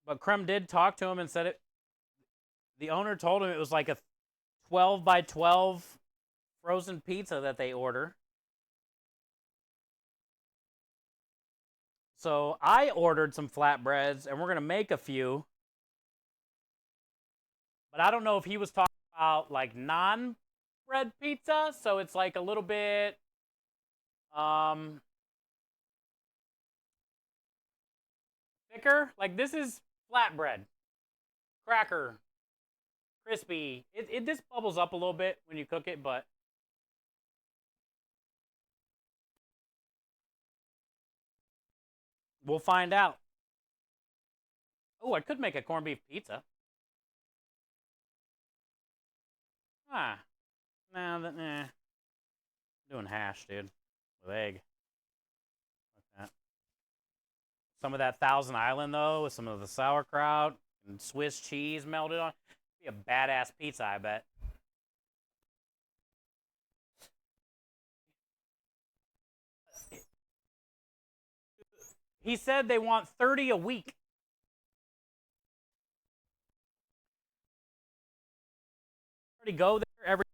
Speaker 1: But Krem did talk to him and said the owner told him it was like a 12 by 12 frozen pizza that they order. So I ordered some flatbreads, and we're going to make a few. But I don't know if he was talking about like non-bread pizza, so it's like a little bit thicker. Like this is flatbread, cracker, crispy. This bubbles up a little bit when you cook it, but we'll find out. Oh, I could make a corned beef pizza. Nah. Doing hash, dude, with egg. Like that. Some of that Thousand Island though, with some of the sauerkraut and Swiss cheese melted on. Be a badass pizza, I bet. He said they want 30 a week. Already go there every.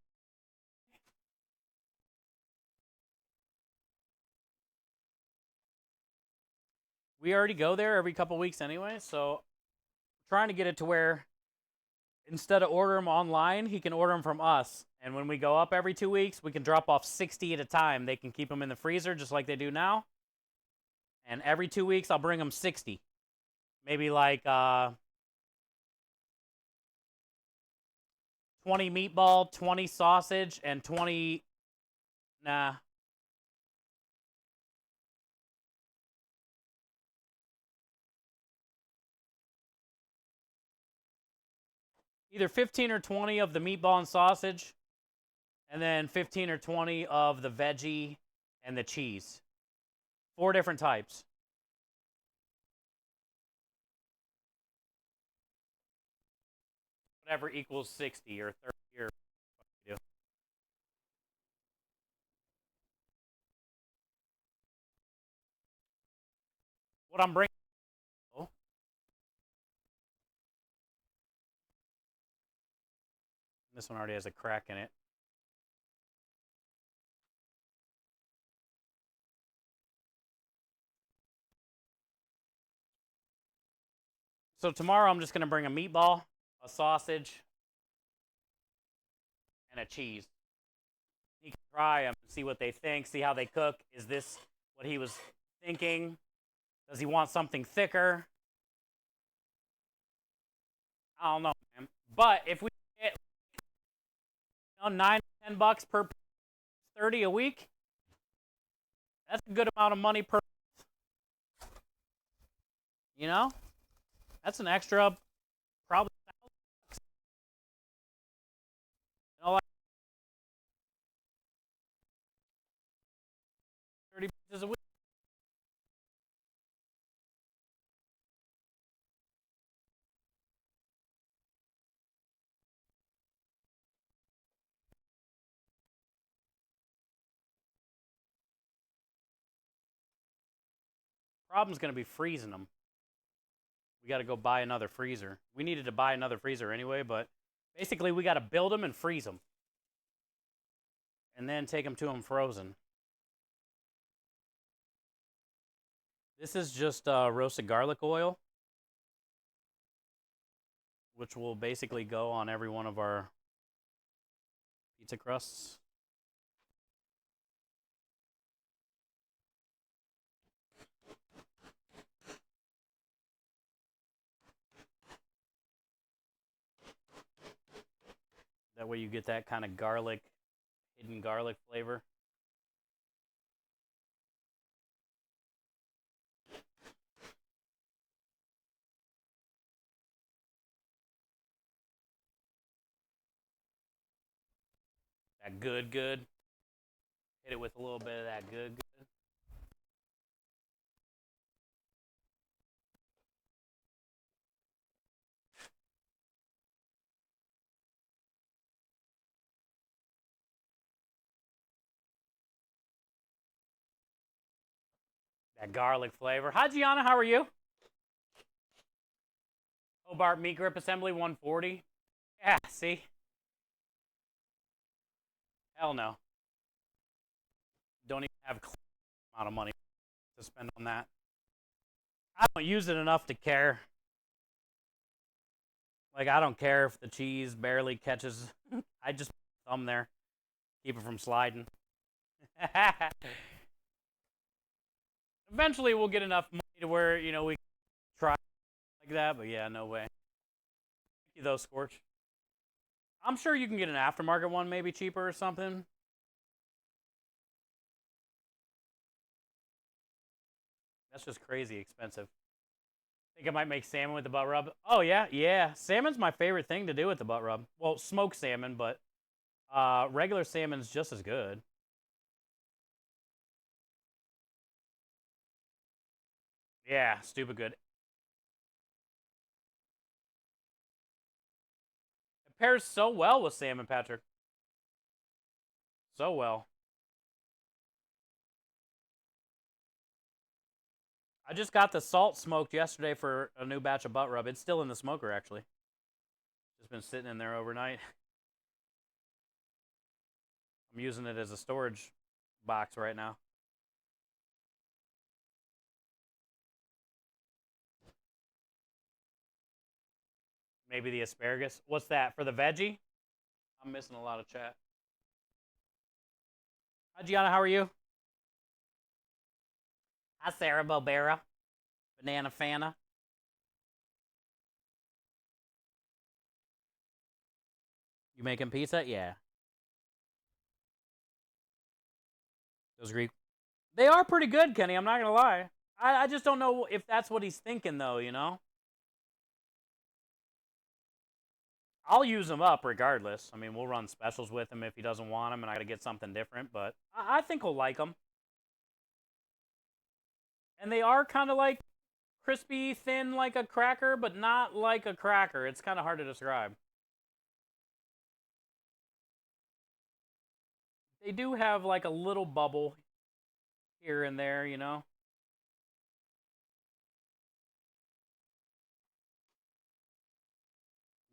Speaker 1: We already go there every couple weeks anyway, so trying to get it to where instead of order them online, he can order them from us. And when we go up every 2 weeks, we can drop off 60 at a time. They can keep them in the freezer just like they do now. And every 2 weeks, I'll bring them 60. Maybe like 20 meatball, 20 sausage, and 20... Nah. Either 15 or 20 of the meatball and sausage, and then 15 or 20 of the veggie and the cheese. 4 different types. Whatever equals 60 or 30 or what you do. What I'm bringing. Oh. This one already has a crack in it. So tomorrow I'm just going to bring a meatball, a sausage, and a cheese. You can try them, see what they think, see how they cook. Is this what he was thinking? Does he want something thicker? I don't know, man. But if we get $9 to $10 per 30 a week, that's a good amount of money per. You know, that's an extra, probably $1,000. You know, like 30 pieces a week. Problem's gonna be freezing them. We got to go buy another freezer. We needed to buy another freezer anyway, but basically we got to build them and freeze them, and then take them to them frozen. This is just roasted garlic oil, which will basically go on every one of our pizza crusts. That way you get that kind of garlic, hidden garlic flavor. That good. Hit it with a little bit of that good. That garlic flavor. Hi, Gianna. How are you? Hobart Meat Grip Assembly 140. Yeah, see? Hell no. Don't even have a amount of money to spend on that. I don't use it enough to care. Like, I don't care if the cheese barely catches. I just put my thumb there. Keep it from sliding. Eventually, we'll get enough money to where, you know, we can try like that. But yeah, no way. Thank you, though, Scorch. I'm sure you can get an aftermarket one maybe cheaper or something. That's just crazy expensive. Think I might make salmon with the butt rub. Oh, yeah, yeah. Salmon's my favorite thing to do with the butt rub. Well, smoked salmon, but regular salmon's just as good. Yeah, stupid good. It pairs so well with salmon, Patrick. So well. I just got the salt smoked yesterday for a new batch of butt rub. It's still in the smoker, actually. Just been sitting in there overnight. I'm using it as a storage box right now. Maybe the asparagus. What's that? For the veggie? I'm missing a lot of chat. Hi, Gianna. How are you? Hi, Sarah Bobera. Banana Fana. You making pizza? Yeah. Those Greek. They are pretty good, Kenny. I'm not going to lie. I just don't know if that's what he's thinking, though, you know? I'll use him up regardless. I mean, we'll run specials with him if he doesn't want them, and I got to get something different. But I think he'll like them. And they are kind of like crispy, thin, like a cracker, but not like a cracker. It's kind of hard to describe. They do have like a little bubble here and there, you know.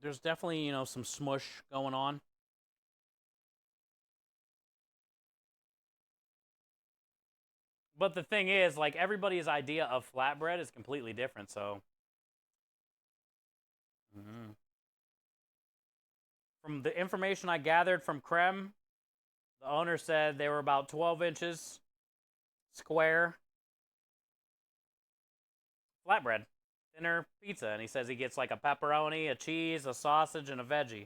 Speaker 1: There's definitely, you know, some smush going on. But the thing is, like, everybody's idea of flatbread is completely different, so. From the information I gathered from Creme, the owner said they were about 12 inches square flatbread, thinner pizza. And he says he gets like a pepperoni, a cheese, a sausage, and a veggie.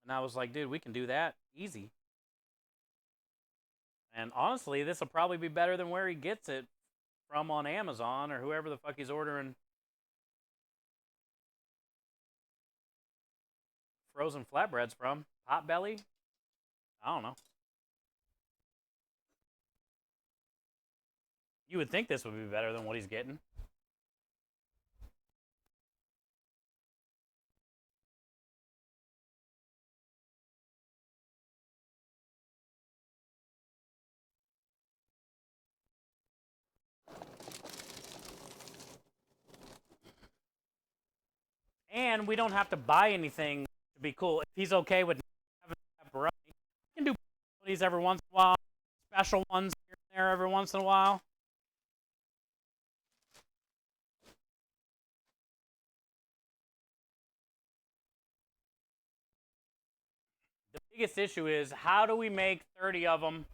Speaker 1: And I was like, dude, we can do that easy. And honestly, this will probably be better than where he gets it from on Amazon or whoever the fuck he's ordering frozen flatbreads from. Potbelly? I don't know. You would think this would be better than what he's getting. And we don't have to buy anything to be cool. If he's okay with having pepperoni, we can do these every once in a while, special ones here and there every once in a while. The biggest issue is how do we make 30 of them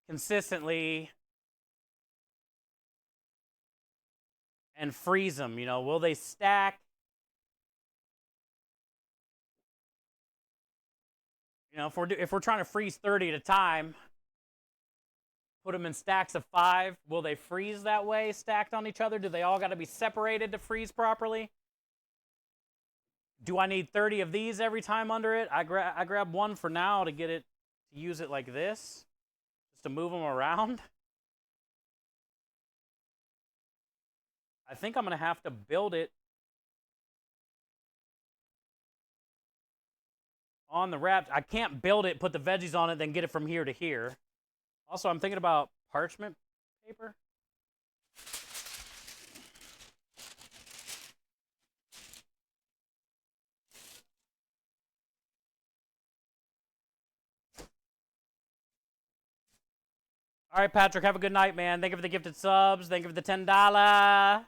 Speaker 1: consistently and freeze them? You know, will they stack? You know, if we're trying to freeze 30 at a time, put them in stacks of 5, will they freeze that way, stacked on each other? Do they all got to be separated to freeze properly? Do I need 30 of these every time under it? I grab one for now to get it, to use it like this, just to move them around. I think I'm going to have to build it on the wrap. I can't build it, put the veggies on it, then get it from here to here. Also, I'm thinking about parchment paper. All right, Patrick, have a good night, man. Thank you for the gifted subs. Thank you for the $10.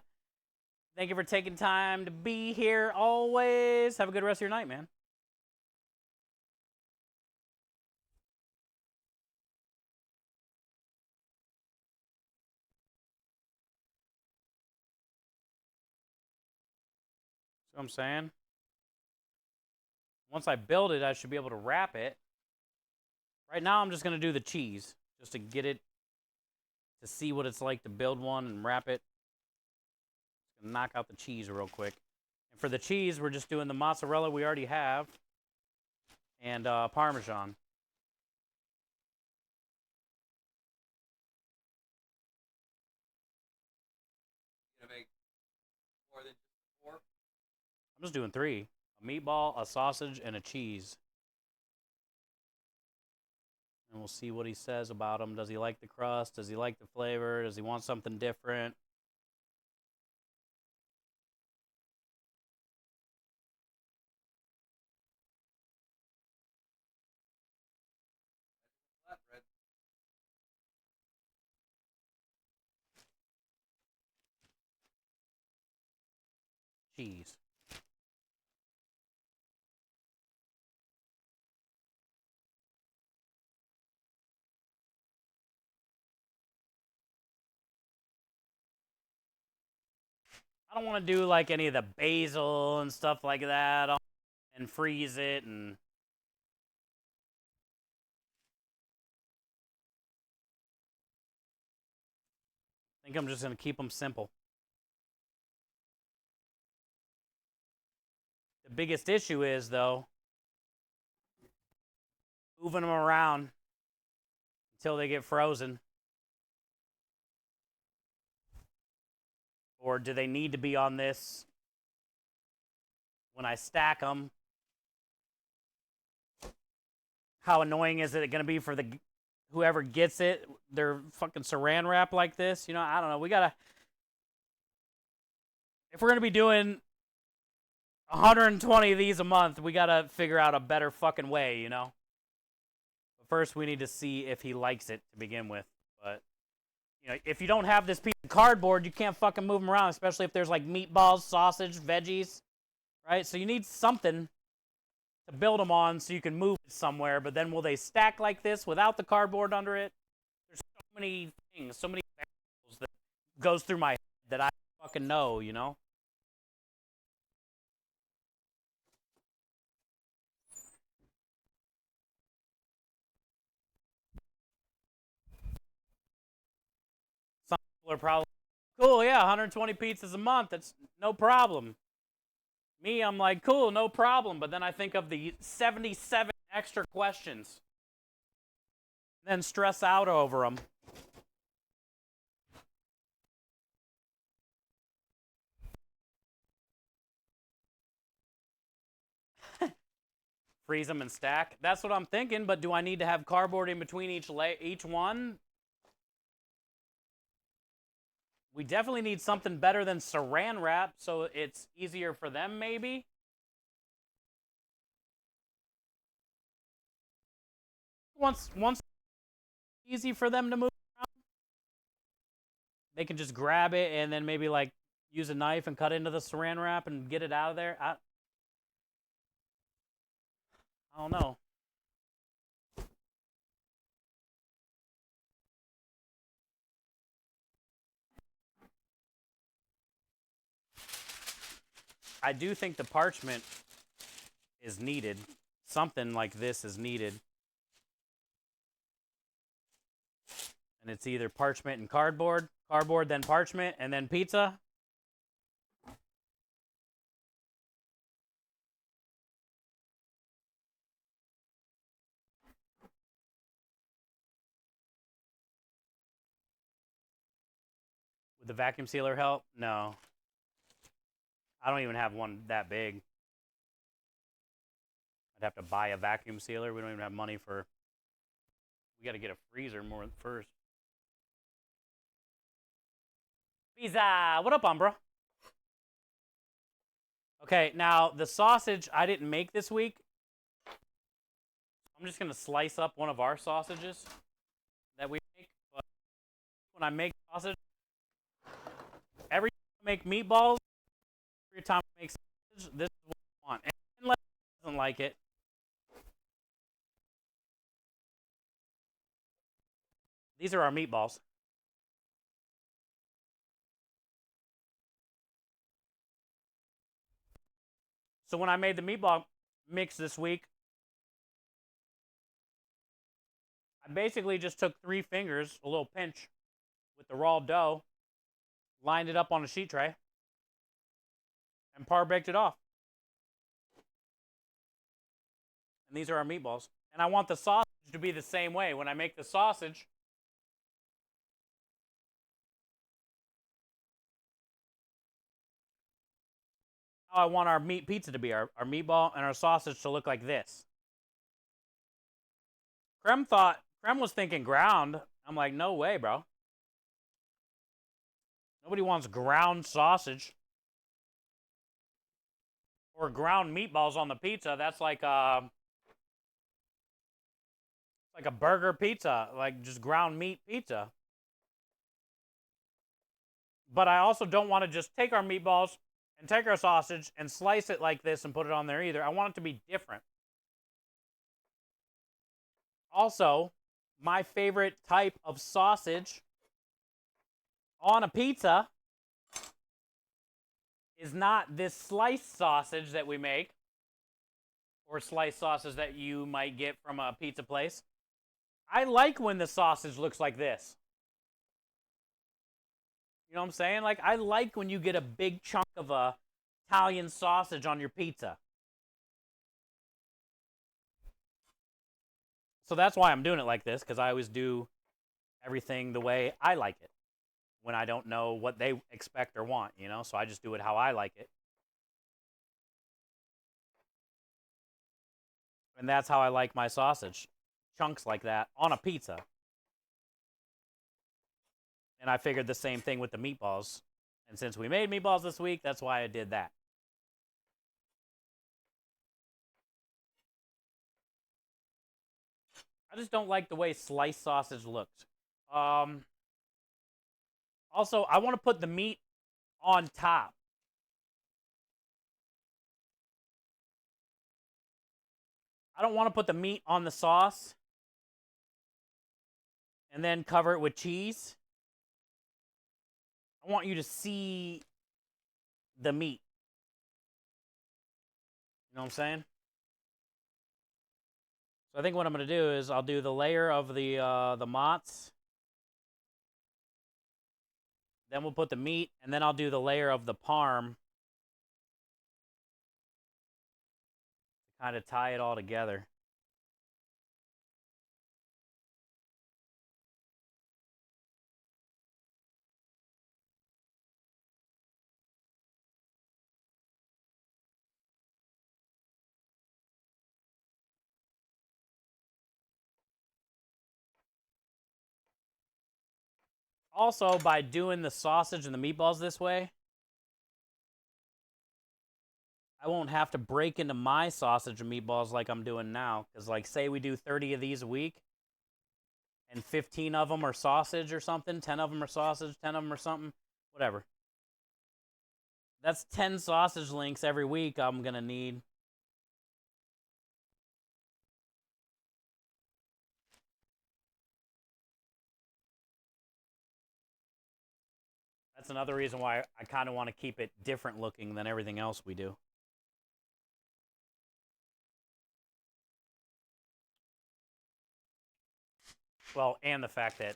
Speaker 1: Thank you for taking time to be here always. Have a good rest of your night, man. See what I'm saying? Once I build it, I should be able to wrap it. Right now, I'm just going to do the cheese, just to get it, to see what it's like to build one and wrap it. Just gonna knock out the cheese real quick. And for the cheese, we're just doing the mozzarella we already have and Parmesan.
Speaker 3: You gonna make more than just 4?
Speaker 1: I'm just doing 3. A meatball, a sausage, and a cheese. And we'll see what he says about them. Does he like the crust? Does he like the flavor? Does he want something different?
Speaker 3: Flatbread.
Speaker 1: Cheese. I don't want to do like any of the basil and stuff like that and freeze it and I think I'm just going to keep them simple. The biggest issue is, though, moving them around until they get frozen. Or do they need to be on this when I stack them? How annoying is it going to be for whoever gets it, their fucking saran wrap like this? You know, I don't know. We got to, if we're going to be doing 120 of these a month, we got to figure out a better fucking way, you know? But first, we need to see if he likes it to begin with. But, you know, if you don't have this piece of cardboard, you can't fucking move them around, especially if there's like meatballs, sausage, veggies, right? So you need something to build them on so you can move it somewhere. But then will they stack like this without the cardboard under it? There's so many things, so many variables that goes through my head that I fucking know, you know? Some people are probably, cool, yeah, 120 pizzas a month, that's no problem. Me, I'm like, cool, no problem. But then I think of the 77 extra questions. Then stress out over them. Freeze them and stack. That's what I'm thinking, but do I need to have cardboard in between each one? We definitely need something better than saran wrap, so it's easier for them, maybe. Once easy for them to move around, they can just grab it and then maybe like use a knife and cut into the saran wrap and get it out of there. I don't know. I do think the parchment is needed. Something like this is needed. And it's either parchment and cardboard, then parchment, and then pizza. Would the vacuum sealer help? No. I don't even have one that big. I'd have to buy a vacuum sealer. We don't even have money for... We got to get a freezer more first. Pizza! What up, Umbra? Okay, now the sausage I didn't make this week. I'm just going to slice up one of our sausages that we make. But when I make sausage, every time I make meatballs, every time I make sausage, this is what I want. And unless he doesn't like it, these are our meatballs. So when I made the meatball mix this week, I basically just took 3 fingers, a little pinch, with the raw dough, lined it up on a sheet tray, and par-baked it off. And these are our meatballs. And I want the sausage to be the same way. When I make the sausage, how I want our meat pizza to be, our meatball and our sausage to look like this. Krem was thinking ground. I'm like, no way, bro. Nobody wants ground sausage. Or ground meatballs on the pizza. That's like a burger pizza, like just ground meat pizza. But I also don't want to just take our meatballs and take our sausage and slice it like this and put it on there either. I want it to be different. Also, my favorite type of sausage on a pizza is not this sliced sausage that we make, or sliced sausage that you might get from a pizza place. I like when the sausage looks like this. You know what I'm saying? Like, I like when you get a big chunk of Italian sausage on your pizza. So that's why I'm doing it like this, because I always do everything the way I like it when I don't know what they expect or want, you know? So I just do it how I like it. And that's how I like my sausage. Chunks like that on a pizza. And I figured the same thing with the meatballs. And since we made meatballs this week, that's why I did that. I just don't like the way sliced sausage looks. Also, I want to put the meat on top. I don't want to put the meat on the sauce and then cover it with cheese. I want you to see the meat. You know what I'm saying? So I think what I'm going to do is I'll do the layer of the mozz. Then we'll put the meat, and then I'll do the layer of the parm to kind of tie it all together. Also, by doing the sausage and the meatballs this way, I won't have to break into my sausage and meatballs like I'm doing now. Because, like, say we do 30 of these a week, and 15 of them are sausage or something, 10 of them are sausage, 10 of them are something, whatever. That's 10 sausage links every week I'm going to need. That's another reason why I kind of want to keep it different looking than everything else we do. Well, and the fact that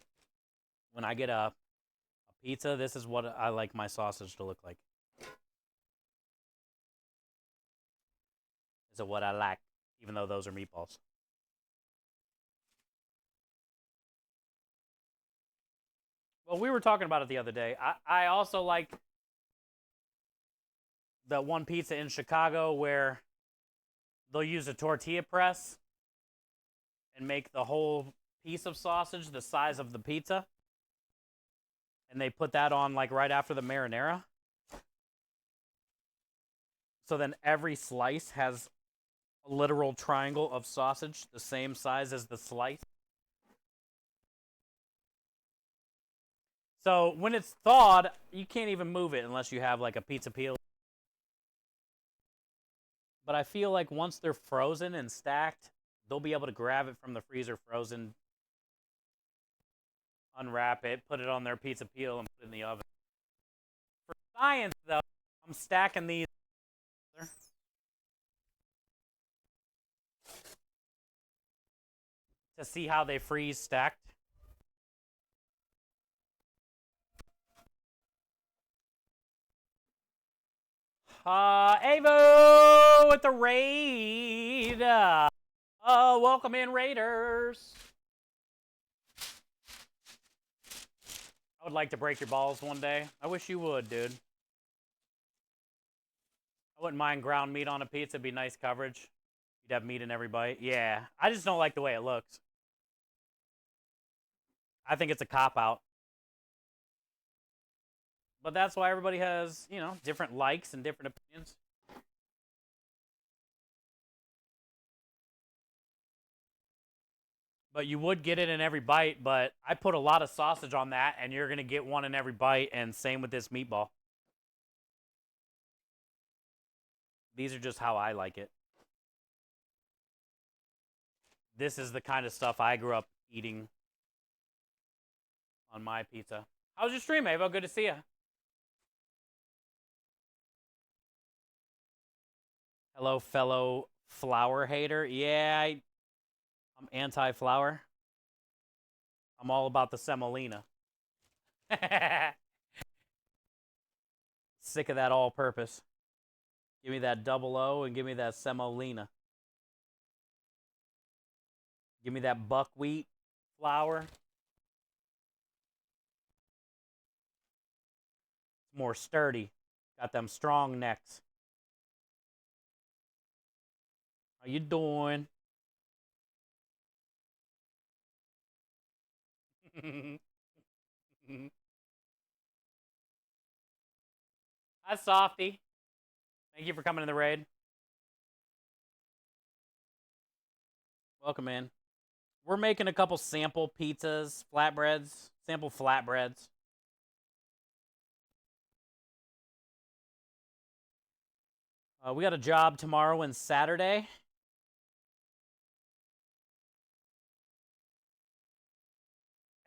Speaker 1: when I get a pizza, this is what I like my sausage to look like. This is what I like, even though those are meatballs. Well, we were talking about it the other day. I also like the one pizza in Chicago where they'll use a tortilla press and make the whole piece of sausage the size of the pizza. And they put that on like right after the marinara. So then every slice has a literal triangle of sausage the same size as the slice. So when it's thawed, you can't even move it unless you have like a pizza peel. But I feel like once they're frozen and stacked, they'll be able to grab it from the freezer frozen, unwrap it, put it on their pizza peel, and put it in the oven. For science, though, I'm stacking these to see how they freeze stacked. Avo with the raid. Welcome in, Raiders. I would like to break your balls one day. I wish you would, dude. I wouldn't mind ground meat on a pizza. It'd be nice coverage. You'd have meat in every bite. Yeah, I just don't like the way it looks. I think it's a cop-out. But that's why everybody has, you know, different likes and different opinions. But you would get it in every bite, but I put a lot of sausage on that, and you're going to get one in every bite, and same with this meatball. These are just how I like it. This is the kind of stuff I grew up eating on my pizza. How was your stream, Avo? Good to see you. Hello, fellow flour hater. Yeah, I'm anti-flour. I'm all about the semolina. Sick of that all-purpose. Give me that double O and give me that semolina. Give me that buckwheat flour. It's more sturdy. Got them strong necks. How you doing? Hi, Softy. Thank you for coming to the raid. Welcome in. We're making a couple sample pizzas, flatbreads, sample flatbreads. We got a job tomorrow and Saturday.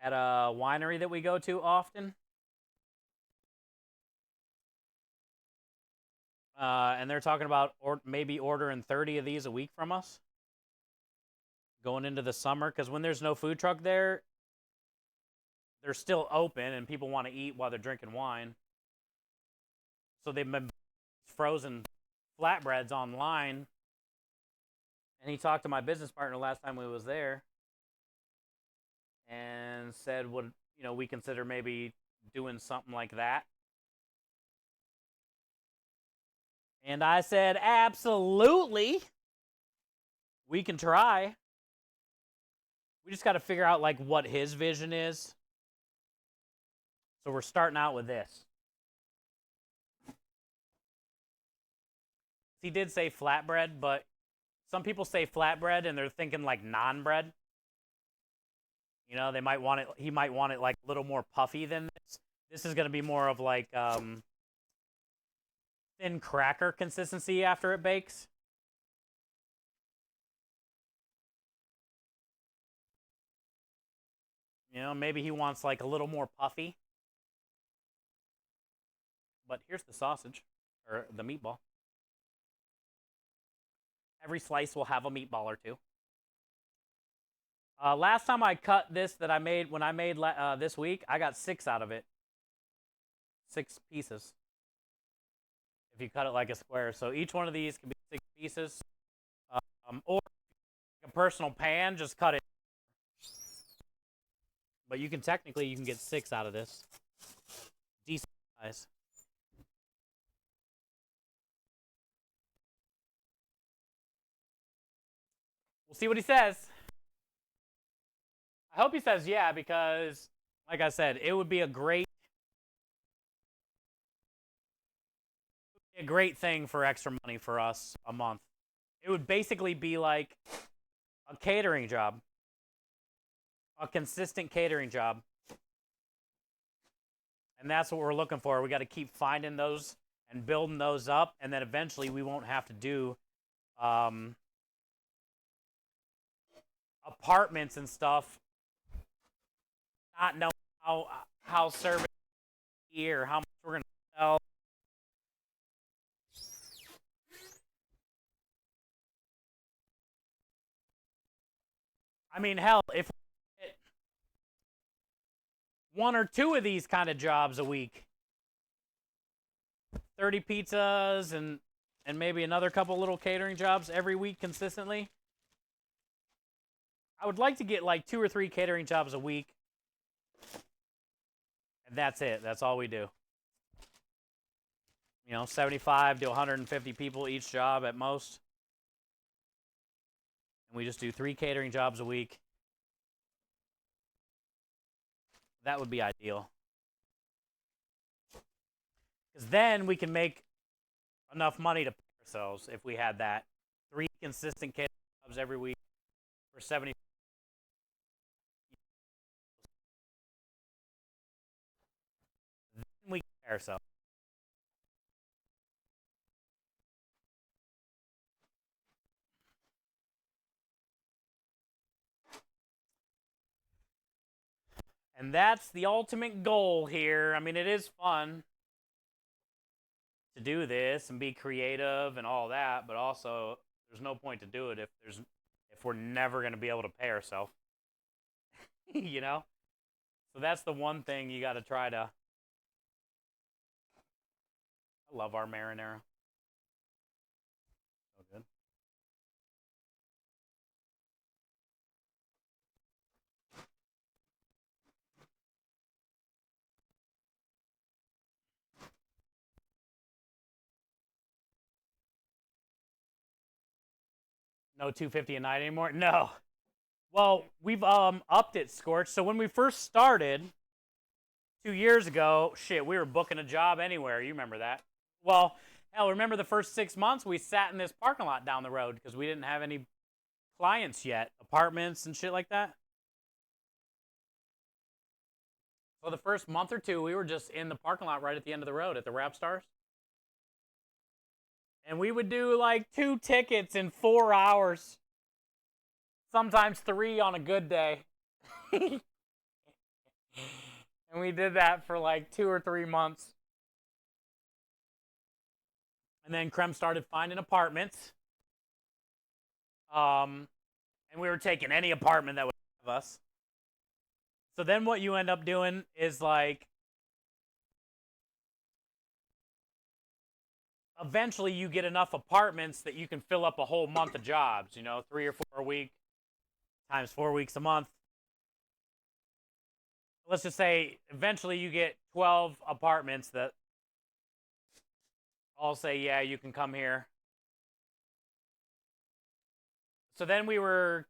Speaker 1: At a winery that we go to often. And they're talking about maybe ordering 30 of these a week from us. Going into the summer, because when there's no food truck there, they're still open and people want to eat while they're drinking wine. So they've been frozen flatbreads online. And he talked to my business partner last time we was there and said, would we consider maybe doing something like that? And I said, absolutely. We can try. We just got to figure out like what his vision is. So we're starting out with this. He did say flatbread, but some people say flatbread and they're thinking like naan bread. They might want it. He might want it like a little more puffy than this. This is going to be more of like thin cracker consistency after it bakes. Maybe he wants like a little more puffy. But here's the sausage, or the meatball. Every slice will have a meatball or two. Last time I cut this that I made, when I made this week, I got 6 out of it. 6 pieces. If you cut it like a square. So each one of these can be 6 pieces. Or a personal pan, just cut it. But you can get 6 out of this. Decent size. We'll see what he says. I hope he says yeah, because, like I said, it would be a great thing for extra money for us a month. It would basically be like a catering job. A consistent catering job. And that's what we're looking for. We got to keep finding those and building those up, and then eventually we won't have to do apartments and stuff, not knowing how service here, how much we're going to sell. I mean, hell, if we get 1 or 2 of these kind of jobs a week, 30 pizzas and maybe another couple little catering jobs every week consistently. I would like to get like 2 or 3 catering jobs a week. And that's it. That's all we do. 75 to 150 people each job at most. And we just do 3 catering jobs a week. That would be ideal. Because then we can make enough money to pay ourselves if we had that. 3 consistent catering jobs every week for 70. Then we can pay ourselves. And that's the ultimate goal here. I mean, it is fun to do this and be creative and all that, but also there's no point to do it if we're never going to be able to pay ourselves. So that's the one thing you got to try to. I love our marinara. So good. No 250 a night anymore? No. Well, we've upped it, Scorch. So when we first started 2 years ago, shit, we were booking a job anywhere. You remember that? Well, hell, remember the first 6 months we sat in this parking lot down the road because we didn't have any clients yet, apartments and shit like that. So the first month or two, we were just in the parking lot right at the end of the road at the Rap Stars. And we would do like 2 tickets in 4 hours. Sometimes 3 on a good day. And we did that for like 2 or 3 months. And then Krem started finding apartments. And we were taking any apartment that would have us. So then what you end up doing is like, eventually you get enough apartments that you can fill up a whole month of jobs, 3 or 4 a week times 4 weeks a month. Let's just say eventually you get 12 apartments that all say, yeah, you can come here. So then we were,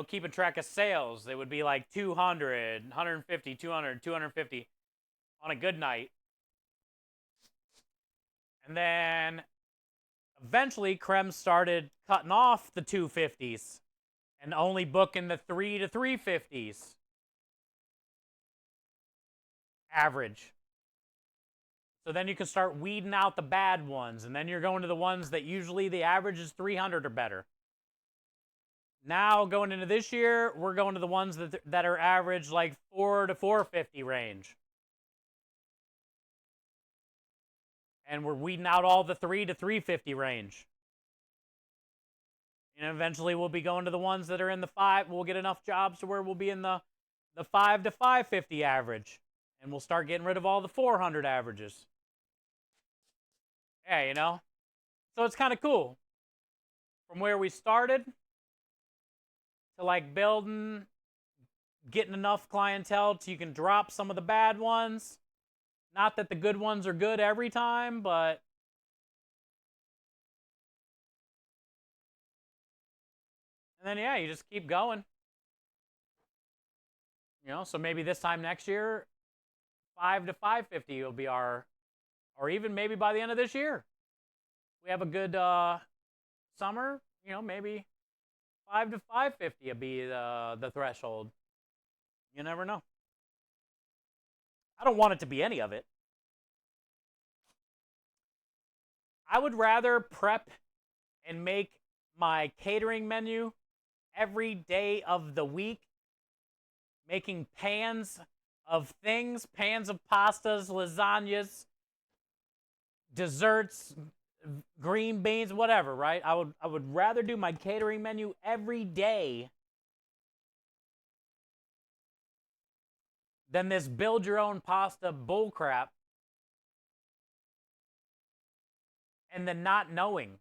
Speaker 1: keeping track of sales. It would be like 200, 150, 200, 250 on a good night. And then eventually Krem started cutting off the 250s and only booking the 3 to 350s average. So then you can start weeding out the bad ones, and then you're going to the ones that usually the average is 300 or better. Now going into this year, we're going to the ones that are average like 4 to 450 range. And we're weeding out all the 3 to 350 range. And eventually we'll be going to the ones that are in the 5. We'll get enough jobs to where we'll be in the 5 to 550 average. And we'll start getting rid of all the 400 averages. Yeah, So it's kind of cool. From where we started to like building, getting enough clientele so you can drop some of the bad ones. Not that the good ones are good every time, but and then yeah, you just keep going. So maybe this time next year, 5 to 550 will be our, or even maybe by the end of this year, we have a good summer. Maybe 5 to 550 will be the threshold. You never know. I don't want it to be any of it. I would rather prep and make my catering menu every day of the week, making pans of things, pans of pastas, lasagnas, desserts, green beans, whatever, right? I would rather do my catering menu every day than this build your own pasta bullcrap and then not knowing.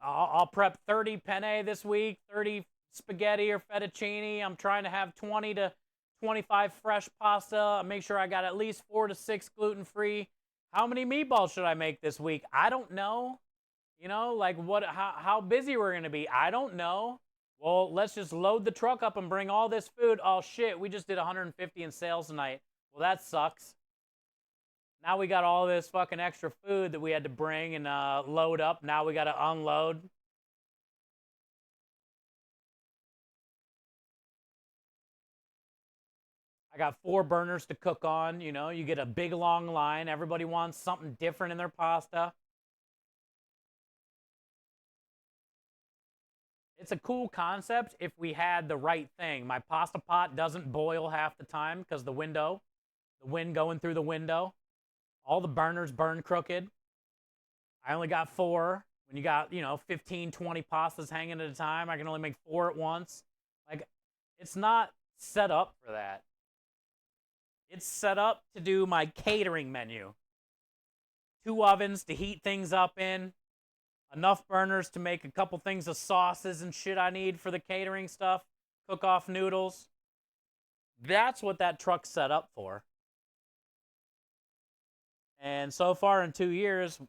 Speaker 1: I'll prep 30 penne this week, 30 spaghetti or fettuccine. I'm trying to have 20 to 25 fresh pasta. Make sure I got at least 4 to 6 gluten-free. How many meatballs should I make this week? I don't know. Like how busy we're going to be. I don't know. Well, let's just load the truck up and bring all this food. Oh shit, we just did 150 in sales tonight. Well, that sucks. Now we got all this fucking extra food that we had to bring and load up. Now we got to unload. I got 4 burners to cook on. You get a big long line. Everybody wants something different in their pasta. It's a cool concept if we had the right thing. My pasta pot doesn't boil half the time because the wind going through the window. All the burners burn crooked. I only got 4. When you got, 15, 20 pastas hanging at a time, I can only make 4 at once. Like, it's not set up for that. It's set up to do my catering menu. 2 ovens to heat things up in. Enough burners to make a couple things of sauces and shit I need for the catering stuff. Cook off noodles. That's what that truck's set up for. And so far in 2 years,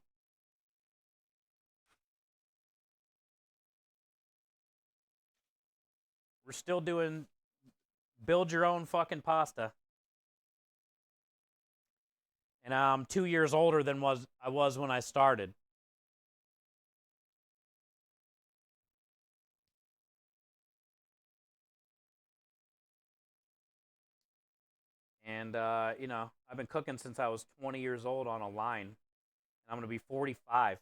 Speaker 1: we're still doing build your own fucking pasta. And I'm 2 years older than I was when I started. And, you know, I've been cooking since I was 20 years old on a line. And I'm going to be 45.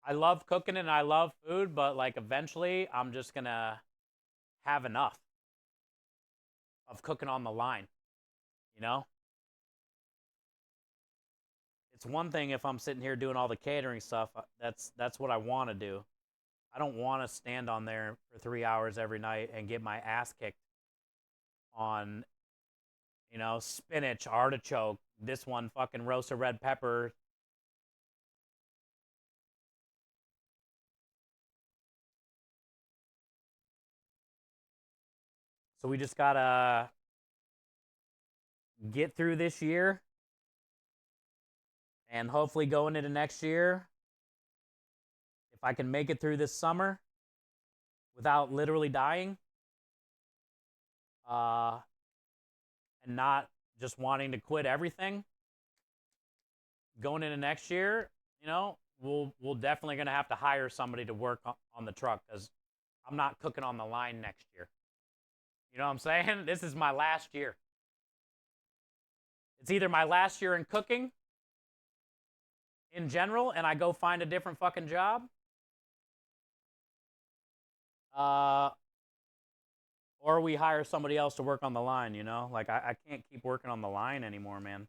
Speaker 1: I love cooking and I love food, but, like, eventually I'm just going to have enough of cooking on the line, you know? It's one thing if I'm sitting here doing all the catering stuff. That's what I want to do. I don't want to stand on there for 3 hours every night and get my ass kicked on, you know, spinach, artichoke, this one fucking roasted red pepper. So we just gotta get through this year and hopefully going into next year, if I can make it through this summer without literally dying, and not just wanting to quit everything, going into next year, you know, we'll definitely gonna have to hire somebody to work on the truck because I'm not cooking on the line next year. You know what I'm saying? This is my last year. It's either my last year in cooking in general and I go find a different fucking job, or we hire somebody else to work on the line, you know? Like, I can't keep working on the line anymore, man.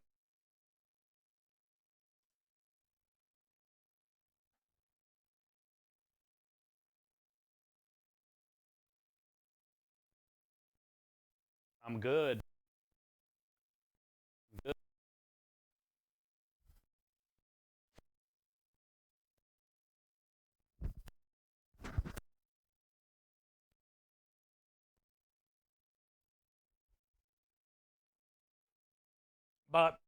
Speaker 1: I'm good. I'm good. But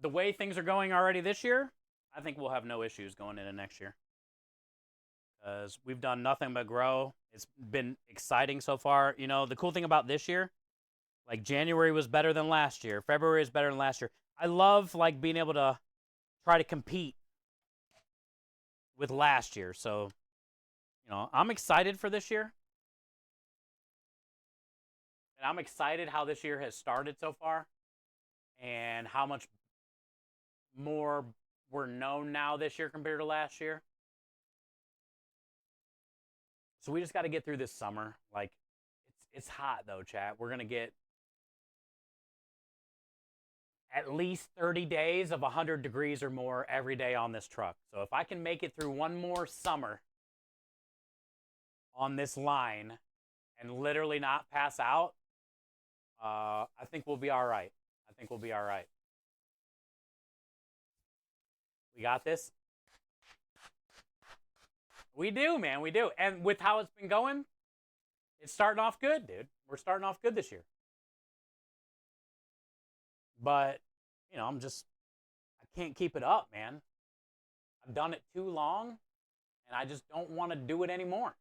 Speaker 1: the way things are going already this year, I think we'll have no issues going into next year. Because we've done nothing but grow. It's been exciting so far. You know, the cool thing about this year, like January was better than last year. February is better than last year. I love like being able to try to compete with last year. So, you know, I'm excited for this year. And I'm excited how this year has started so far and how much more we're known now this year compared to last year. So we just got to get through this summer. Like, it's hot though, chat. We're gonna get at least 30 days of 100 degrees or more every day on this truck. So if I can make it through one more summer on this line and literally not pass out, I think we'll be all right. I think we'll be all right. We got this. We do, man. We do. And with how it's been going, it's starting off good, dude. We're starting off good this year. But, you know, I can't keep it up, man. I've done it too long, and I just don't want to do it anymore.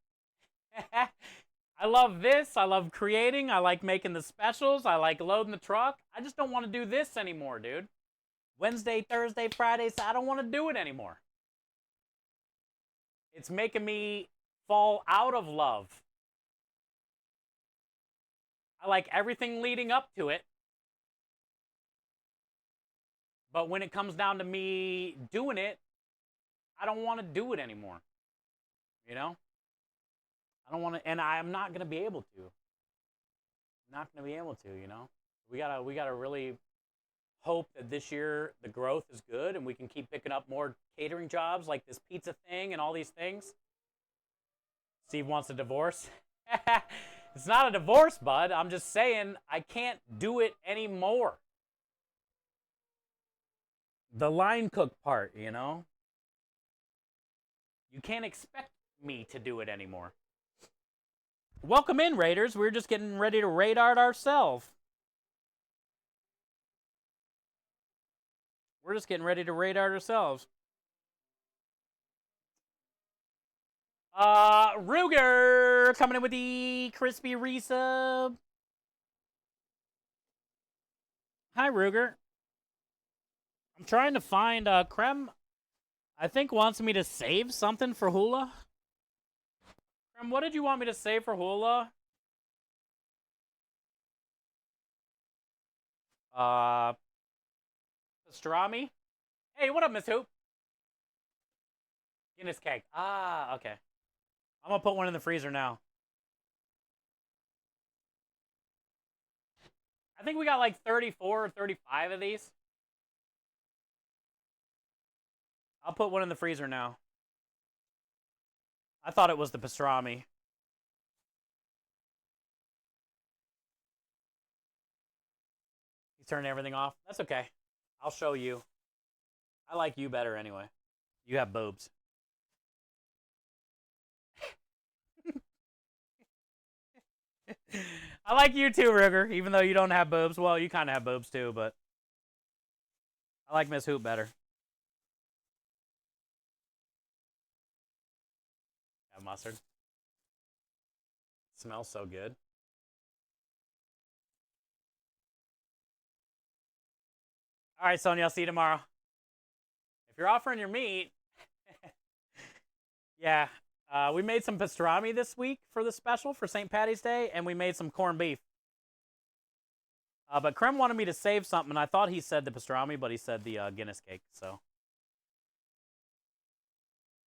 Speaker 1: I love this. I love creating. I like making the specials. I like loading the truck. I just don't want to do this anymore, dude. Wednesday, Thursday, Fridays, I don't want to do it anymore. It's making me fall out of love. I like everything leading up to it. But when it comes down to me doing it, I don't want to do it anymore. You know? I don't want to, and I'm not going to be able to. I'm not going to be able to, you know? We gotta really hope that this year the growth is good and we can keep picking up more catering jobs like this pizza thing and all these things. Steve wants a divorce. It's not a divorce, bud. I'm just saying I can't do it anymore. The line cook part, you know? You can't expect me to do it anymore. Welcome in, Raiders. We're just getting ready to raid art ourselves. We're just getting ready to raid ourselves. Ruger coming in with the crispy resub. Hi, Ruger. I'm trying to find Krem. I think wants me to save something for Hula. Krem, what did you want me to save for Hula? Pastrami. Hey, what up, Miss Hoop? Guinness cake. Ah, okay. I'm gonna put one in the freezer now. I think we got like 34 or 35 of these. I'll put one in the freezer now. I thought it was the pastrami. He's turning everything off. That's okay. I'll show you. I like you better anyway. You have boobs. I like you too, Ruger, even though you don't have boobs. Well, you kind of have boobs too, but I like Miss Hoop better. Have mustard. Smells so good. All right, Sonia, I'll see you tomorrow. If you're offering your meat, yeah, we made some pastrami this week for the special for St. Patty's Day, and we made some corned beef. But Krem wanted me to save something, and I thought he said the pastrami, but he said the Guinness cake, so.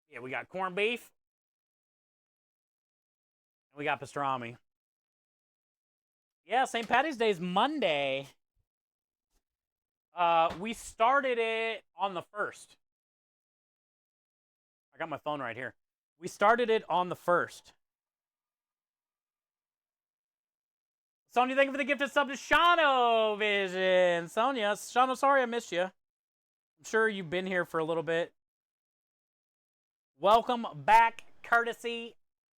Speaker 1: Yeah, we got corned beef, and we got pastrami. Yeah, St. Patty's Day is Monday. We started it on the 1st. I got my phone right here. We started it on the 1st. Sonia, thank you for the gifted sub to Shano Vision. Sonia, Shano, sorry I missed you. I'm sure you've been here for a little bit. Welcome back, courtesy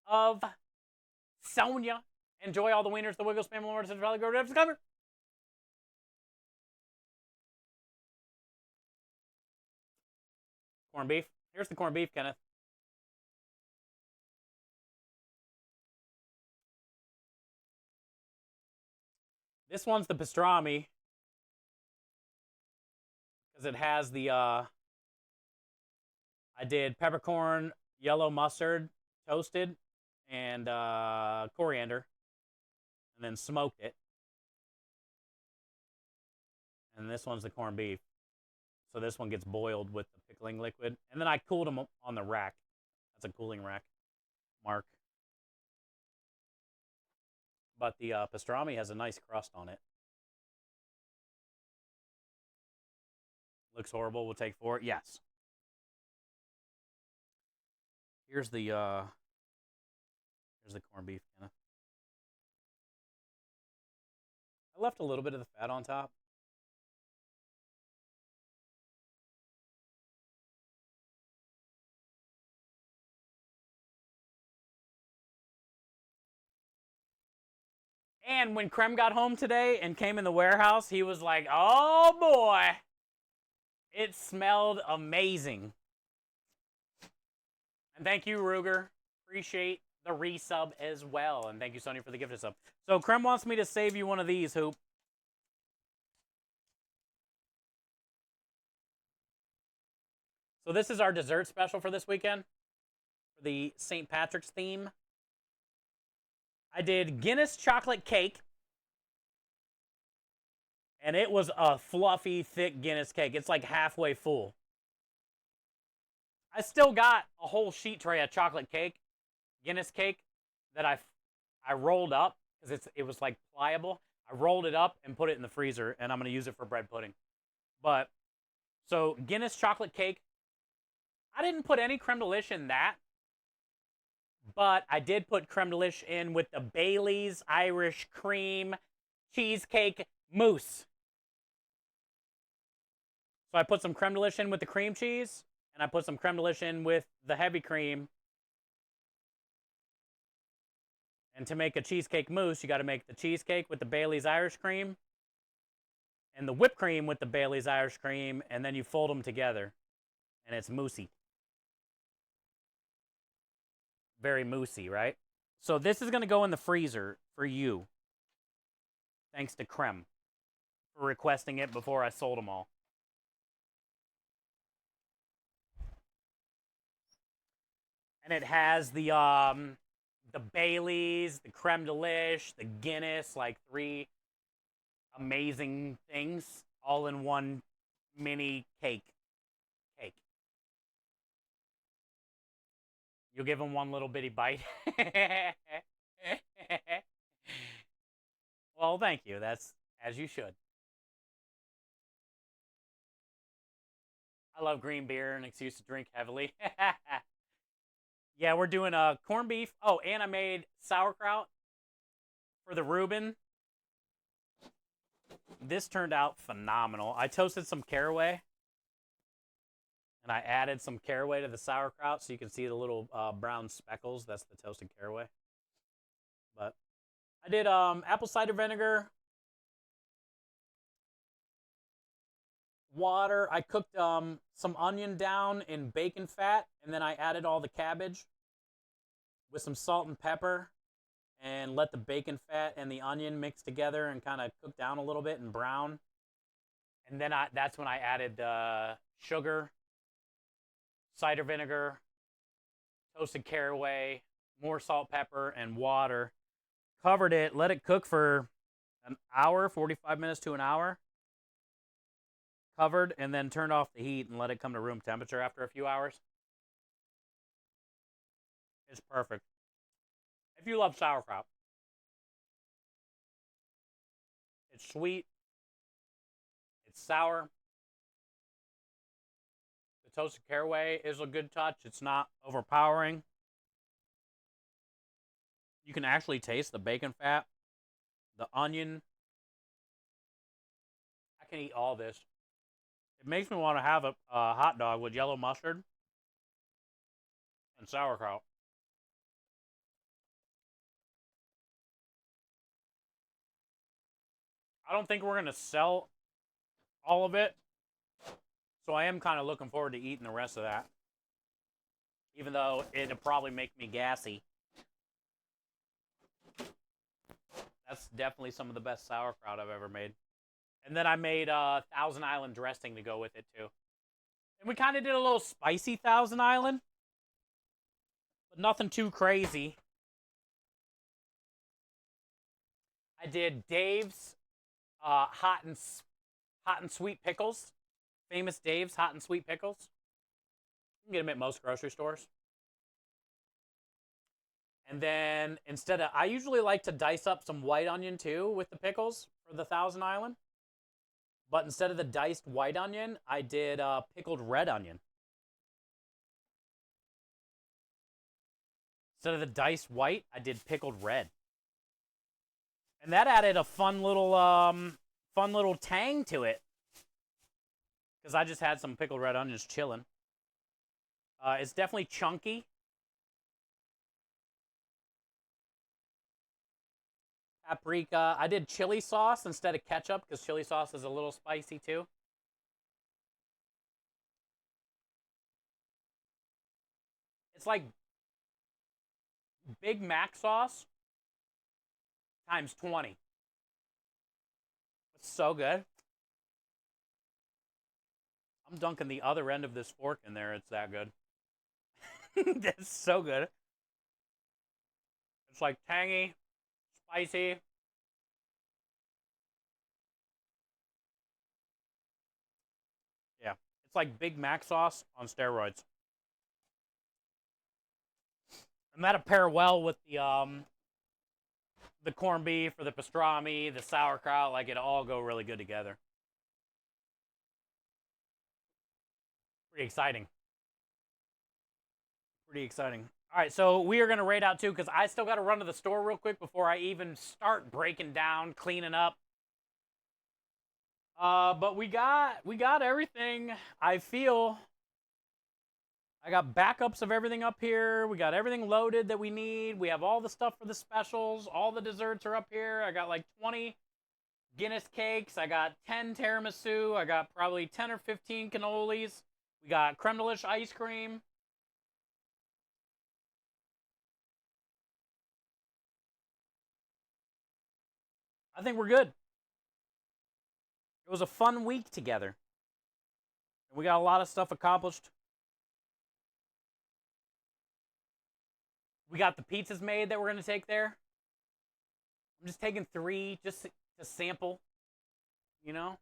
Speaker 1: of Sonia. Enjoy all the wieners, the Wiggle Spam, Lord, Central Valley, go to cover. Corned beef. Here's the corned beef, Kenneth. This one's the pastrami because it has the I did peppercorn, yellow mustard, toasted, and coriander, and then smoked it. And this one's the corned beef. So this one gets boiled with the pickling liquid. And then I cooled them on the rack. That's a cooling rack. Mark. But the pastrami has a nice crust on it. Looks horrible. We'll take 4. Yes. Here's the corned beef, Kenna. I left a little bit of the fat on top. And when Krem got home today and came in the warehouse, he was like, oh boy, it smelled amazing. And thank you, Ruger. Appreciate the resub as well. And thank you, Sonya, for the gifted sub. So Krem wants me to save you one of these, Hoop. So this is our dessert special for this weekend, for the St. Patrick's theme. I did Guinness chocolate cake, and it was a fluffy, thick Guinness cake. It's like halfway full. I still got a whole sheet tray of chocolate cake, Guinness cake, that I rolled up because it was like pliable. I rolled it up and put it in the freezer, and I'm going to use it for bread pudding. But, so Guinness chocolate cake, I didn't put any creme de lish in that. But I did put creme de lish in with the Bailey's Irish Cream Cheesecake Mousse. So I put some creme de lish in with the cream cheese, and I put some creme de lish in with the heavy cream. And to make a cheesecake mousse, you got to make the cheesecake with the Bailey's Irish Cream. and the whipped cream with the Bailey's Irish cream, and then you fold them together, and it's moussey. Very moussey, right? So this is going to go in the freezer for you. Thanks to Creme for requesting it before I sold them all. And it has the Baileys, the creme de lish, the Guinness, like 3 amazing things all in one mini cake. You'll give them one little bitty bite. Well, thank you. That's as you should. I love green beer, an excuse to drink heavily. Yeah, we're doing corned beef. Oh, and I made sauerkraut for the Reuben. This turned out phenomenal. I toasted some caraway, and I added some caraway to the sauerkraut so you can see the little brown speckles. That's the toasted caraway. But I did apple cider vinegar, water. I cooked some onion down in bacon fat, and then I added all the cabbage with some salt and pepper and let the bacon fat and the onion mix together and kind of cook down a little bit and brown. And then that's when I added sugar, cider vinegar, toasted caraway, more salt, pepper, and water. Covered it, let it cook for an hour, 45 minutes to an hour. Covered, and then turned off the heat and let it come to room temperature after a few hours. It's perfect. If you love sauerkraut. It's sweet. It's sour. The toasted caraway is a good touch. It's not overpowering. You can actually taste the bacon fat, the onion. I can eat all this. It makes me want to have a hot dog with yellow mustard and sauerkraut. I don't think we're going to sell all of it, so I am kind of looking forward to eating the rest of that, even though it'll probably make me gassy. That's definitely some of the best sauerkraut I've ever made. And then I made Thousand Island dressing to go with it, too. And we kind of did a little spicy Thousand Island, but nothing too crazy. I did Dave's hot and sweet pickles. Famous Dave's hot and sweet pickles. You can get them at most grocery stores. And then I usually like to dice up some white onion too with the pickles for the Thousand Island. But instead of the diced white onion, I did pickled red onion. Instead of the diced white, I did pickled red. And that added a fun little tang to it. Because I just had some pickled red onions chilling. It's definitely chunky. Paprika. I did chili sauce instead of ketchup because chili sauce is a little spicy too. It's like Big Mac sauce times 20. It's so good. I'm dunking the other end of this fork in there. It's that good. It's so good. It's like tangy, spicy. Yeah, it's like Big Mac sauce on steroids. And that'll pair well with the corned beef or the pastrami, the sauerkraut. Like, it all go really good together. Pretty exciting. Pretty exciting. All right, so we are going to raid out too because I still got to run to the store real quick before I even start breaking down, cleaning up. But we got everything. I feel I got backups of everything up here. We got everything loaded that we need. We have all the stuff for the specials. All the desserts are up here. I got like 20 Guinness cakes. I got 10 tiramisu. I got probably 10 or 15 cannolis. We got creme de lish ice cream. I think we're good. It was a fun week together. We got a lot of stuff accomplished. We got the pizzas made that we're going to take there. I'm just taking 3 just to sample, you know.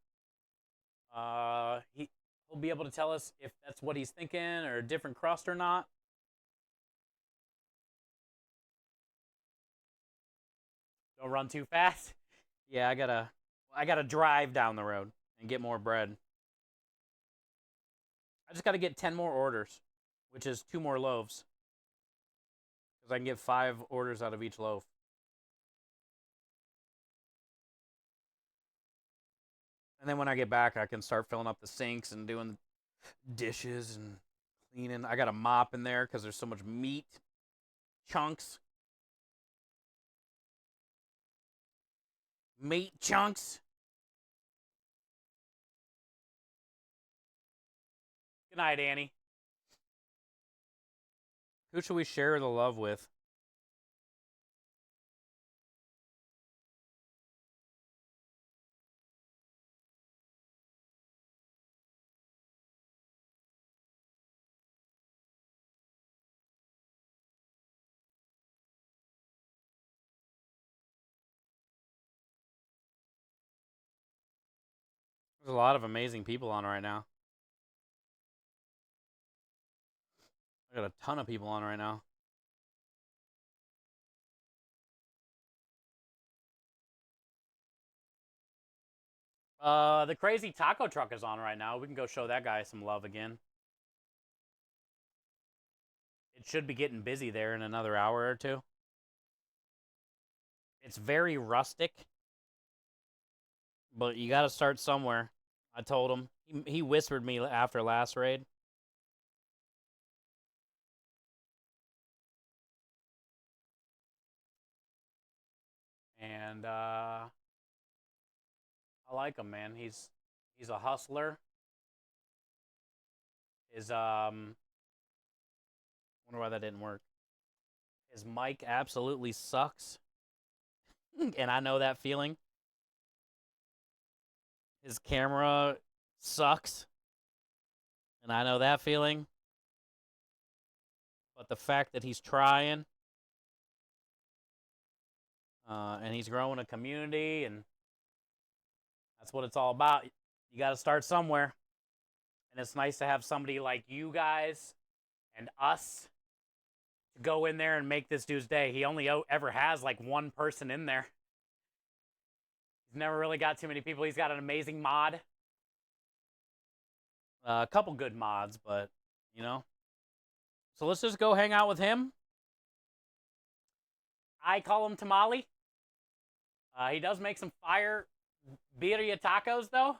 Speaker 1: He'll be able to tell us if that's what he's thinking or a different crust or not. Don't run too fast. Yeah, I gotta drive down the road and get more bread. I just gotta get 10 more orders, which is 2 more loaves. Because I can get 5 orders out of each loaf. And then when I get back, I can start filling up the sinks and doing dishes and cleaning. I got a mop in there because there's so much meat chunks. Meat chunks. Good night, Annie. Who should we share the love with? There's a lot of amazing people on right now. I got a ton of people on right now. The crazy taco truck is on right now. We can go show that guy some love again. It should be getting busy there in another hour or 2. It's very rustic, but you got to start somewhere. I told him. He whispered me after last raid. And I like him, man. He's a hustler. His wonder why that didn't work. His mic absolutely sucks. And I know that feeling. His camera sucks. And I know that feeling. But the fact that he's trying, and he's growing a community, and that's what it's all about. You got to start somewhere. And it's nice to have somebody like you guys and us to go in there and make this dude's day. He only ever has like 1 person in there. He's never really got too many people. He's got an amazing mod. A couple good mods, but, you know. So let's just go hang out with him. I call him Tamale. He does make some fire birria tacos, though.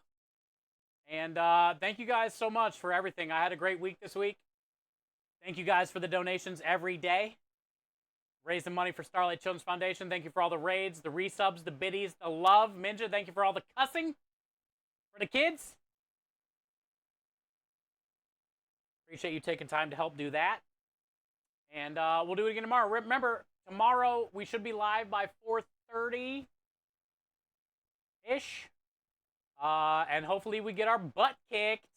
Speaker 1: And thank you guys so much for everything. I had a great week this week. Thank you guys for the donations every day. Raising money for Starlight Children's Foundation. Thank you for all the raids, the resubs, the biddies, the love. Minja, thank you for all the cussing for the kids. Appreciate you taking time to help do that. And we'll do it again tomorrow. Remember, tomorrow we should be live by 4:30-ish. And hopefully we get our butt kicked.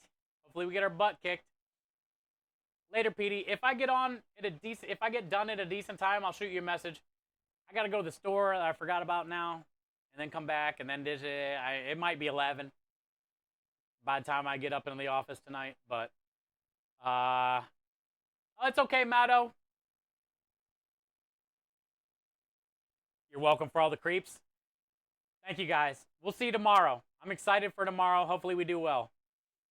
Speaker 1: Later, Petey. If I get done at a decent time, I'll shoot you a message. I gotta go to the store that I forgot about now, and then come back, and then it might be 11 by the time I get up into the office tonight. But it's okay, Matto. You're welcome for all the creeps. Thank you, guys. We'll see you tomorrow. I'm excited for tomorrow. Hopefully we do well.